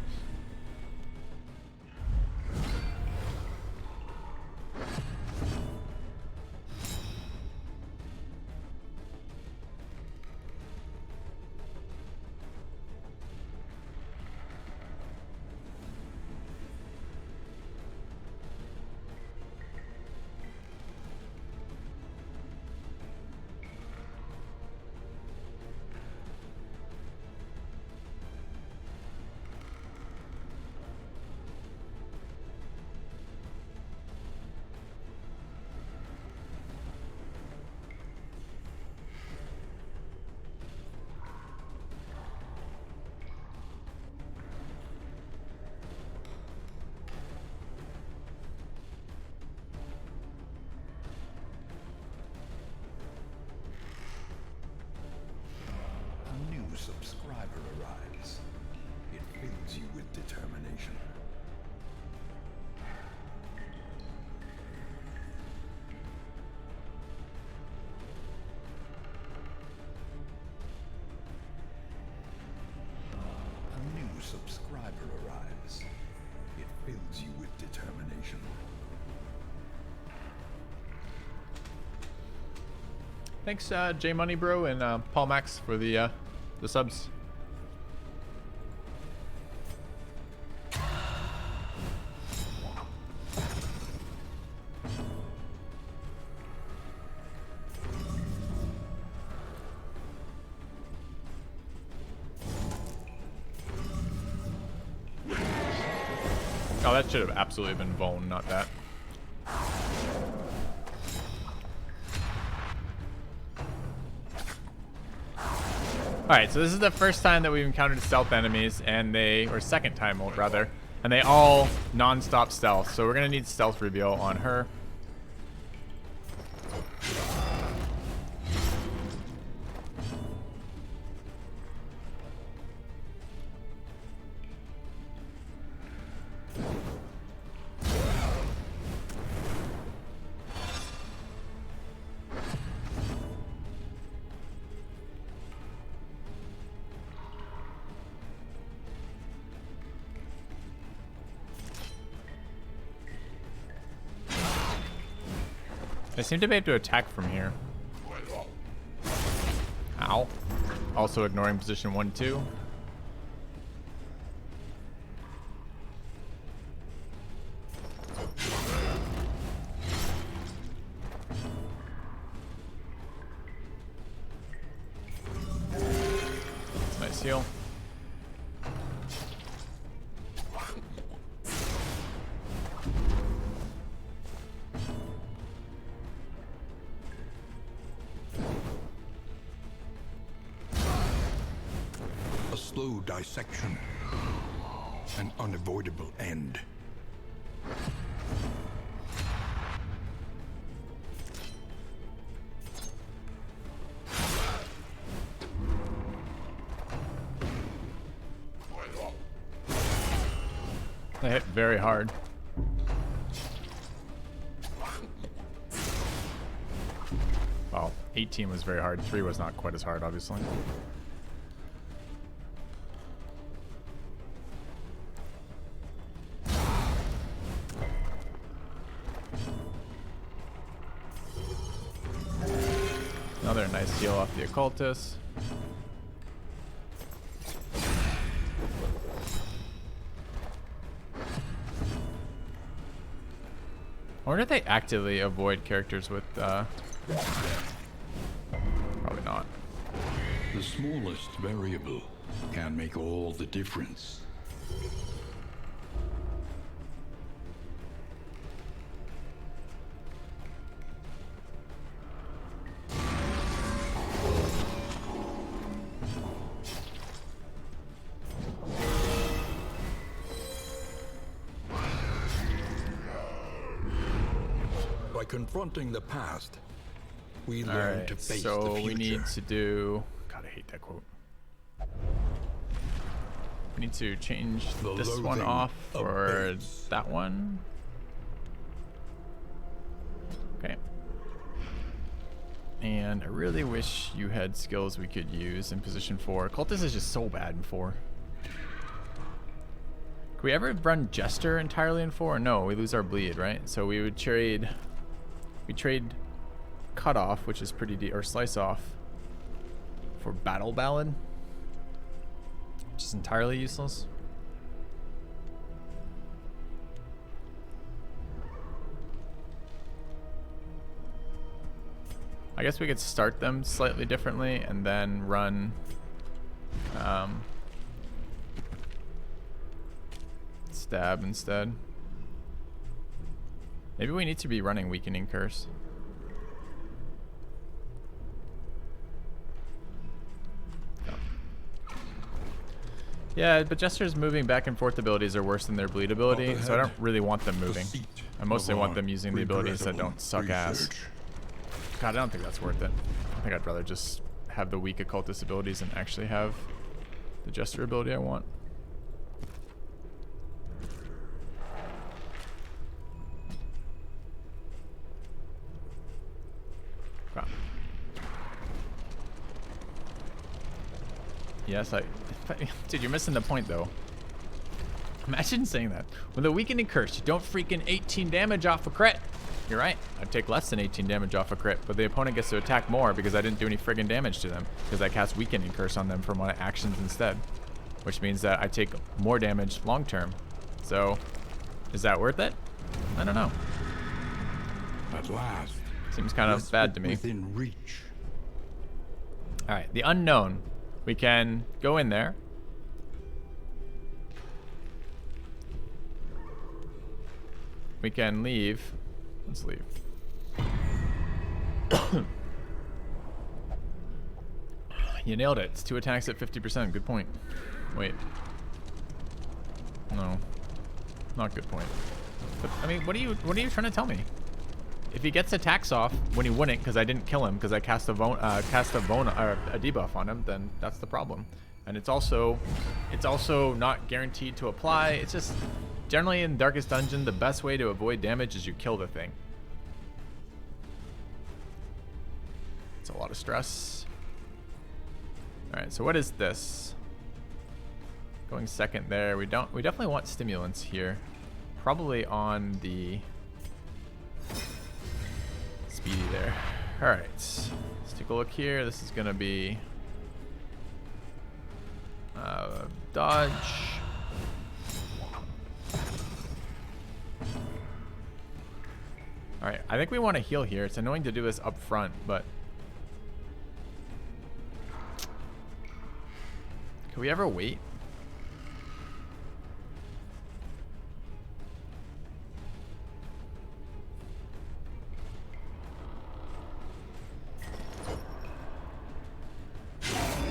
new subscriber arrives, it fills you with determination. A new subscriber arrives. It fills you with determination. Thanks, J Money Bro and Paul Max for the subs. Oh, that should have absolutely been Vone, not that. Alright, so this is the first time that we've encountered stealth enemies, and or second time rather, and they all non-stop stealth, so we're gonna need stealth reveal on her. I seem to be able to attack from here. Ow. Also ignoring position 1, 2. Nice heal. Slow dissection. An unavoidable end. They hit very hard. Well, 18 was very hard. 3 was not quite as hard, obviously. Another nice heal off the occultist. I wonder if they actively avoid characters with, probably not. The smallest variable can make all the difference. By confronting the past, we learn Alright, to face so the future. we need to do... God, I hate that quote. We need to change The this one loathing off of for base. that one. Okay. And I really wish you had skills we could use in position 4. Cultist is just so bad in 4. Could we ever run Jester entirely in 4? No, we lose our bleed, right? So we would trade... We trade Cut Off, which is pretty or Slice Off, for Battle Ballad, which is entirely useless. I guess we could start them slightly differently and then run Stab instead. Maybe we need to be running Weakening Curse. No. Yeah, but Jester's moving back and forth abilities are worse than their bleed ability, so I don't really want them moving. I mostly want them using the abilities that don't suck ass. God, I don't think that's worth it. I think I'd rather just have the weak occultist abilities and actually have the Jester ability I want. Wow. Yes, dude, you're missing the point though. Imagine saying that. With a weakening curse, you don't freaking 18 damage off a crit. You're right. I'd take less than 18 damage off a crit, but the opponent gets to attack more because I didn't do any friggin' damage to them because I cast weakening curse on them for my actions instead, which means that I take more damage long term. So, is that worth it? I don't know. At last. Seems kind of bad to me. Within reach. All right, the unknown. We can go in there. We can leave. Let's leave. You nailed it. It's 2 attacks at 50%. Good point. Wait. No. Not good point. But I mean, what are you trying to tell me? If he gets attacks off when he wouldn't because I didn't kill him because I cast a debuff on him, then that's the problem. And it's also not guaranteed to apply. It's just generally in Darkest Dungeon, the best way to avoid damage is you kill the thing. It's a lot of stress. All right, so what is this? Going second there. We definitely want stimulants here. Probably on the speedy there. All right, let's take a look here. This is gonna be dodge. All right, I think we want to heal here. It's annoying to do this up front, but can we ever wait?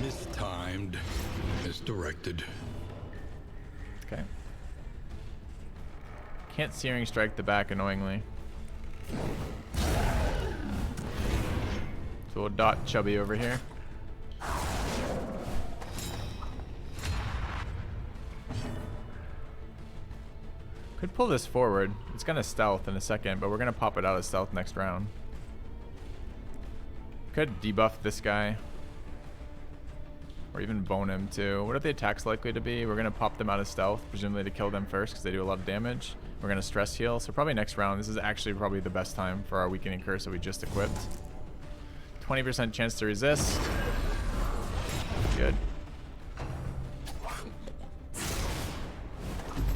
Mistimed. Misdirected. Okay. Can't Searing Strike the back, annoyingly. So we'll dot Chubby over here. Could pull this forward. It's gonna stealth in a second, but we're gonna pop it out of stealth next round. Could debuff this guy. Or even bone him too. What are the attacks likely to be? We're gonna pop them out of stealth, presumably to kill them first because they do a lot of damage. We're gonna stress heal, so probably next round. This is actually probably the best time for our weakening curse that we just equipped. 20% chance to resist. Good.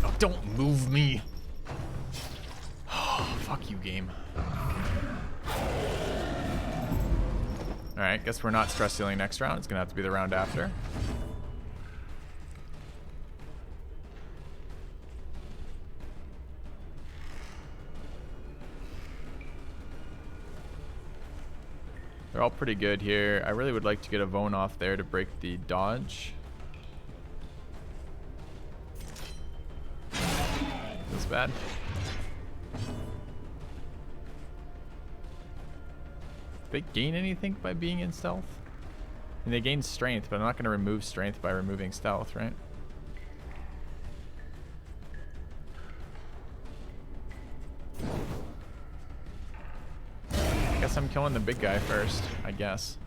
Oh, don't move me. Oh, fuck you, game. Alright, guess we're not stress healing next round. It's gonna have to be the round after. They're all pretty good here. I really would like to get a Vone off there to break the dodge. Feels bad. They gain anything by being in stealth? And they gain strength, but I'm not going to remove strength by removing stealth, right? I guess I'm killing the big guy first, I guess.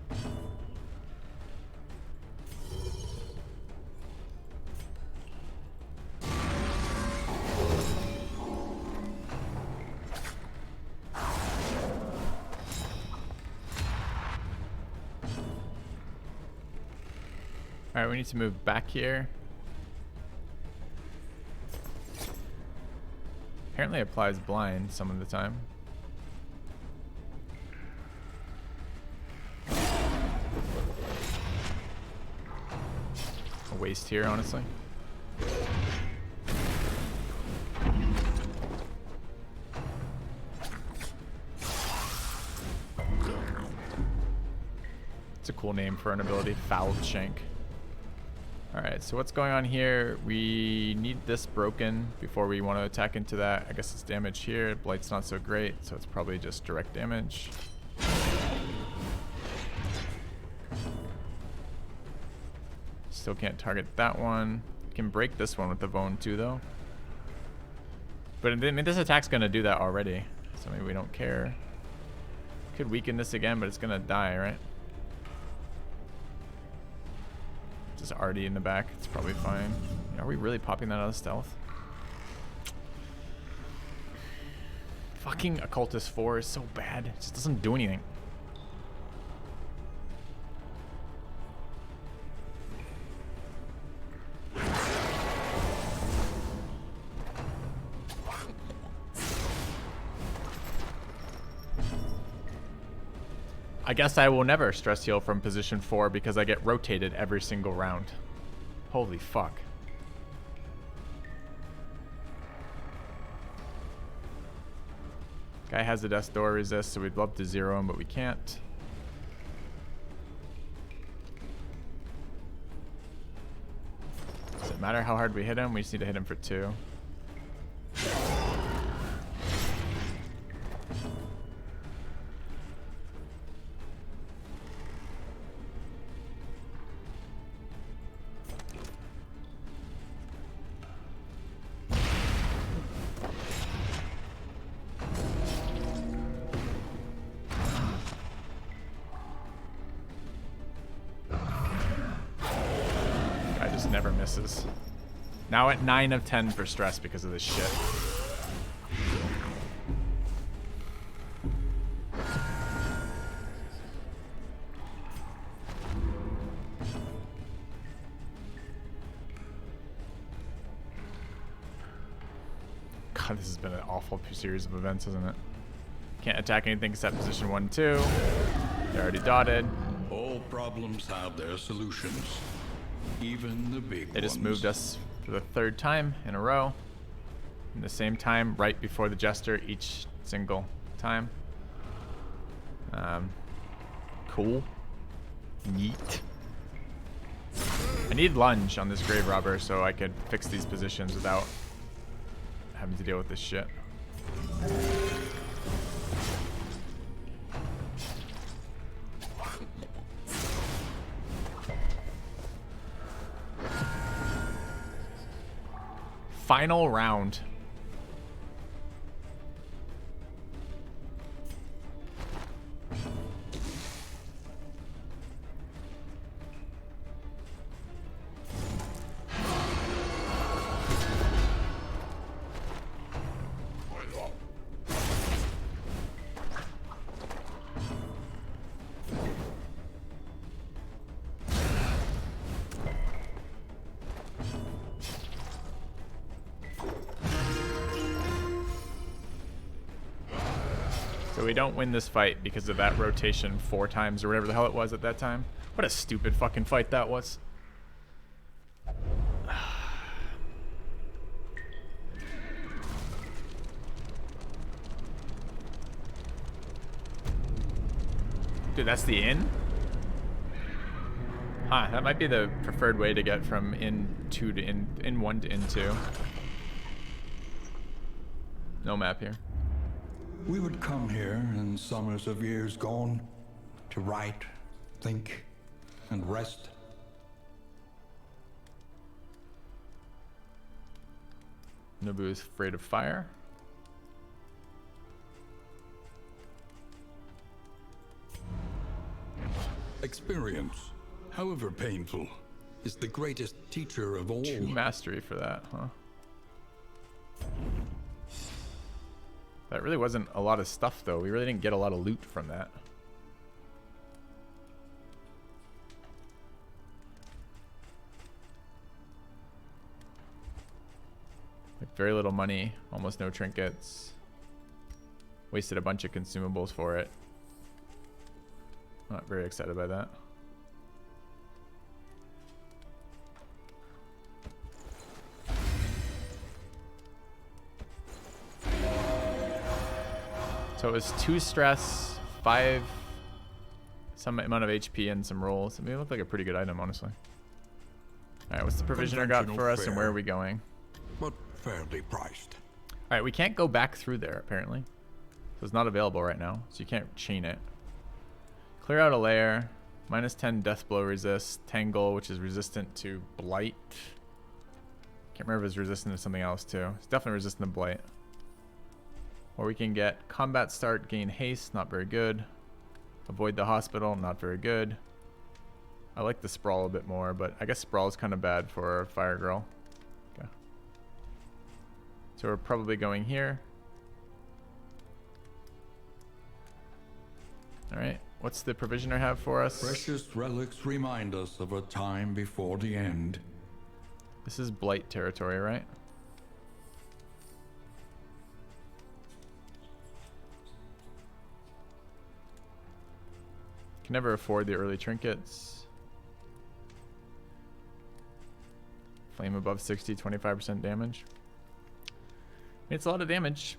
Alright, we need to move back here. Apparently applies blind some of the time. A waste here, honestly. It's a cool name for an ability, Fouled Shank. Alright, so what's going on here? We need this broken before we want to attack into that. I guess it's damage here. Blight's not so great, so it's probably just direct damage. still can't target that one. Can break this one with the bone too, though. But I mean, this attack's gonna do that already, so maybe we don't care. Could weaken this again, but it's gonna die, right? Just already in the back. It's probably fine. Are we really popping that out of stealth? Fucking Occultist 4 is so bad. It just doesn't do anything. I guess I will never stress heal from position 4 because I get rotated every single round. Holy fuck. Guy has the death door resist, so we'd love to zero him, but we can't. Does it matter how hard we hit him? We just need to hit him for 2. Never misses. Now at 9 of 10 for stress because of this shit. God, this has been an awful series of events, isn't it? Can't attack anything except position 1 and 2. They're already dotted. All problems have their solutions. Even the big They just ones. moved us for the 3rd time in a row. In the same time, right before the Jester each single time. Cool. Neat. I need lunge on this grave robber so I could fix these positions without having to deal with this shit. Final round. So we don't win this fight because of that rotation 4 times or whatever the hell it was at that time. What a stupid fucking fight that was. Dude, that's the inn? Huh, that might be the preferred way to get from inn 2 to inn 1 to inn 2. No map here. We would come here in summers of years gone to write, think, and rest. Nobu is afraid of fire. Experience, however painful, is the greatest teacher of all. 2 mastery for that, huh? That really wasn't a lot of stuff, though. We really didn't get a lot of loot from that. Like, very little money, almost no trinkets. Wasted a bunch of consumables for it. Not very excited by that. So it was 2 stress, 5, some amount of HP, and some rolls. I mean, it looked like a pretty good item, honestly. All right, what's the provisioner got for us, and where are we going? But fairly priced. All right, we can't go back through there, apparently. So it's not available right now, so you can't chain it. Clear out a layer. Minus 10 death blow resist. Tangle, which is resistant to blight. Can't remember if it's resistant to something else too. It's definitely resistant to blight. Or we can get combat start, gain haste, not very good. Avoid the hospital, not very good. I like the sprawl a bit more, but I guess sprawl is kind of bad for Fire Girl. Okay. So we're probably going here. All right. What's the provisioner have for us? Precious relics remind us of a time before the end. This is blight territory, right? Can never afford the early trinkets. Flame above 60, 25% damage. It's a lot of damage.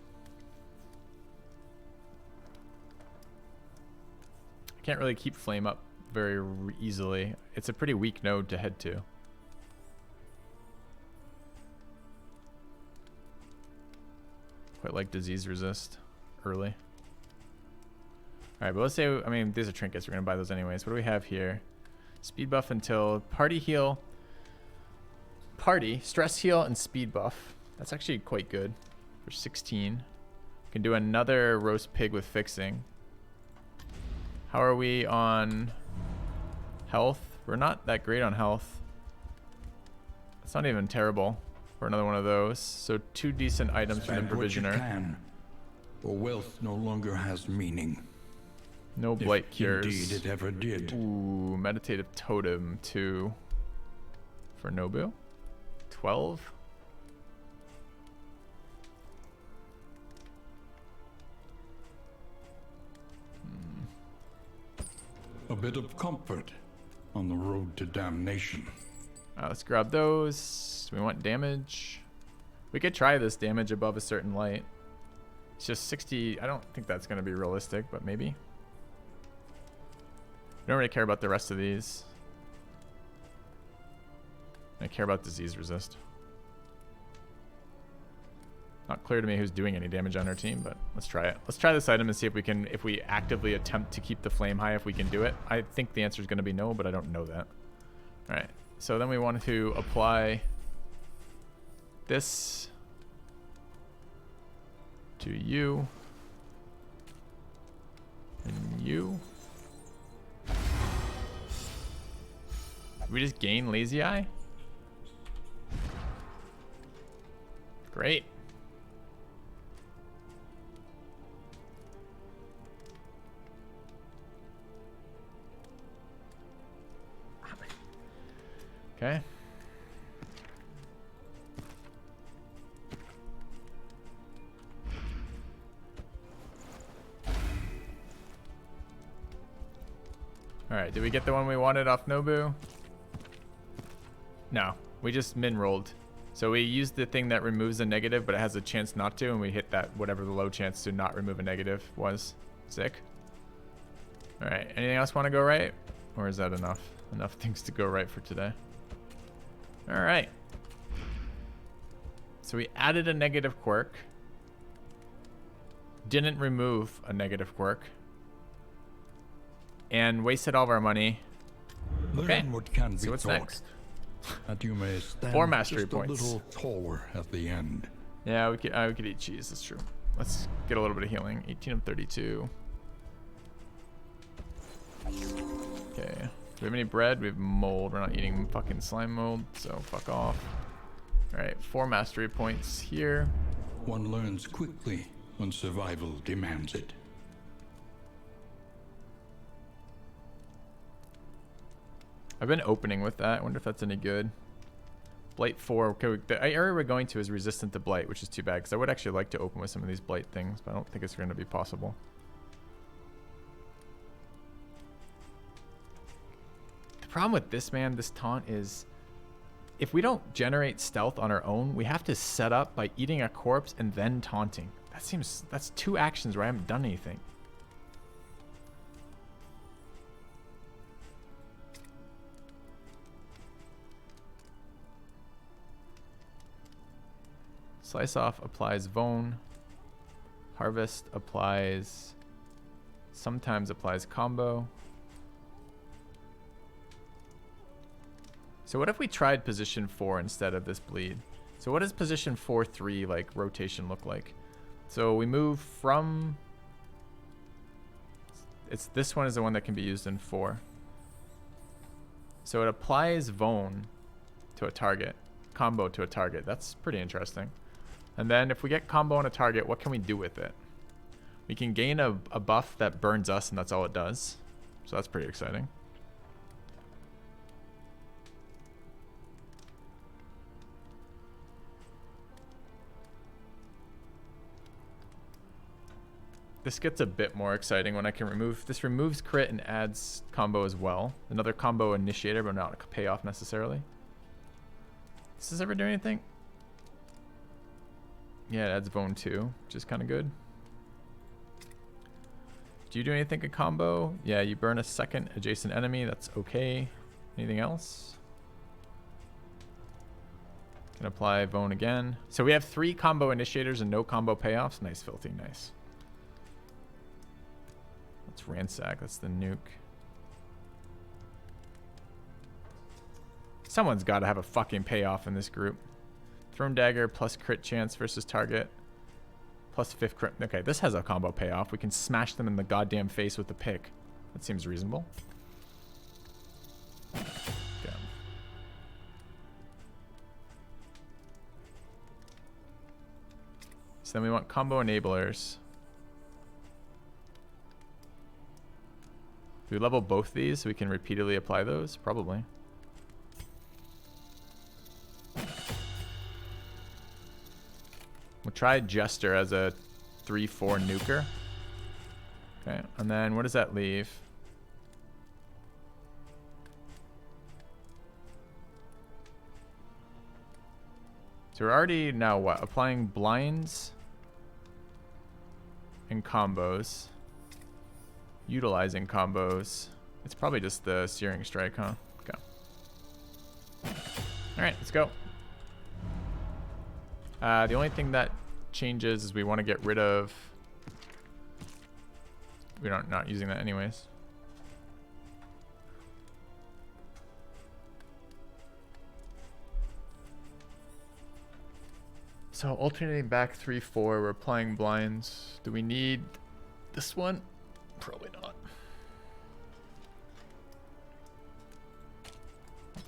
Can't really keep flame up very easily. It's a pretty weak node to head to. Quite like disease resist early. Alright, but let's say, I mean, these are trinkets. We're going to buy those anyways. What do we have here? Speed buff until party heal. Party, stress heal, and speed buff. That's actually quite good for 16. Can do another roast pig with fixing. How are we on health? We're not that great on health. It's not even terrible for another one of those. So 2 decent items from the provisioner. What you can, or wealth no longer has meaning. No blight cures. Indeed it ever did. Ooh, meditative totem 2 for Nobu. 12. A bit of comfort on the road to damnation. Let's grab those. Do we want damage? We could try this damage above a certain light. It's just 60. I don't think that's going to be realistic, but maybe. We don't really care about the rest of these. I care about disease resist. Not clear to me who's doing any damage on our team, but let's try it. Let's try this item and see if we can, if we actively attempt to keep the flame high, if we can do it. I think the answer is going to be no, but I don't know that. All right. So then we want to apply this to you and you. Did we just gain lazy eye? Great. Okay. Alright, did we get the one we wanted off Nobu? No, we just min rolled. So we used the thing that removes a negative, but it has a chance not to, and we hit that whatever the low chance to not remove a negative was. Sick. Alright, anything else want to go right? Or is that enough? Enough things to go right for today. All right. So we added a negative quirk. Didn't remove a negative quirk. And wasted all of our money. Okay. Learn what can be So what's taught, next? that you may stand 4 mastery just points. a little taller at the end. Yeah, we could eat cheese. That's true. Let's get a little bit of healing. 18 of 32. Okay. Do we have any bread? We have mold. We're not eating fucking slime mold, so fuck off. Alright, 4 mastery points here. One learns quickly when survival demands it. I've been opening with that. I wonder if that's any good. Blight 4. Okay, the area we're going to is resistant to blight, which is too bad, because I would actually like to open with some of these blight things, but I don't think it's going to be possible. The problem with this, man, this taunt is if we don't generate stealth on our own, we have to set up by eating a corpse and then taunting. That's 2 actions where I haven't done anything. Slice off applies Vone. Harvest applies, sometimes applies combo. So what if we tried position 4 instead of this bleed? So what does position 4-3 like rotation look like? So we move from, it's this one is the one that can be used in 4. So it applies Vone to a target, combo to a target. That's pretty interesting. And then if we get combo on a target, what can we do with it? We can gain a buff that burns us, and that's all it does. So that's pretty exciting. This gets a bit more exciting when I can remove, this removes crit and adds combo as well. Another combo initiator, but not a payoff necessarily. Does this ever do anything? Yeah, it adds Vone too, which is kind of good. Do you do anything in combo? Yeah, you burn a second adjacent enemy. That's okay. Anything else? Can apply Vone again. So we have 3 combo initiators and no combo payoffs. Nice, filthy, nice. Let's ransack. That's the nuke. Someone's got to have a fucking payoff in this group. Thrown dagger plus crit chance versus target. Plus 5th crit. Okay, this has a combo payoff. We can smash them in the goddamn face with the pick. That seems reasonable. Okay. So then we want combo enablers. Do we level both these so we can repeatedly apply those? Probably. We'll try Jester as a 3-4 nuker. Okay, and then what does that leave? So we're already now what? Applying blinds and combos. Utilizing combos. It's probably just the Searing Strike, huh? Okay. Alright, let's go. The only thing that changes is we want to get rid of... We're not using that anyways. So alternating back 3-4, we're applying blinds. Do we need this one? Probably not.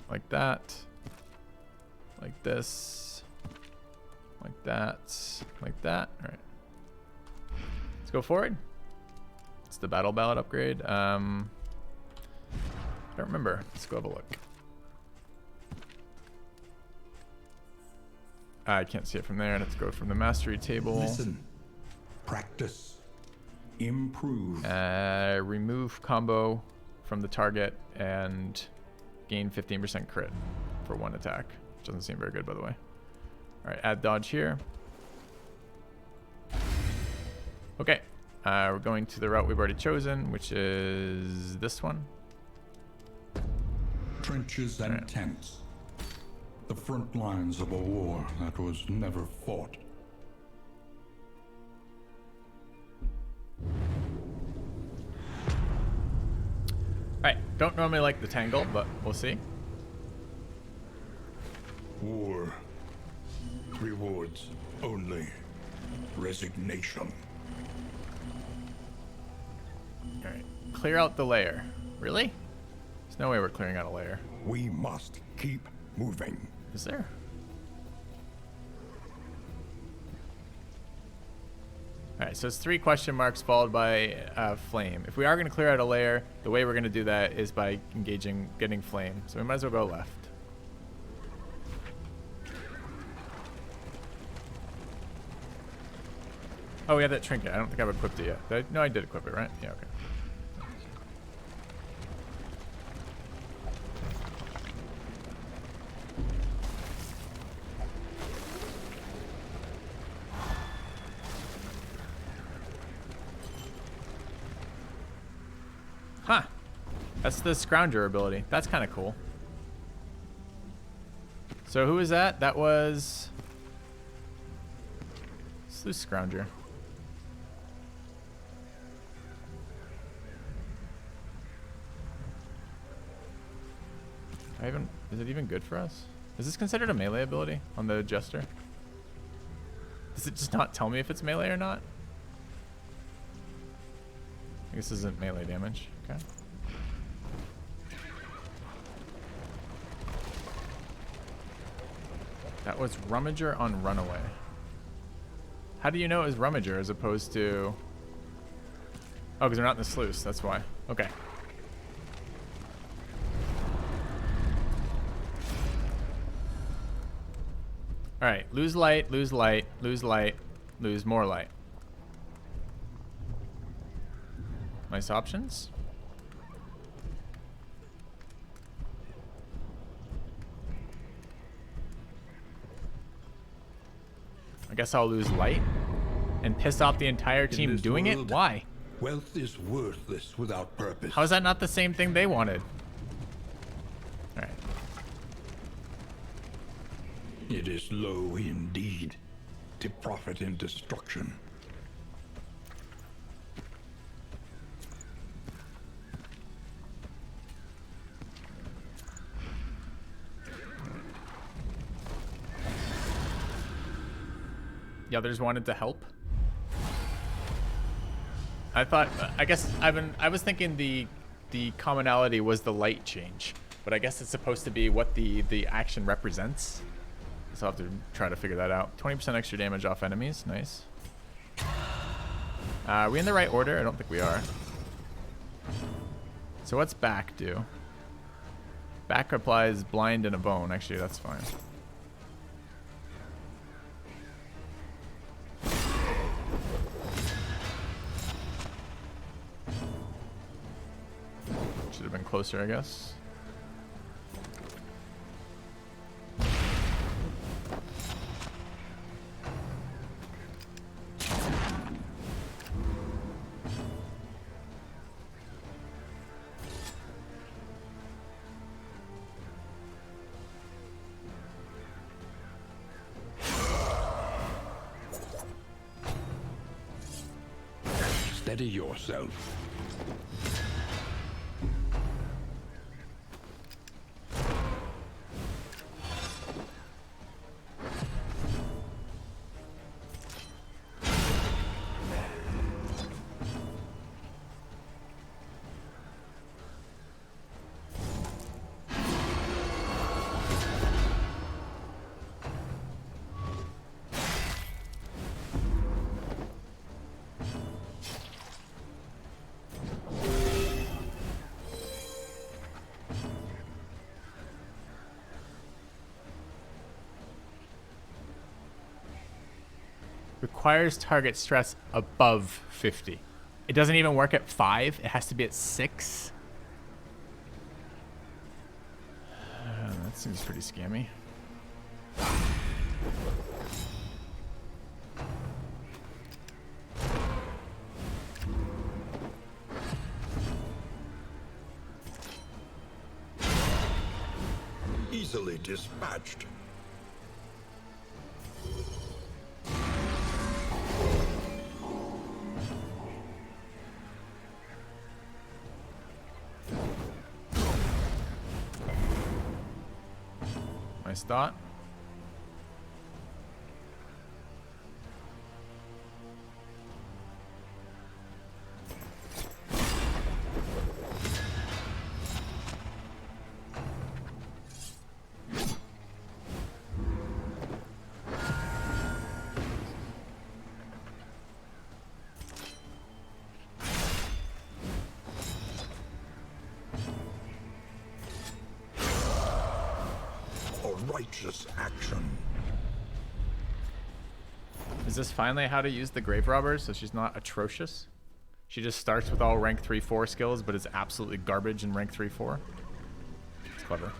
Like that. Like this. Like that. Like that. All right. Let's go forward. It's the battle ballad upgrade. I don't remember. Let's go have a look. I can't see it from there. Let's go from the mastery table. Listen. Practice. Improve. Remove combo from the target and gain 15% crit for 1 attack. Doesn't seem very good, by the way. All right, add dodge here. Okay, we're going to the route we've already chosen, which is this one. Trenches and tents. The front lines of a war that was never fought. Alright, don't normally like the tangle, but we'll see. War rewards only resignation. Alright, clear out the layer. Really? There's no way we're clearing out a layer. We must keep moving. Is there? Alright, so it's 3 question marks followed by flame. If we are going to clear out a layer, the way we're going to do that is by getting flame. So we might as well go left. Oh, we have that trinket. I don't think I've equipped it yet. No, I did equip it, right? Yeah, okay. Huh. That's the Scrounger ability. That's kind of cool. So who was that? That was... Sleuth Scrounger. I haven't... Is it even good for us? Is this considered a melee ability on the Jester? Does it just not tell me if it's melee or not? I guess this isn't melee damage. Okay. That was Rummager on Runaway. How do you know it was Rummager as opposed to... Oh, because they're not in the sluice. That's why. Okay. Alright. Lose light, lose light, lose light, lose more light. Nice options. I guess I'll lose light and piss off the entire team doing it? Why? Wealth is worthless without purpose. How is that not the same thing they wanted? Alright. It is low indeed to profit in destruction. The others wanted to help. I was thinking the commonality was the light change, but I guess it's supposed to be what the action represents. So I'll have to try to figure that out. 20% extra damage off enemies, nice. Are we in the right order? I don't think we are. So what's back do? Back applies blind and a bone. Actually, that's fine. Should have been closer, I guess. Steady yourself. Requires target stress above 50. It doesn't even work at 5. It has to be at 6. That seems pretty scammy. Easily dispatched. Nice dot. Righteous action. Is this finally how to use the grave robbers so she's not atrocious? She just starts with all rank 3-4 skills, but is absolutely garbage in rank 3-4. It's clever.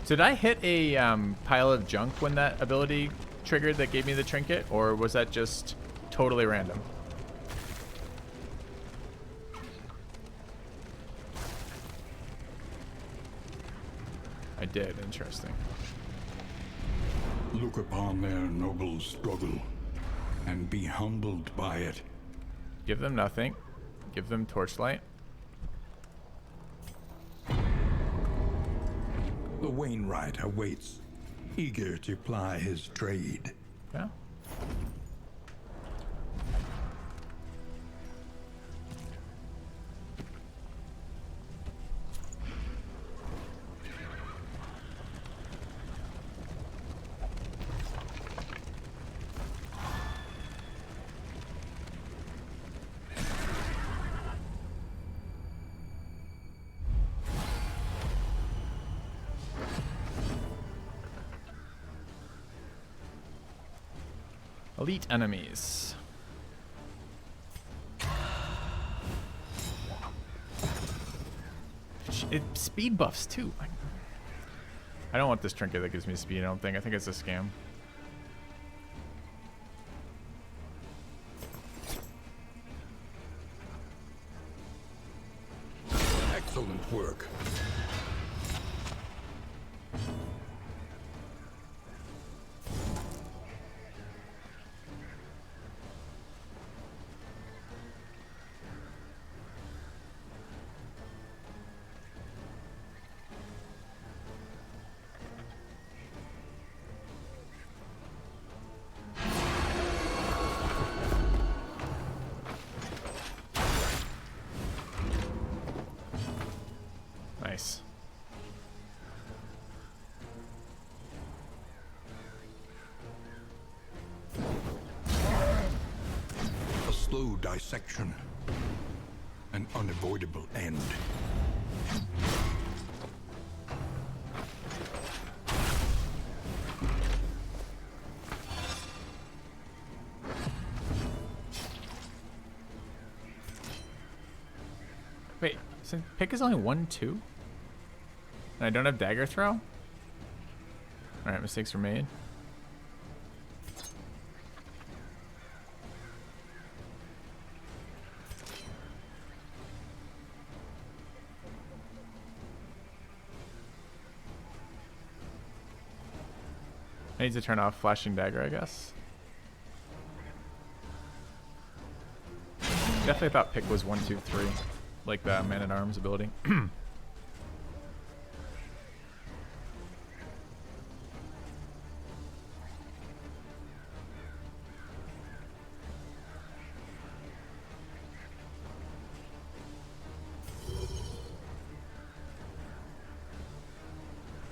Did I hit a pile of junk when that ability triggered that gave me the trinket, or was that just totally random? I did. Interesting. look upon their noble struggle and be humbled by it. Give them nothing. Give them torchlight. The Wainwright awaits, eager to ply his trade. Yeah. Elite enemies. It speed buffs too. I don't want this trinket that gives me speed, I don't think. I think it's a scam. Excellent work. Nice. A slow dissection. An unavoidable end. Wait, so pick is only 1-2? And I don't have dagger throw? Alright, mistakes were made. I need to turn off flashing dagger, I guess. Definitely thought pick was 1-2-3, like the man-at-arms ability.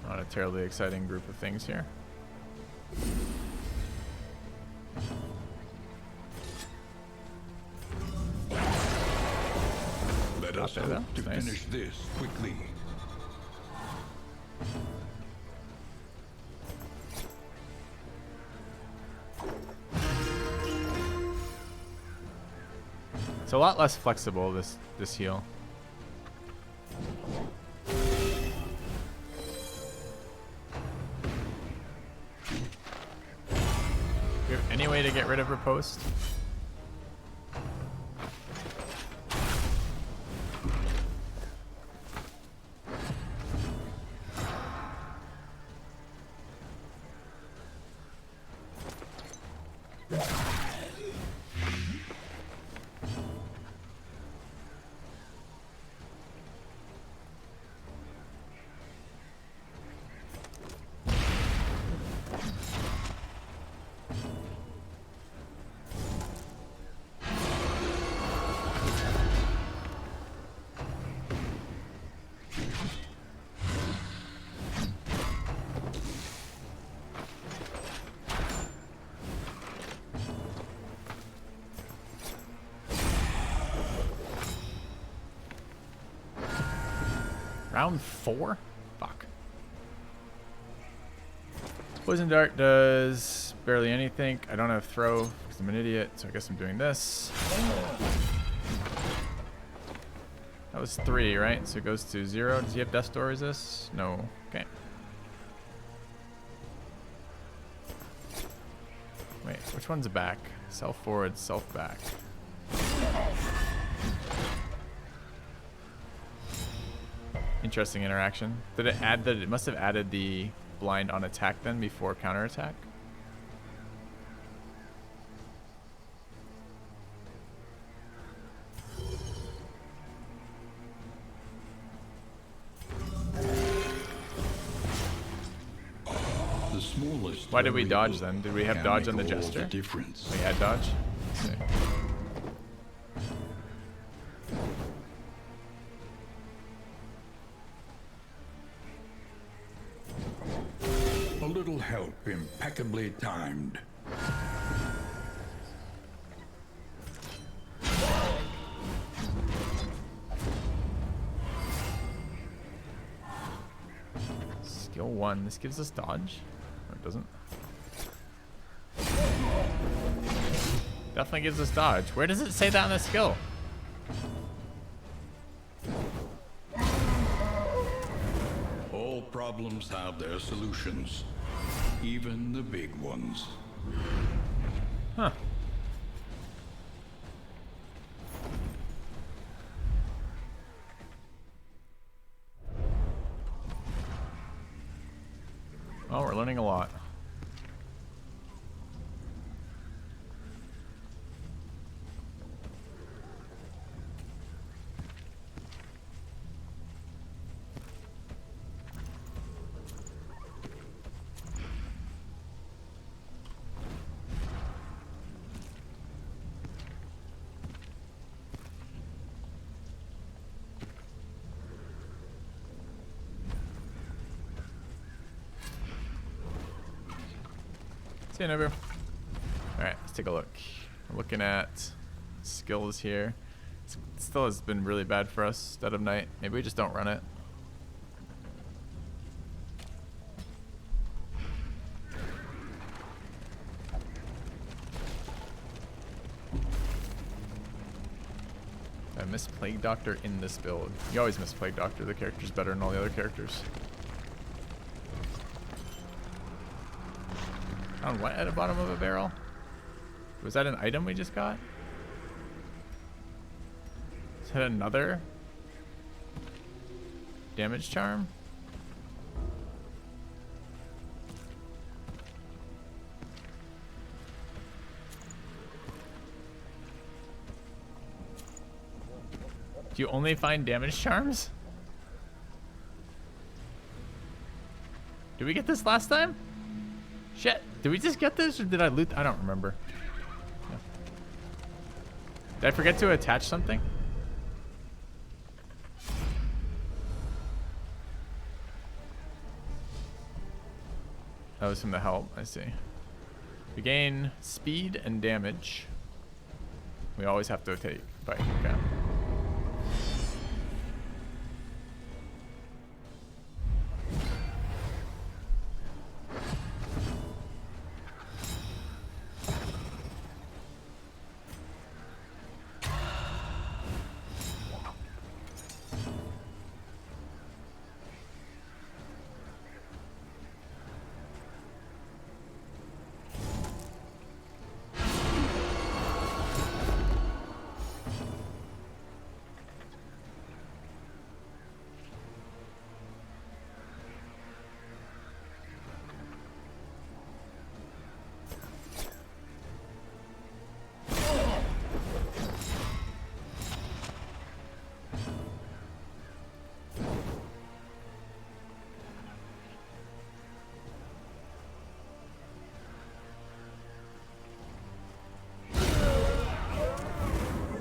Not a terribly exciting group of things here. Let us there, though. hope to Nice. finish this quickly. It's a lot less flexible, this heal. Do you have any way to get rid of riposte? Round 4? Fuck. Poison Dart does barely anything. I don't have throw because I'm an idiot, so I guess I'm doing this. That was 3, right? So it goes to 0. Does he have Death Door resist? No. Okay. Wait, which one's back? Self forward, self back. Interesting interaction. Did it add that? It must have added the blind on attack then before counter attack. Why did we very dodge good then? Did we have can dodge on the make all jester? difference. We had dodge. Okay. A little help impeccably timed. Skill 1. This gives us dodge? Or it doesn't? Definitely gives us dodge. Where does it say that on the skill? All problems have their solutions, even the big ones. Huh. Oh, we're learning a lot. See you, Never. Alright, let's take a look. We're looking at skills here. It still has been really bad for us, Dead of Night. Maybe we just don't run it. I miss Plague Doctor in this build. You always miss Plague Doctor. The character's better than all the other characters. Found what at the bottom of a barrel? Was that an item we just got? Is that another damage charm? Do you only find damage charms? Did we get this last time? Shit. Did we just get this or did I loot? I don't remember. No. Did I forget to attach something? That was from the help. I see. We gain speed and damage. We always have to take bike. Okay.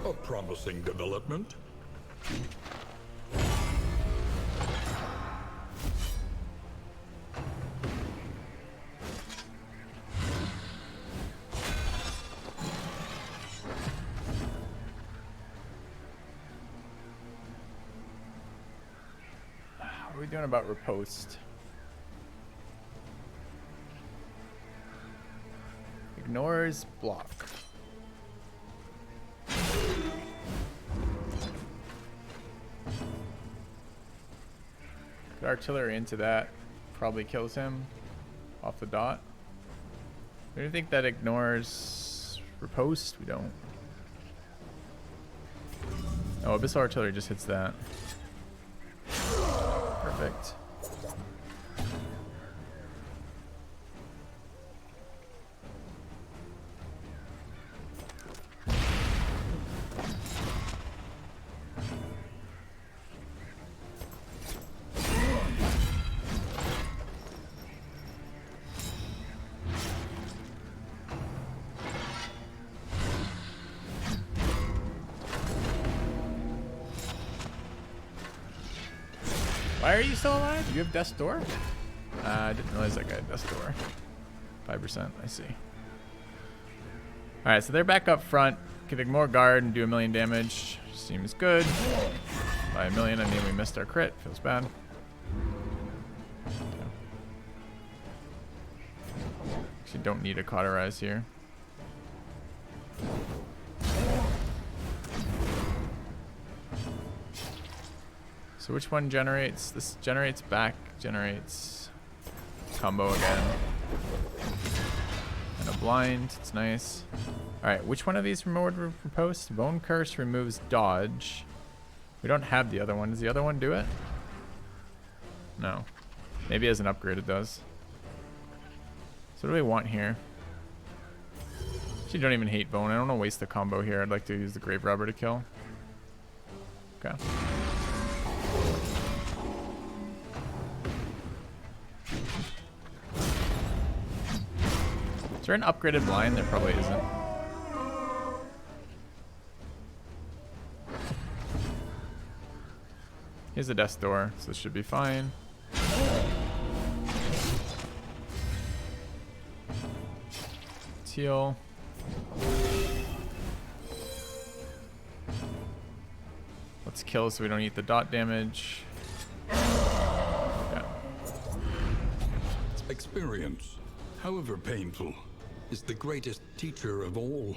A promising development. What are we doing about riposte? Ignores block. Put artillery into that. Probably kills him off the dot. Do you think that ignores riposte? We don't. Oh, Abyssal Artillery just hits that. Perfect. Why are you still alive? You have death's door? I didn't realize that guy had death's door. 5%, I see. Alright, so they're back up front. Could ignore guard and do 1,000,000 damage. Seems good. By 1,000,000, I mean we missed our crit. Feels bad. Okay. Actually, don't need a cauterize here. So which one generates? This generates back, generates combo again. And a blind, it's nice. Alright, which one of these removed from post? Bone Curse removes dodge. We don't have the other one. Does the other one do it? No. Maybe as an upgrade it does. So what do we want here? Actually, don't even hate bone. I don't want to waste the combo here. I'd like to use the grave robber to kill. Okay. Is there an upgraded blind? There probably isn't. Here's a death door, so this should be fine. Heal. Let's kill so we don't eat the dot damage. Okay. Experience, however painful, is the greatest teacher of all.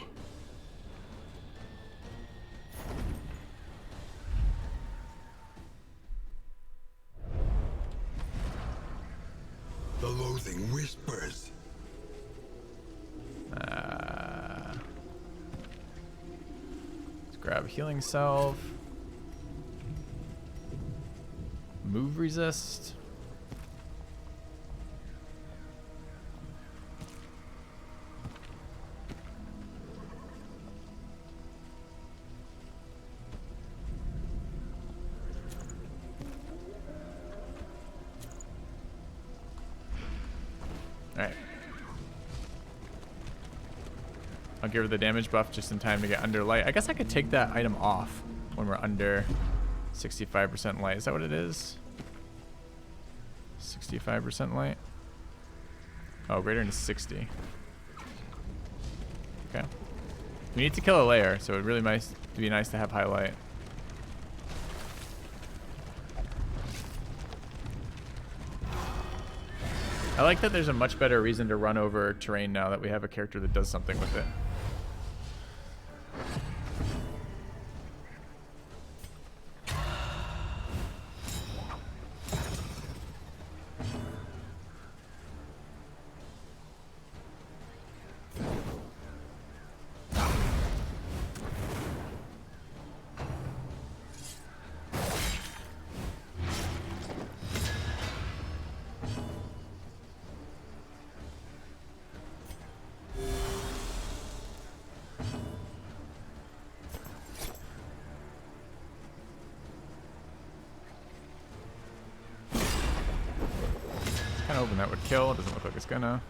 The loathing whispers. Let's grab healing salve. Move resist. Alright. I'll give her the damage buff just in time to get under light. I guess I could take that item off when we're under 65% light. Is that what it is? 65% light? Oh, greater than 60. Okay. We need to kill a layer, so it really might be nice to have highlight. I like that there's a much better reason to run over terrain now that we have a character that does something with it. Kind of hoping that would kill. It doesn't look like it's gonna.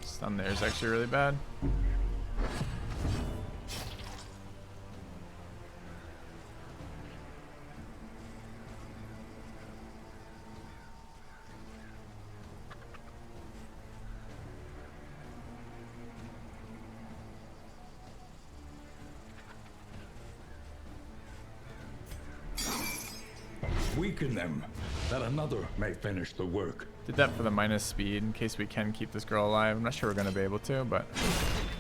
Stun there is actually really bad. Weaken them, that another may finish the work. Did that for the minus speed in case we can keep this girl alive. I'm not sure we're going to be able to, but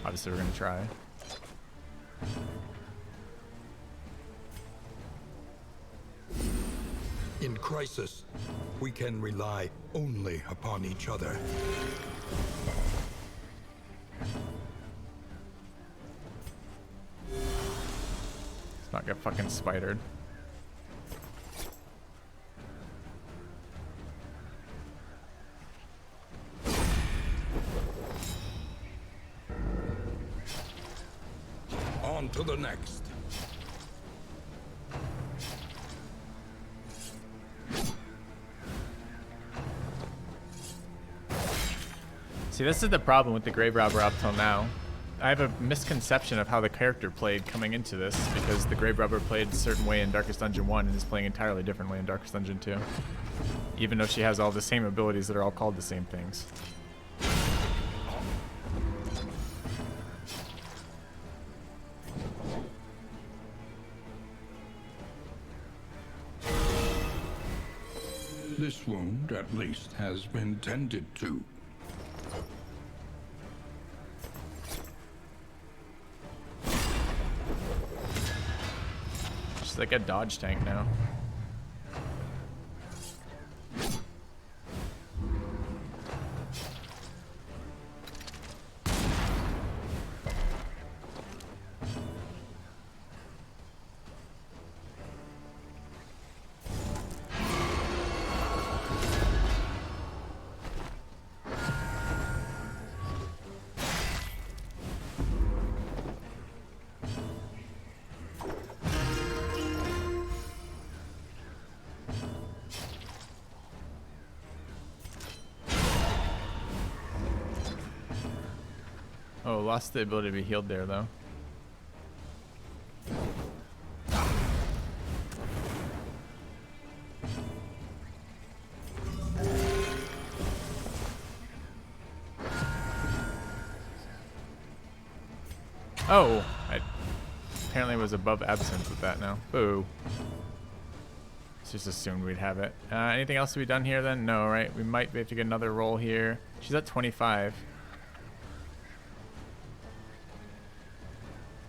obviously we're going to try. In crisis, we can rely only upon each other. Let's not get fucking spidered. See, this is the problem with the Grave Robber up till now. I have a misconception of how the character played coming into this, because the Grave Robber played a certain way in Darkest Dungeon 1 and is playing entirely differently in Darkest Dungeon 2. Even though she has all the same abilities that are all called the same things. This wound, at least, has been tended to. She's like a dodge tank now. Oh, lost the ability to be healed there, though. Oh, I apparently was above absence with that now. Boo. Just assumed we'd have it. Anything else to be done here then? No, right? We might have to get another roll here. She's at 25.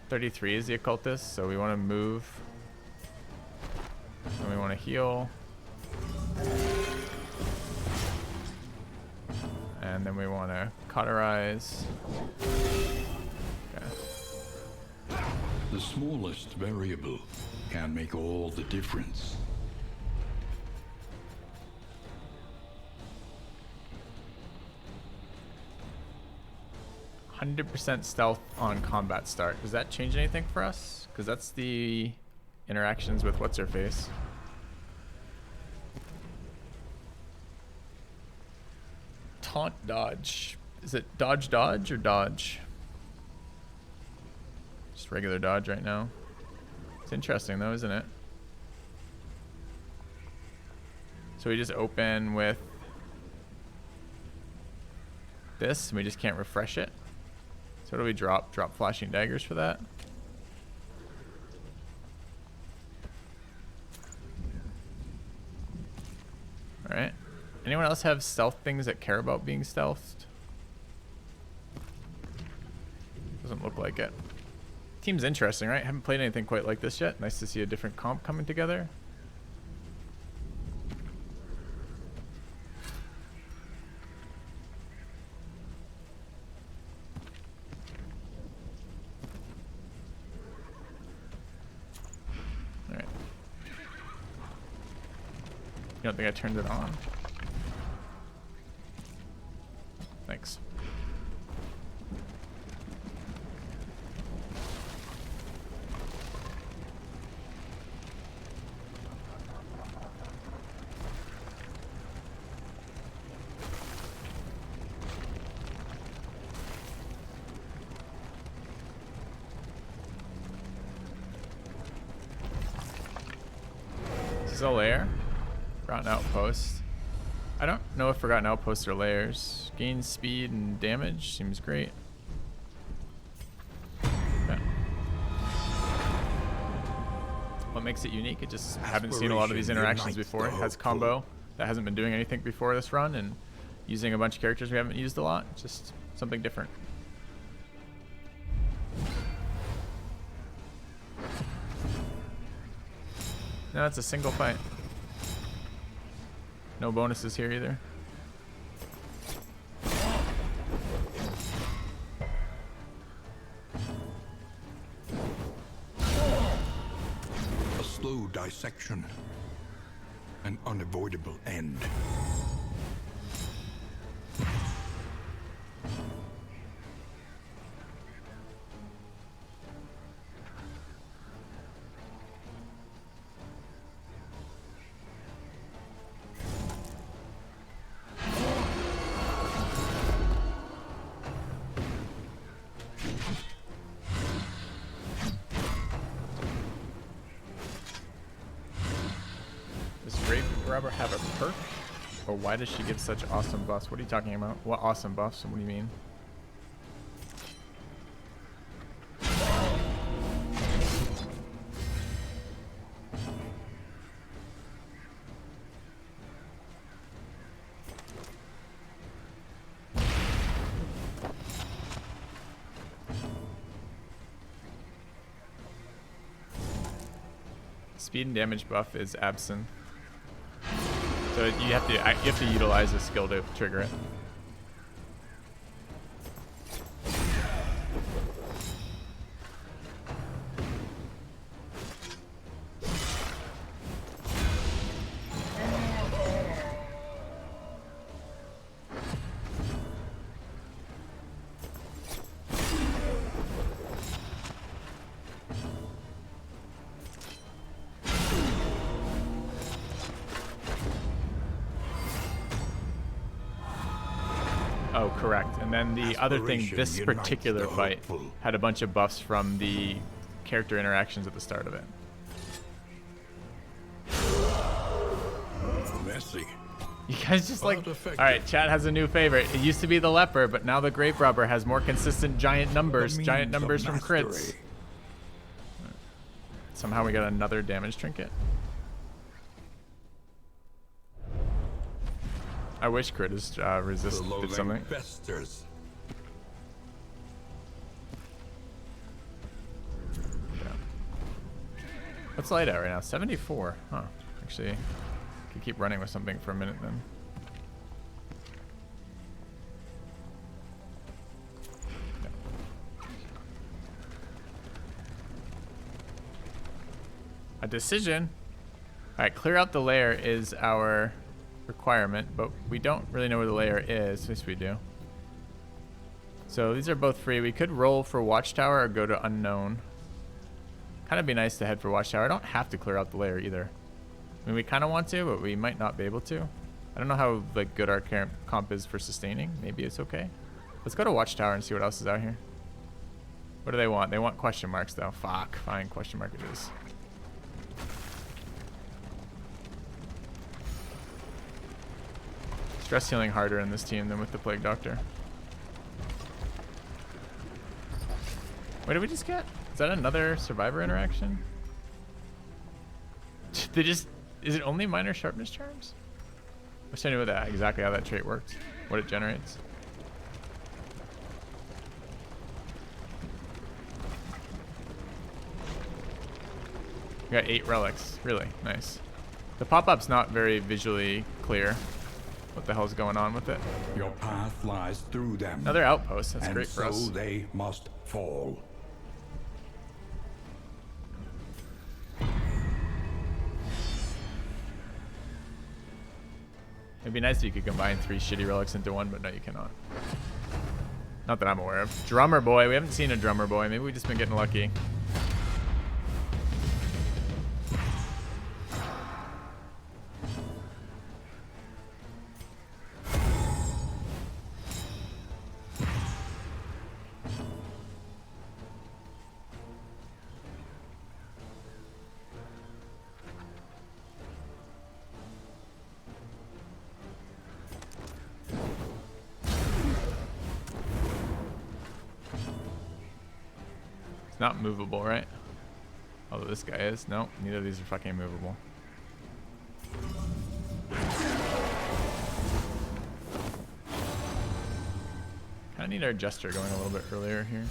33 is the occultist, so we want to move. And we want to heal. And then we want to cauterize. Okay. The smallest variable can make all the difference. %, stealth on combat start. Does that change anything for us? Because that's the interactions with what's her face. Taunt dodge. Is it dodge dodge or dodge? Just regular dodge right now. It's interesting though, isn't it? So we just open with this and we just can't refresh it. So what do we drop? Drop flashing daggers for that? Alright. Anyone else have stealth things that care about being stealthed? Doesn't look like it. Team's interesting, right? Haven't played anything quite like this yet. Nice to see a different comp coming together. Alright. You don't think I turned it on? Thanks. Is this a lair? Forgotten outpost. I don't know if Forgotten Outposts are layers. Gain speed and damage seems great. Okay. What makes it unique? It just haven't seen a lot of these interactions before. It has combo that hasn't been doing anything before this run, and using a bunch of characters we haven't used a lot. Just something different. No, it's a single fight. No bonuses here either. A slow dissection. An unavoidable end. robber have a perk? Or why does she give such awesome buffs? What are you talking about? What awesome buffs? What do you mean? Speed and damage buff is absent. So you have to utilize a skill to trigger it. Oh, correct. And then the other thing, this particular fight had a bunch of buffs from the character interactions at the start of it. Messy. You guys just like, alright, chat has a new favorite. It used to be the Leper, but now the Grape Robber has more consistent giant numbers from crits. Somehow we got another damage trinket. I wish crit is resist did something. Festers. Yeah. What's light at right now? 74. Huh. Actually, could keep running with something for a minute then. Yeah. A decision. All right, clear out the layer is our requirement, but we don't really know where the layer is. At least we do. So these are both free. We could roll for Watchtower or go to Unknown. Kind of be nice to head for Watchtower. I don't have to clear out the layer either. I mean, we kind of want to, but we might not be able to. I don't know how like good our comp is for sustaining. Maybe it's okay. Let's go to Watchtower and see what else is out here. What do they want? They want question marks though. Fuck. Fine, question mark it is. Stress healing harder in this team than with the Plague Doctor. What did we just get? Is that another survivor interaction? They just... Is it only minor sharpness charms? I wish I knew that, exactly how that trait works. What it generates. We got 8 relics. Really nice. The pop-up's not very visually clear. What the hell's going on with it? Your path lies through them. Another outpost. That's and great for us. So they must fall. It'd be nice if you could combine 3 shitty relics into one, but no, you cannot. Not that I'm aware of. Drummer boy. We haven't seen a drummer boy. Maybe we've just been getting lucky. Not movable, right? Although this guy is. No, neither of these are fucking movable. Kinda need our Jester going a little bit earlier here.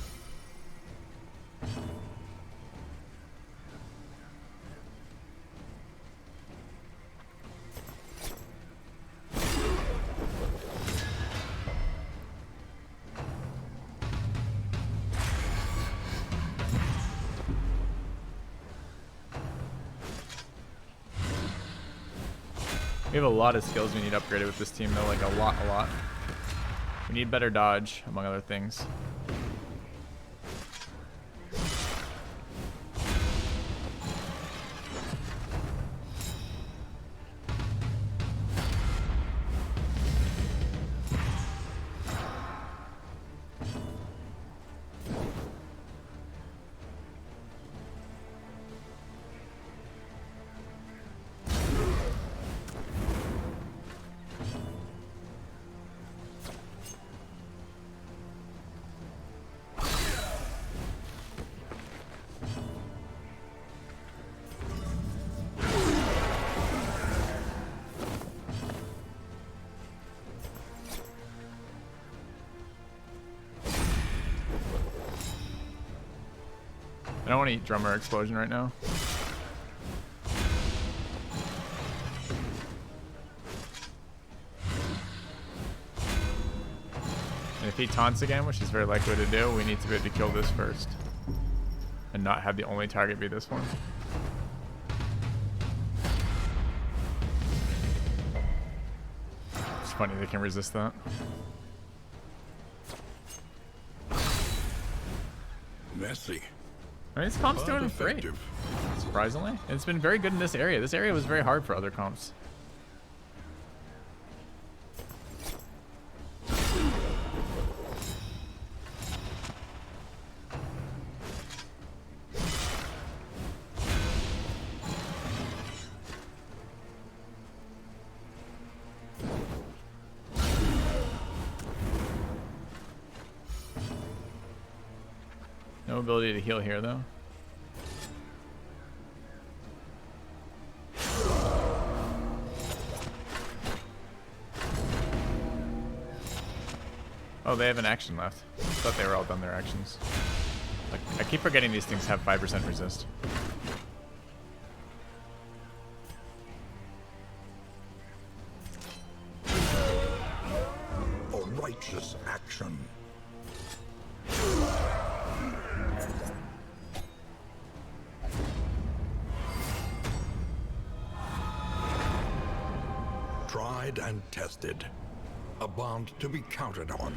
We have a lot of skills we need upgraded with this team though, like a lot. We need better dodge, among other things. don't want to eat drummer explosion right now. And if he taunts again, which he's very likely to do, we need to be able to kill this first. And not have the only target be this one. It's funny they can resist that. Messy. I mean, this comp's But doing great, effective. surprisingly. And it's been very good in this area. This area was very hard for other comps. No ability to heal here, though. Oh, they have an action left. I thought they were all done their actions. Like, I keep forgetting these things have 5% resist. A righteous action. Tried and tested. A bond to be counted on.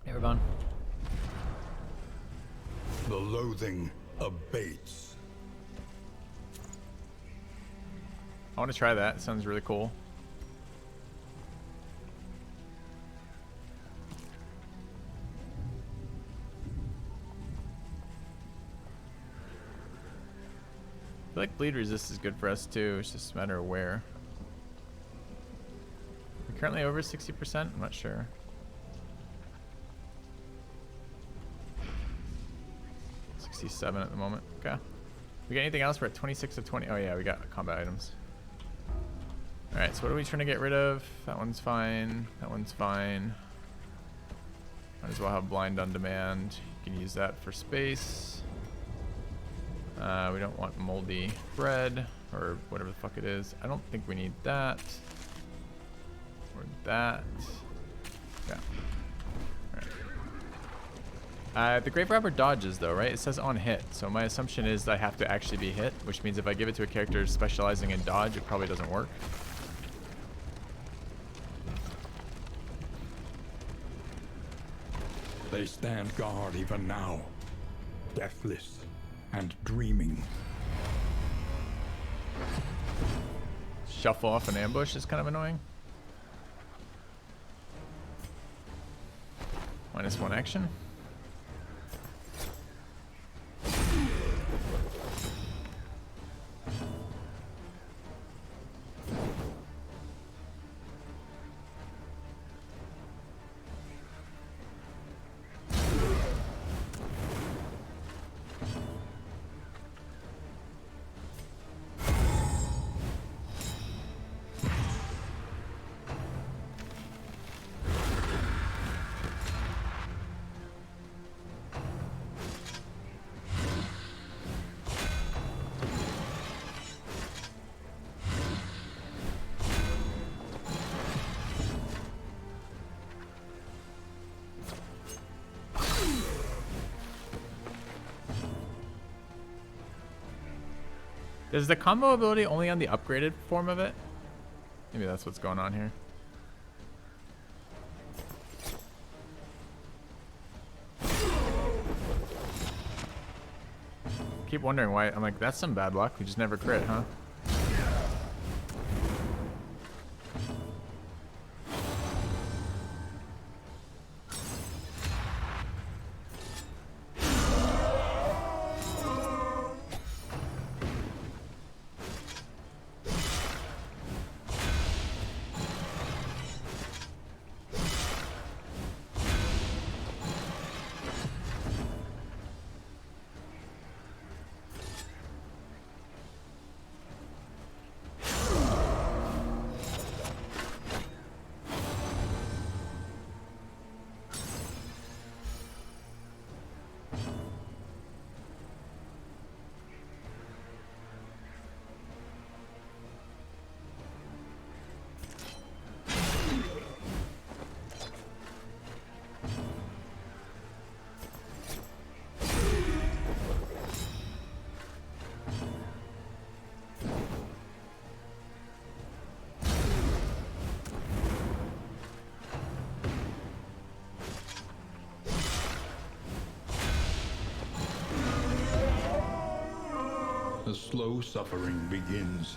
Hey, we're gone. The loathing abates. I want to try that. It sounds really cool. I feel like bleed resist is good for us too. It's just a matter of where. We're currently over 60%. I'm not sure. $67 at the moment. Okay. We got anything else? We're at 26 of 20. Oh yeah, we got combat items. All right. So what are we trying to get rid of? That one's fine. That one's fine. Might as well have blind on demand. You can use that for space. We don't want moldy bread or whatever the fuck it is. I don't think we need that or that. Yeah. All right. The Grave Robber dodges though, right? It says on hit. So my assumption is I have to actually be hit, which means if I give it to a character specializing in dodge, it probably doesn't work. They stand guard even now. Deathless and dreaming. Shuffle off an ambush is kind of annoying. -1 action. Is the combo ability only on the upgraded form of it? Maybe that's what's going on here. Keep wondering why. I'm like, that's some bad luck. We just never crit, huh? the slow suffering begins.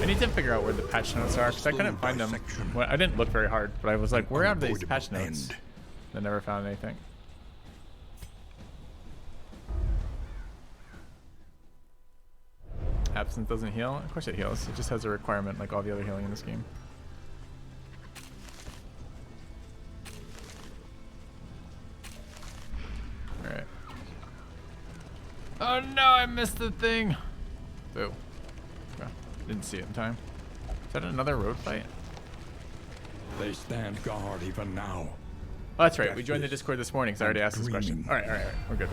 I need to figure out where the patch notes are because I couldn't find them. Well, I didn't look very hard, but I was like, where are these patch notes? I never found anything. Absence doesn't heal? Of course it heals. It just has a requirement like all the other healing in this game. Alright. Oh no, I missed the thing! Boo. Okay. Didn't see it in time. Is that another road fight? They stand guard even now. Oh, that's right. We joined the Discord this morning, so I already asked this question. Alright. We're good.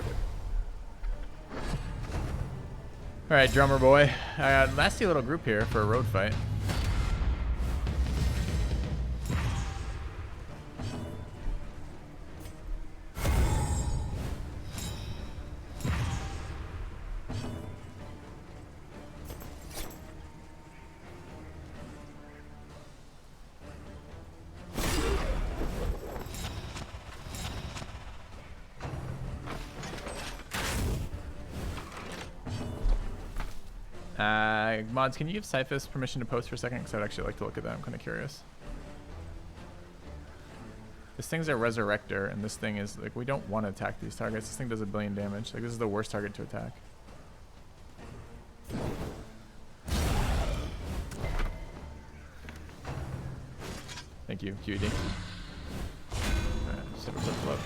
Alright, drummer boy. Nasty little group here for a road fight. Mods, can you give Cyphus permission to post for a second? Because I'd actually like to look at that. I'm kind of curious. This thing's a resurrector, and this thing is like, we don't want to attack these targets. This thing does 1 billion damage. Like, this is the worst target to attack. Thank you, QED. Alright, just have a quick look.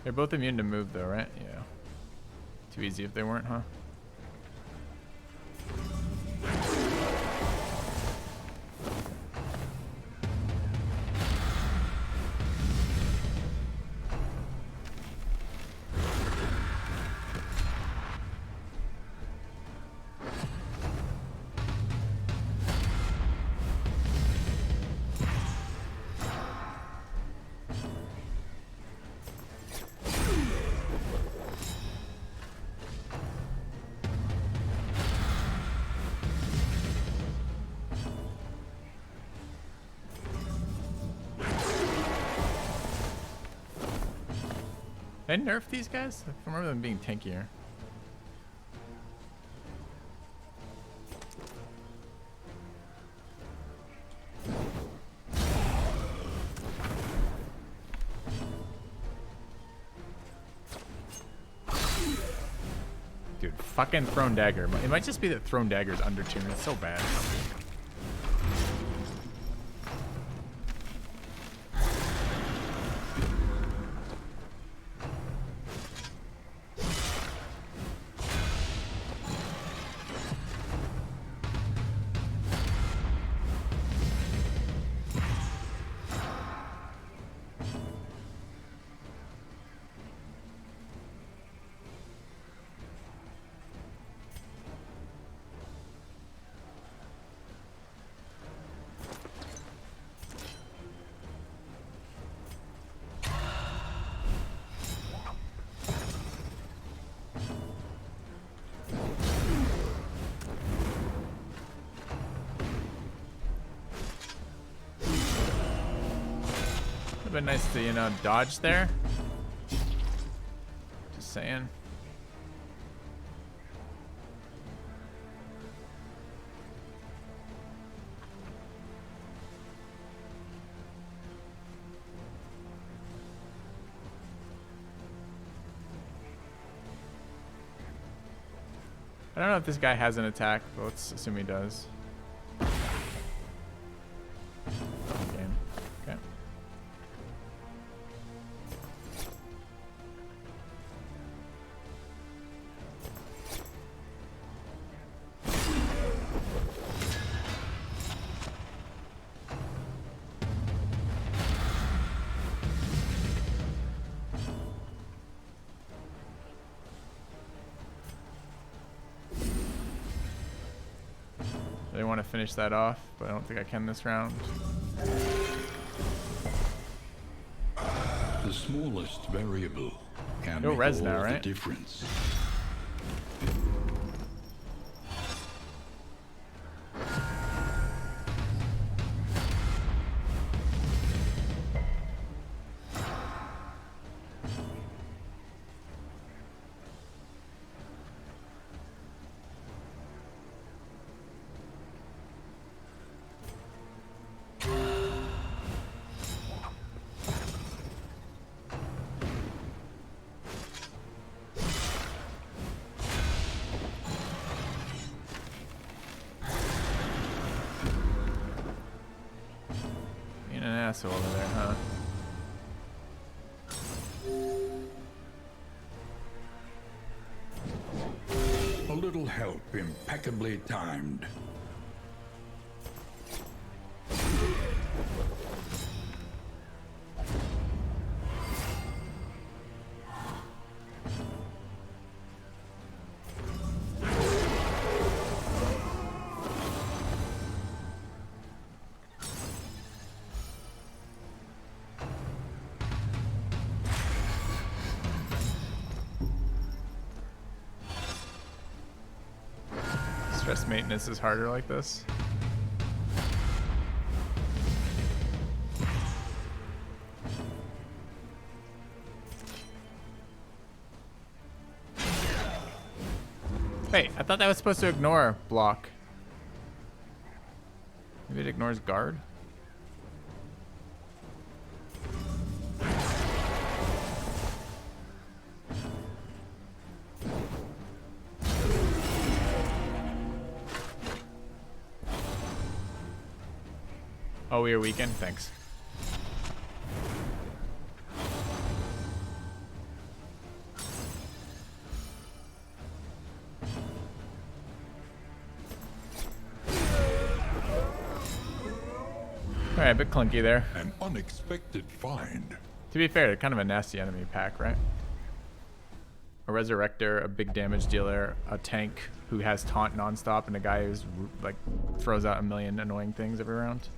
They're both immune to move though, right? Yeah. Too easy if they weren't, huh? Did I nerf these guys? I remember them being tankier. Dude, fucking thrown dagger. It might just be that thrown dagger's undertuned. It's so bad. Would've been nice to, you know, dodge there. Just saying. I don't know if this guy has an attack, but let's assume he does. Game. Okay. I want to finish that off, but I don't think I can this round. The smallest variable can Go make res all now, the right? difference. Being an asshole over there, huh? A little help impeccably timed. Stress maintenance is harder like this. Wait, I thought that was supposed to ignore block. Maybe it ignores guard? Oh, we are weakened? Thanks. Alright, a bit clunky there. An unexpected find. To be fair, they're kind of a nasty enemy pack, right? A resurrector, a big damage dealer, a tank who has taunt nonstop, and a guy who's like throws out a million annoying things every round.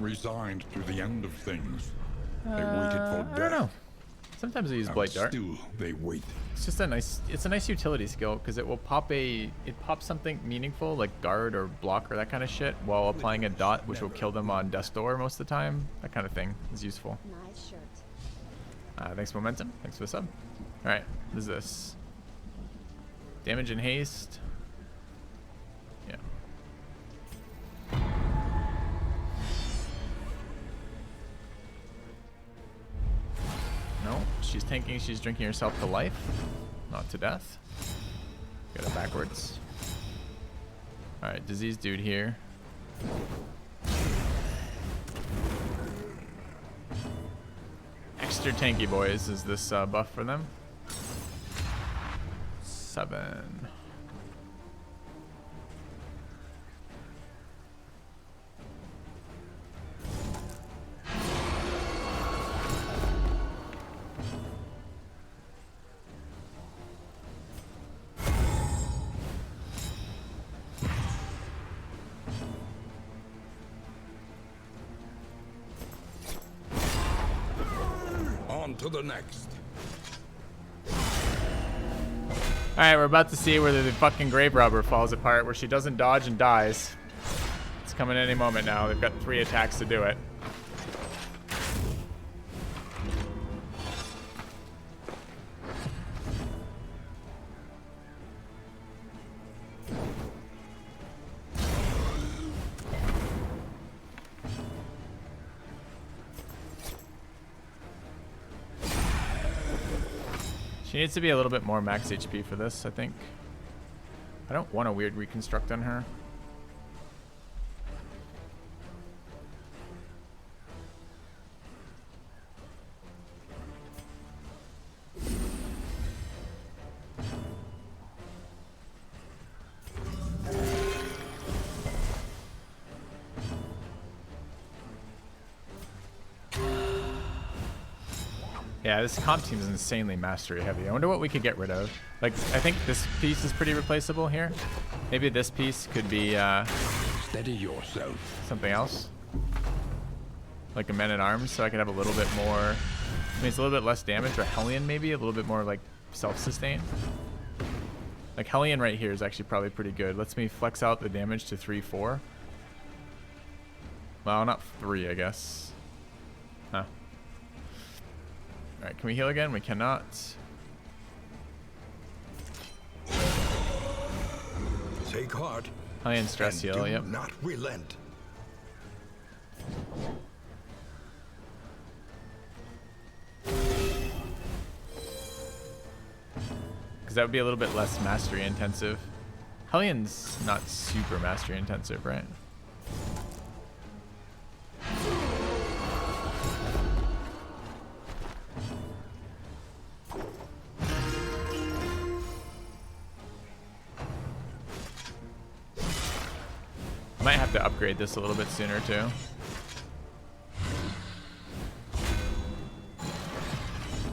Resigned to the end of things. They waited for I death. don't know. Sometimes I use And Blight Dart. still they wait. It's just a nice utility skill because it will pop it pops something meaningful like guard or block or that kind of shit while applying a dot, which will kill them on Death's Door most of the time. That kind of thing is useful. Nice shirt. Thanks Momentum. Thanks for the sub. All right, what is this? Damage and haste. Yeah. No, she's tanking. She's drinking herself to life, not to death. Get it backwards. All right, disease dude here. Extra tanky boys. Is this buff for them? 7. On to the next. Alright, we're about to see where the fucking grave robber falls apart, where she doesn't dodge and dies. It's coming any moment now. They've got 3 attacks to do it. She needs to be a little bit more max HP for this, I think. I don't want a weird reconstruct on her. Yeah, this comp team is insanely mastery heavy. I wonder what we could get rid of. Like, I think this piece is pretty replaceable here. Maybe this piece could be Steady yourself. something else. Like a men-at-arms, so I could have a little bit more... I mean, it's a little bit less damage, or Hellion maybe, a little bit more like self-sustain. Like Hellion right here is actually probably pretty good. Lets me flex out the damage to 3-4. Well, not 3, I guess. Huh. Alright, can we heal again? We cannot. Take heart. Hellion stress and heal, do yep. not relent. Because that would be a little bit less mastery intensive. Hellion's not super mastery intensive, right? Might have to upgrade this a little bit sooner too.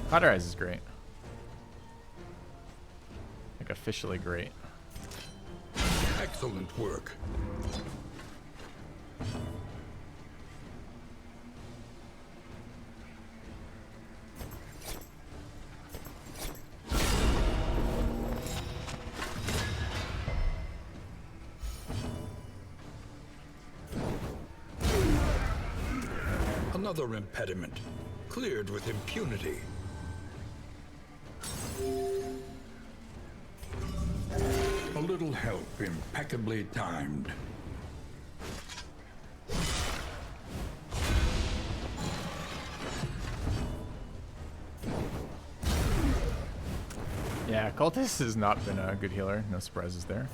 Cauterize is great. Like officially great. Excellent work. Another impediment, cleared with impunity. A little help impeccably timed. Yeah, Cultist has not been a good healer. No surprises there.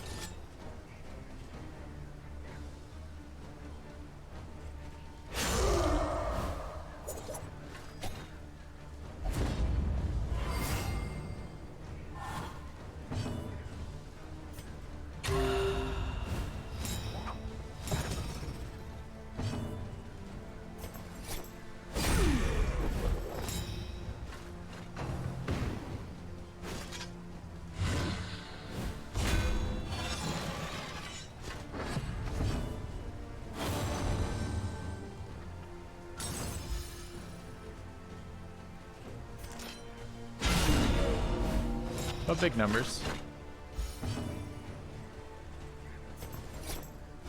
But big numbers.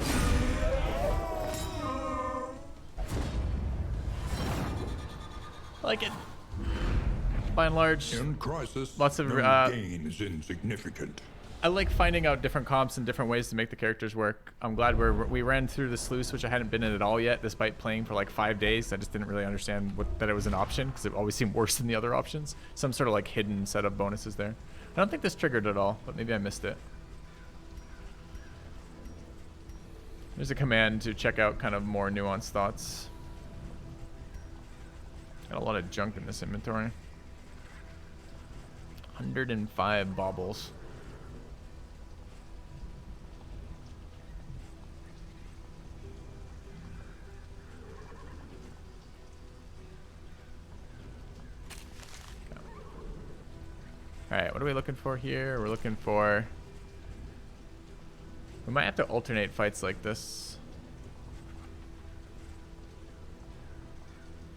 I like it. By and large, In crisis, lots of no gain is insignificant. I like finding out different comps and different ways to make the characters work. I'm glad we ran through the sluice, which I hadn't been in at all yet, despite playing for like 5 days. I just didn't really understand that it was an option, because it always seemed worse than the other options. Some sort of like hidden set of bonuses there. I don't think this triggered at all, but maybe I missed it. There's a command to check out kind of more nuanced thoughts. Got a lot of junk in this inventory. 105 baubles. Alright, what are we looking for here? We're looking for... We might have to alternate fights like this.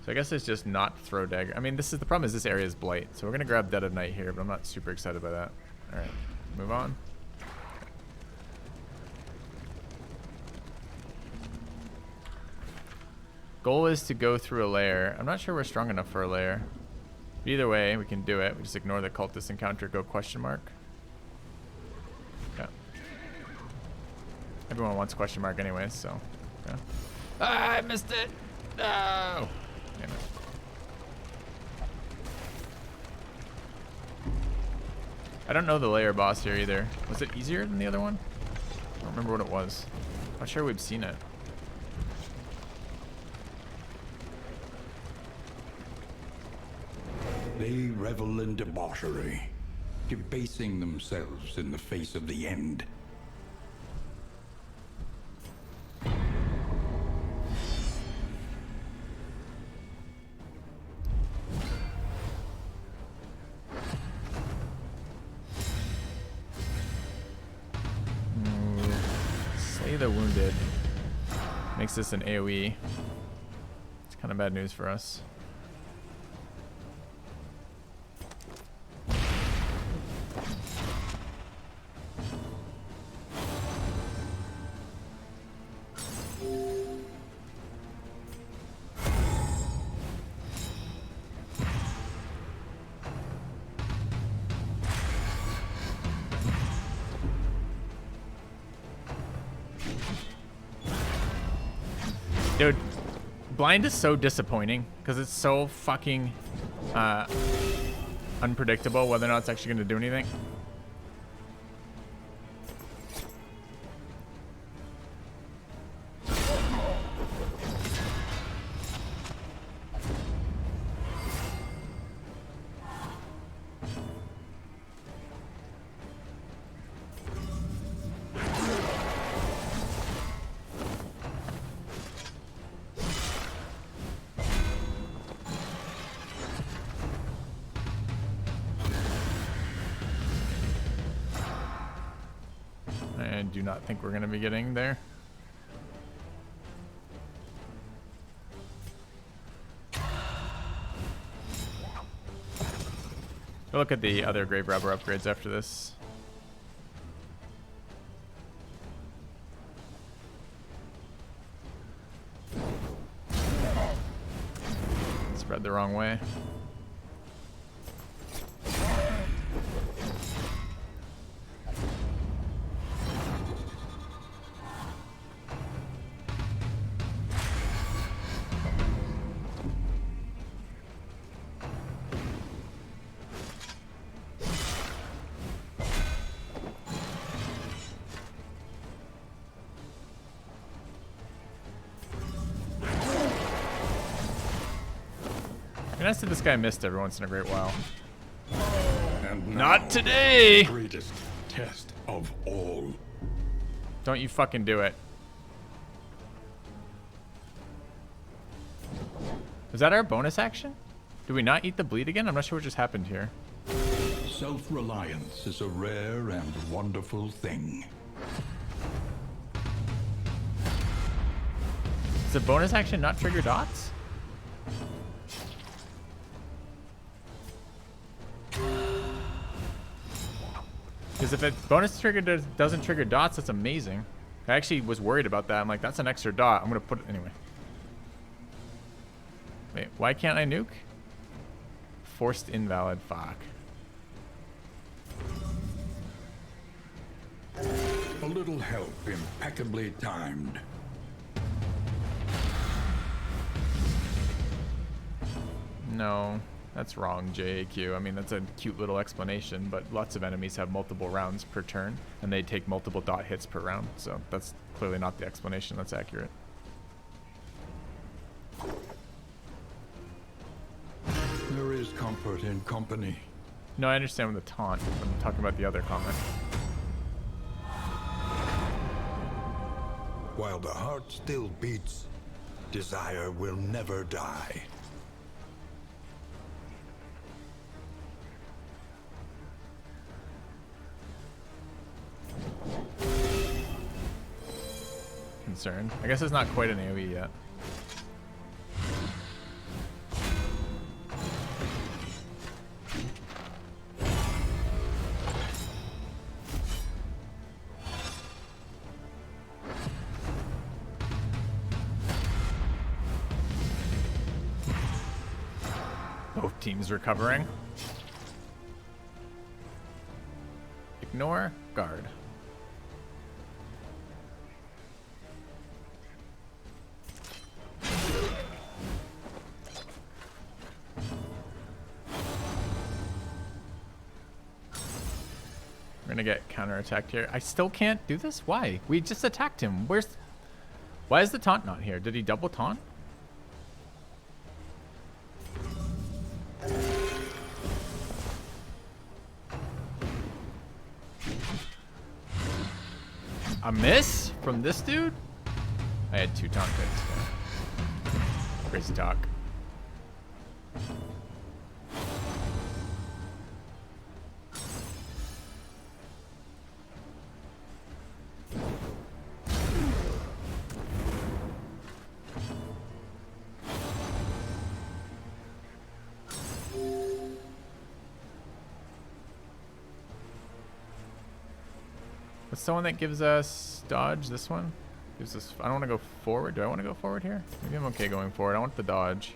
So I guess it's just not throw dagger. I mean, this is the problem is this area is blight. So we're going to grab Dead of Night here, but I'm not super excited by that. Alright, move on. Goal is to go through a lair. I'm not sure we're strong enough for a lair. Either way, we can do it. We just ignore the cultist encounter, go question mark. Okay. Everyone wants question mark anyways, so. Okay. Ah, I missed it! No! Damn it. I don't know the layer boss here either. Was it easier than the other one? I don't remember what it was. Not sure we've seen it. They revel in debauchery, debasing themselves in the face of the end. the wounded. Makes this an AoE. It's kind of bad news for us. Dude, blind is so disappointing because it's so fucking unpredictable whether or not it's actually going to do anything. I do not think we're going to be getting there. We'll look at the other grave robber upgrades after this. Spread the wrong way. And I said this guy missed every once in a great while. And Not now, today! the greatest test of all. Don't you fucking do it. Is that our bonus action? Do we not eat the bleed again? I'm not sure what just happened here. Self-reliance is a rare and wonderful thing. Does the bonus action not trigger dots? Because if a bonus trigger doesn't trigger dots, that's amazing. I actually was worried about that. I'm like, that's an extra dot. I'm going to put it anyway. Wait, why can't I nuke? Forced invalid. Fuck. A little help impeccably timed. No, that's wrong, JAQ. I mean, that's a cute little explanation, but lots of enemies have multiple rounds per turn, and they take multiple dot hits per round, so that's clearly not the explanation that's accurate. There is comfort in company. No, I understand with the taunt. I'm talking about the other comment. While the heart still beats, desire will never die. Concerned. I guess it's not quite an AoE yet. Both teams recovering. Ignore, guard. We're gonna get counterattacked here. I still can't do this? Why? We just attacked him. Why is the taunt not here? Did he double taunt? A miss from this dude? I had 2 taunt hits. Crazy talk. What's the one that gives us dodge? This one? Gives us, I don't want to go forward. Do I want to go forward here? Maybe I'm okay going forward. I want the dodge.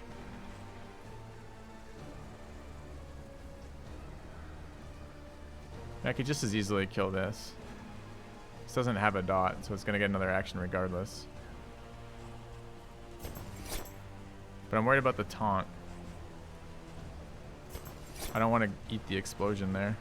I could just as easily kill this. This doesn't have a dot, so it's going to get another action regardless. But I'm worried about the taunt. I don't want to eat the explosion there.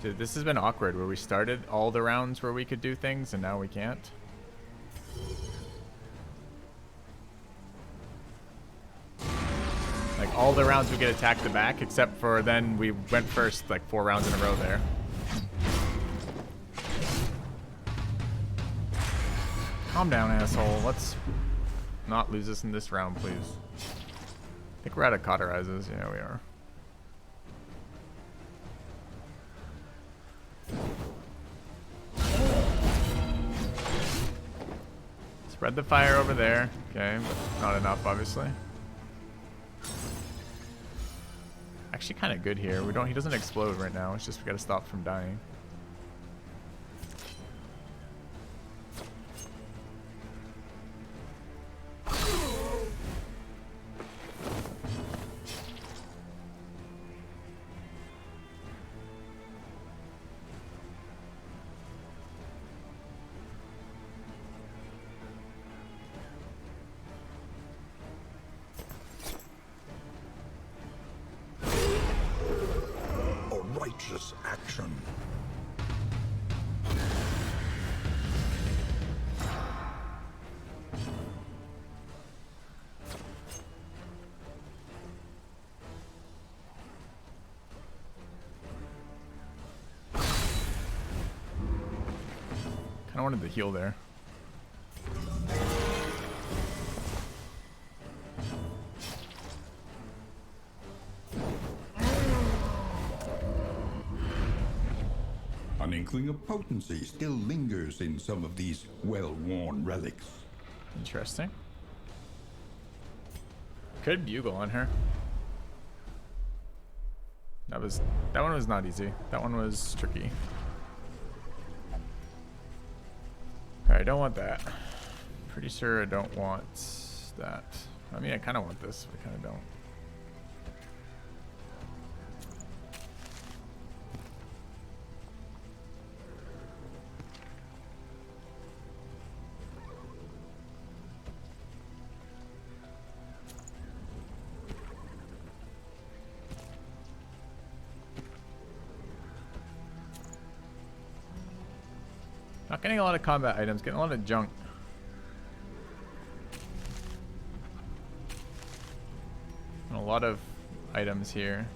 Dude, this has been awkward where we started all the rounds where we could do things and now we can't. Like all the rounds we get attacked the back except for then we went first like 4 rounds in a row there. Calm down, asshole. Let's not lose this in this round, please. I think we're out of cauterizes. Yeah, we are. Spread the fire over there. Okay, but not enough, obviously. Actually, kind of good here. We don't. He doesn't explode right now. It's just we got to stop from dying. Righteous action. Kind of wanted to heal there. An inkling of potency still lingers in some of these well-worn relics. Interesting. Could bugle on her. That one was not easy. That one was tricky. Alright, I don't want that. Pretty sure I don't want that. I mean, I kind of want this, but I kind of don't. Not getting a lot of combat items, getting a lot of junk. And a lot of items here.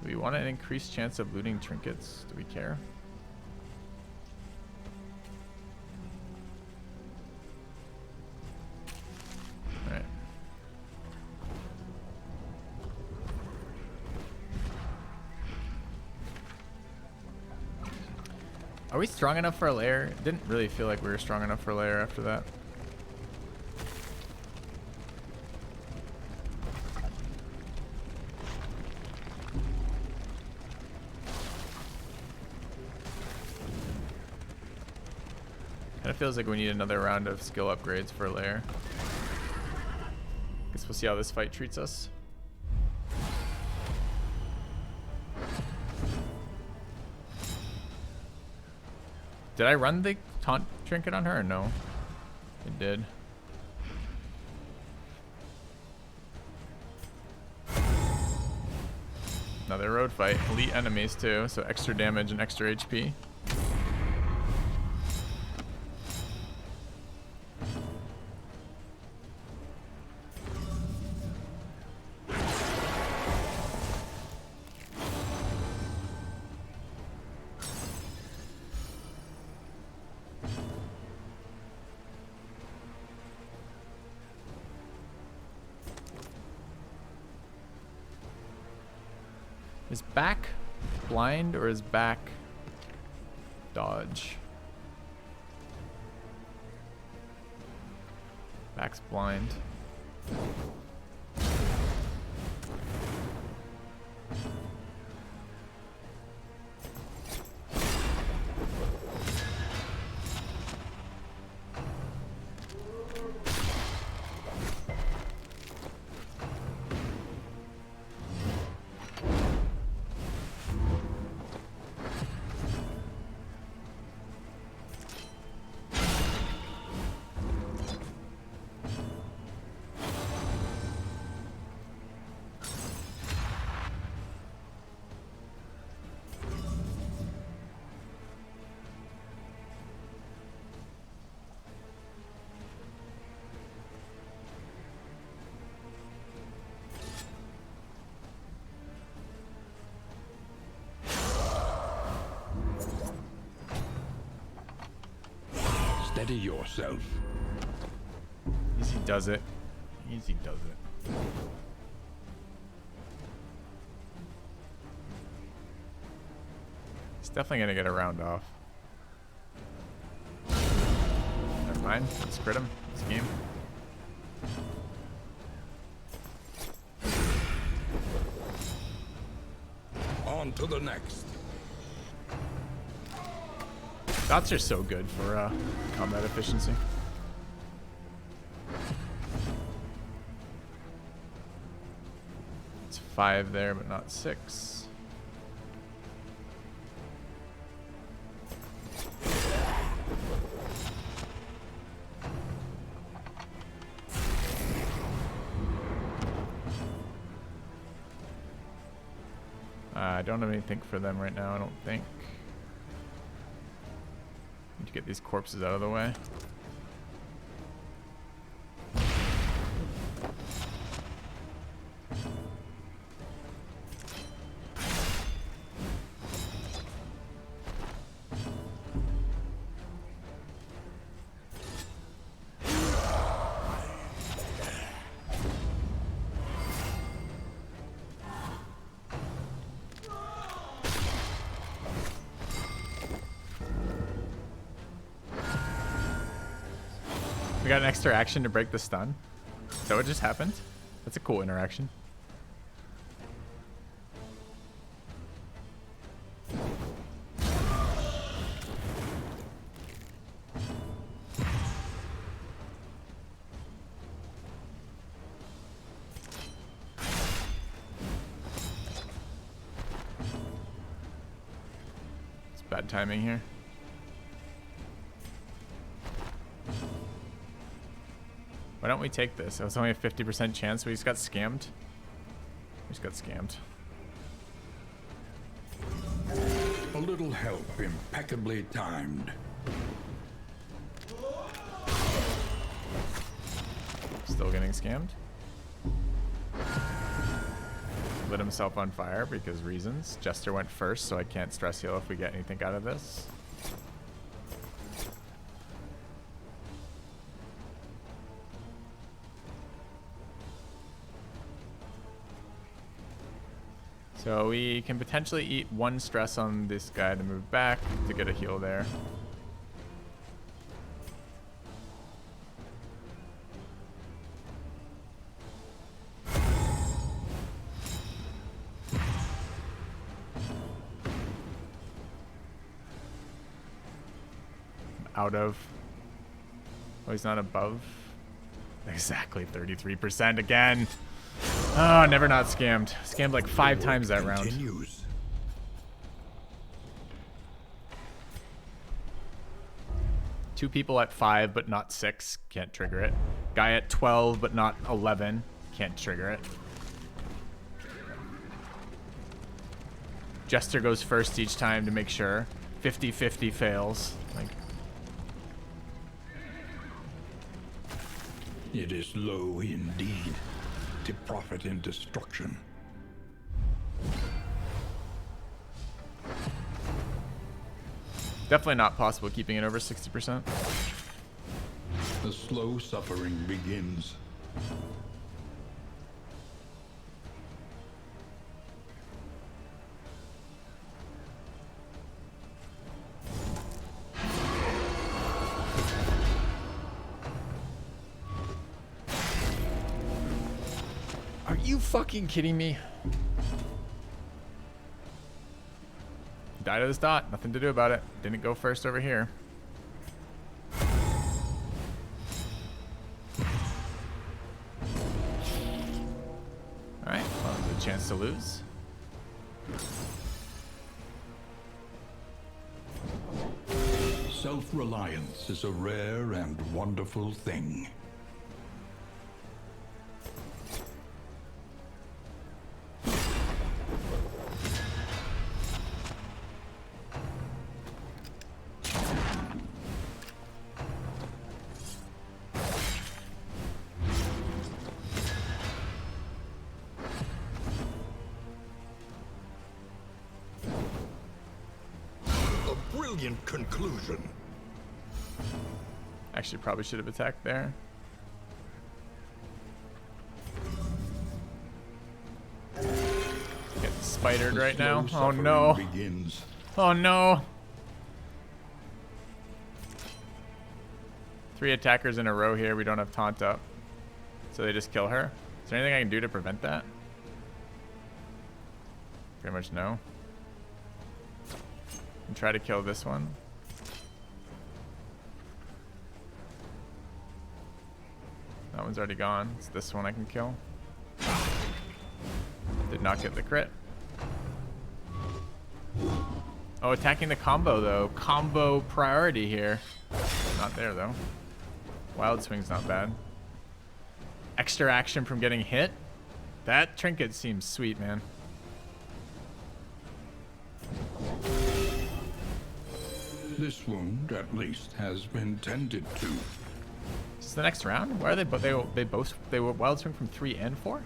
Do we want an increased chance of looting trinkets? Do we care? Alright. Are we strong enough for a lair? It didn't really feel like we were strong enough for a lair after that. Kind of feels like we need another round of skill upgrades for a lair. Guess we'll see how this fight treats us. Did I run the taunt trinket on her or no? It did. Another road fight. Elite enemies too, so extra damage and extra HP. Is back blind or is back dodge? Back's blind. Steady yourself. Easy does it. Easy does it. He's definitely gonna get a round off. Never mind. Let's crit him. It's a game. On to the next. Dots are so good for combat efficiency. It's 5 there, but not 6. I don't have anything for them right now, I don't think. Need to get these corpses out of the way. We got an extra action to break the stun. Is that what just happened? That's a cool interaction. It's bad timing here. Why don't we take this? It was only a 50% chance. We just got scammed. We just got scammed. A little help, impeccably timed. Still getting scammed. Lit himself on fire because reasons. Jester went first, so I can't stress heal if we get anything out of this. So we can potentially eat 1 stress on this guy to move back to get a heal there. Out of. Oh, he's not above. Exactly 33% again. Oh, never not scammed. Scammed like 5 times that round. Continues. Two people at 5 but not 6. Can't trigger it. Guy at 12 but not 11. Can't trigger it. Jester goes first each time to make sure. 50-50 fails. Like, It is low indeed to profit in destruction. definitely not possible keeping it over 60%. The slow suffering begins. you fucking kidding me? Died of this dot. Nothing to do about it. Didn't go first over here. Alright, well, there's a chance to lose. Self-reliance is a rare and wonderful thing. Brilliant conclusion. Actually, probably should have attacked there. Getting spidered right now. Oh no. Begins. Oh no. 3 attackers in a row here. We don't have taunt up. So they just kill her. Is there anything I can do to prevent that? Pretty much no. And try to kill this one. That one's already gone. It's this one I can kill. Did not get the crit. Oh, attacking the combo though. Combo priority here. Not there though. Wild swing's not bad. Extra action from getting hit. That trinket seems sweet, man. This wound, at least, has been tended to. Is this the next round? Why are they? But they were wild swing from 3 and 4.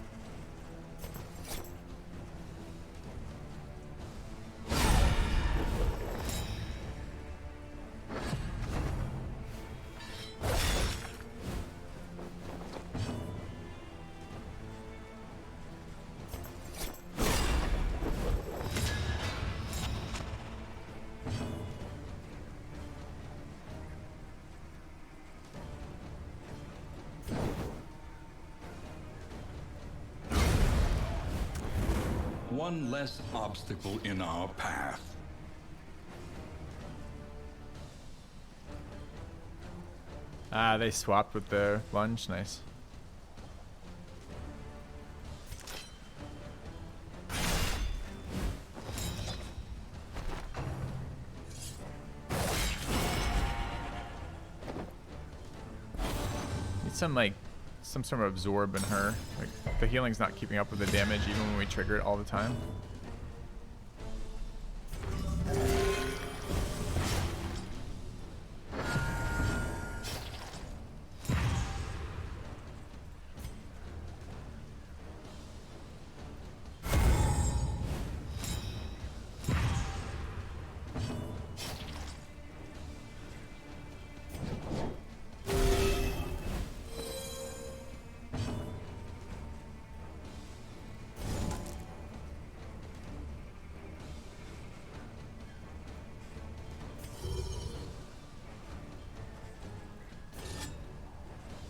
One less obstacle in our path. Ah, they swapped with their lunge. Nice. Need some sort of absorb in her. Like the healing's not keeping up with the damage even when we trigger it all the time.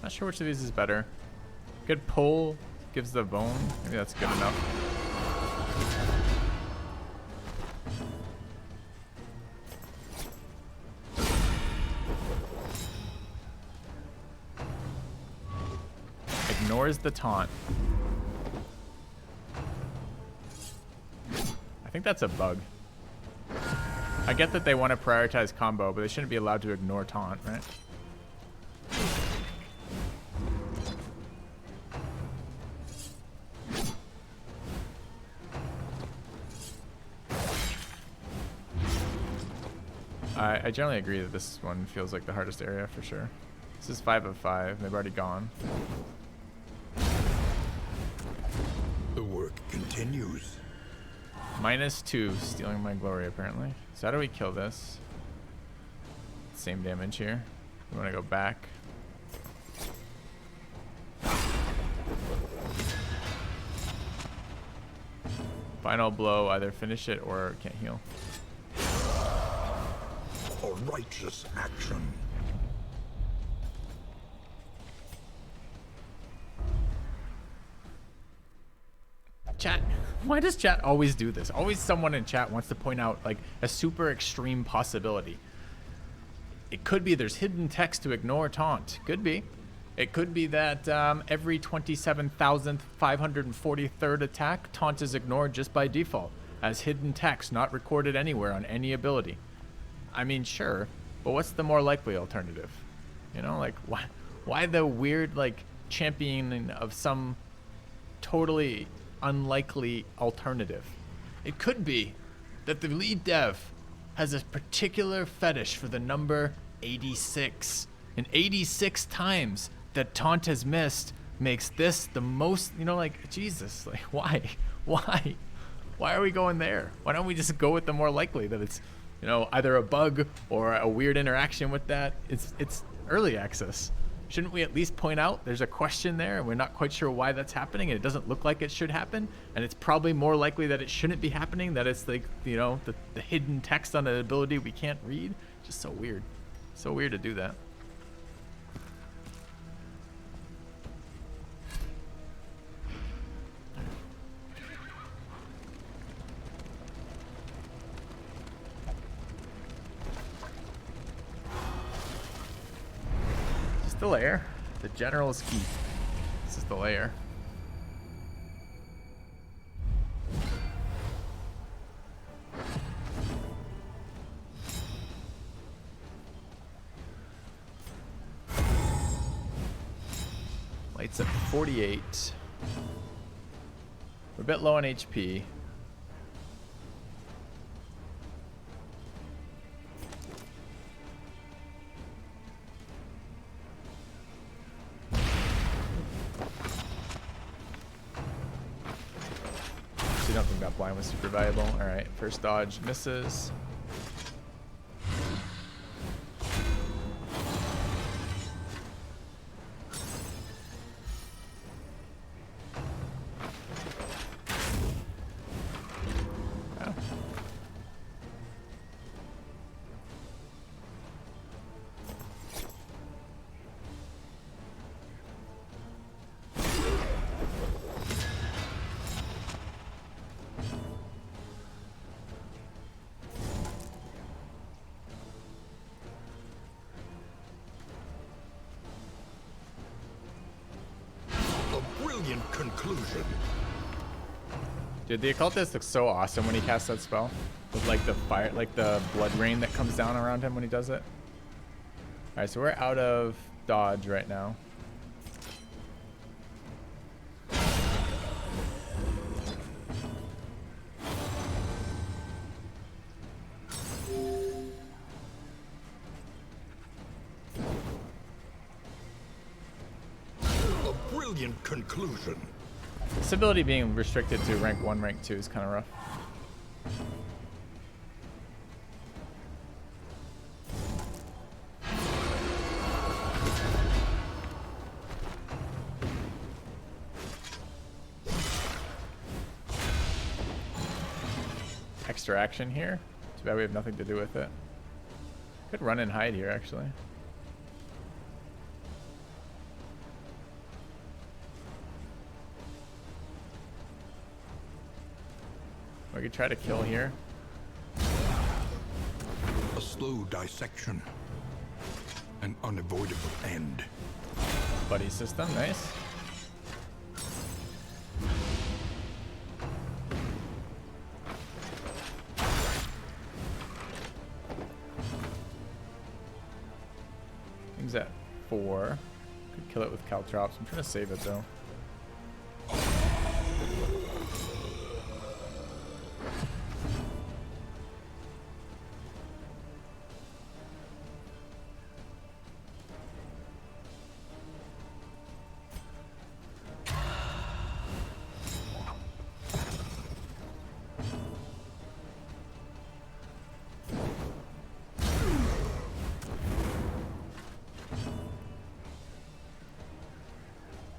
Not sure which of these is better. Good pull gives the bone. Maybe that's good enough. Ignores the taunt. I think that's a bug. I get that they want to prioritize combo, but they shouldn't be allowed to ignore taunt, right? I generally agree that this one feels like the hardest area for sure. This is 5 of 5. They've already gone. The work continues. -2, stealing my glory apparently. So how do we kill this? Same damage here. We want to go back. Final blow, either finish it or can't heal. A righteous action. Chat, why does chat always do this? Always someone in chat wants to point out like a super extreme possibility. It could be there's hidden text to ignore taunt. Could be. It could be that every 27,543rd attack, taunt is ignored just by default as hidden text, not recorded anywhere on any ability. I mean, sure, but what's the more likely alternative? You know, like why the weird like championing of some totally unlikely alternative? It could be that the lead dev has a particular fetish for the number 86, and 86 times that taunt has missed makes this the most, you know, like, Jesus, like, why are we going there? Why don't we just go with the more likely, that it's, you know, either a bug or a weird interaction with that? It's early access. Shouldn't we at least point out there's a question there and we're not quite sure why that's happening and it doesn't look like it should happen, and it's probably more likely that it shouldn't be happening, that it's like, you know, the hidden text on an ability we can't read? Just so weird. So weird to do that. The lair. The general is key. This is the lair. Lights up 48. We're a bit low on HP. Don't think that blind was super valuable. All right, first dodge misses. Oh. Conclusion. Dude, the occultist looks so awesome when he casts that spell, with like the fire, like the blood rain that comes down around him when he does it. All right, so we're out of dodge right now. Conclusion. This ability being restricted to rank 1, rank 2 is kind of rough. Extra action here. Too bad we have nothing to do with it. Could run and hide here, actually. We could try to kill here. A slow dissection. An unavoidable end. Buddy system, nice. Thing's at 4. Could kill it with caltrops. I'm trying to save it though.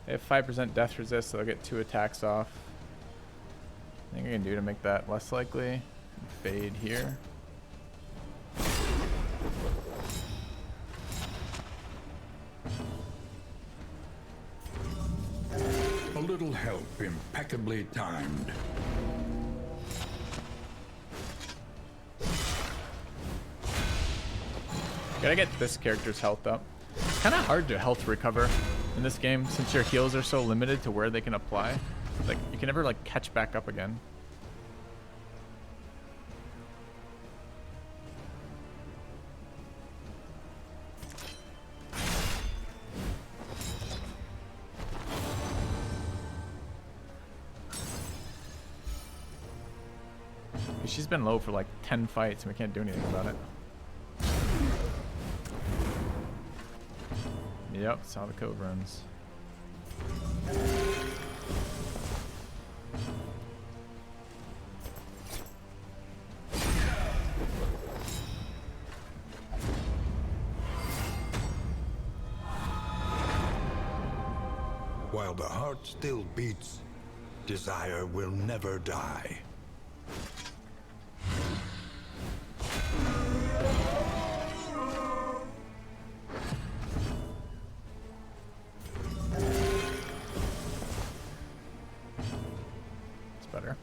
They have 5% death resist, so they'll get 2 attacks off. I think I can do to make that less likely. Fade here. little help impeccably timed. Gotta get this character's health up. It's kind of hard to health recover in this game since your heals are so limited to where they can apply. Like, you can never, like, catch back up again. She's been low for like 10 fights and we can't do anything about it. Yep, that's how the code runs. While the heart still beats, desire will never die. It's better.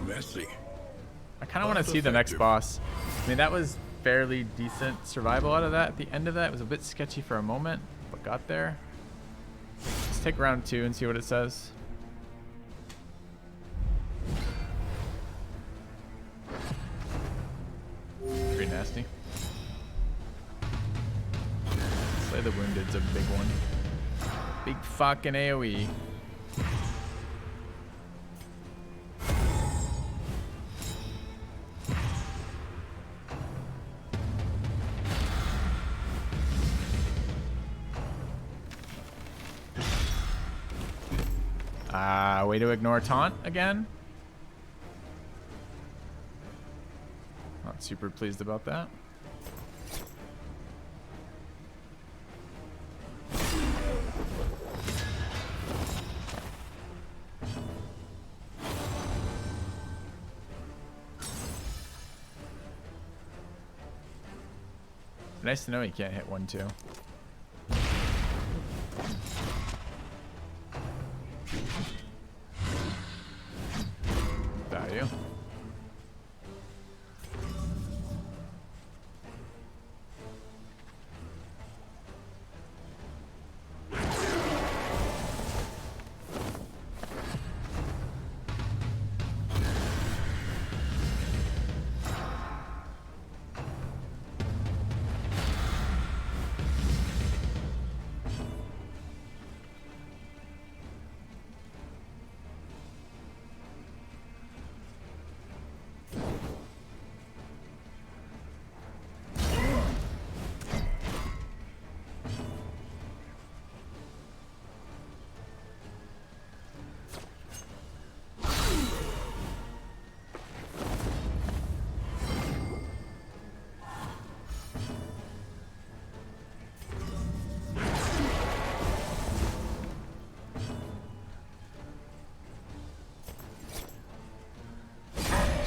Messy. I kind of want to see the next boss. I mean, that was fairly decent survival out of that. At the end of that, it was a bit sketchy for a moment, but got there. Let's take round 2 and see what it says. Pretty nasty. Slay the Wounded's a big one. Big fucking AoE. Way to ignore taunt again. Not super pleased about that. Nice to know you can't hit 1-2. Value.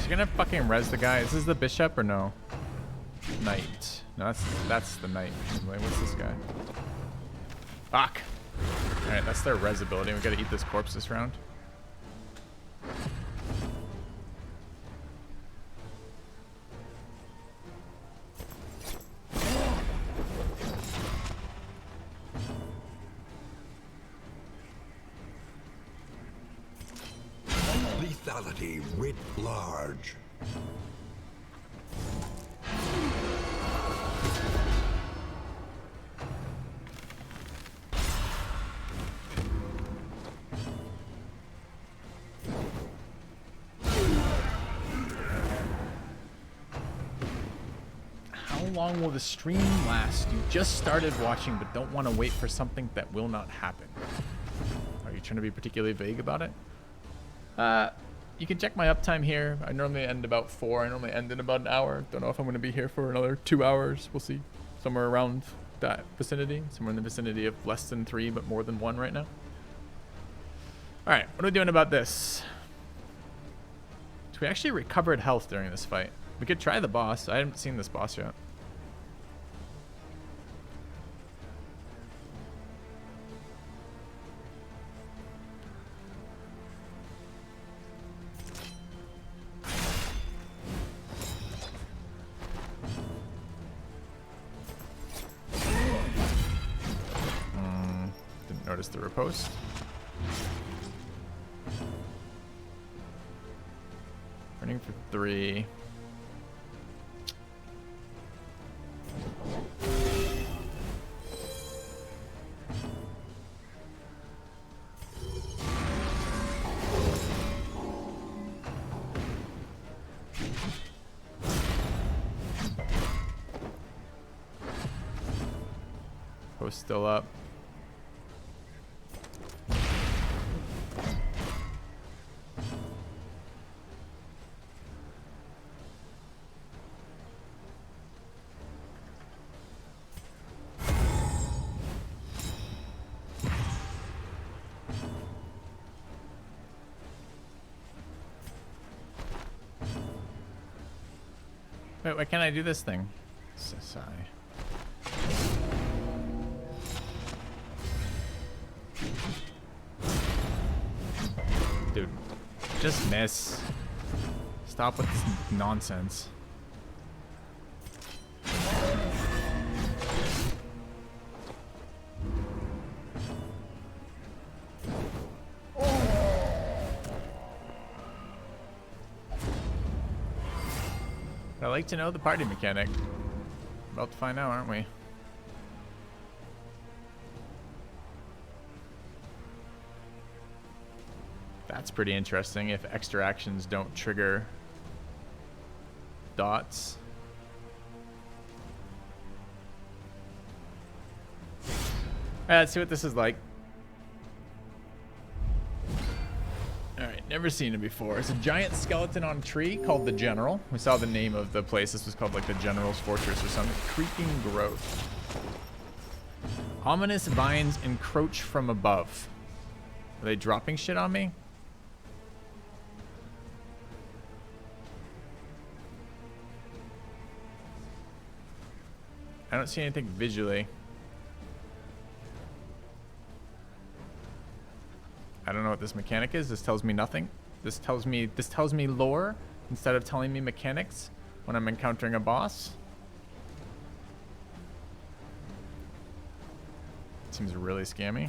You're gonna fucking res the guy. Is this the bishop or no? Knight. No, that's the knight. Wait, what's this guy? Fuck. Alright, that's their res ability. We gotta eat this corpse this round. Lethality writ large. How long will the stream last? You just started watching but don't want to wait for something that will not happen. Are you trying to be particularly vague about it? You can check my uptime here. I normally end about 4. I normally end in about an hour. Don't know if I'm going to be here for another 2 hours. We'll see. Somewhere around that vicinity. Somewhere in the vicinity of less than 3, but more than 1 right now. All right, what are we doing about this? So we actually recovered health during this fight. We could try the boss. I haven't seen this boss yet. Didn't notice the riposte. Running for 3. Post still up. Wait, why can't I do this thing? Sorry. Dude, just miss. Stop with this nonsense. I'd like to know the party mechanic. About to find out, aren't we? That's pretty interesting if extra actions don't trigger dots. Alright, let's see what this is like. Alright, never seen it before. It's a giant skeleton on a tree called the General. We saw the name of the place. This was called like the General's Fortress or something. Creeping growth. Ominous vines encroach from above. Are they dropping shit on me? I don't see anything visually. I don't know what this mechanic is. This tells me nothing. This tells me lore instead of telling me mechanics when I'm encountering a boss. Seems really scammy.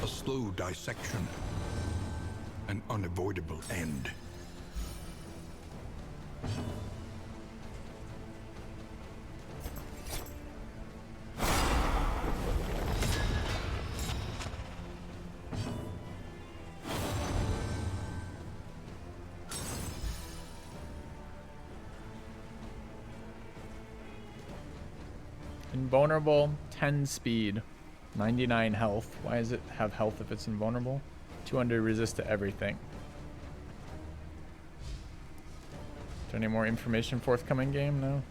Slow dissection. An unavoidable end. Invulnerable, 10 speed. 99 health. Why does it have health if it's invulnerable? 200 resist to everything. Is there any more information forthcoming game? No.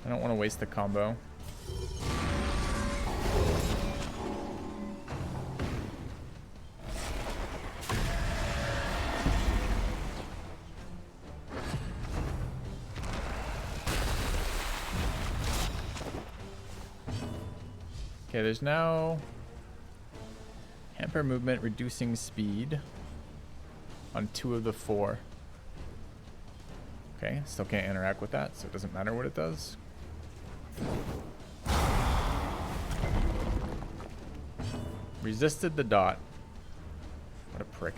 I don't want to waste the combo. Okay, there's now hamper movement reducing speed on 2 of the 4. Okay, still can't interact with that, so it doesn't matter what it does. Resisted the dot. What a prick.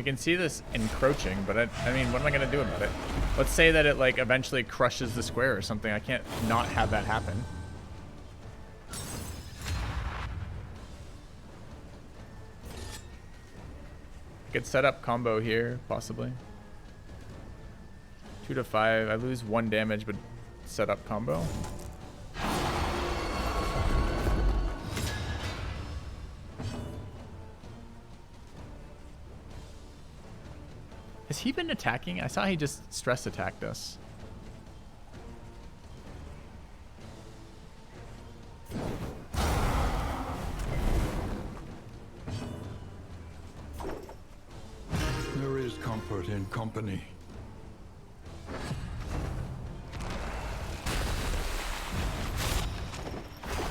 We can see this encroaching, but I mean, what am I gonna do about it? Let's say that it like eventually crushes the square or something. I can't not have that happen. I could set up combo here, possibly. 2 to 5. I lose 1 damage, but set up combo. Has he been attacking? I saw he just stress attacked us. There is comfort in company.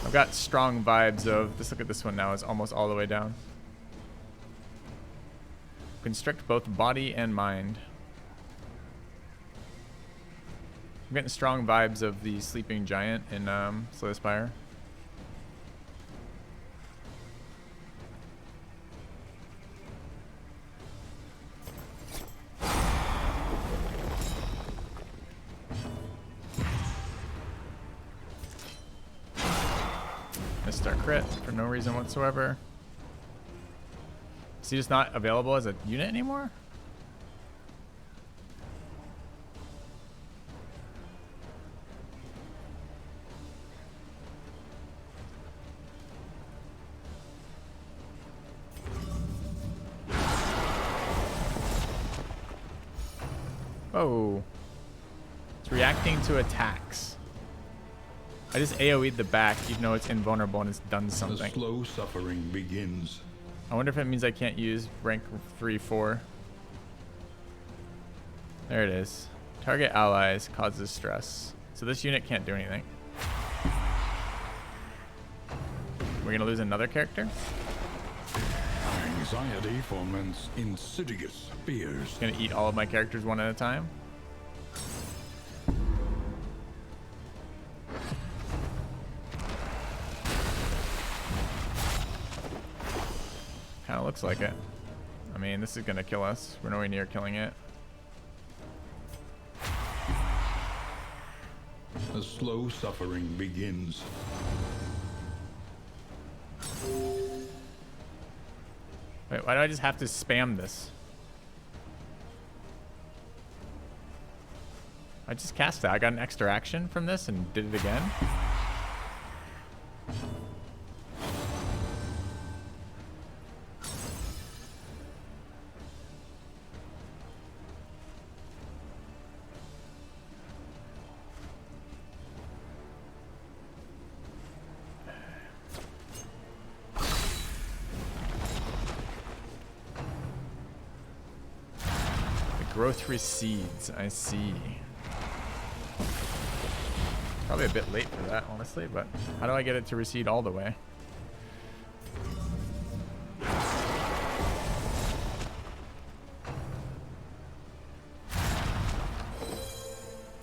I've got strong vibes of, just look at this one now, it's almost all the way down. Constrict both body and mind. I'm getting strong vibes of the sleeping giant in Slay the Spire. Missed our crit for no reason whatsoever. Is he just not available as a unit anymore? Oh. It's reacting to attacks. I just AoE'd the back even though it's invulnerable and it's done something. The slow suffering begins. I wonder if it means I can't use rank 3-4. There it is. Target allies causes stress. So this unit can't do anything. We're gonna lose another character? Anxiety foments insidious fears. Gonna eat all of my characters one at a time. Kinda looks like it. I mean, this is gonna kill us. We're nowhere near killing it. The slow suffering begins. Wait, why do I just have to spam this? I just cast that. I got an extra action from this and did it again. Growth recedes. I see. Probably a bit late for that, honestly, but how do I get it to recede all the way?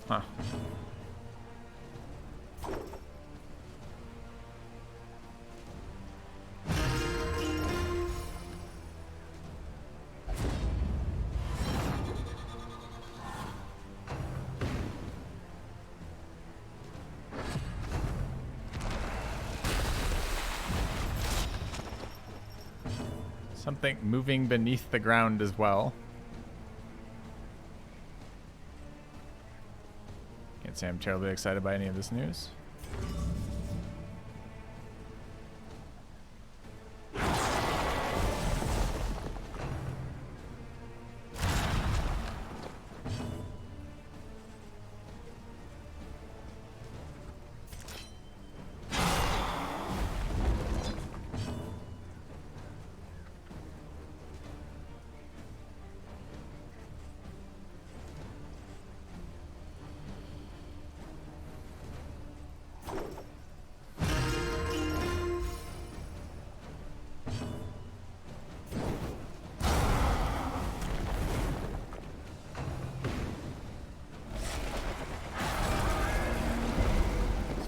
Huh. Something moving beneath the ground as well. Can't say I'm terribly excited by any of this news.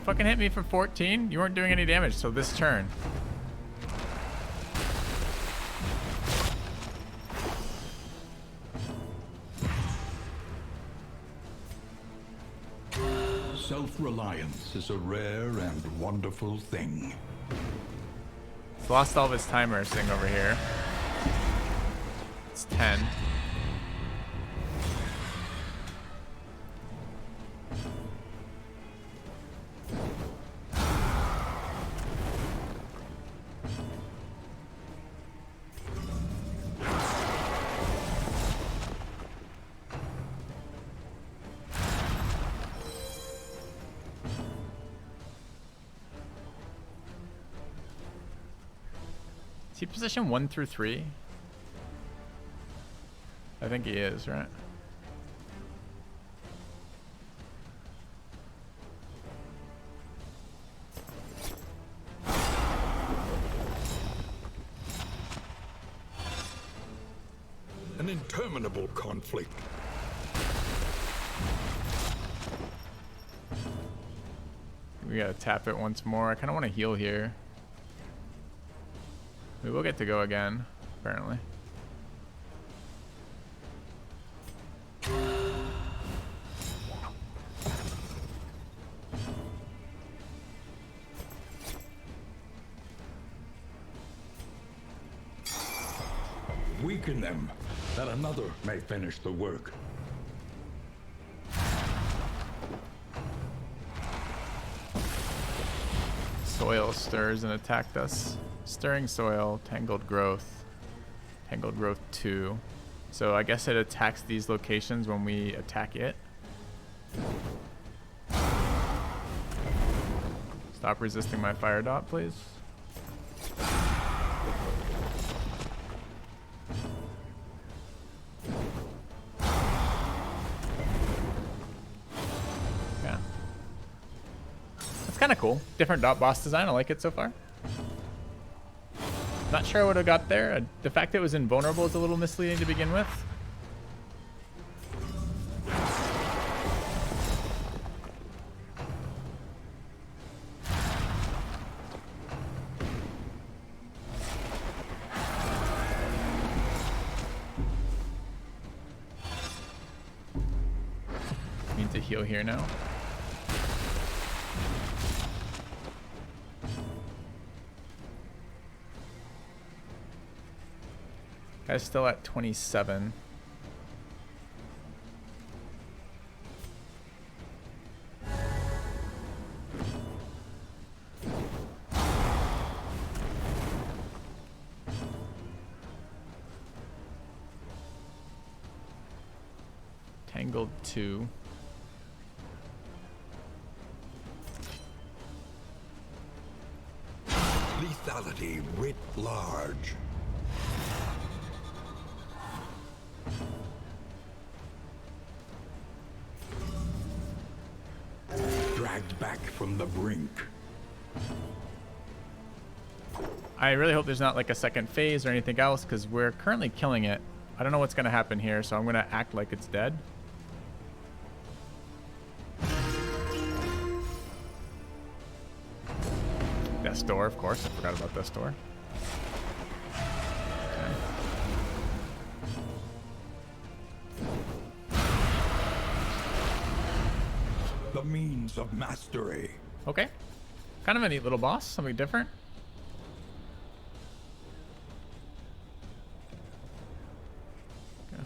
Fucking hit me for 14. You weren't doing any damage, so this turn. Self-reliance is a rare and wonderful thing. He's lost all of his time nursing over here. It's 10. Is he position 1 through 3? I think he is, right? An interminable conflict. We gotta tap it once more. I kind of want to heal here. We will get to go again, apparently. Weaken them, that another may finish the work. Soil stirs and attacked us. Stirring soil, tangled growth 2. So I guess it attacks these locations when we attack it. Stop resisting my fire dot, please. Yeah. That's kind of cool. Different dot boss design. I like it so far. Not sure I would have got there. The fact that it was invulnerable is a little misleading to begin with. Need to heal here now. Guy's still at 27. Tangled 2. Lethality writ large. Dragged back from the brink. I really hope there's not like a second phase or anything else, because we're currently killing it. I don't know what's going to happen here, so I'm going to act like it's dead. Death's Door, of course. I forgot about Death's Door. The means of mastery. Okay. Kind of a neat little boss. Something different. Okay.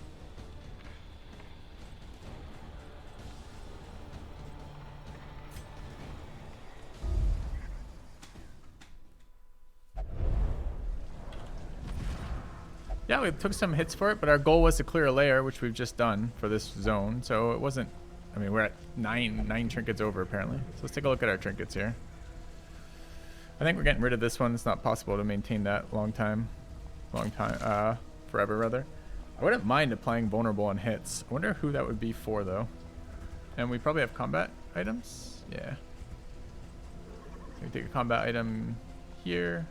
Yeah, we took some hits for it, but our goal was to clear a layer, which we've just done for this zone. So it wasn't... I mean, we're at nine trinkets over, apparently. So let's take a look at our trinkets here. I think we're getting rid of this one. It's not possible to maintain that forever, rather. I wouldn't mind applying vulnerable on hits. I wonder who that would be for, though. And we probably have combat items. Yeah. So we take a combat item here.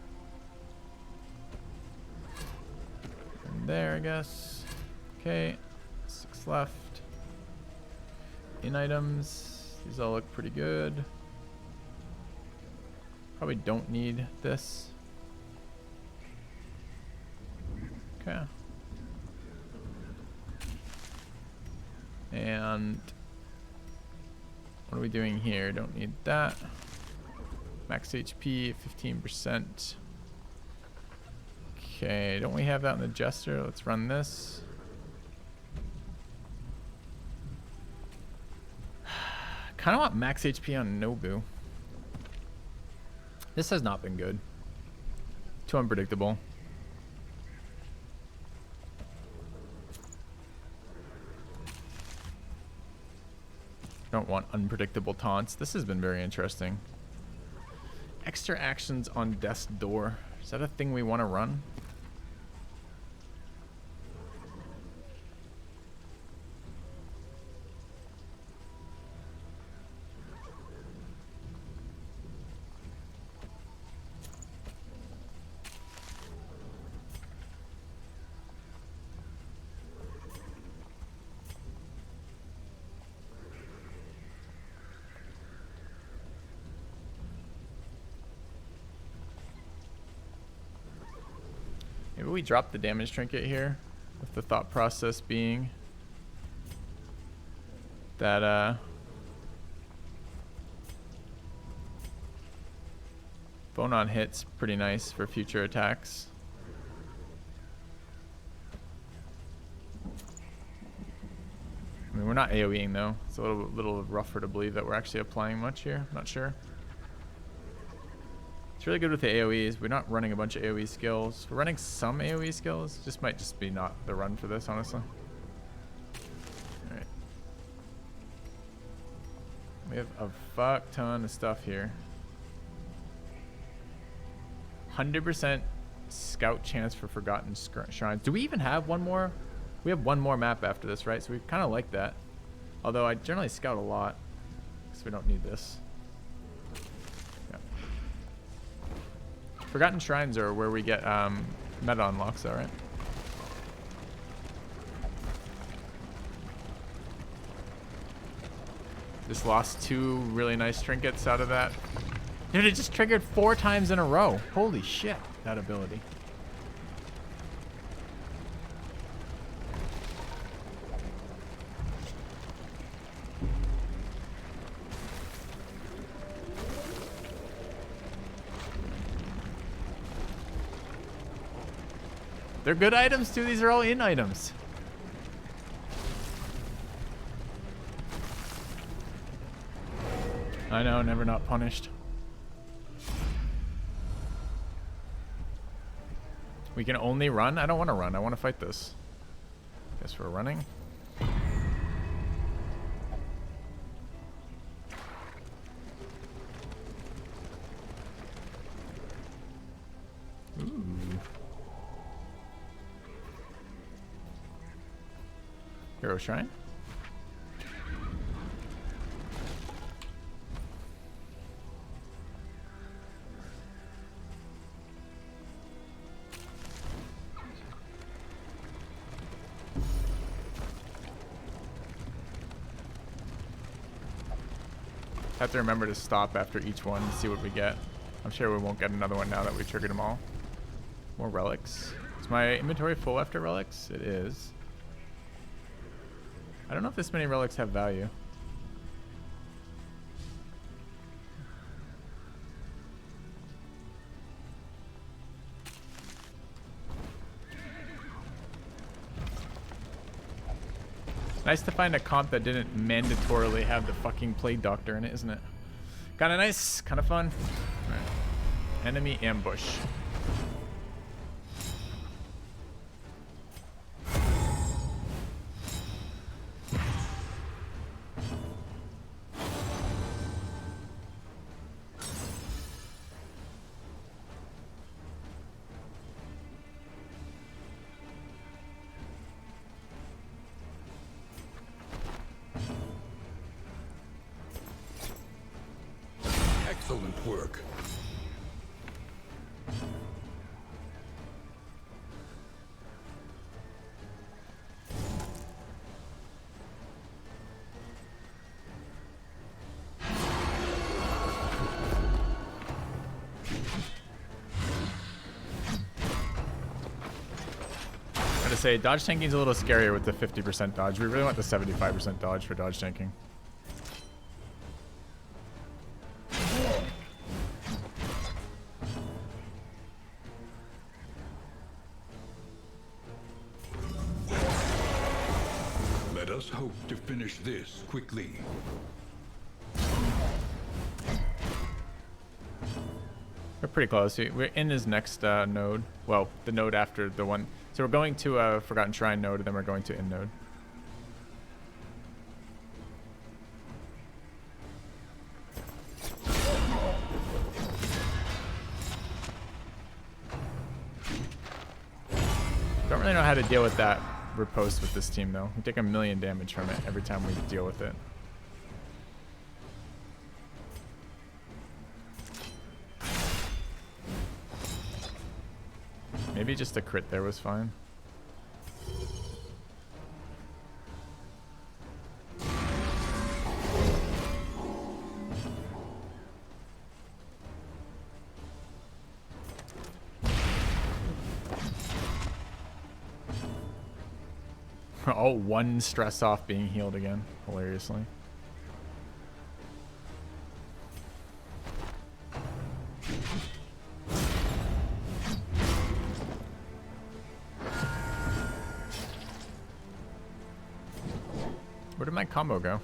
And there, I guess. Okay. 6 left. In items, these all look pretty good. Probably don't need this. Okay. And What are we doing here? Don't need that. Max HP, 15%. Okay, don't we have that in the Jester? Let's run this. Kind of want max HP on Nobu. This has not been good. Too unpredictable. Don't want unpredictable taunts. This has been very interesting. Extra actions on death's door. Is that a thing we want to run? Maybe we drop the damage trinket here, with the thought process being that bone on hit's pretty nice for future attacks. I mean, we're not AoEing though. It's a little rougher to believe that we're actually applying much here. I'm not sure. It's really good with the AoEs. We're not running a bunch of AoE skills. We're running some AoE skills. Just might just be not the run for this, honestly. Alright. We have a fuck ton of stuff here. 100% scout chance for Forgotten Shrines. Do we even have one more? We have one more map after this, right? So we kind of like that. Although I generally scout a lot. Because we don't need this. Forgotten Shrines are where we get meta unlocks, though, right? Just lost 2 really nice trinkets out of that. Dude, it just triggered 4 times in a row. Holy shit, that ability. They're good items too. These are all in items. I know, never not punished. We can only run? I don't want to run. I want to fight this. Guess we're running. Ooh. Hero Shrine. Have to remember to stop after each one to see what we get. I'm sure we won't get another one now that we triggered them all. More relics. Is my inventory full after relics? It is. I don't know if this many relics have value. Nice to find a comp that didn't mandatorily have the fucking Plague Doctor in it, isn't it? Kinda nice, kinda fun. All right. Enemy ambush. Excellent work. I'm gonna say dodge tanking is a little scarier with the 50% dodge. We really want the 75% dodge for dodge tanking. us hope to finish this quickly. We're pretty close. We're in his next node. Well, the node after the one. So we're going to Forgotten Shrine node, and then we're going to in node. Don't really know how to deal with that riposte with this team, though. We take 1,000,000 damage from it every time we deal with it. Maybe just a crit there was fine. Oh, one stress off being healed again, hilariously. Where did my combo go?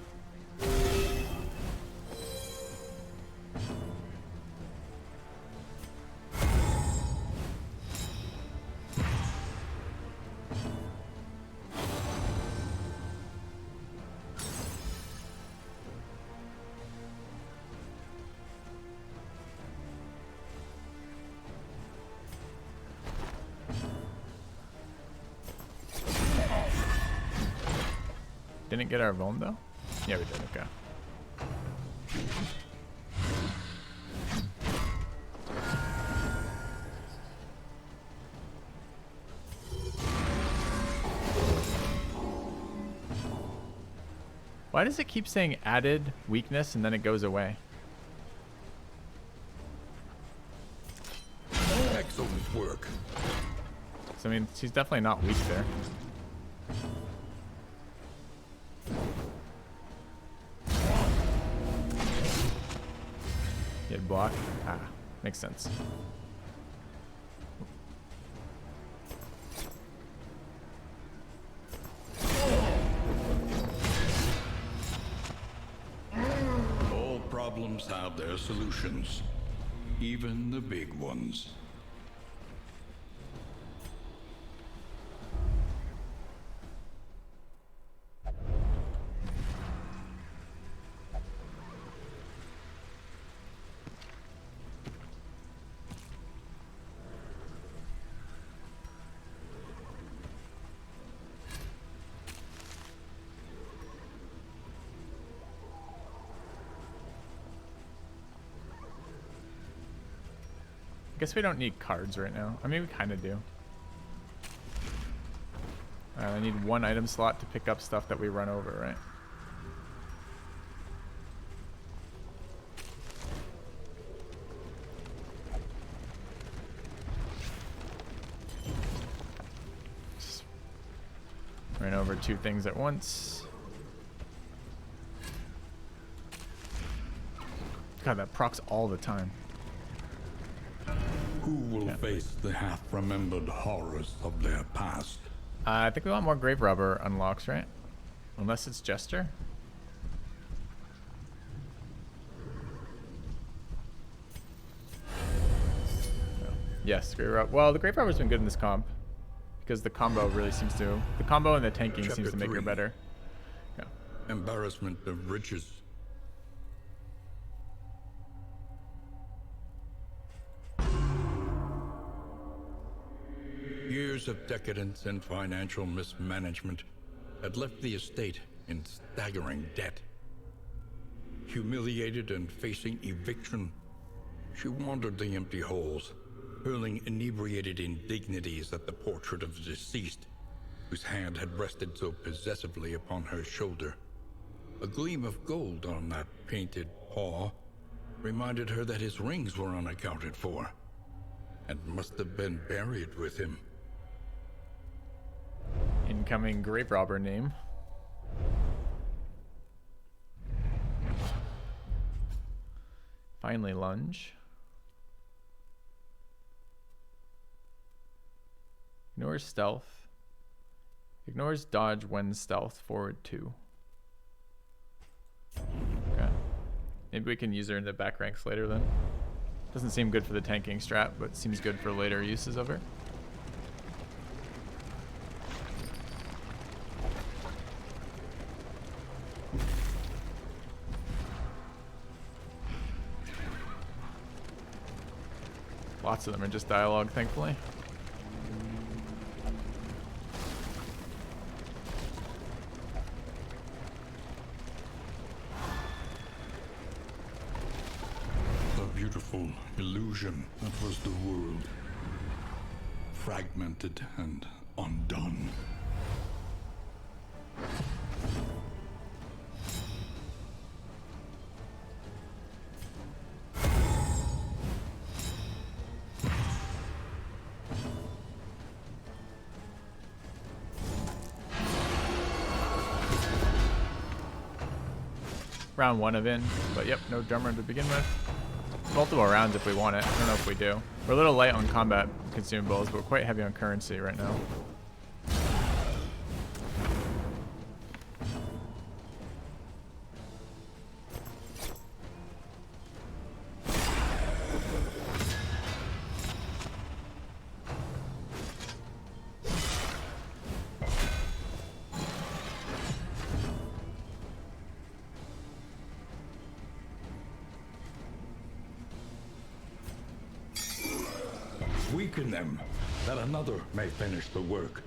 Didn't get our vuln though? Yeah, we did. Okay. Why does it keep saying added weakness and then it goes away? Excellent work. So I mean, she's definitely not weak there. Hit block. Ah, makes sense. All problems have their solutions, even the big ones. I guess we don't need cards right now. I mean, we kind of do. I need one item slot to pick up stuff that we run over, right? Just ran over two things at once. God, that procs all the time. Who will face the half-remembered horrors of their past? I think we want more Grave Robber unlocks, right? Unless it's Jester. No. Yes, Grave Robber. Well, the Grave Robber's been good in this comp because the combo really seems to. The combo and the tanking Chapter seems to make her 3. better. Yeah. Embarrassment of riches. Years of decadence and financial mismanagement had left the estate in staggering debt. Humiliated and facing eviction, she wandered the empty halls, hurling inebriated indignities at the portrait of the deceased, whose hand had rested so possessively upon her shoulder. A gleam of gold on that painted paw reminded her that his rings were unaccounted for, and must have been buried with him. Incoming Grave Robber name. Finally, lunge. Ignore stealth. Ignores dodge when stealth, forward 2. Okay. Maybe we can use her in the back ranks later then. Doesn't seem good for the tanking strat, but seems good for later uses of her. Lots of them are just dialogue, thankfully. The beautiful illusion that was the world. Fragmented and undone. Round 1 of in, but yep, no drummer to begin with. Multiple rounds if we want it. I don't know if we do. We're a little light on combat consumables, but we're quite heavy on currency right now. Weaken them, that another may finish the work.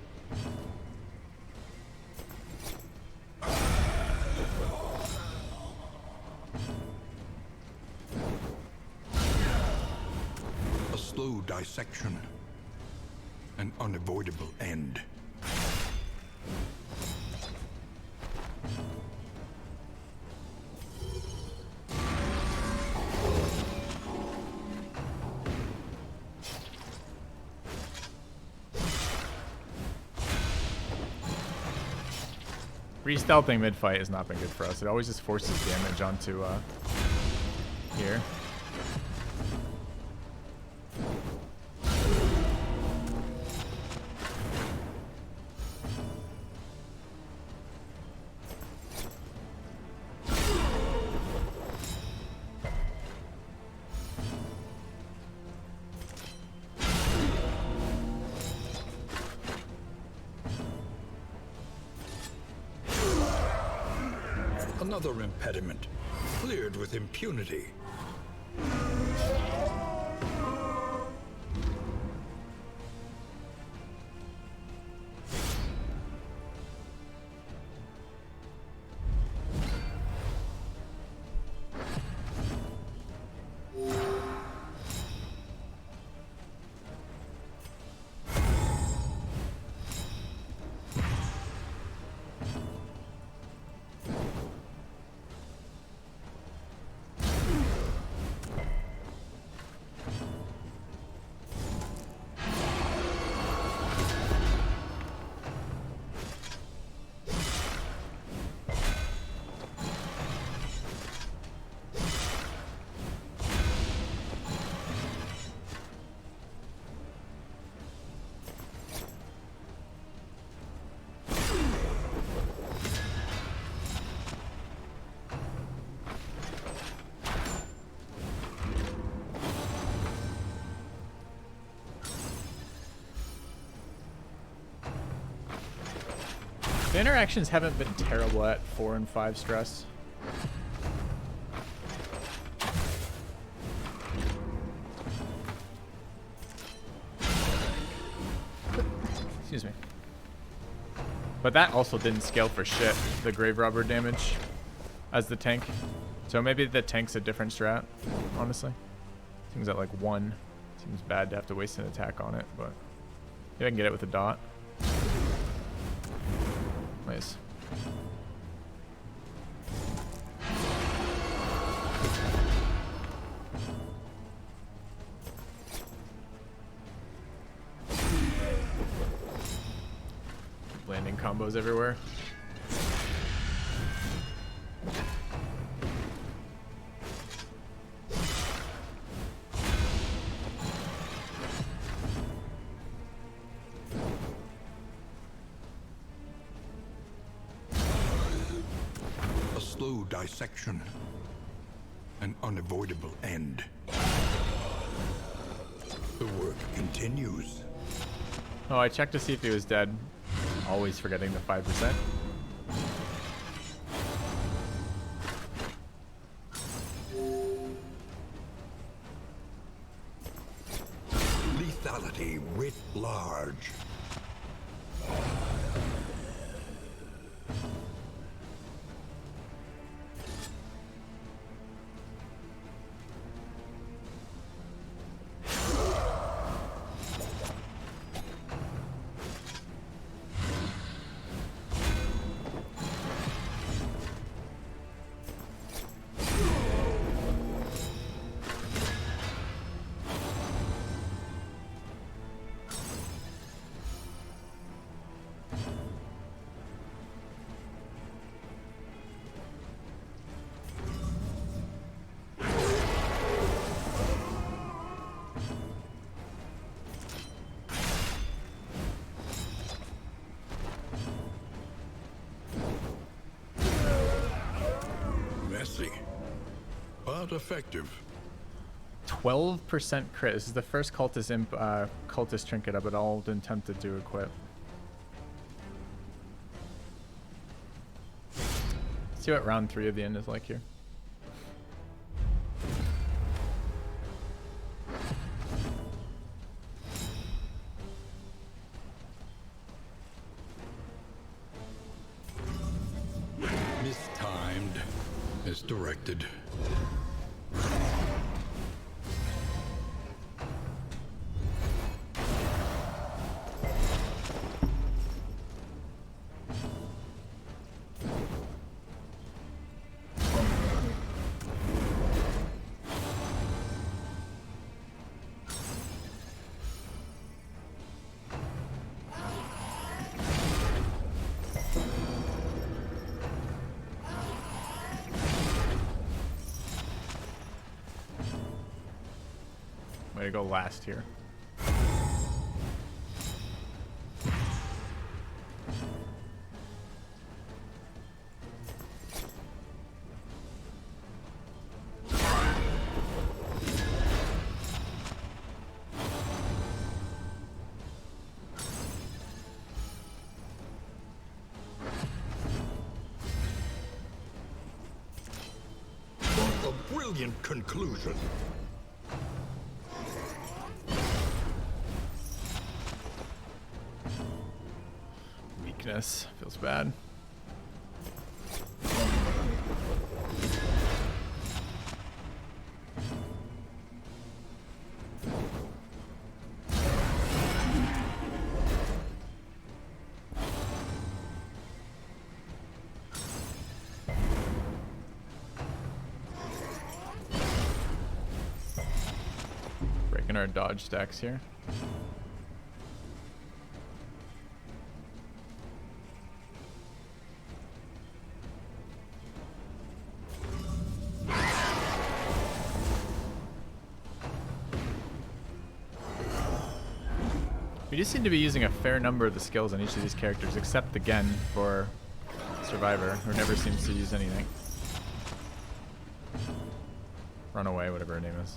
A slow dissection. An unavoidable end. Re-stealthing mid-fight has not been good for us. It always just forces damage onto here. Another impediment, cleared with impunity. The interactions haven't been terrible at 4 and 5 stress. Excuse me. But that also didn't scale for shit, the grave robber damage as the tank. So maybe the tank's a different strat, honestly. Seems at like 1. Seems bad to have to waste an attack on it, but maybe I can get it with a dot. Nice. Landing combos everywhere. dissection. An unavoidable end. The work continues. Oh, I checked to see if he was dead. Always forgetting the 5%. Lethality writ large. Messy, but effective. 12% crit. This is the first cultist trinket I've at all been tempted to equip. See what round 3 of the end is like here. Mistimed. Misdirected. Way to go last here. What a brilliant conclusion. Weakness. Feels bad. Breaking our dodge stacks here. We do seem to be using a fair number of the skills on each of these characters, except again for Survivor, who never seems to use anything. Runaway, whatever her name is.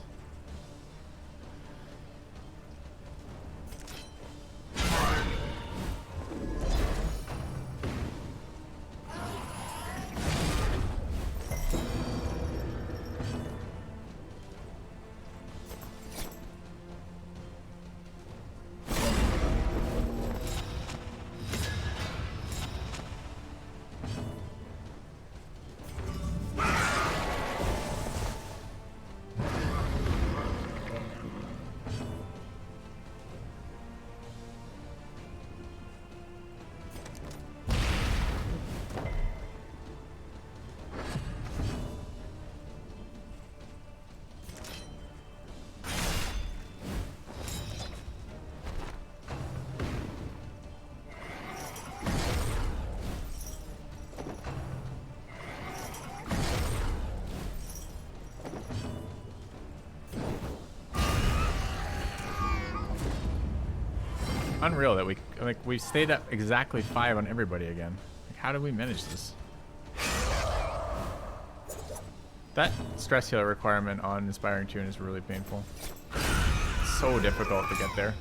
Unreal that we stayed at exactly 5 on everybody again. Like, how did we manage this? That stress healer requirement on Inspiring Tune is really painful. It's so difficult to get there.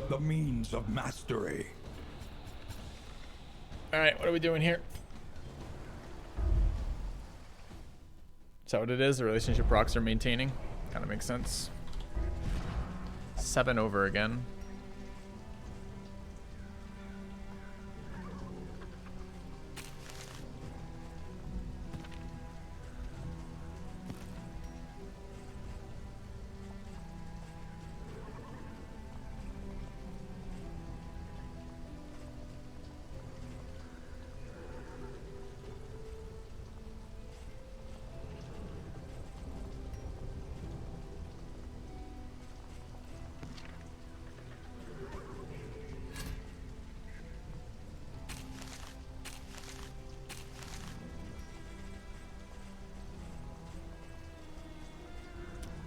The means of mastery. Alright, what are we doing here? Is that what it is? The relationship rocks are maintaining? Kind of makes sense. 7 over again.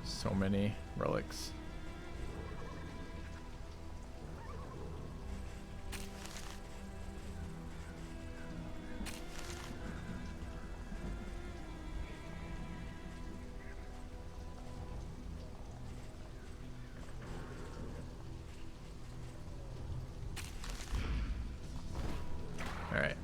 So many relics. All right.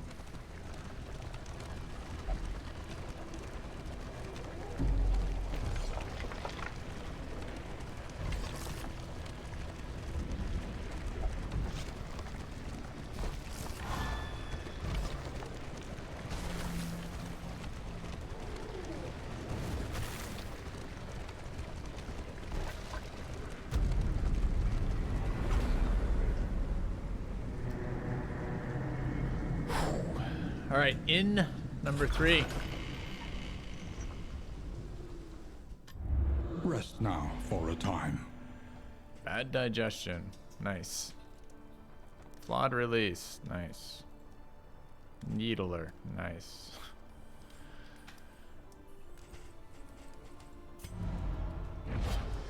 All right, in number 3. Rest now for a time. Bad digestion. Nice. Flawed release. Nice. Needler. Nice.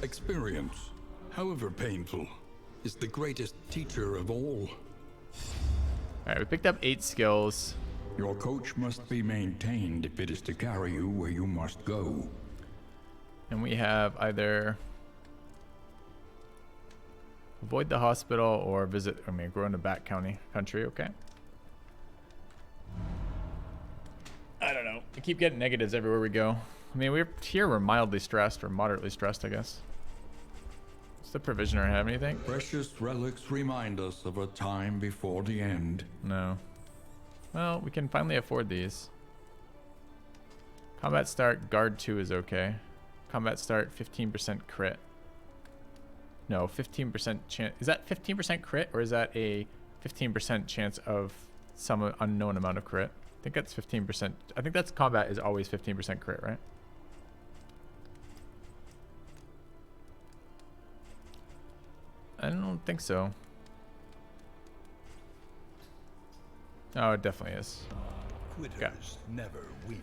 Experience, however painful, is the greatest teacher of all. All right, we picked up 8 skills. Your coach must be maintained if it is to carry you where you must go. And we have either avoid the hospital or visit, go into back country, okay? I don't know. We keep getting negatives everywhere we go. I mean, we're mildly stressed or moderately stressed, I guess. Does the provisioner have anything? Precious relics remind us of a time before the end. No. Well, we can finally afford these. Combat start, guard 2 is okay. Combat start, 15% crit. No, 15% chance. Is that 15% crit or is that a 15% chance of some unknown amount of crit? I think that's 15%. I think that's combat is always 15% crit, right? I don't think so. Oh, it definitely is. Quitters never win.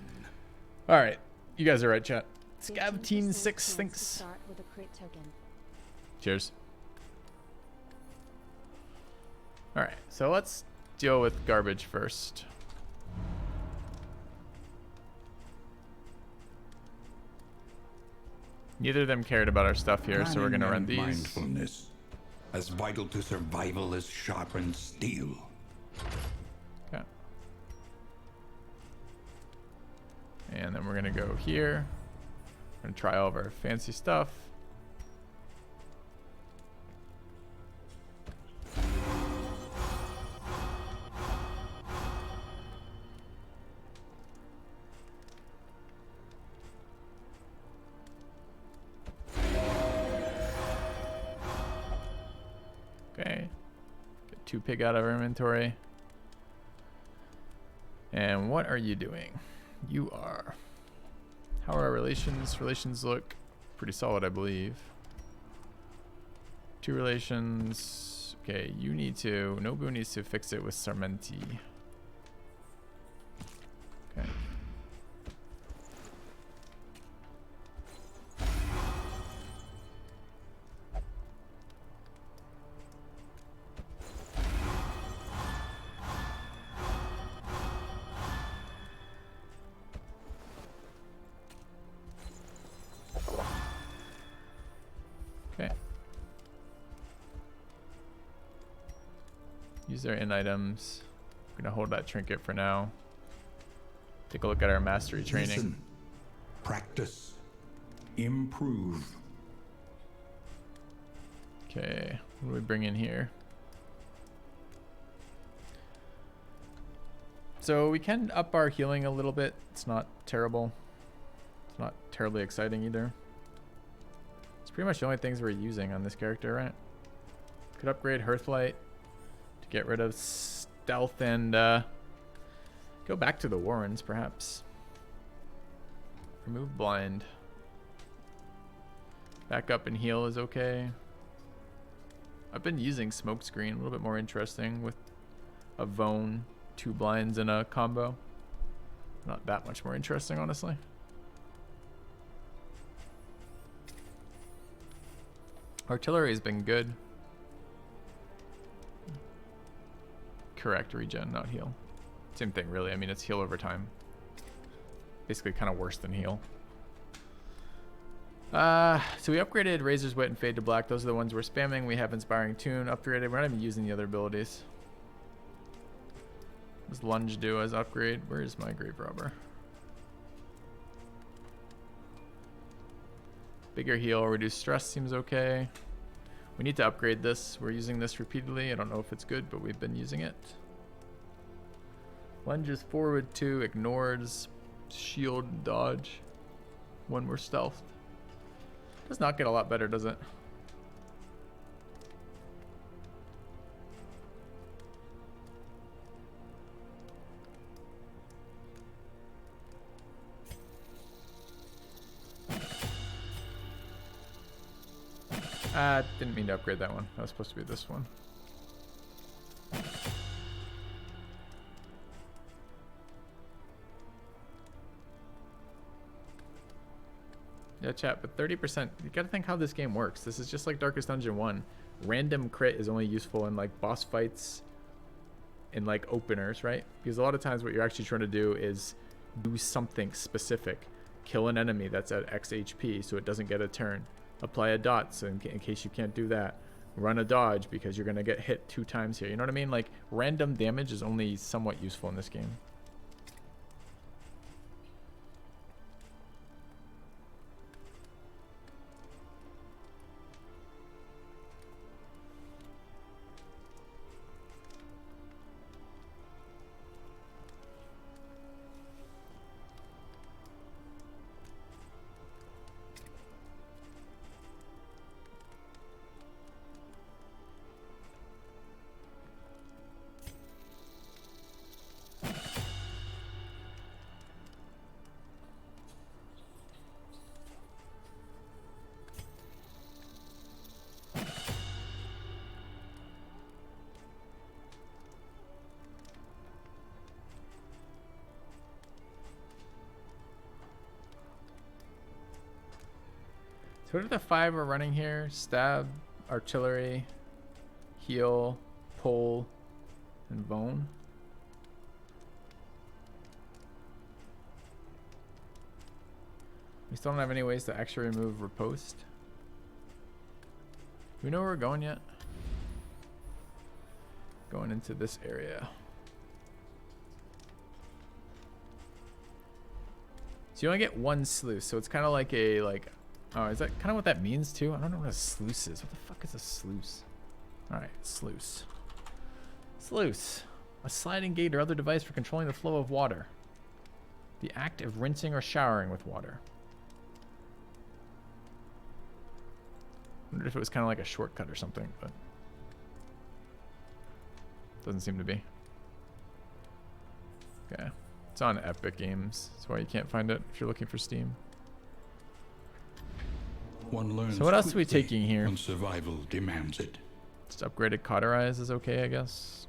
All right, you guys are right, chat. 15% Scavteen 6 chance to thinks. start with a crit token. Cheers. All right, so let's deal with garbage first. Neither of them cared about our stuff here, so we're gonna run Planning and these. mindfulness, as vital to survival as sharpened steel. Okay. And then we're gonna go here. We're gonna try all of our fancy stuff. Okay. Get 2 pig out of our inventory. And what are you doing? You are. How are our relations? Relations look pretty solid, I believe. 2 relations. Okay, you need to. Nobu needs to fix it with Sarmenti. Okay. Use their in items. I'm gonna hold that trinket for now. Take a look at our mastery training. Listen, practice, improve. Okay, what do we bring in here? So we can up our healing a little bit. It's not terrible. It's not terribly exciting either. It's pretty much the only things we're using on this character, right? Could upgrade Hearthlight to get rid of stealth and go back to the Warrens, perhaps. Remove blind. Back up and heal is okay. I've been using smokescreen, a little bit more interesting with a Vone, 2 blinds in a combo. Not that much more interesting, honestly. Artillery has been good. Correct, regen, not heal. Same thing, really. I mean, it's heal over time. Basically, kind of worse than heal. So we upgraded Razor's Wit and Fade to Black. Those are the ones we're spamming. We have Inspiring Tune upgraded. We're not even using the other abilities. What does Lunge do as upgrade? Where is my Grave Robber? Bigger heal, reduce stress seems okay. We need to upgrade this. We're using this repeatedly. I don't know if it's good, but we've been using it. Lunges forward 2, ignores, shield, dodge when we're stealthed. Does not get a lot better, does it? Didn't mean to upgrade that one. That was supposed to be this one. Yeah, chat, but 30%, you gotta think how this game works. This is just like Darkest Dungeon 1. Random crit is only useful in like boss fights and like openers, right? Because a lot of times what you're actually trying to do is do something specific. Kill an enemy that's at X HP so it doesn't get a turn. Apply a dot so in case you can't do that. Run a dodge because you're gonna get hit 2 times here. You know what I mean? Like random damage is only somewhat useful in this game. So what are the 5 we're running here? Stab, artillery, heal, pull, and bone. We still don't have any ways to actually remove riposte. Do we know where we're going yet? Going into this area. So you only get 1 sluice, so it's kind of like a oh, is that kind of what that means too? I don't know what a sluice is. What the fuck is a sluice? Alright, sluice. Sluice. A sliding gate or other device for controlling the flow of water. The act of rinsing or showering with water. I wondered if it was kind of like a shortcut or something, but doesn't seem to be. Okay. It's on Epic Games. That's why you can't find it if you're looking for Steam. One learns So what else are we quickly taking here? when survival demands it. Just upgraded Cauterize is okay, I guess.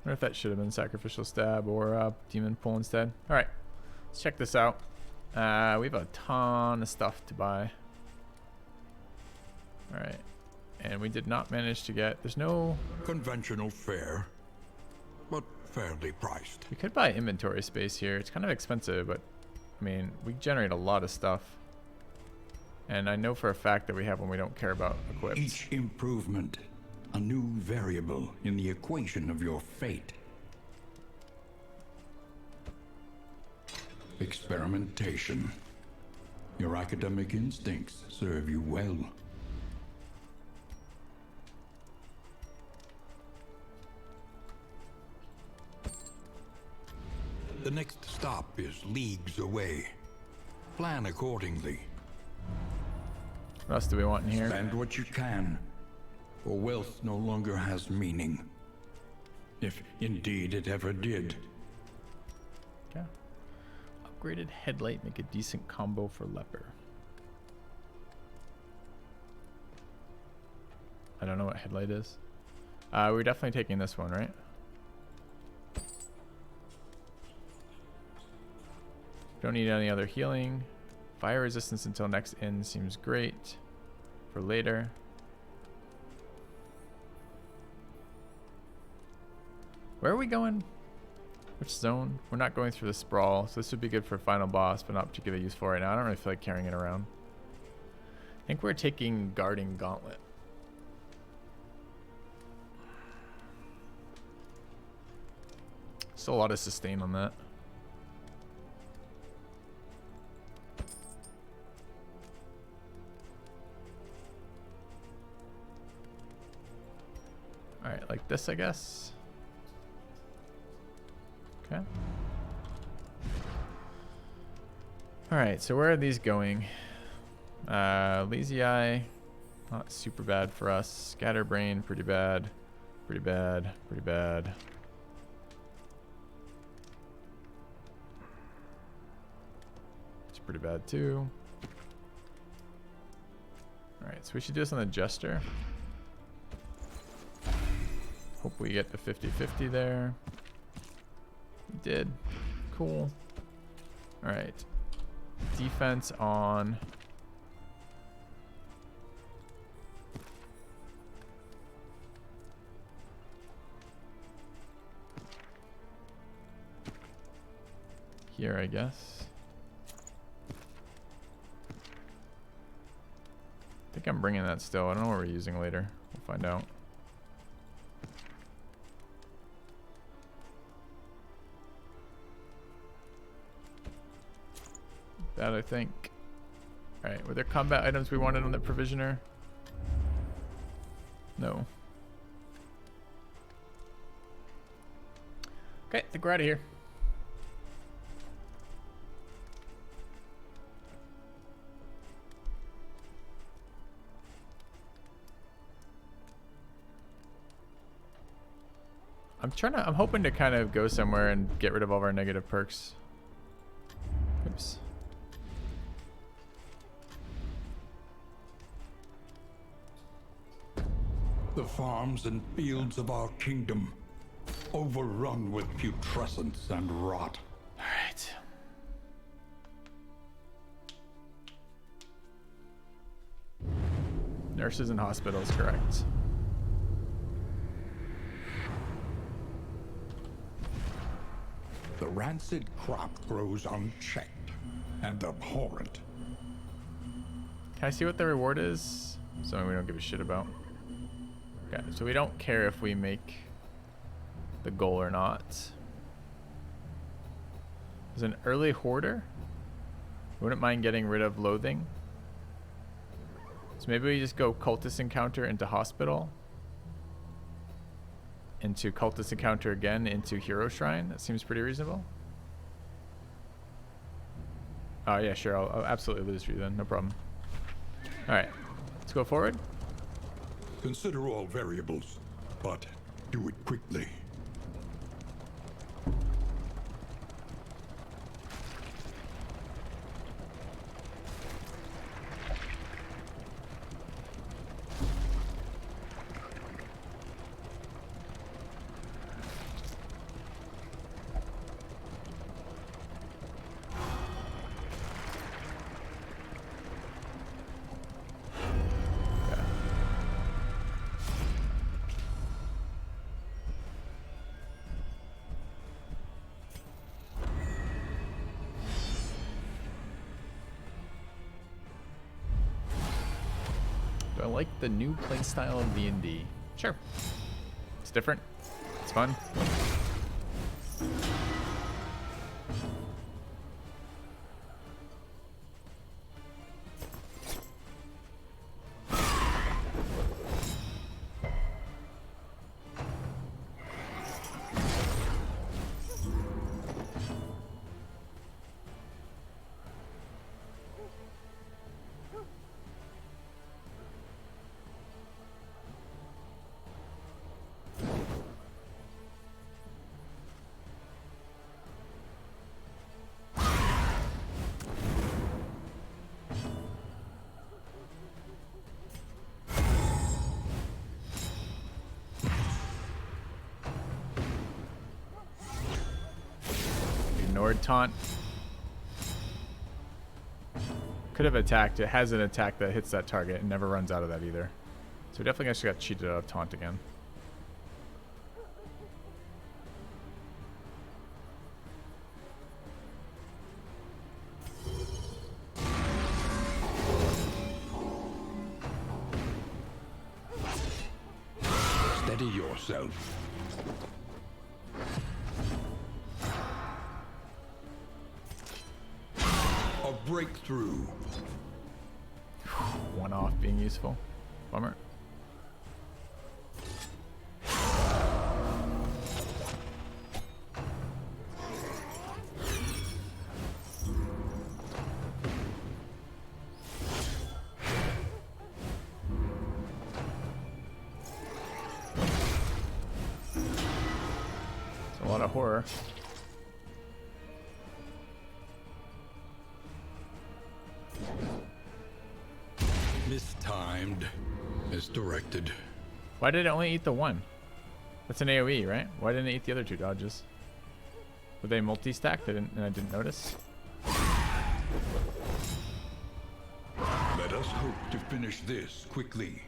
wonder if that should have been sacrificial stab or demon pull instead. All right, let's check this out. We have a ton of stuff to buy. All right, and we did not manage to get. There's no Conventional fare, but fairly priced. We could buy inventory space here. It's kind of expensive, but I mean, we generate a lot of stuff. And I know for a fact that we have one we don't care about equipped. Each improvement, a new variable in the equation of your fate. Experimentation. Your academic instincts serve you well. The next stop is leagues away. Plan accordingly. What else do we want in here? Spend what you can, for wealth no longer has meaning. If indeed it ever did. Okay. Upgraded headlight, make a decent combo for Leper. I don't know what headlight is. We're definitely taking this one, right? Don't need any other healing. Fire resistance until next end seems great for later. Where are we going? Which zone? We're not going through the sprawl, so this would be good for final boss, but not particularly useful right now. I don't really feel like carrying it around. I think we're taking guarding gauntlet. Still a lot of sustain on that. Alright, like this, I guess. Okay. Alright, so where are these going? Lazy Eye, not super bad for us. Scatterbrain, pretty bad. Pretty bad, pretty bad. It's pretty bad too. Alright, so we should do this on the Jester. Hope we get the 50-50 there. We did. Cool. Alright. Defense on. Here, I guess. I think I'm bringing that still. I don't know what we're using later. We'll find out. That, I think. Alright, were there combat items we wanted on the provisioner? No. Okay, I think we're out of here. I'm hoping to kind of go somewhere and get rid of all of our negative perks. Oops. The farms and fields of our kingdom, overrun with putrescence and rot. All right. Nurses and hospitals, correct. The rancid crop grows unchecked and abhorrent. Can I see what the reward is? Something we don't give a shit about. Okay, so we don't care if we make the goal or not. There's an early hoarder. Wouldn't mind getting rid of loathing. So maybe we just go cultist encounter into hospital. Into cultist encounter again into hero shrine. That seems pretty reasonable. Oh yeah, sure. I'll absolutely lose for you then. No problem. All right, let's go forward. Consider all variables, but do it quickly. like the new playstyle of D&D. Sure. It's different. It's fun. Ignored taunt. Could have attacked. It has an attack that hits that target and never runs out of that either. So we definitely actually got cheated out of taunt again. Steady yourself. A breakthrough. One off being useful. Bummer. It's a lot of horror. Mistimed as directed. Why did it only eat the one? That's an AoE, right? Why didn't it eat the other two dodges? Were they multi-stacked? And I didn't notice. Let us hope to finish this quickly.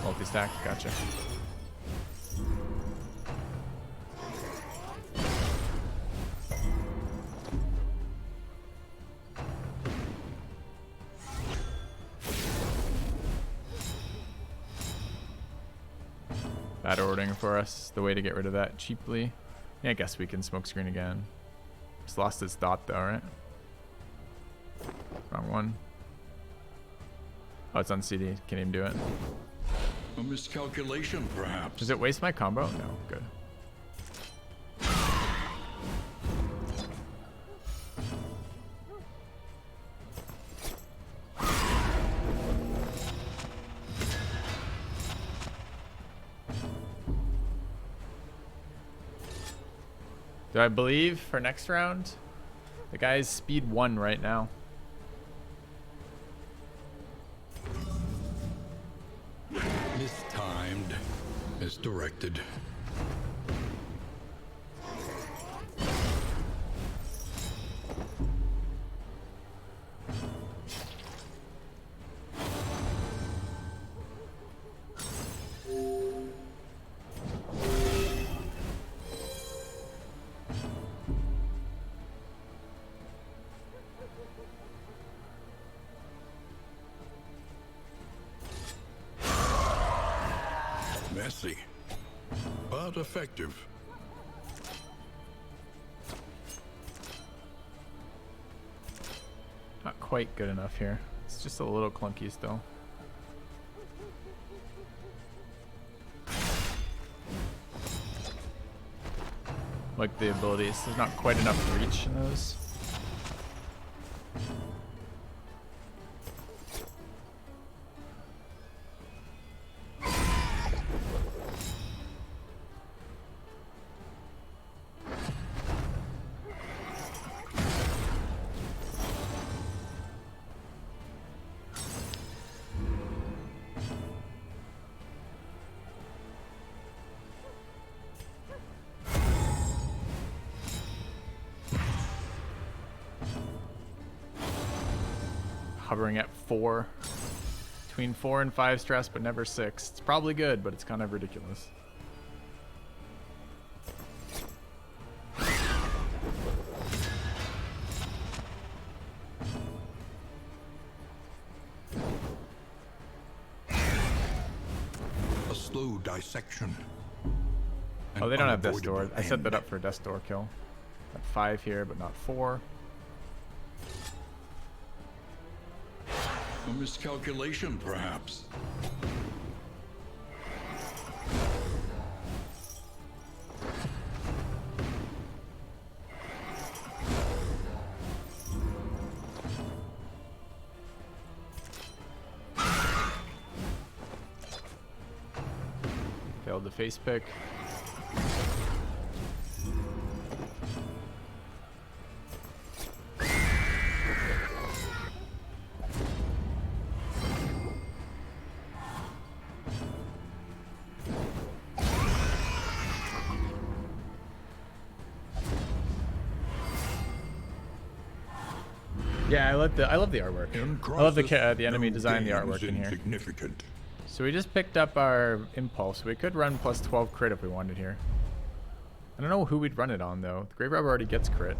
Multi-stacked, gotcha. Bad ordering for us. The way to get rid of that cheaply. Yeah, I guess we can smokescreen again. Just lost its dot though, right? Wrong one. Oh, it's on CD. Can't even do it. A miscalculation, perhaps. Does it waste my combo? No, good. Do I believe for next round? The guy's speed 1 right now. Mistimed as directed. Messy, but effective. Not quite good enough here. It's just a little clunky still. Like the abilities, there's not quite enough reach in those. Hovering at 4. Between 4 and 5 stress, but never 6. It's probably good, but it's kind of ridiculous. slow dissection. An Oh, they don't have death unavoidable door. I set that end. up for a death door kill. Got 5 here, but not 4. A miscalculation, perhaps. Failed the face pick. Yeah, I love the artwork. I love the enemy design, the artwork in here. Insignificant. So we just picked up our impulse. We could run plus 12 crit if we wanted here. I don't know who we'd run it on though. The Grave Robber already gets crit.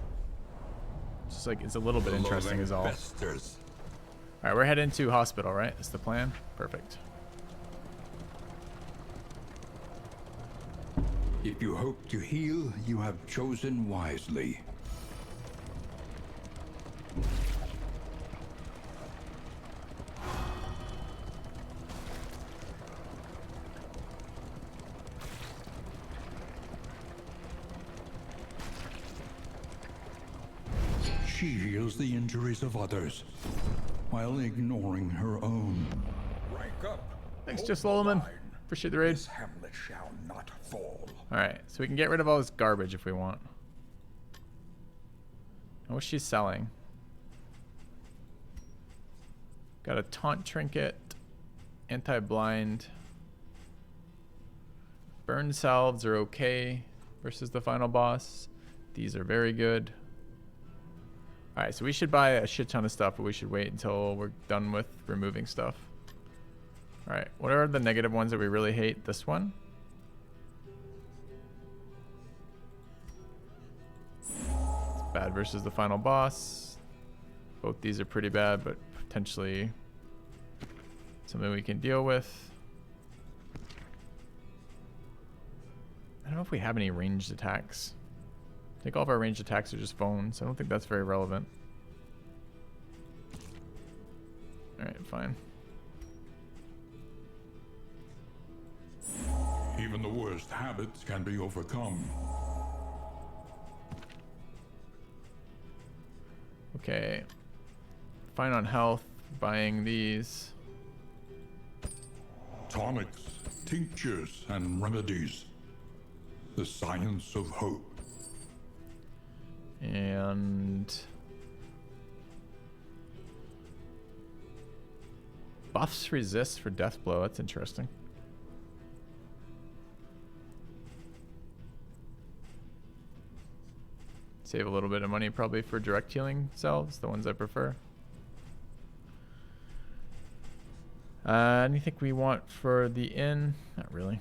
It's just like it's a little bit interesting is all. All right, we're heading to hospital, right? That's the plan. Perfect. If you hope to heal, you have chosen wisely. She heals the injuries of others while ignoring her own. Rank up. Thanks, Hold Just the Loloman. line. Appreciate the raid. This hamlet shall not fall. Alright, so we can get rid of all this garbage if we want. And what's she selling? Got a taunt trinket, anti-blind. Burn salves are okay versus the final boss. These are very good. Alright, so we should buy a shit ton of stuff, but we should wait until we're done with removing stuff. Alright, what are the negative ones that we really hate? This one? It's bad versus the final boss. Both these are pretty bad, but potentially something we can deal with. I don't know if we have any ranged attacks. I think all of our ranged attacks are just phones. I don't think that's very relevant. Alright, fine. Even the worst habits can be overcome. Okay. Fine on health. Buying these. Tonics, tinctures, and remedies. The science of hope. And buffs resist for death blow. That's interesting. Save a little bit of money probably for direct healing salves, the ones I prefer. Anything we want for the inn? Not really.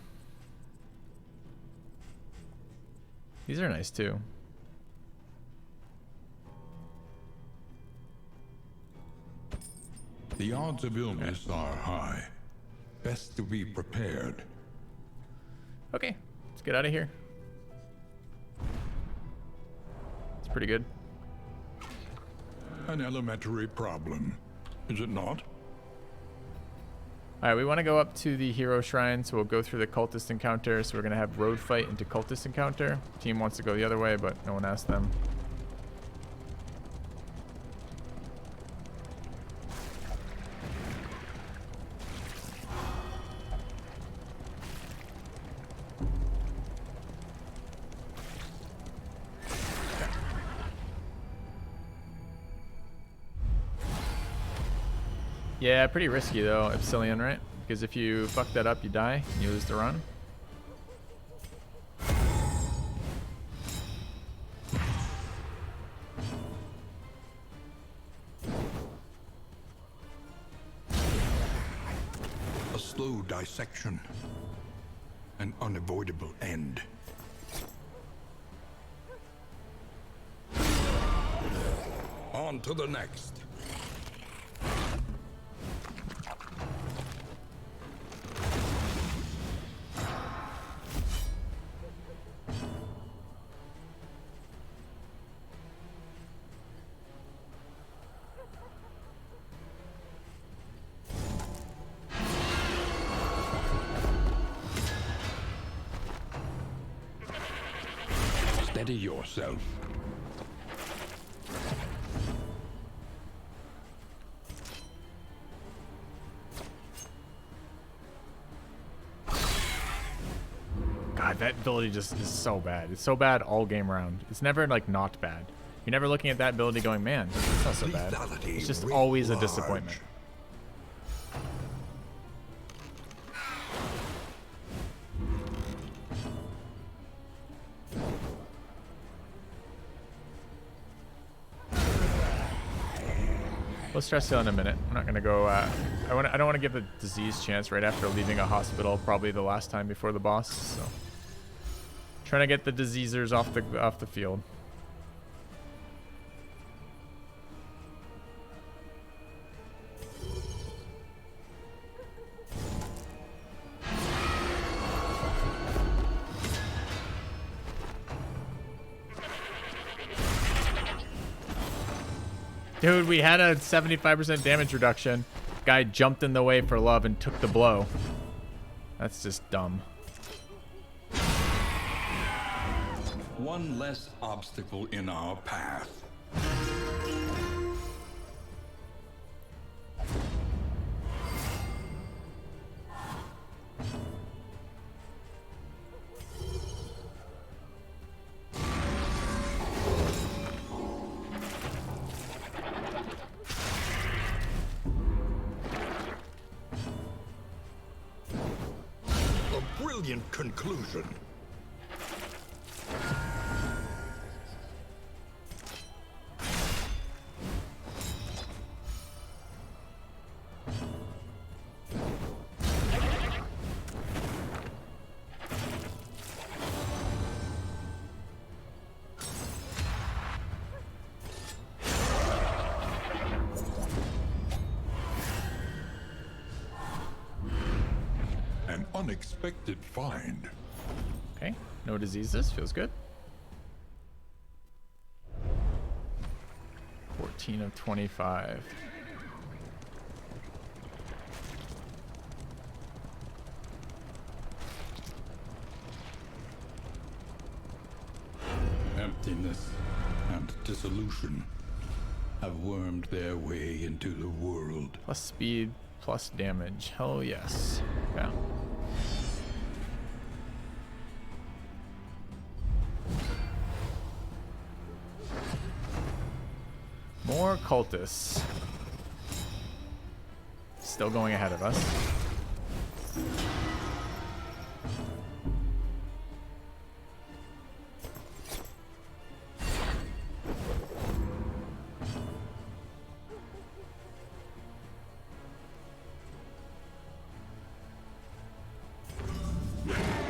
These are nice too. The odds of illness are high. Best to be prepared. Okay, let's get out of here. It's pretty good. An elementary problem, is it not? Alright, we want to go up to the hero shrine, so we'll go through the cultist encounter. So we're going to have road fight into cultist encounter. Team wants to go the other way, but no one asked them. Yeah, pretty risky though, Epsilon, right? Because if you fuck that up, you die, and you lose the run. A slow dissection. An unavoidable end. On to the next. Steady yourself. God, that ability just is so bad. It's so bad all game round. It's never like not bad. You're never looking at that ability going, man, it's not so bad. Lethality It's just writ always a large. disappointment. We'll stress heal in a minute. I'm not gonna go. I don't want to give a disease chance right after leaving a hospital. Probably the last time before the boss. So, trying to get the diseasers off the field. Dude, we had a 75% damage reduction. Guy jumped in the way for love and took the blow. That's just dumb. One less obstacle in our path. A brilliant conclusion. An unexpected find. Okay, no diseases. Feels good. 14 of 25. Emptiness and dissolution have wormed their way into the world. Plus speed, plus damage. Hell yes. Yeah. More cultists. Still going ahead of us.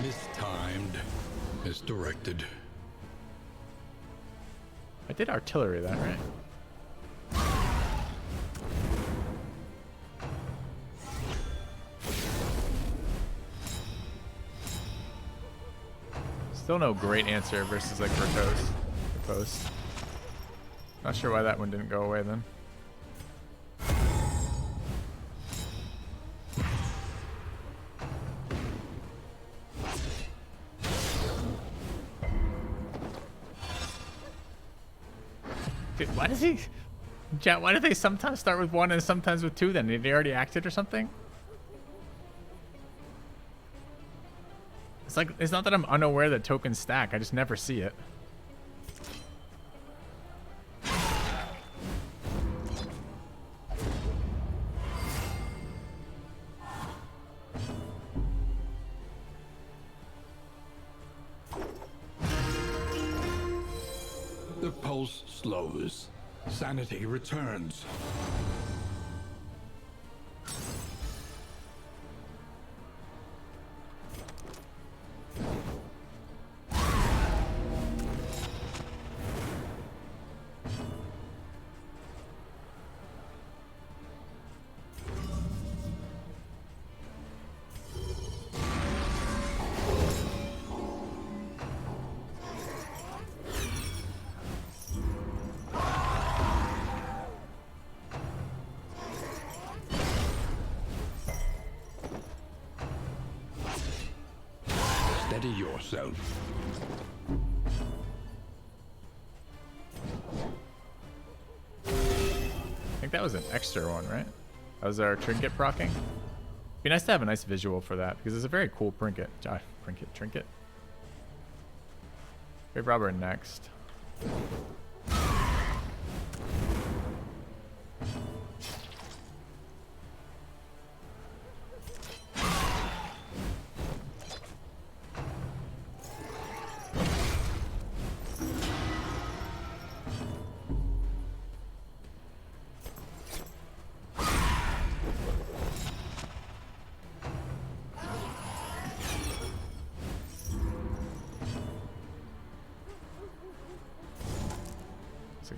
Mistimed, misdirected. I did artillery that, right? Still no great answer versus like Riposte. Not sure why that one didn't go away then. Dude, why does he... Chat, why do they sometimes start with 1 and sometimes with 2 then? Did they already acted or something? It's like, it's not that I'm unaware that tokens stack, I just never see it. The pulse slows. Sanity returns. Steady yourself. that was an extra one, right? That was our trinket procking. Be nice to have a nice visual for that because it's a very cool trinket. Trinket. Grave robber next.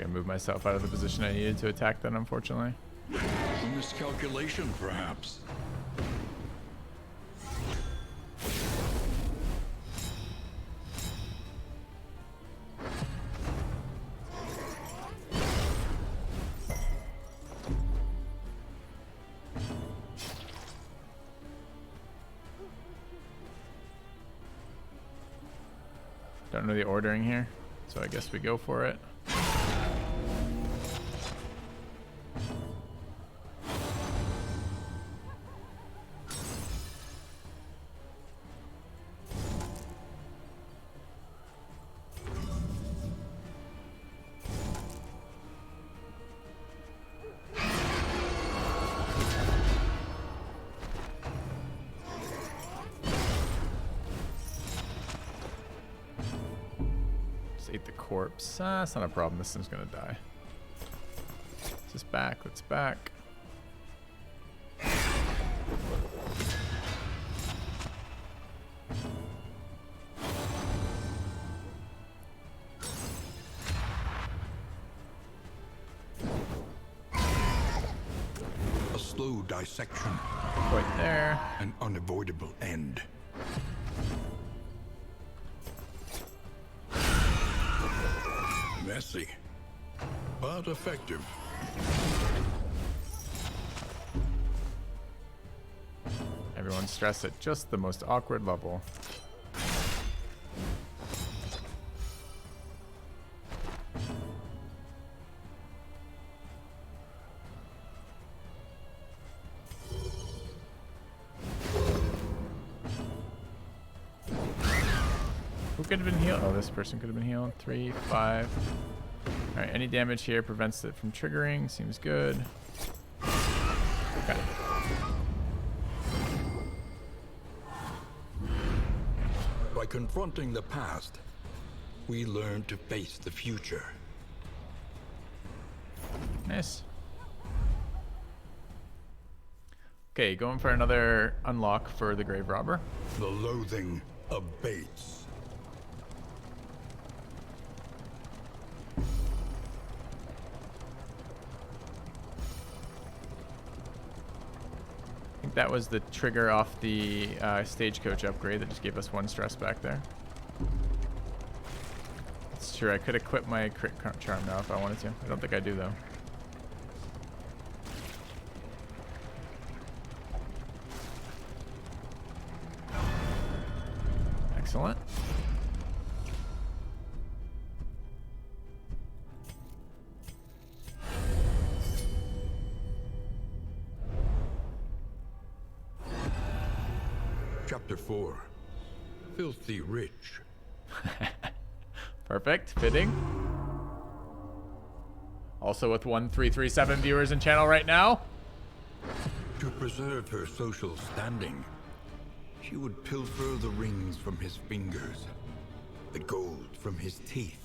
I moved myself out of the position I needed to attack that, unfortunately. A miscalculation, perhaps. Don't know the ordering here, so I guess we go for it. Ate the corpse. That's not a problem. This thing's gonna die. It's just back. Let's back. A slow dissection. Right there. An unavoidable end. Messy, but effective. Everyone stress at just the most awkward level. Who could have been healed? Oh, this person could have been healed. 3, 5. Alright, any damage here prevents it from triggering. Seems good. Okay. By confronting the past, we learn to face the future. Nice. Okay, going for another unlock for the grave robber. The loathing abates. I think that was the trigger off the stagecoach upgrade that just gave us 1 stress back there. It's true, I could equip my crit charm now if I wanted to. I don't think I do though. Excellent. Chapter 4. Filthy Rich. Perfect. Fitting. Also with 1337 viewers in channel right now. To preserve her social standing, she would pilfer the rings from his fingers, the gold from his teeth.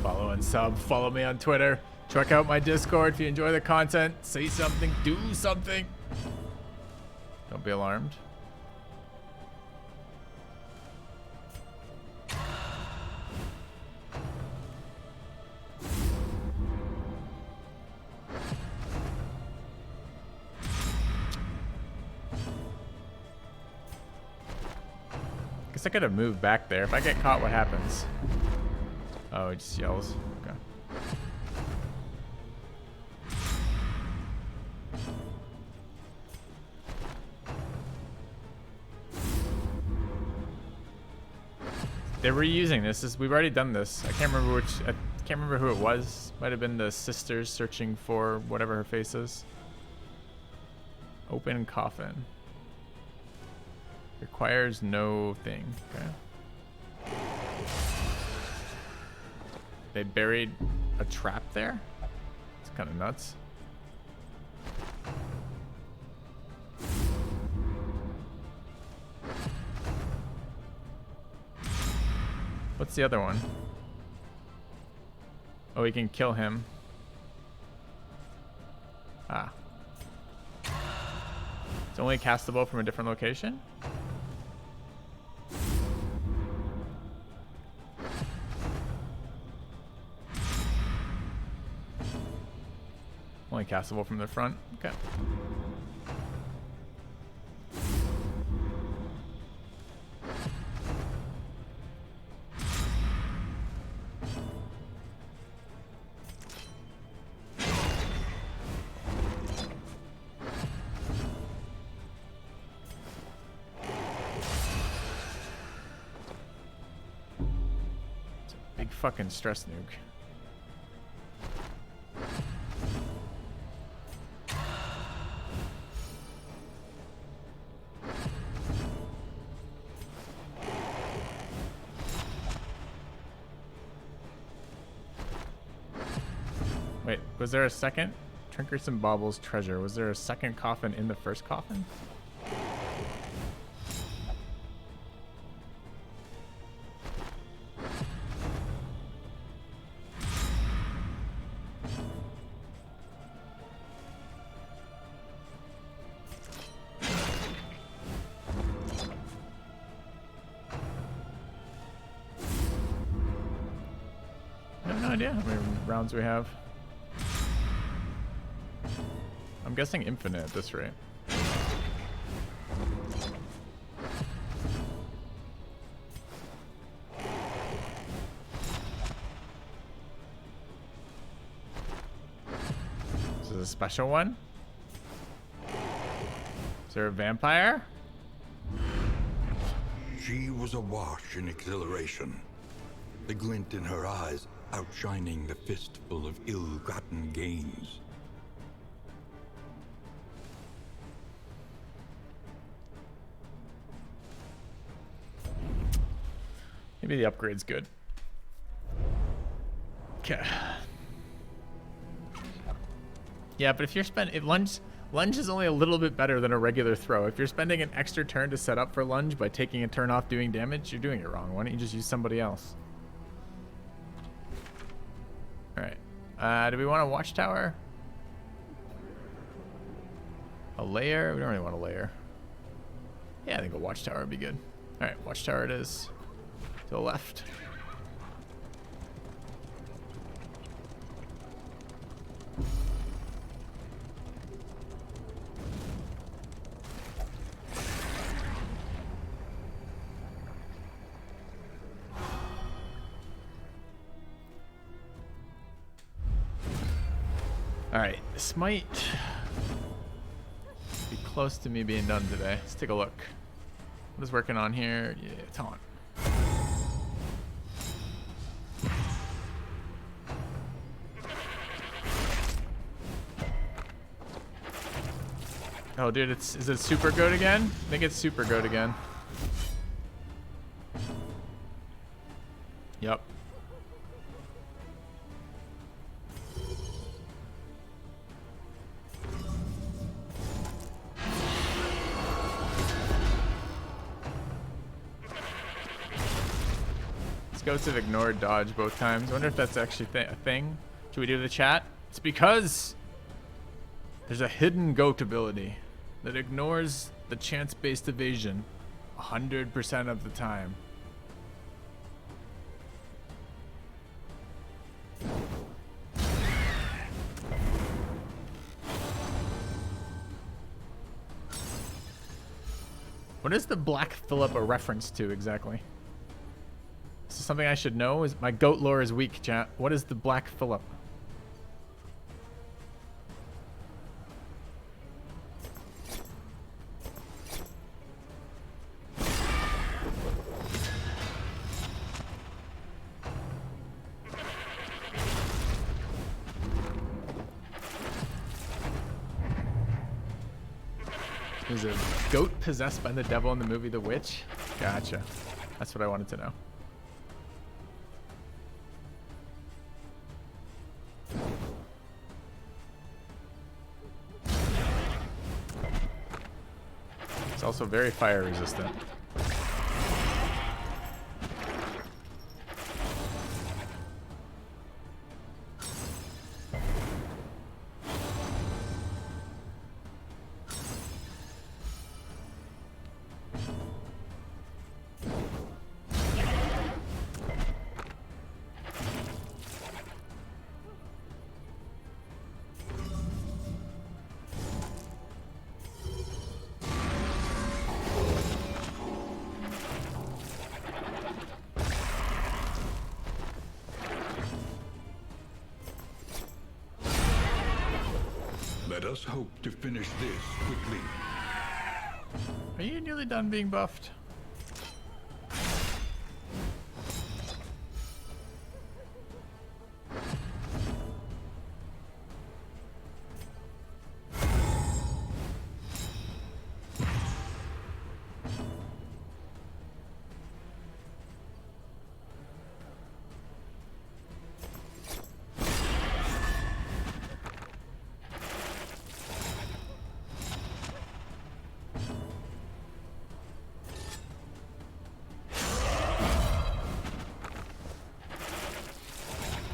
Follow and sub. Follow me on Twitter. Check out my Discord if you enjoy the content. Say something. Do something. Don't be alarmed. Guess I could have moved back there. If I get caught, what happens? Oh, he just yells. Okay. They're reusing this. We've already done this. I can't remember which. I can't remember who it was. Might have been the sisters searching for whatever her face is. Open coffin. Requires no thing. Okay. They buried a trap there? It's kind of nuts. What's the other one? Oh, we can kill him. Ah. It's only castable from a different location? Only castable from the front? Okay. Fucking stress nuke. Wait, was there a second? Trinkets and Baubles treasure. Was there a second coffin in the first coffin? How many rounds we have? I'm guessing infinite at this rate. This is a special one? Is there a vampire? She was awash in exhilaration, the glint in her eyes outshining the fistful of ill-gotten gains. Maybe the upgrade's good. Okay. Yeah, but if you're spending... Lunge is only a little bit better than a regular throw. If you're spending an extra turn to set up for lunge by taking a turn off doing damage, you're doing it wrong. Why don't you just use somebody else? Alright. Do we want a watchtower? A layer? We don't really want a layer. Yeah, I think a watchtower would be good. Alright, watchtower it is. To the left. Alright, this might be close to me being done today. Let's take a look. What is working on here? Yeah, taunt. Oh, dude, is it super goat again? I think it's super goat again. Yep. Goats have ignored dodge both times. I wonder if that's actually a thing. Should we do the chat? It's because there's a hidden goat ability that ignores the chance-based evasion 100% of the time. What is the Black Phillip a reference to exactly? This is something I should know. Is my goat lore is weak, chat. What is the Black Phillip? There's a goat possessed by the devil in the movie The Witch? Gotcha. That's what I wanted to know. It's also very fire resistant. Let us hope to finish this quickly. Are you nearly done being buffed?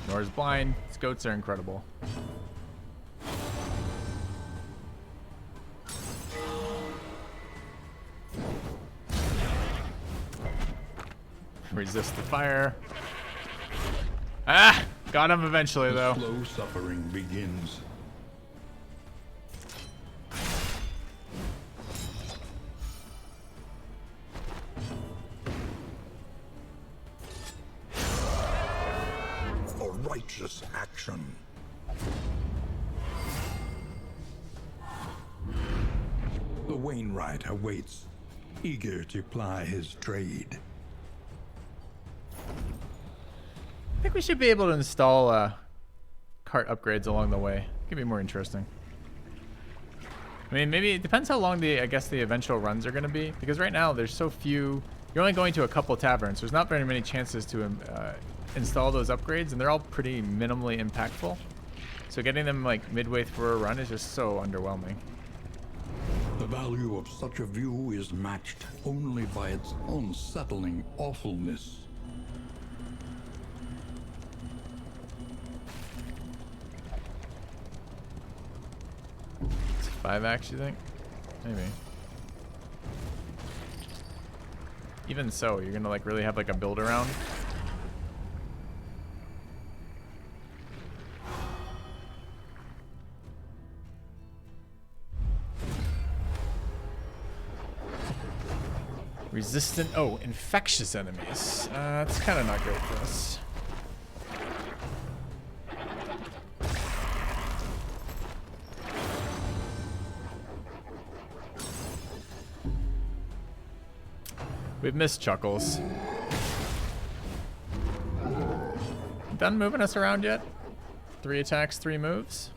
Nora's blind. These goats are incredible. Resist the fire. Ah! Got him eventually, though. Slow suffering begins. For righteous action. The Wainwright awaits, eager to ply his trade. I think we should be able to install cart upgrades along the way. Could be more interesting. I mean, maybe it depends how long I guess the eventual runs are going to be. Because right now there's so few. You're only going to a couple taverns. There's not very many chances to install those upgrades, and they're all pretty minimally impactful. So getting them like midway through a run is just so underwhelming. The value of such a view is matched only by its unsettling awfulness. It's 5x, you think? Maybe. Even so, you're gonna like really have like a build around. Resistant, oh, infectious enemies. That's kind of not great for us. We've missed Chuckles. Done moving us around yet? 3 attacks, 3 moves.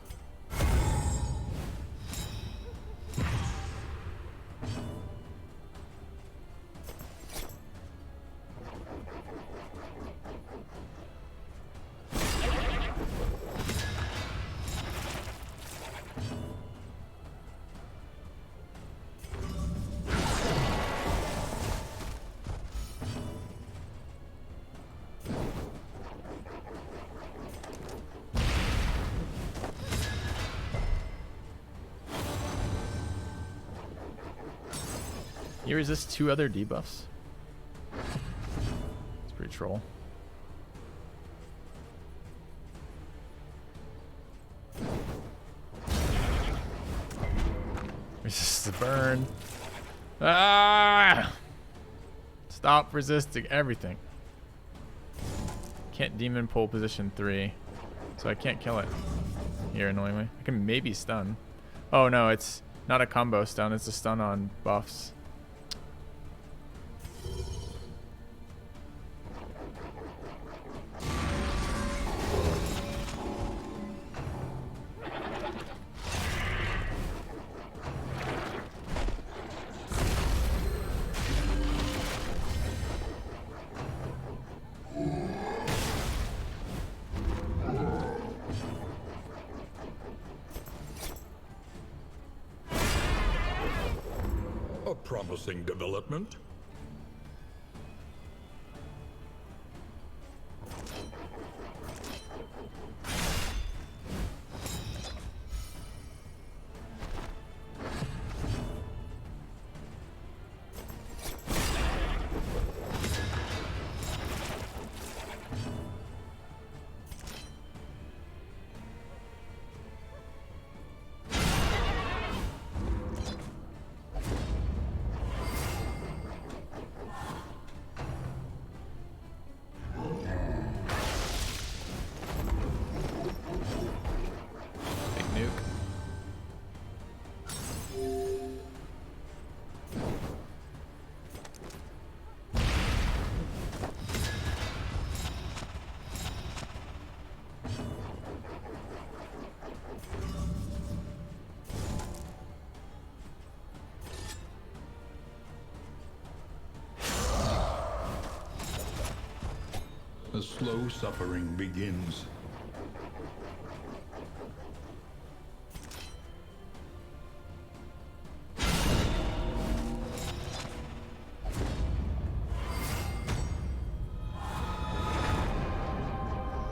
You resist 2 other debuffs? It's pretty troll. Resist the burn. Ah! Stop resisting everything. Can't demon pull position 3. So I can't kill it. Here, annoyingly. I can maybe stun. Oh no, it's not a combo stun, it's a stun on buffs. promising development. Big nuke. The slow suffering begins.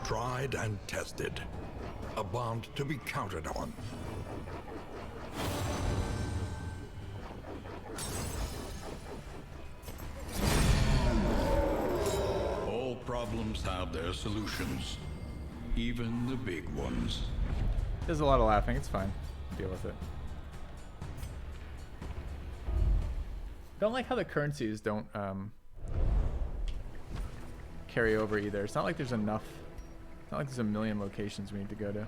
Tried and tested. A bond to be counted on. All problems have their solutions, even the big ones. There's a lot of laughing. It's fine. Deal with it. Don't like how the currencies don't carry over either. It's not like there's enough. It's not like there's a million locations we need to go to.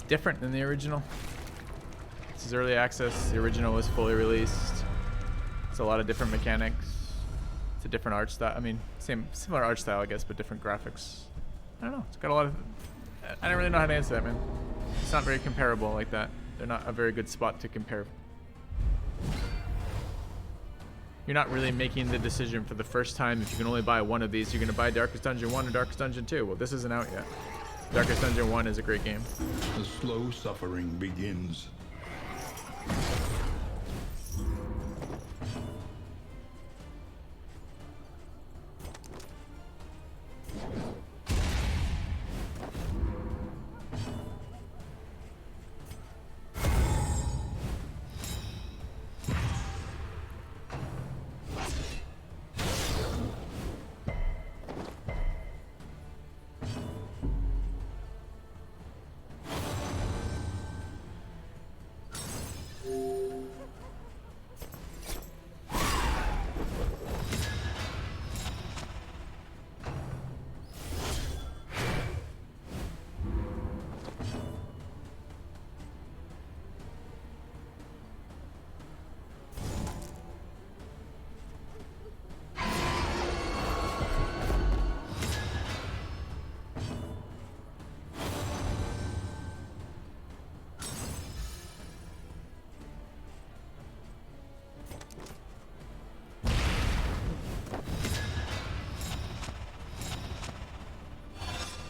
Different than the original. This is early access. The original was fully released. It's a lot of different mechanics. It's a different art style. I mean, similar art style, I guess, but different graphics. I don't know. It's got a lot of. I don't really know how to answer that, man. It's not very comparable like that. They're not a very good spot to compare. You're not really making the decision for the first time. If you can only buy one of these, you're going to buy Darkest Dungeon 1 or Darkest Dungeon 2. Well, this isn't out yet. Darkest Dungeon 1 is a great game. The slow suffering begins.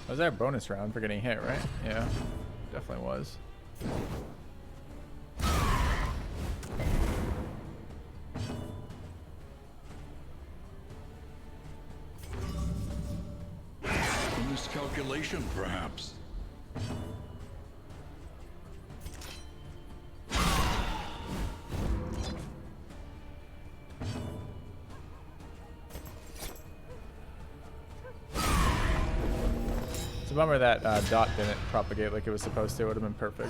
Was that a bonus round for getting hit, right? Yeah, definitely was. A miscalculation, perhaps. It's a bummer that dot didn't propagate like it was supposed to. It would have been perfect.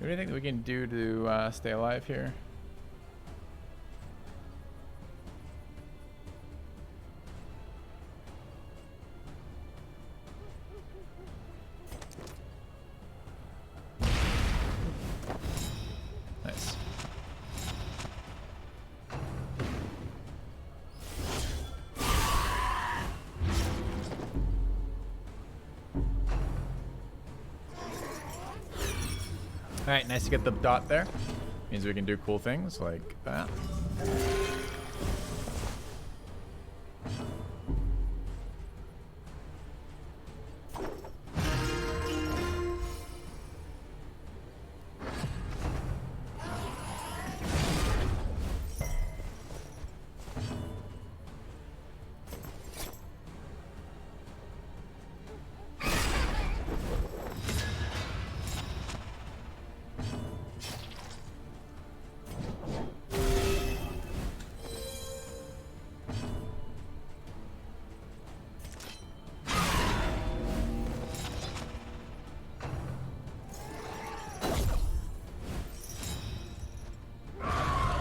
there anything that we can do to stay alive here? Nice. Alright, nice to get the dot there. Means we can do cool things like that.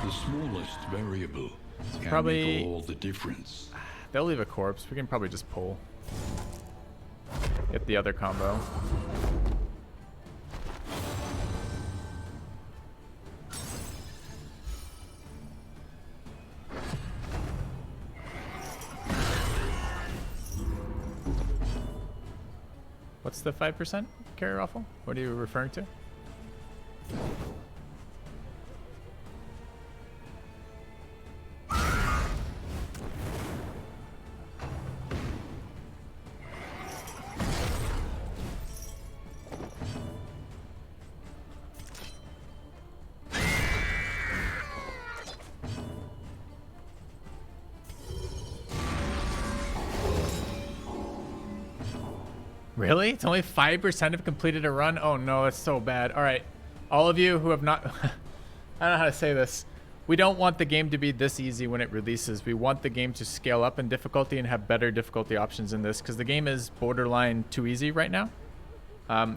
The smallest variable can probably- make all the difference. They'll leave a corpse. We can probably just pull. Get the other combo. What's the 5% carry raffle? What are you referring to? Really? It's only 5% have completed a run? Oh no, that's so bad. All right. All of you who have not... I don't know how to say this. We don't want the game to be this easy when it releases. We want the game to scale up in difficulty and have better difficulty options in this because the game is borderline too easy right now.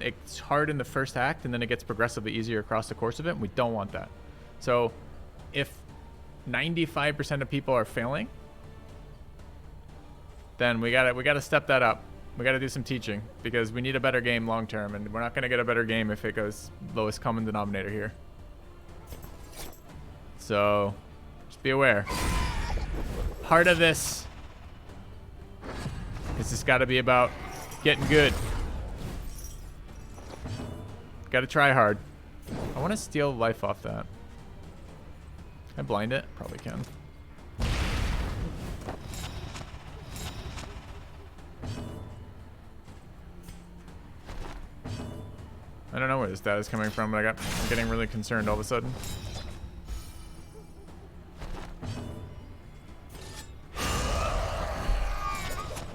It's hard in the first act and then it gets progressively easier across the course of it, and we don't want that. So if 95% of people are failing, then we gotta step that up. We gotta do some teaching because we need a better game long term, and we're not gonna get a better game if it goes lowest common denominator here. So just be aware. Part of this is just gotta be about getting good. Gotta try hard. I wanna steal life off that. Can I blind it? Probably can. I don't know where this data is coming from, but I'm getting really concerned all of a sudden.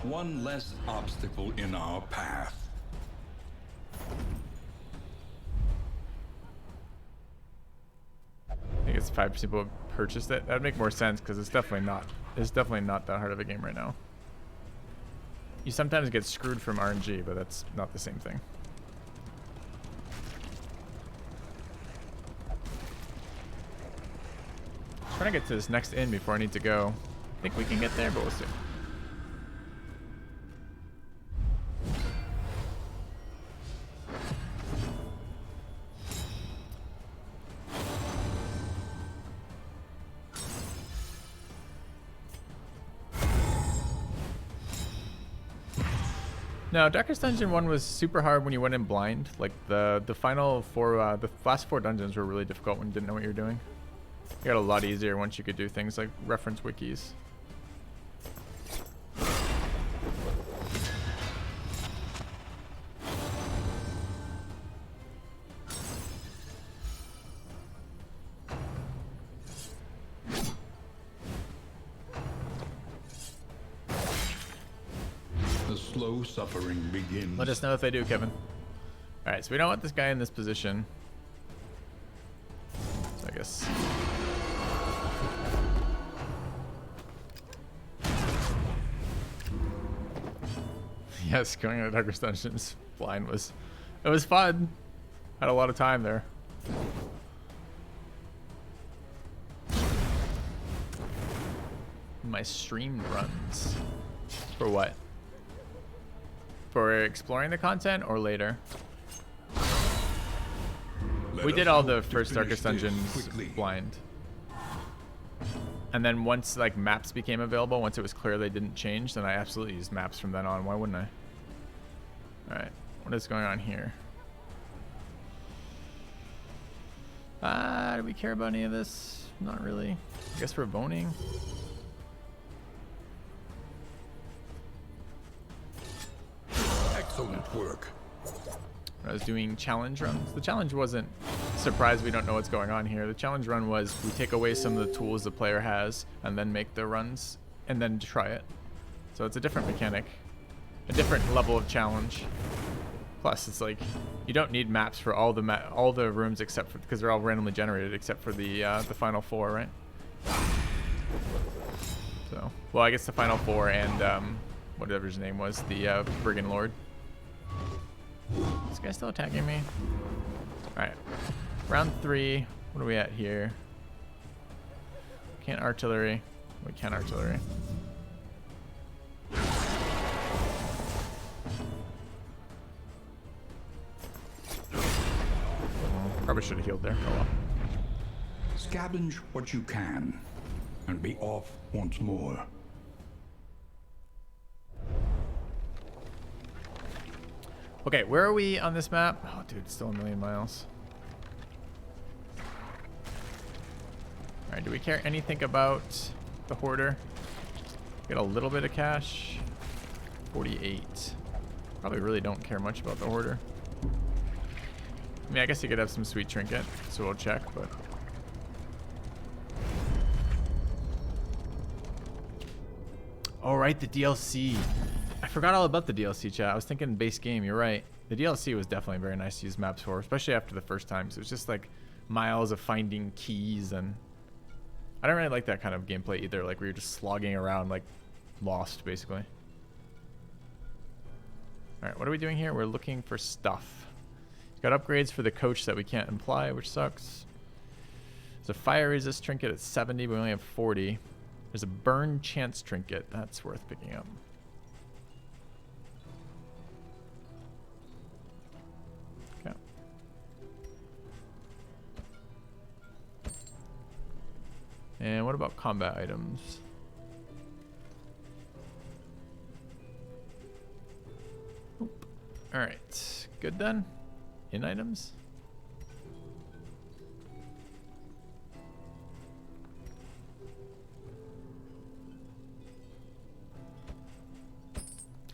One less obstacle in our path. I think it's 5% people have purchased it. That'd make more sense because it's definitely not that hard of a game right now. You sometimes get screwed from RNG, but that's not the same thing. Trying to get to this next inn before I need to go. I think we can get there, but we'll see. No, Darkest Dungeon 1 was super hard when you went in blind. Like the final four, the last 4 dungeons were really difficult when you didn't know what you were doing. It got a lot easier once you could do things like reference wikis. The slow suffering begins. Let us know if they do, Kevin. Alright, so we don't want this guy in this position. So I guess... Yes, going into Darkest Dungeons blind was... It was fun. Had a lot of time there. my streamed runs. For what? For exploring the content or later? We did all the first Darkest Dungeons blind. And then once like maps became available, once it was clear they didn't change, then I absolutely used maps from then on. Why wouldn't I? Alright, what is going on here? Do we care about any of this? Not really. I guess we're boning. Excellent work. I was doing challenge runs. The challenge wasn't surprised we don't know what's going on here. The challenge run was we take away some of the tools the player has and then make the runs and then try it. So it's a different mechanic, a different level of challenge. Plus, it's like you don't need maps for all the rooms except for because they're all randomly generated except for the final 4, right? So, well, I guess the final 4 and whatever his name was, the Brigand Lord. This guy's still attacking me. Alright. Round 3. What are we at here? Can't artillery. We can artillery. Probably should have healed there. Oh well. Scavenge what you can, and be off once more. Okay, where are we on this map? Oh, dude, it's still a million miles. Alright, do we care anything about the hoarder? Get a little bit of cash. 48. Probably really don't care much about the hoarder. I mean, I guess you could have some sweet trinket, so we'll check, but... Oh, right, the DLC. I forgot all about the DLC, chat. I was thinking base game. You're right. The DLC was definitely very nice to use maps for, especially after the first time. So it was just like miles of finding keys, and I don't really like that kind of gameplay either. Like where you're just slogging around like lost, basically. All right, what are we doing here? We're looking for stuff. Got upgrades for the coach that we can't imply, which sucks. There's a fire resist trinket at 70, but we only have 40. There's a burn chance trinket. That's worth picking up. Okay. And what about combat items? Oop. All right, good then. In items?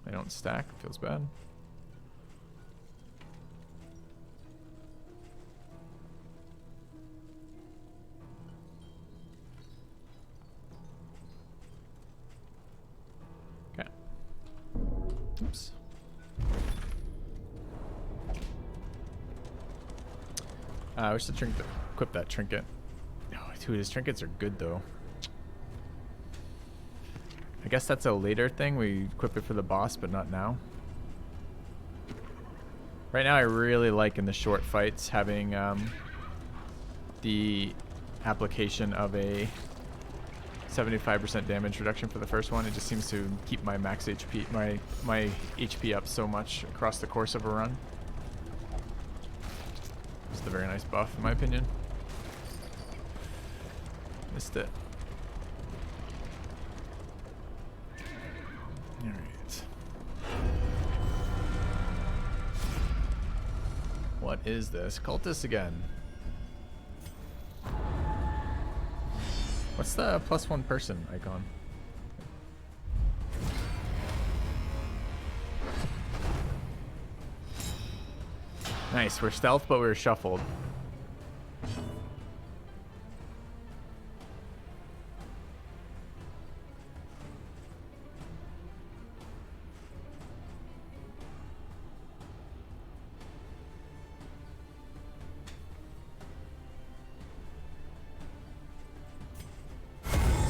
They don't stack, feels bad. Okay. Oops. I wish the trinket equip that trinket. Oh, dude, his trinkets are good though. I guess that's a later thing. We equip it for the boss, but not now. Right now, I really like in the short fights having the application of a 75% damage reduction for the first one. It just seems to keep my max HP, my HP up so much across the course of a run. It's a very nice buff, in my opinion. Missed it. Alright. What is this? Cultist again. What's the +1 person icon? Nice, we're stealth, but we're shuffled.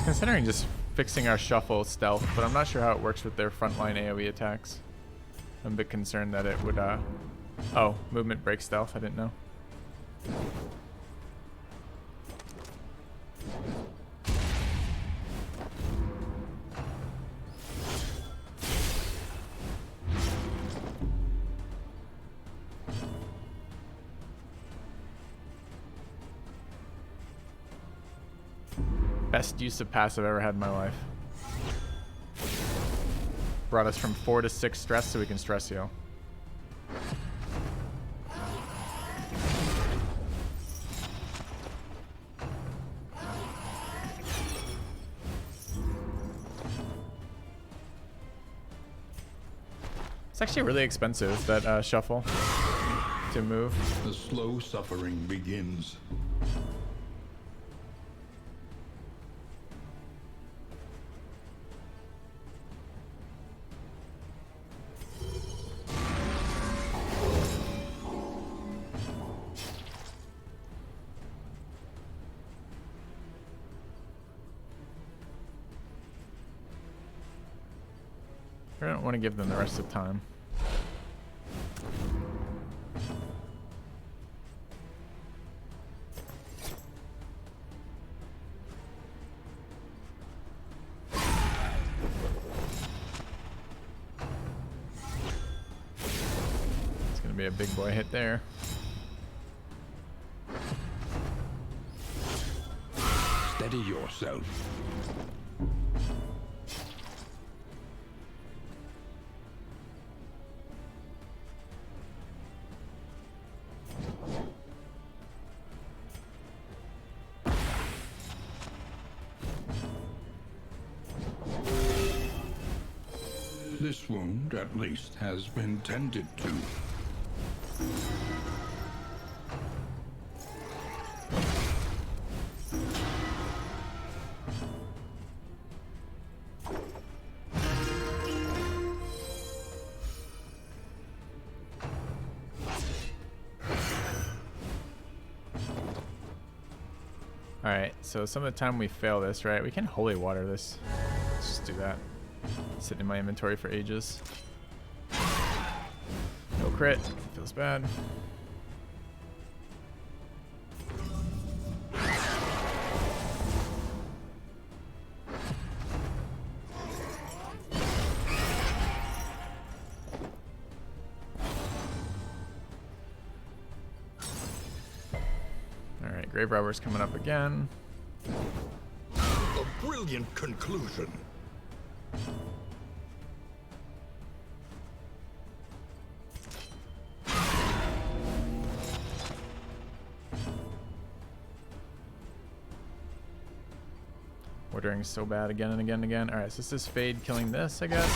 Considering just fixing our shuffle stealth, but I'm not sure how it works with their frontline AoE attacks. I'm a bit concerned that it would, oh, movement breaks stealth, I didn't know. Best use of passive I've ever had in my life. Brought us from 4 to 6 stress so we can stress heal. It's actually really expensive, that shuffle, to move. The slow suffering begins. I don't want to give them the rest of time. It's going to be a big boy hit there. Steady yourself. This wound, at least, has been tended to. Alright, so some of the time we fail this, right? We can holy water this. Let's just do that. Sitting in my inventory for ages. No crit. Feels bad. Alright, Grave Robber's coming up again. A brilliant conclusion. Ordering so bad again and again and again. Alright, so this is Fade killing this, I guess.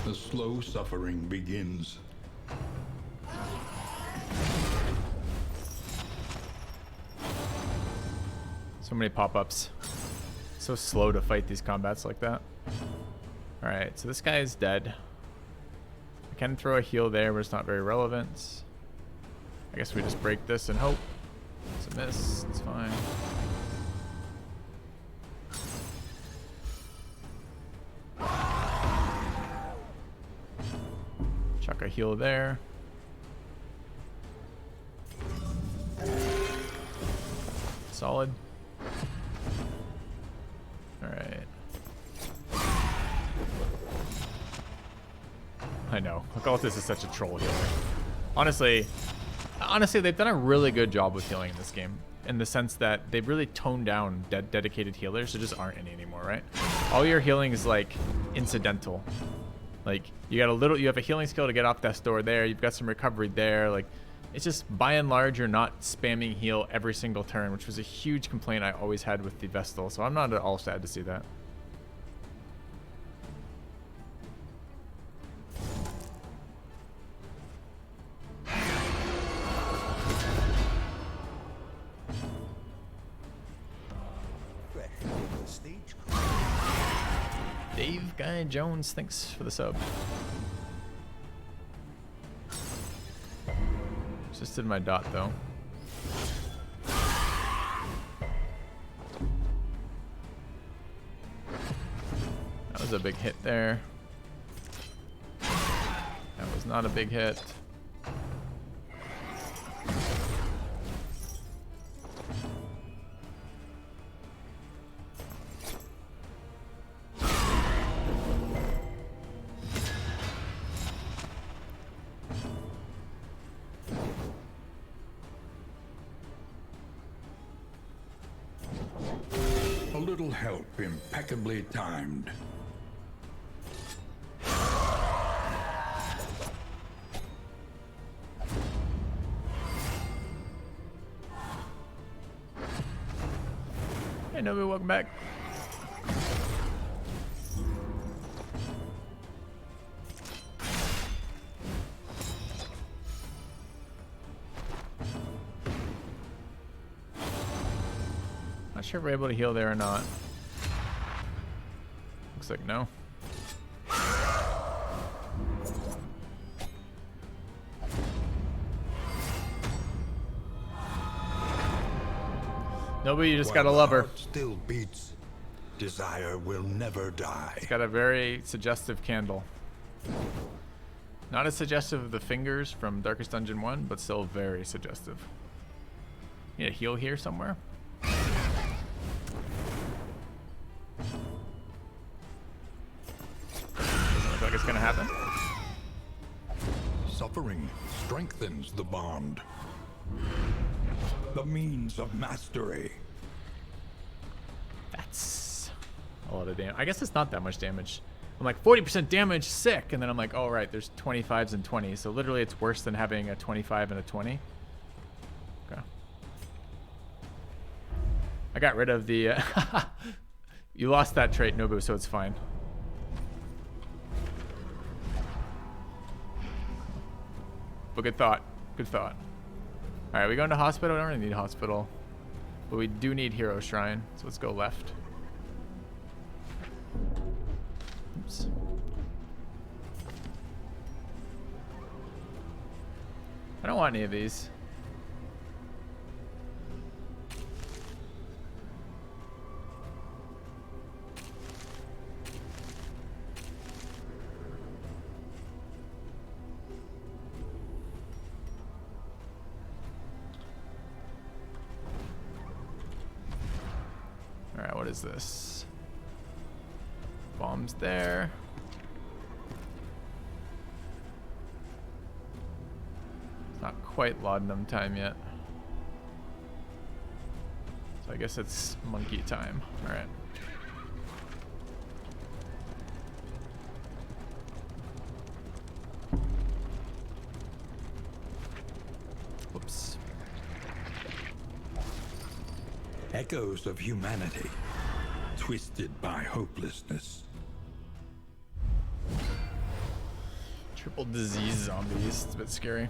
The slow suffering begins. So many pop-ups. So slow to fight these combats like that. Alright, so this guy is dead. I can throw a heal there, but it's not very relevant. I guess we just break this and hope. It's a miss. It's fine. Chuck a heal there. Solid. Alright. I know. Occultist is such a troll healer. Honestly, they've done a really good job with healing in this game. In the sense that they've really toned down dedicated healers. There just aren't any anymore, right? All your healing is like incidental. Like you have a healing skill to get off that door there. You've got some recovery there. Like it's just by and large you're not spamming heal every single turn, which was a huge complaint I always had with the Vestal. So I'm not at all sad to see that. Dave Guy Jones, thanks for the sub. Just did my dot though. That was a big hit there. That was not a big hit. little help impeccably timed. Hey, nobody, welcome back. Not sure if we're able to heal there or not. Looks like no. Nobody, you just got a While the lover. heart still beats, desire will never die. It's got a very suggestive candle. Not as suggestive of the fingers from Darkest Dungeon 1, but still very suggestive. Need a heal here somewhere? Doesn't look like it's gonna happen. Suffering strengthens the bond. The means of mastery. That's a lot of damage. I guess it's not that much damage. I'm like 40% damage, sick, and then I'm like, oh right, there's 25s and 20s, so literally it's worse than having a 25 and a 20. Okay. I got rid of the. You lost that trait, Nobu, so it's fine. But good thought. Good thought. All right, we going to hospital. We don't really need hospital, but we do need hero shrine. So let's go left. Oops. I don't want any of these. All right, what is this? Bombs there. It's not quite laudanum time yet. So I guess it's monkey time. All right. Whoops. Echoes of humanity, twisted by hopelessness. Triple disease zombies. It's a bit scary.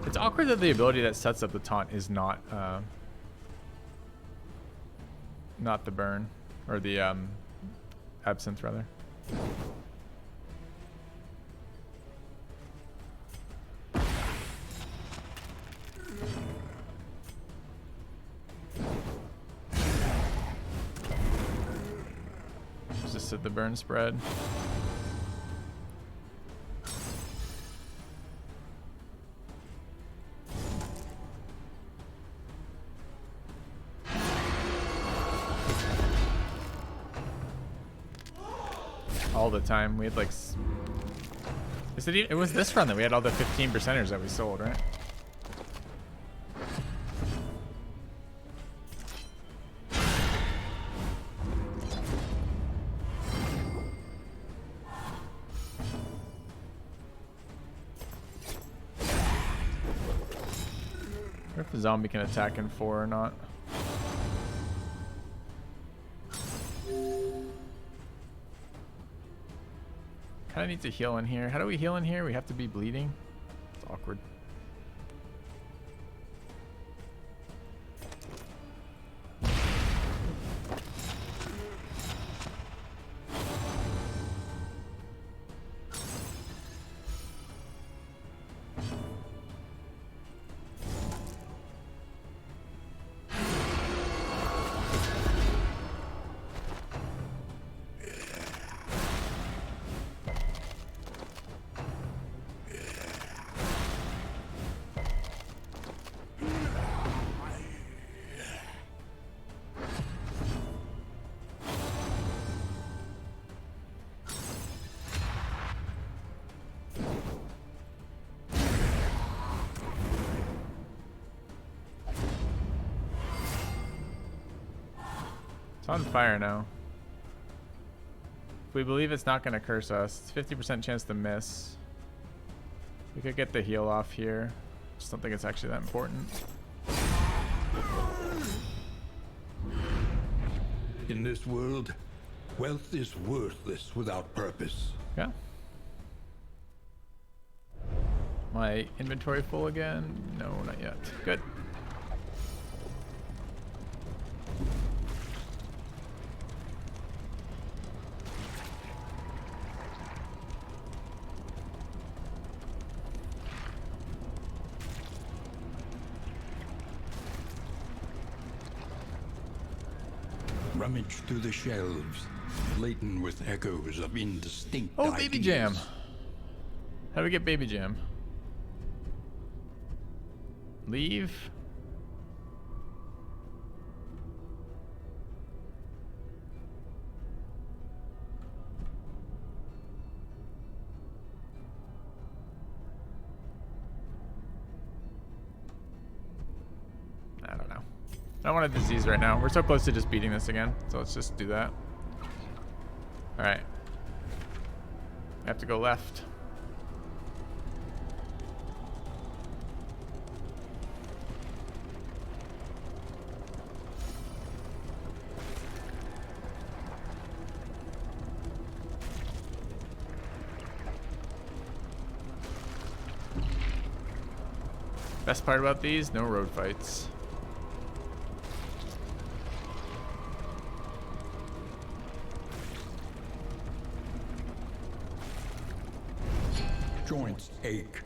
It's awkward that the ability that sets up the taunt is not the burn, or the absinthe rather. Just at the burn spread. All the time. We had like it was this run that we had all the 15%ers that we sold, right? I wonder if the zombie can attack in 4 or not. Kind of need to heal in here. How do we heal in here? We have to be bleeding. It's awkward. It's on fire now. If we believe it's not going to curse us, it's 50% chance to miss. We could get the heal off here. Just don't think it's actually that important. In this world, wealth is worthless without purpose. Yeah. My inventory full again? No, not yet. Good. Rummage through the shelves, laden with echoes of indistinct Oh, ideas. baby jam. How do we get baby jam? Leave. I don't know. I don't want a disease right now. We're so close to just beating this again, so let's just do that. All right. I have to go left. Best part about these, no road fights. Joints ache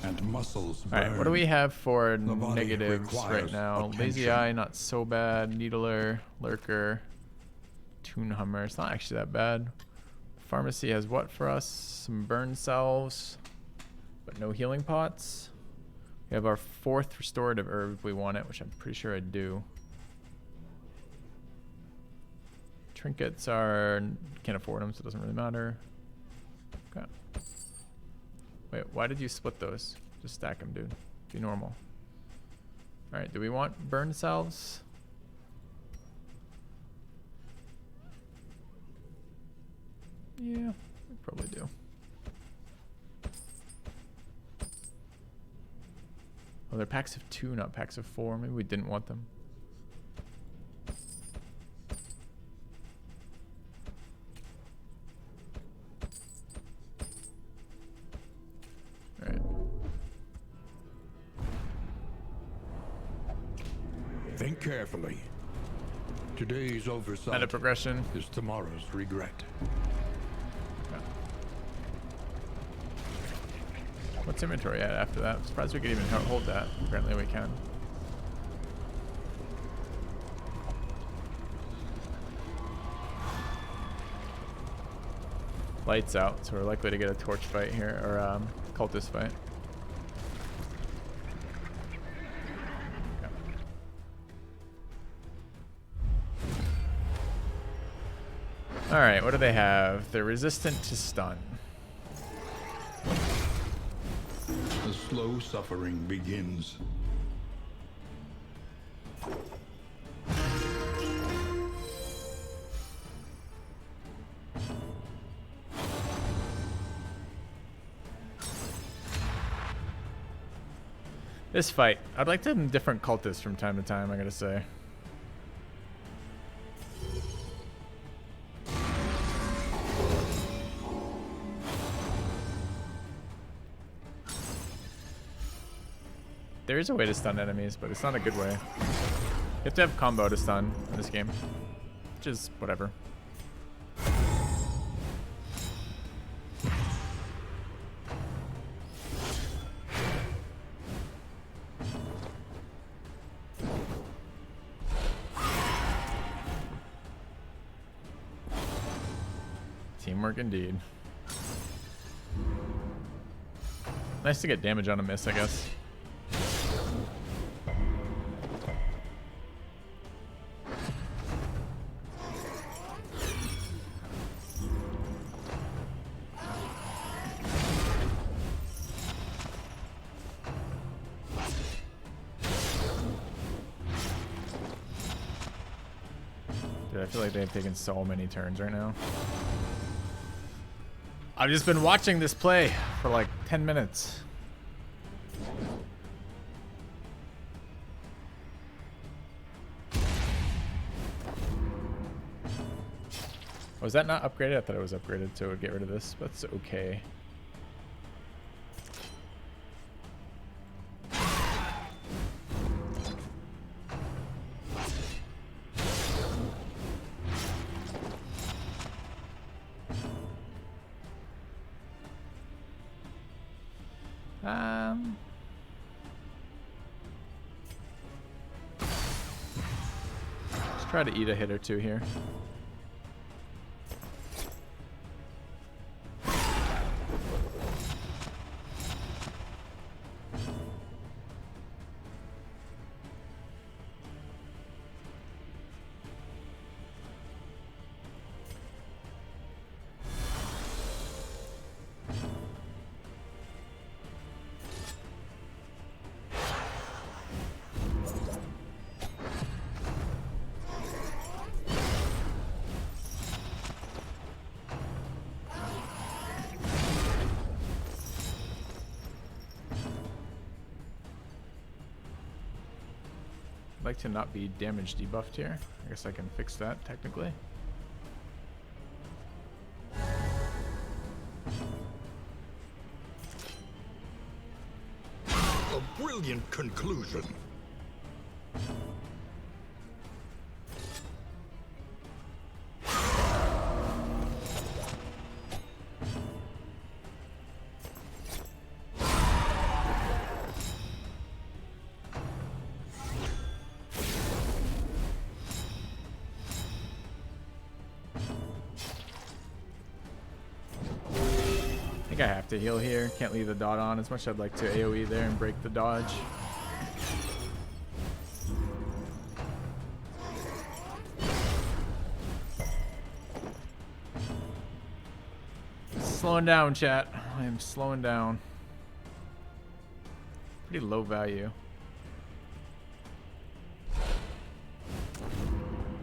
and muscles All burn. right, what do we have for The body negatives right requires now? Lazy attention. Eye, not so bad. Needler, Lurker, Toon Hummer. It's not actually that bad. Pharmacy has what for us? Some burn salves, but no healing pots. We have our 4th restorative herb if we want it, which I'm pretty sure I do. Trinkets are, can't afford them, so it doesn't really matter. Okay. Wait, why did you split those? Just stack them, dude. Be normal. Alright, do we want burn salves? Yeah, we probably do. Oh, they're packs of 2, not packs of 4. Maybe we didn't want them. Alright. Think carefully. Today's oversight Meta progression. is tomorrow's regret. Okay. What's inventory at after that? I'm surprised we could even hold that. Apparently we can. Lights out, so we're likely to get a torch fight here, or cultist fight. Alright, what do they have? They're resistant to stun. The slow suffering begins. This fight, I'd like to have different cultists from time to time, I gotta say. There is a way to stun enemies, but it's not a good way. You have to have combo to stun in this game, which is whatever. Teamwork indeed. Nice to get damage on a miss, I guess. Did I feel like they've taken so many turns right now. I've just been watching this play for like 10 minutes. Was that not upgraded? I thought it was upgraded, so it would get rid of this, but it's okay. Let's try to eat a hit or two here. I'd like to not be damage debuffed here. I guess I can fix that technically. A brilliant conclusion. I think I have to heal here. Can't leave the dot on as much as I'd like to AoE there and break the dodge. Slowing down, chat. I am slowing down. Pretty low value.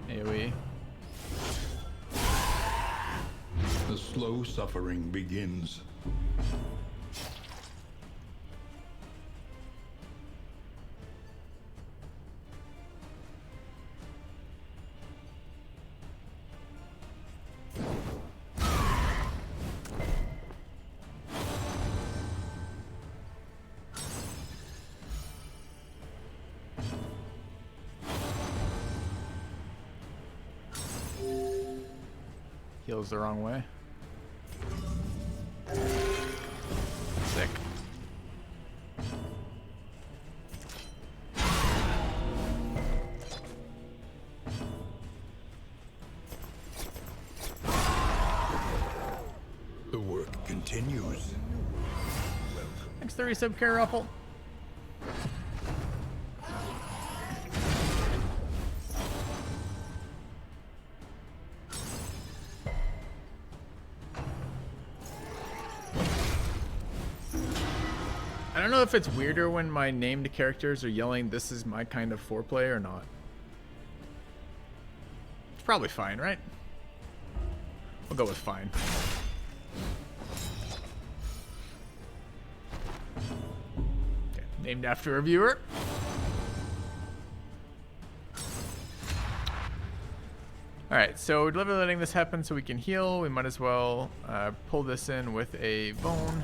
AoE. The slow suffering begins. Heals the wrong way. Sick. The work continues. Thanks for the resub, Carruffle. I don't know if it's weirder when my named characters are yelling, "This is my kind of foreplay," or not. It's probably fine, right? We'll go with fine. Okay, named after a viewer. Alright, so we're deliberately letting this happen so we can heal. We might as well pull this in with a bone.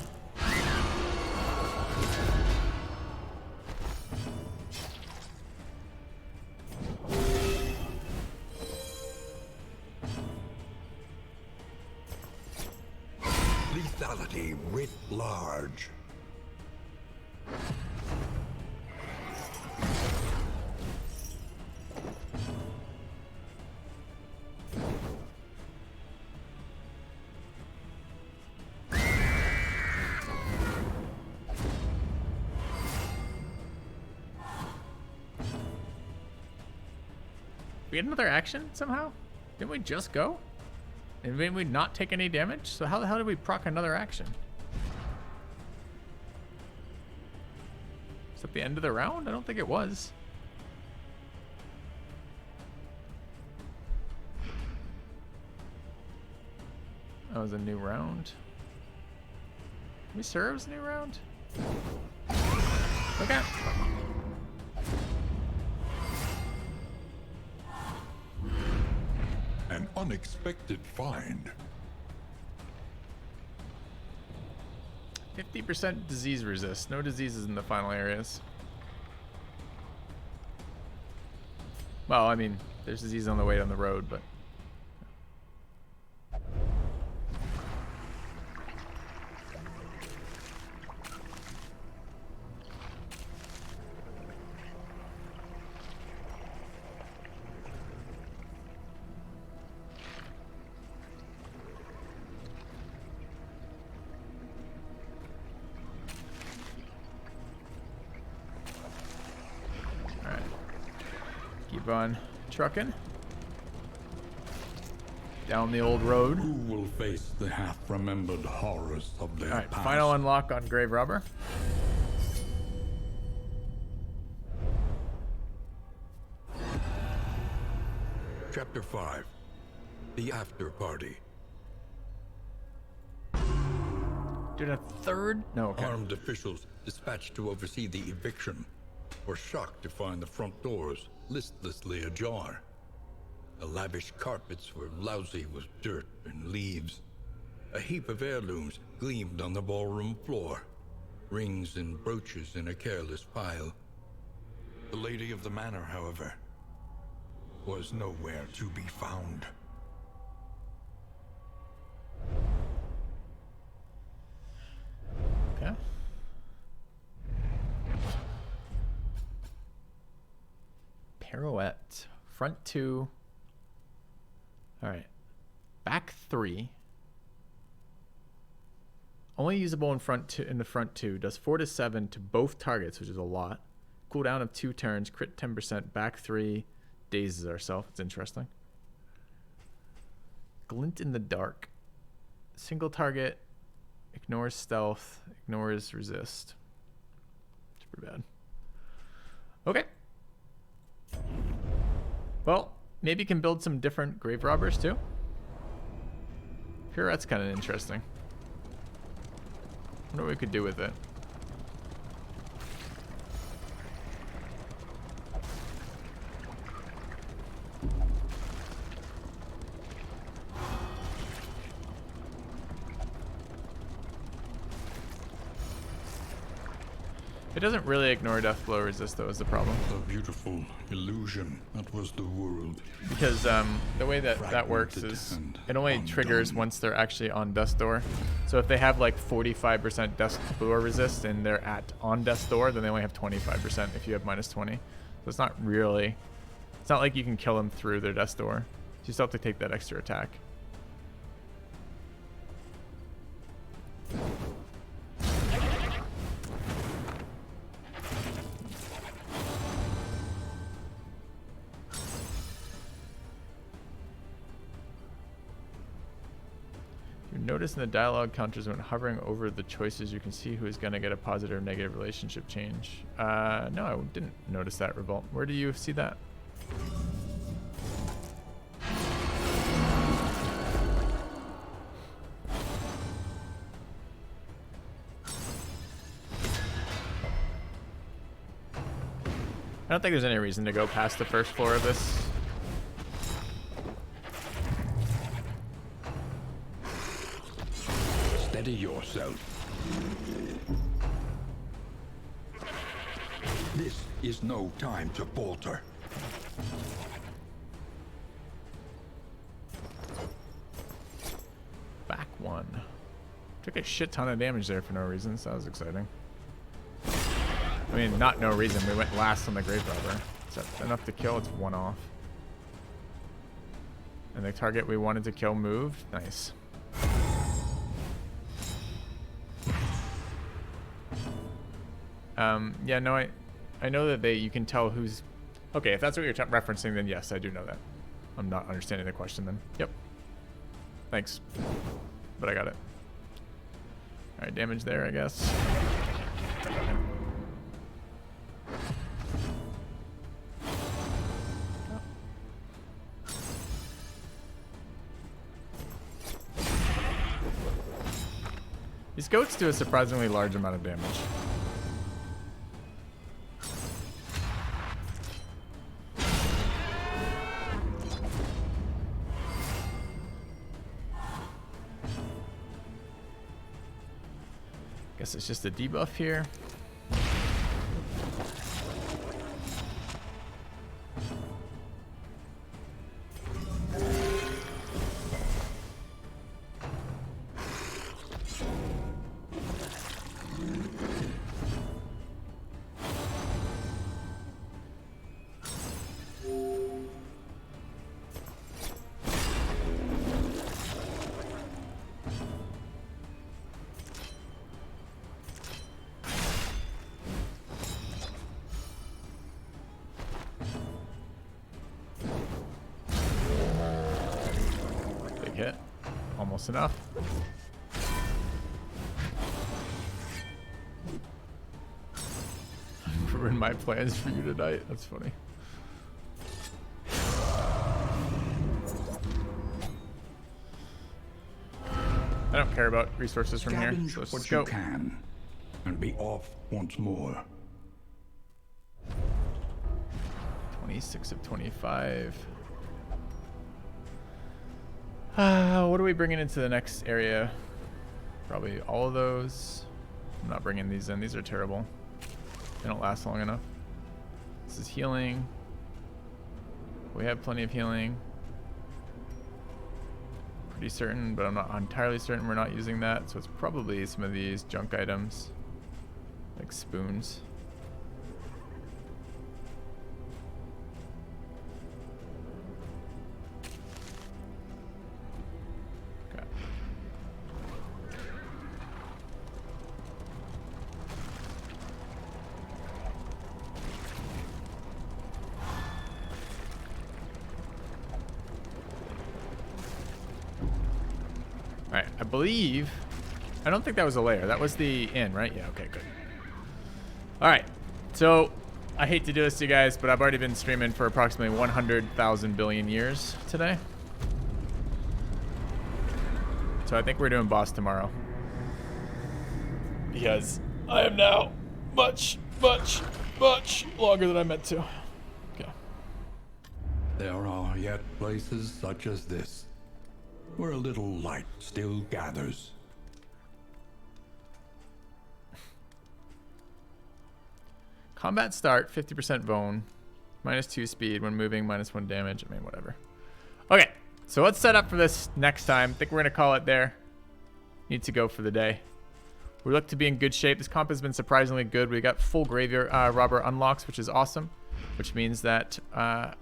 Lethality writ large. We had another action somehow? Didn't we just go? And didn't we not take any damage? So how the hell did we proc another action? Is that the end of the round? I don't think it was. was a new round. Can we serve as a new round? Okay. An unexpected find. 50% disease resist. No diseases in the final areas. Well, I mean, there's disease on the way on the road, but... Keep on trucking down the old road. Who will face the half-remembered horrors of their Alright, past? final unlock on Grave Robber. Chapter 5. The After Party. Did a third? No, okay. Armed officials dispatched to oversee the eviction were shocked to find the front doors listlessly ajar. The lavish carpets were lousy with dirt and leaves. A heap of heirlooms gleamed on the ballroom floor, rings and brooches in a careless pile. The lady of the manor, however, was nowhere to be found. Okay. Pirouette. Front 2. Alright. Back 3. Only usable in the front 2. Does 4 to 7 to both targets, which is a lot. Cooldown of 2 turns. Crit 10%. Back 3. Dazes ourselves. It's interesting. Glint in the dark. Single target. Ignores stealth. Ignores resist. It's pretty bad. Okay. Well, maybe you can build some different grave robbers too. Pirouette's kind of interesting. Wonder what we could do with it. It doesn't really ignore death blow resist though, is the problem. The beautiful illusion that was the world. Because the way that works is it only triggers once they're actually on death's door. So if they have like 45% death's door resist and they're on death's door, then they only have 25% if you have minus 20. So it's not really, it's not like you can kill them through their death's door. You still have to take that extra attack. Notice in the dialogue counters when hovering over the choices, you can see who is going to get a positive or negative relationship change. No, I didn't notice that, Revolt. Where do you see that? I don't think there's any reason to go past the first floor of this. Steady yourself. This is no time to falter. Back 1. Took a shit ton of damage there for no reason, so that was exciting. I mean, not no reason. We went last on the Grave Robber. Is that enough to kill? It's 1 off. And the target we wanted to kill moved. Nice. Yeah, no, I know that you can tell who's... Okay, if that's what you're referencing, then yes, I do know that. I'm not understanding the question then. Yep. Thanks. But I got it. Alright, damage there, I guess. These goats do a surprisingly large amount of damage. Guess it's just a debuff here. Hit. Almost enough. Ruined my plans for you tonight. That's funny. I don't care about resources from here. Scavenge So let's what just you go. can, and be off once more. 26 of 25. What are we bringing into the next area? Probably all of those. I'm not bringing these in. These are terrible. They don't last long enough. This is healing. We have plenty of healing. Pretty certain, but I'm not entirely certain we're not using that. So it's probably some of these junk items, like spoons. Alright, I believe... I don't think that was a layer. That was the inn, right? Yeah, okay, good. Alright, so I hate to do this to you guys, but I've already been streaming for approximately 100,000 billion years today. So I think we're doing boss tomorrow. Because I am now much longer than I meant to. Okay. There are yet places such as this, where a little light still gathers. Combat start, 50% bone, -2 speed when moving, -1 damage. I mean, whatever. Okay, so let's set up for this next time. I think we're going to call it there. Need to go for the day. We look to be in good shape. This comp has been surprisingly good. We got full graveyard robber unlocks, which is awesome, which means that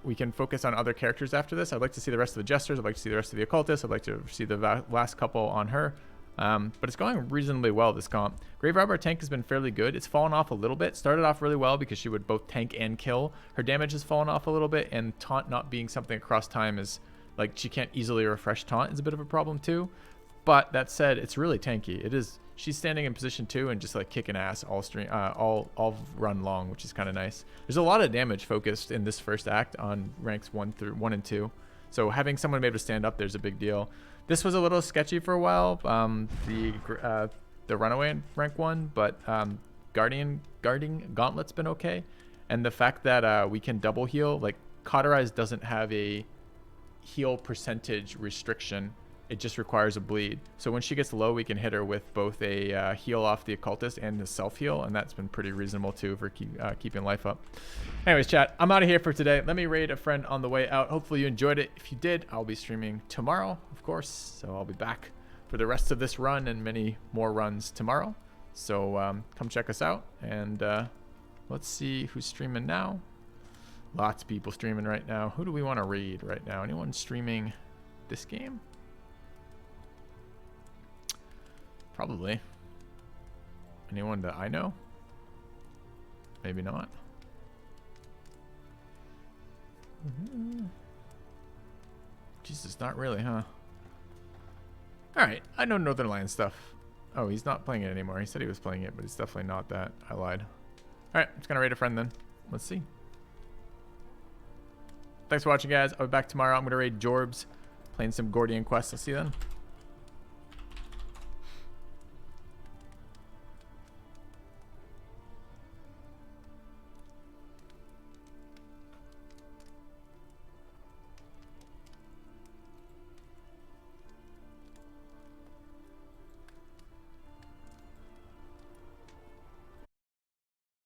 we can focus on other characters after this. I'd like to see the rest of the jesters. I'd like to see the rest of the occultist. I'd like to see the last couple on her. But it's going reasonably well, this comp. Grave Robber tank has been fairly good. It's fallen off a little bit. Started off really well because she would both tank and kill. Her damage has fallen off a little bit, and taunt not being something across time is, like, she can't easily refresh taunt is a bit of a problem too. But that said, it's really tanky. It is. She's standing in position 2 and just like kicking ass all run long, which is kind of nice. There's a lot of damage focused in this first act on ranks 1 and 2. So having someone be able to stand up there's a big deal. This was a little sketchy for a while, the runaway in rank 1, but guarding gauntlet's been okay. And the fact that we can double heal, like Cauterize doesn't have a heal percentage restriction. It just requires a bleed. So when she gets low, we can hit her with both a heal off the occultist and a self heal, and that's been pretty reasonable too for keeping life up. Anyways, chat, I'm out of here for today. Let me raid a friend on the way out. Hopefully you enjoyed it. If you did, I'll be streaming tomorrow, of course. So I'll be back for the rest of this run and many more runs tomorrow. So come check us out, and let's see who's streaming now. Lots of people streaming right now. Who do we want to raid right now? Anyone streaming this game? Probably. Anyone that I know? Maybe not. Jesus, not really, huh? Alright, I know Northernlion stuff. Oh, he's not playing it anymore. He said he was playing it, but it's definitely not that. I lied. Alright, I'm just gonna raid a friend then. Let's see. Thanks for watching, guys. I'll be back tomorrow. I'm gonna raid Jorbs, playing some Gordian quests. I'll see you then.